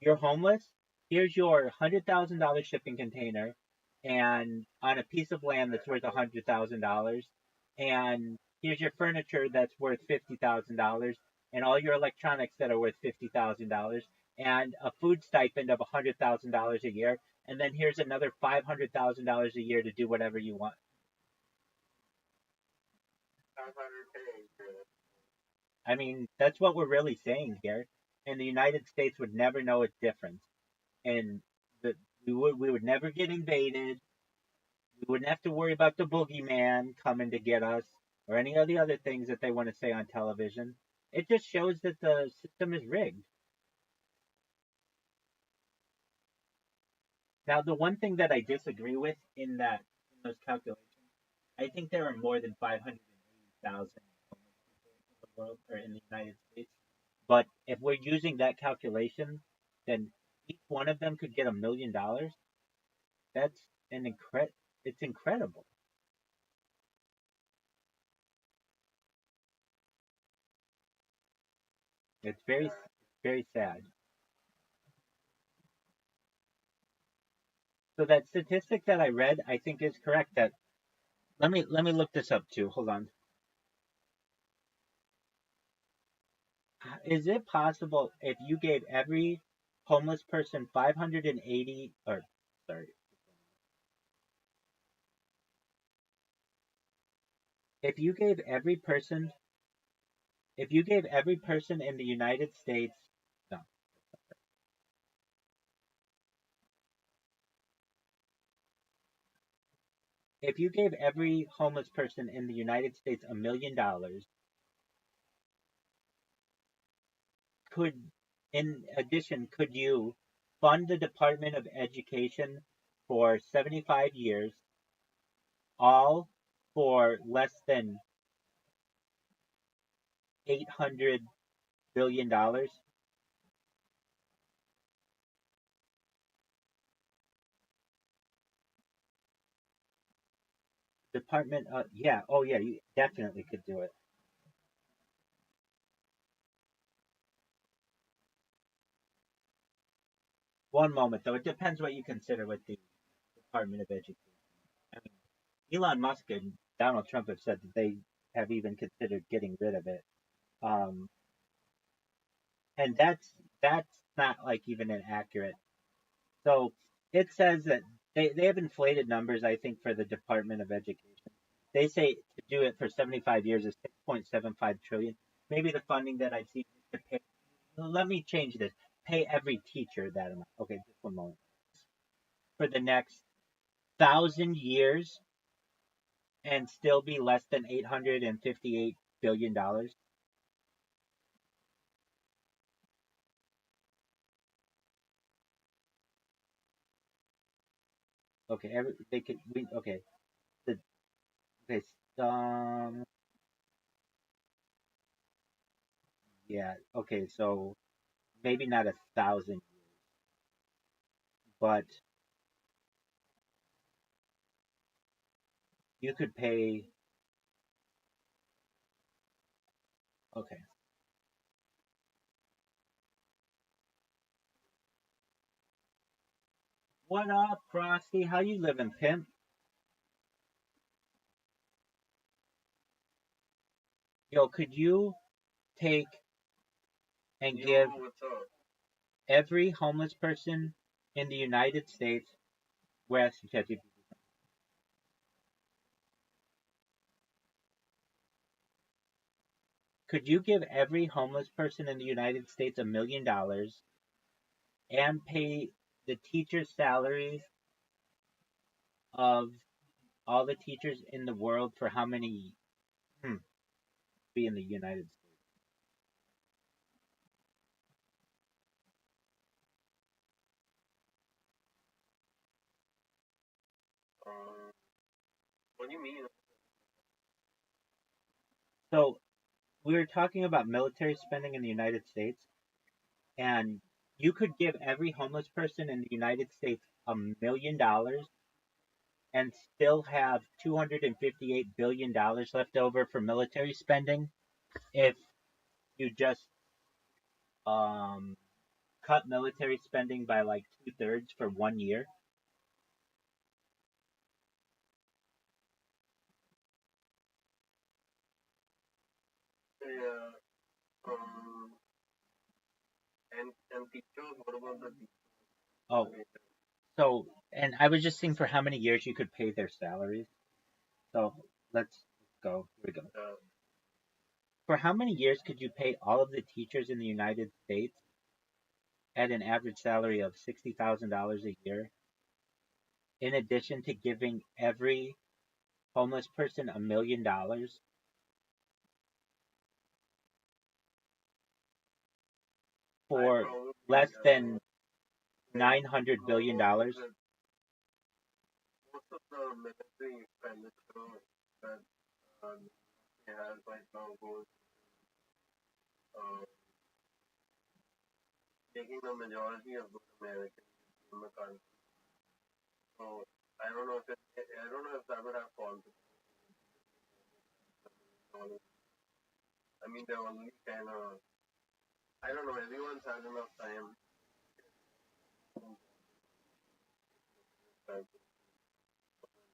you're homeless. Here's your $100,000 shipping container, and on a piece of land that's worth $100,000, and here's your furniture that's worth $50,000, and all your electronics that are worth $50,000, and a food stipend of $100,000 a year, and then here's another $500,000 a year to do whatever you want. 500K. I mean, that's what we're really saying here, and the United States would never know a difference, and the, we would never get invaded. We wouldn't have to worry about the boogeyman coming to get us or any of the other things that they want to say on television. It just shows that the system is rigged. Now, the one thing that I disagree with in those calculations, I think there are more than 580,000 homeless people in the world or in the United States. But if we're using that calculation, then each one of them could get $1 million. That's it's incredible. It's very sad. So that statistic that I read, I think is correct. That let me look this up too. Hold on. Is it possible if you gave every homeless person 580 or sorry, if you gave every person in the United States, no, if you gave every homeless person in the United States $1 million, could in addition could you fund the Department of Education for 75 years, all for less than $800 billion? Department, yeah, oh yeah, you definitely could do it. One moment though, it depends what you consider with the Department of Education. I mean, Elon Musk and Donald Trump have said that they have even considered getting rid of it. Um, and that's not like even inaccurate. So it says that they have inflated numbers, I think, for the Department of Education. They say to do it for 75 years is 6.75 trillion. Maybe the funding that I've seen is to pay. Let me change this. Pay every teacher that amount. Okay, just one moment. For the next 1,000 years and still be less than $858 billion. Okay, they could. Okay, the okay. Um, yeah. Okay, so maybe not 1,000, but you could pay. Okay. What up, Frosty? How you living, pimp? Yo, could you take and give What's up? every homeless person in the United States, we're asking ChatGPT, could you give every homeless person in the United States $1 million and pay the teachers' salaries of all the teachers in the world for how many be in the United States? Um, what do you mean? So we were talking about military spending in the United States, and you could give every homeless person in the United States $1 million and still have $258 billion left over for military spending if you just um, cut military spending by like 2/3 for 1 year. Yeah. Um, and teachers. What about the teachers? Oh, so and I was just seeing for how many years you could pay their salaries. So let's go. Here we go. For how many years could you pay all of the teachers in the United States at an average salary of $60,000 a year, in addition to giving every homeless person $1 million for less than $900 billion? Most of the military expenditure that they have right now goes uh, taking the majority of the Americans in the country. So I don't know if that would have consequences. I mean, they're only kind of, I don't know, everyone's had enough time.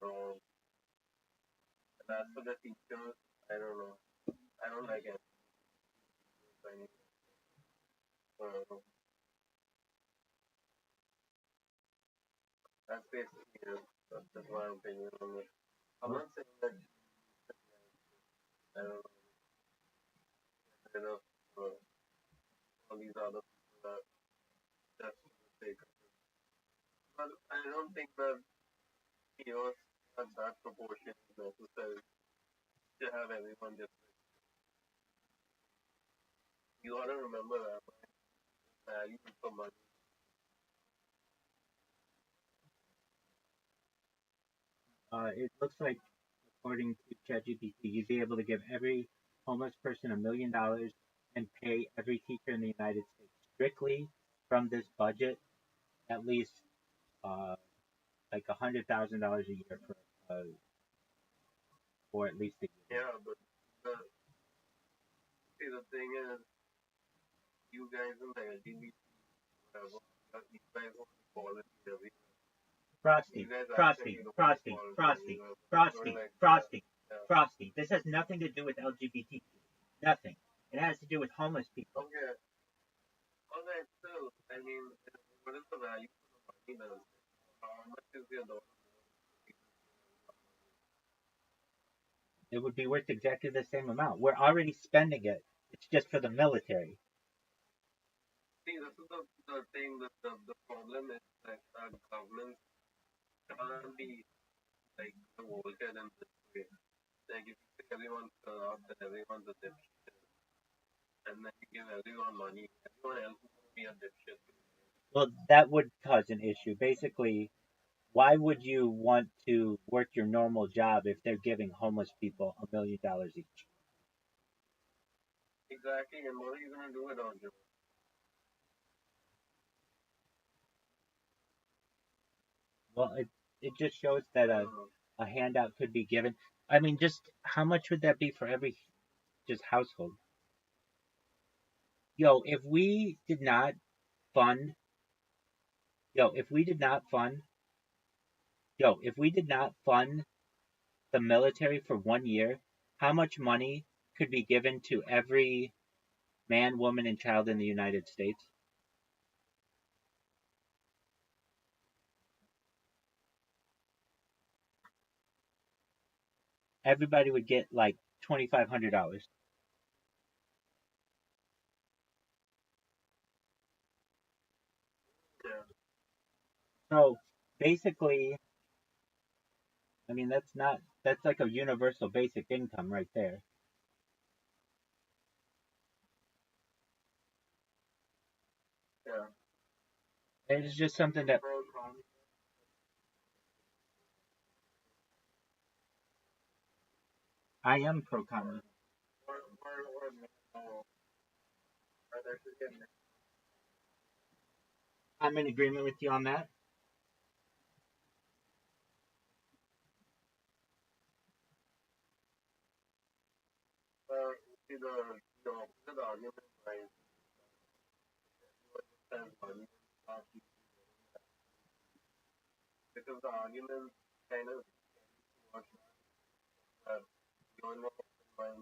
So, and as for the teachers, I don't know. I don't like it. Uh, that's basically it. That's just my opinion on it. I'm not saying that I don't know, rid of all these other people that just for the sake of it. But I don't think that chaos at that proportion is necessary to have everyone just. You gotta remember that value for money. It looks like, according to ChatGPT, you'd be able to give every homeless person $1 million and pay every teacher in the United States strictly from this budget at least uh, like $100,000 a year for at least a year. Yeah, but the, see, the thing is, you guys in the LGBT, whatever, you guys want equality everywhere. Frosty, Frosty, Frosty, Frosty, Frosty, Frosty, Frosty. This has nothing to do with LGBTQ. Nothing. It has to do with homeless people. Okay. Alright, still, I mean, what is the value of the money then? How much is the dollar? It would be worth exactly the same amount. We're already spending it. It's just for the military. See, this is the thing that the problem is that government can't be like voted in this way. Like if you say everyone's corrupt and everyone's a dipshit, and then you give everyone money, everyone else will be a dipshit. Well, that would cause an issue. Basically, why would you want to work your normal job if they're giving homeless people $1 million each? Exactly, and what are you gonna do without it? Well, it just shows that a handout could be given. I mean, just how much would that be for every just household? Yo, if we did not fund, yo, if we did not fund, if we did not fund the military for 1 year, how much money could be given to every man, woman, and child in the United States? Everybody would get like $2,500. Yeah. So basically, I mean, that's like a universal basic income right there. Yeah. It's just something that I am pro communist. I'm in agreement with you on that. See the opposite argument, right? Spend money because the argument kind of much that you're not mind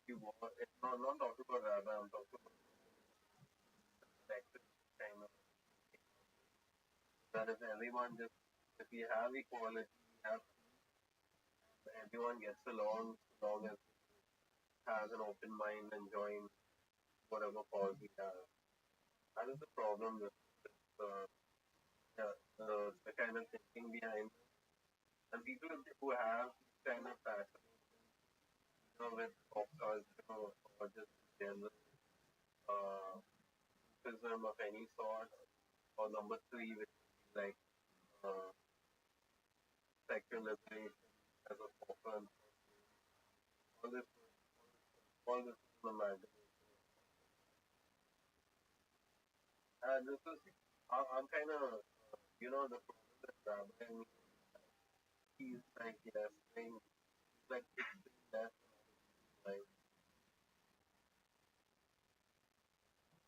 you want. It's not talking about that. I'm talking about practice kind of that if everyone just if we have equality, we have everyone gets along as long as has an open mind and join whatever cause we have. That is the problem with uh, the kind of thinking behind it. And people who have kind of passion, with pop culture or just general uh, criticism of any sort, or number three, which is like uh, sexual liberation as a forefront, all this, all this is imagination. And this is, I'm kind of, the problem that Rabbi and he's like, yes, saying, like, yes, like,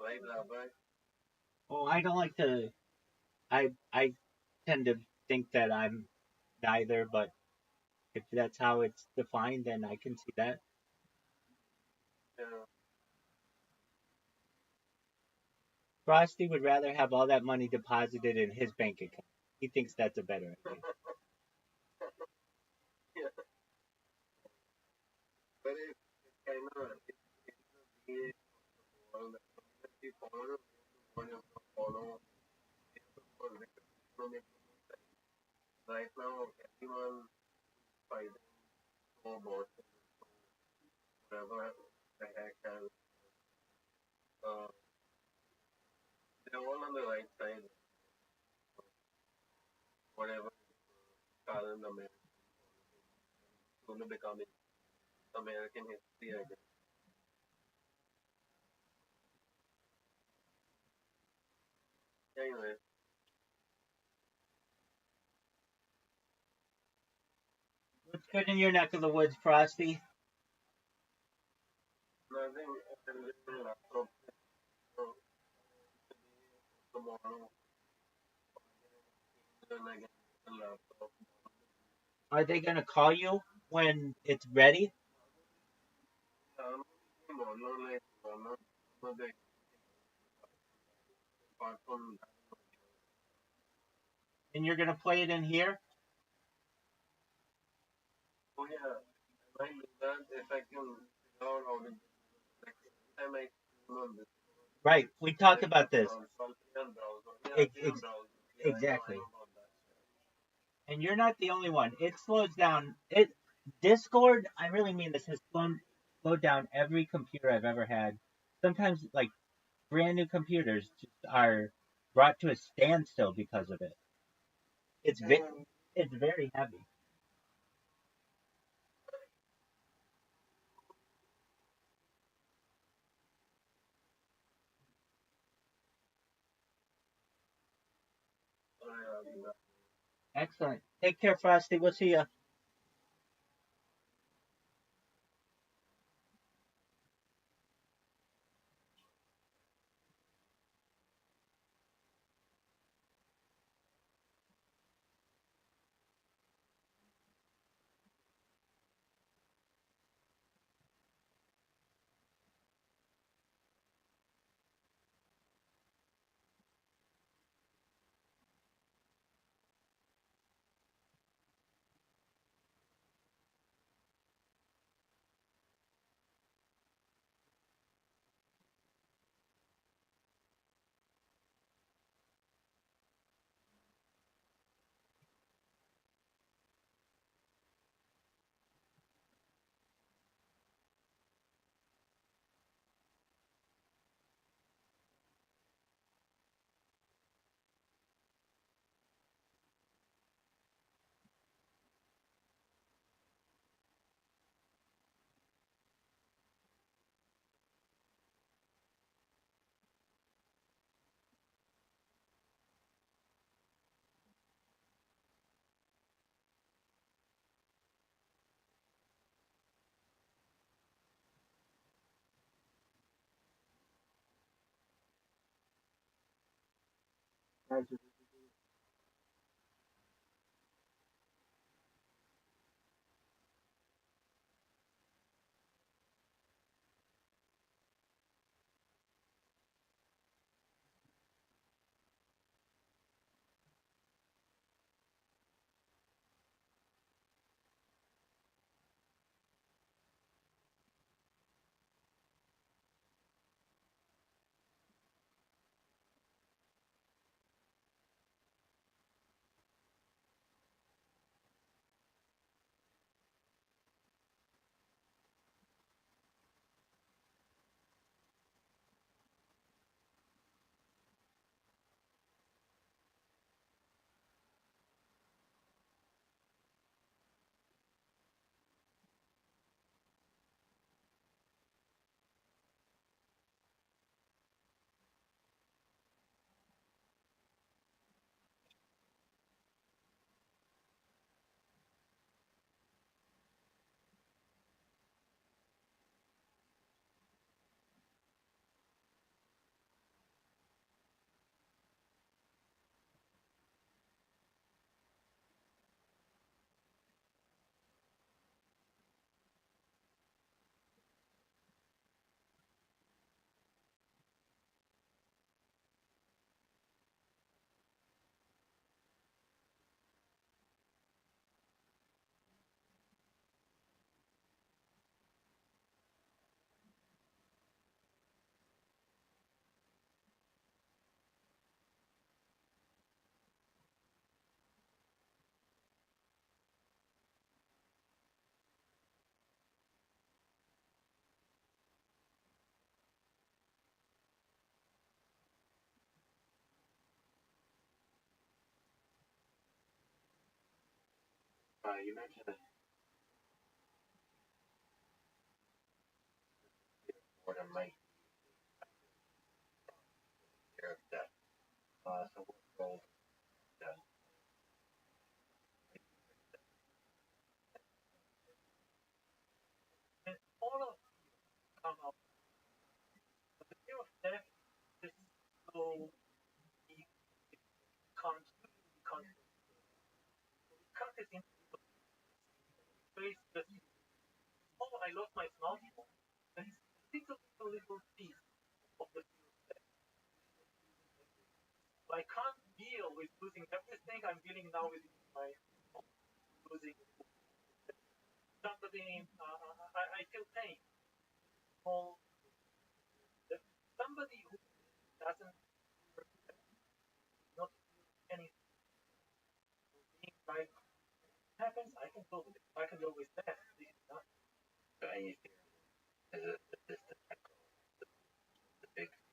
right, Rabbi? Oh, I don't like to. I tend to think that I'm neither, but if that's how it's defined, then I can see that. Yeah. Frosty would rather have all that money deposited in his bank account. He thinks that's a better idea. Yeah. But it's kind of, it's the way world, if you follow the one you have to follow, it's the world, because it will make no sense. Right now, everyone fighting for abortion, whatever the heck has, uh, they're all on the right side, whatever current American soon to become American history, I guess. Anyway, What's good in your neck of the woods, Frosty? nothing, I'm living laptop, so tomorrow, Are they gonna call you when it's ready? And you're gonna play it in here? Right. We talked about this. Exactly. And you're not the only one. It slows down. It Discord. I really mean this has slowed down every computer I've ever had. Sometimes like brand new computers just are brought to a standstill because of it. It's it's very heavy. Excellent. Take care, Frosty. We'll see you. You mentioned that order might care of that. So what role does And all of come up. But the fear of death is so deep, it comes to the country. is individual. Very specific. Oh, I lost my smartphone. There is little piece of the fear. So I can't deal with losing everything I'm dealing now with my losing somebody. I feel pain. Small. Somebody who doesn't not anything like happens, I can deal with it. I can deal with that. This is not. So any fear is a distant echo, the big fear.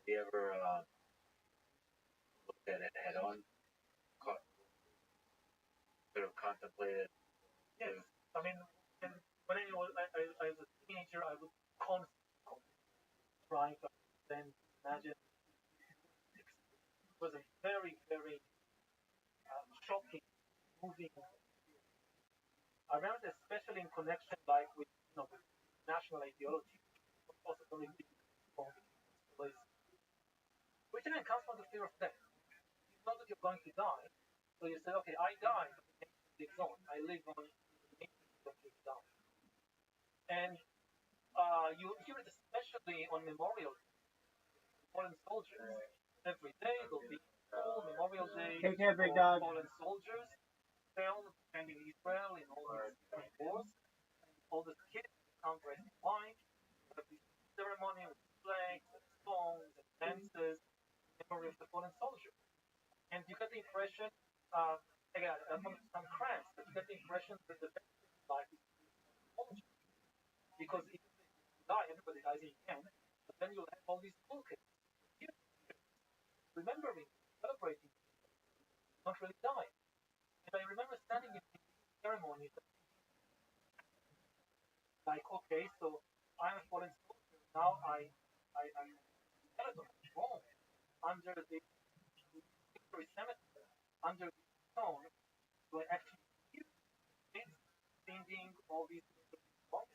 Have you ever looked at it head on, sort of contemplated? Yes, I mean, and when I was a teenager, I would constantly try to then imagine. It was a very, very shocking, moving. I remember, especially in connection, like with national ideology, possibly which again comes from the fear of death. You know that you're going to die, so you say, okay, I die, but the nation lives on. I live on, the nation is going to die. And you hear it especially on Memorial Day, fallen soldiers. Every day there'll be all Memorial Day Take care, big for dog. fallen soldiers fell defending Israel in all these different wars. All the kids come dressed in white. Have this ceremony with flags and songs and dances in memory of the fallen soldiers. And you get the impression, again, I'm crass, but you get the impression that the best thing in life is soldier. Because if you die, everybody dies in the end, but then you'll have all these cool kids remembering, celebrating, not really die. And I remember standing in the ceremony, like, okay, so I'm a fallen soldier. Now I'm skeleton, wrong, under the victory cemetery, under the stone, do I actually hear kids singing all these songs?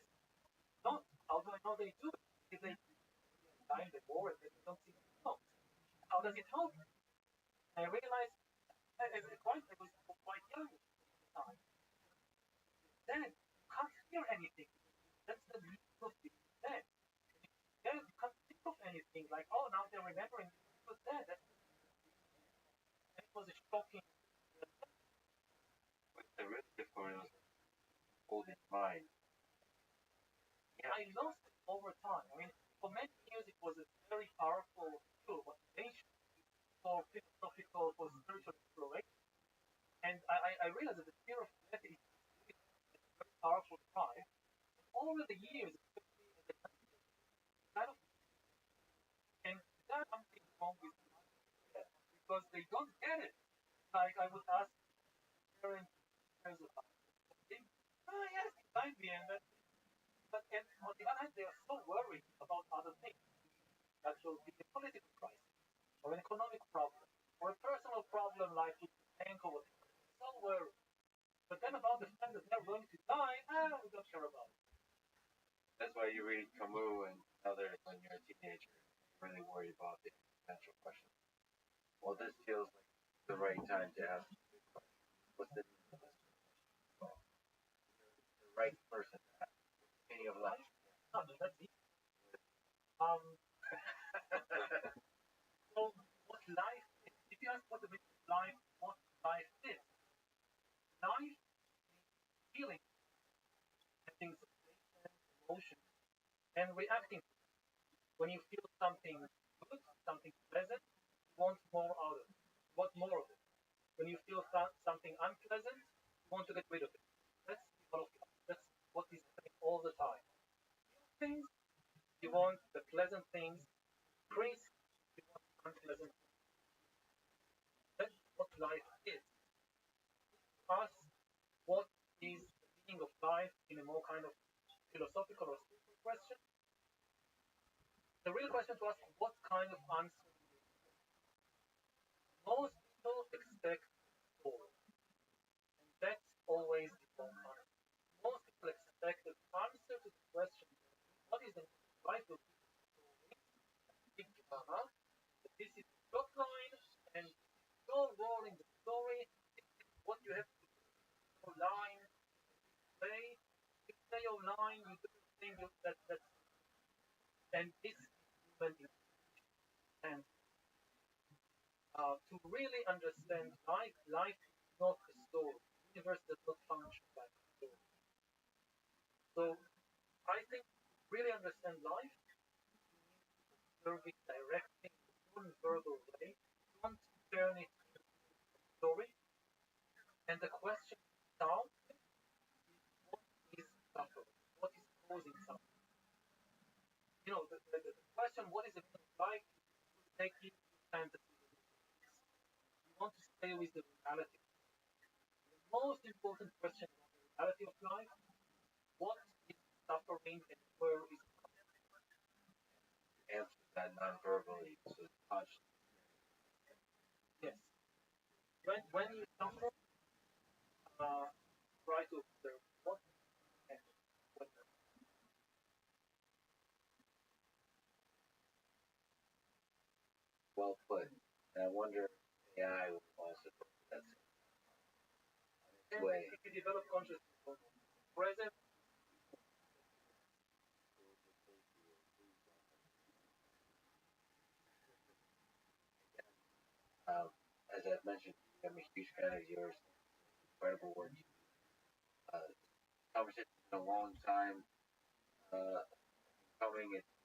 Not. How do I know they do it? If they die in the war and they don't sing the songs, how does it help? I realized as a quite I was quite young at the time. Then you can't hear anything. That's the meaning of being dead. Dead, you can't think of anything like, oh, now they're remembering it was dead. That was a shocking. What's the risk for it was hold in mind? Yeah, I lost it over time. I mean, for many years it was a very powerful tool, motivation for philosophical, for spiritual exploration. And I realized that the fear of death is a very powerful drive. Over the years, kind of, and there's something wrong with that because they don't get it. Like I would ask parents about something. Oh yes, it might be, and that, but and on the other hand, they are so worried about other things. That will be a political crisis, or an economic problem, or a personal problem like with the bank or whatever. So worried. But then about the fact that they're going to die, we don't care about it. That's why you read Camus and others when you're a teenager. You're really worried about the existential question. Well, this feels like the right time to ask what's the right person to ask the meaning of life. No, but that's it. Um, so what life is? If you ask what the meaning of life, what life is, life is feeling, having sensation, emotion, and reacting. When you feel something good, something pleasant, you want more out of it. You want more of it. When you feel something unpleasant, you want to get rid of it. That's all of life. That's what is happening all the time. Things you want the pleasant things, increase you want unpleasant things. That's what life is. Ask what is the meaning of life in a more kind of philosophical or spiritual question. The real question to ask what kind of answer most people expect for. And that's always the wrong answer. Most people expect the answer to the question what is the life of big drama, that this is the plot line and so role in the story, this is what you have to do. fine, you do the thing that and this is human interaction. And to really understand life is not a story. The universe does not function like a story. So I think to really understand life, you need to observe it directly in a non-verbal way. Don't turn it into a story. And the question now is what is suffering? What is causing suffering? You know, the question, what is the meaning of life, will take you to fantasy. You want to stay with the reality. The most important question about the reality of life, what is suffering and where is it coming Answer that non-verbally, so it's touched. from? Yes. When you suffer, try to observe what and what not. Well put. And I wonder if AI will also go that And way. if you develop consciousness on the present, As I've mentioned, I'm a huge fan of yours. Incredible work. Uh, conversation a long time coming. It's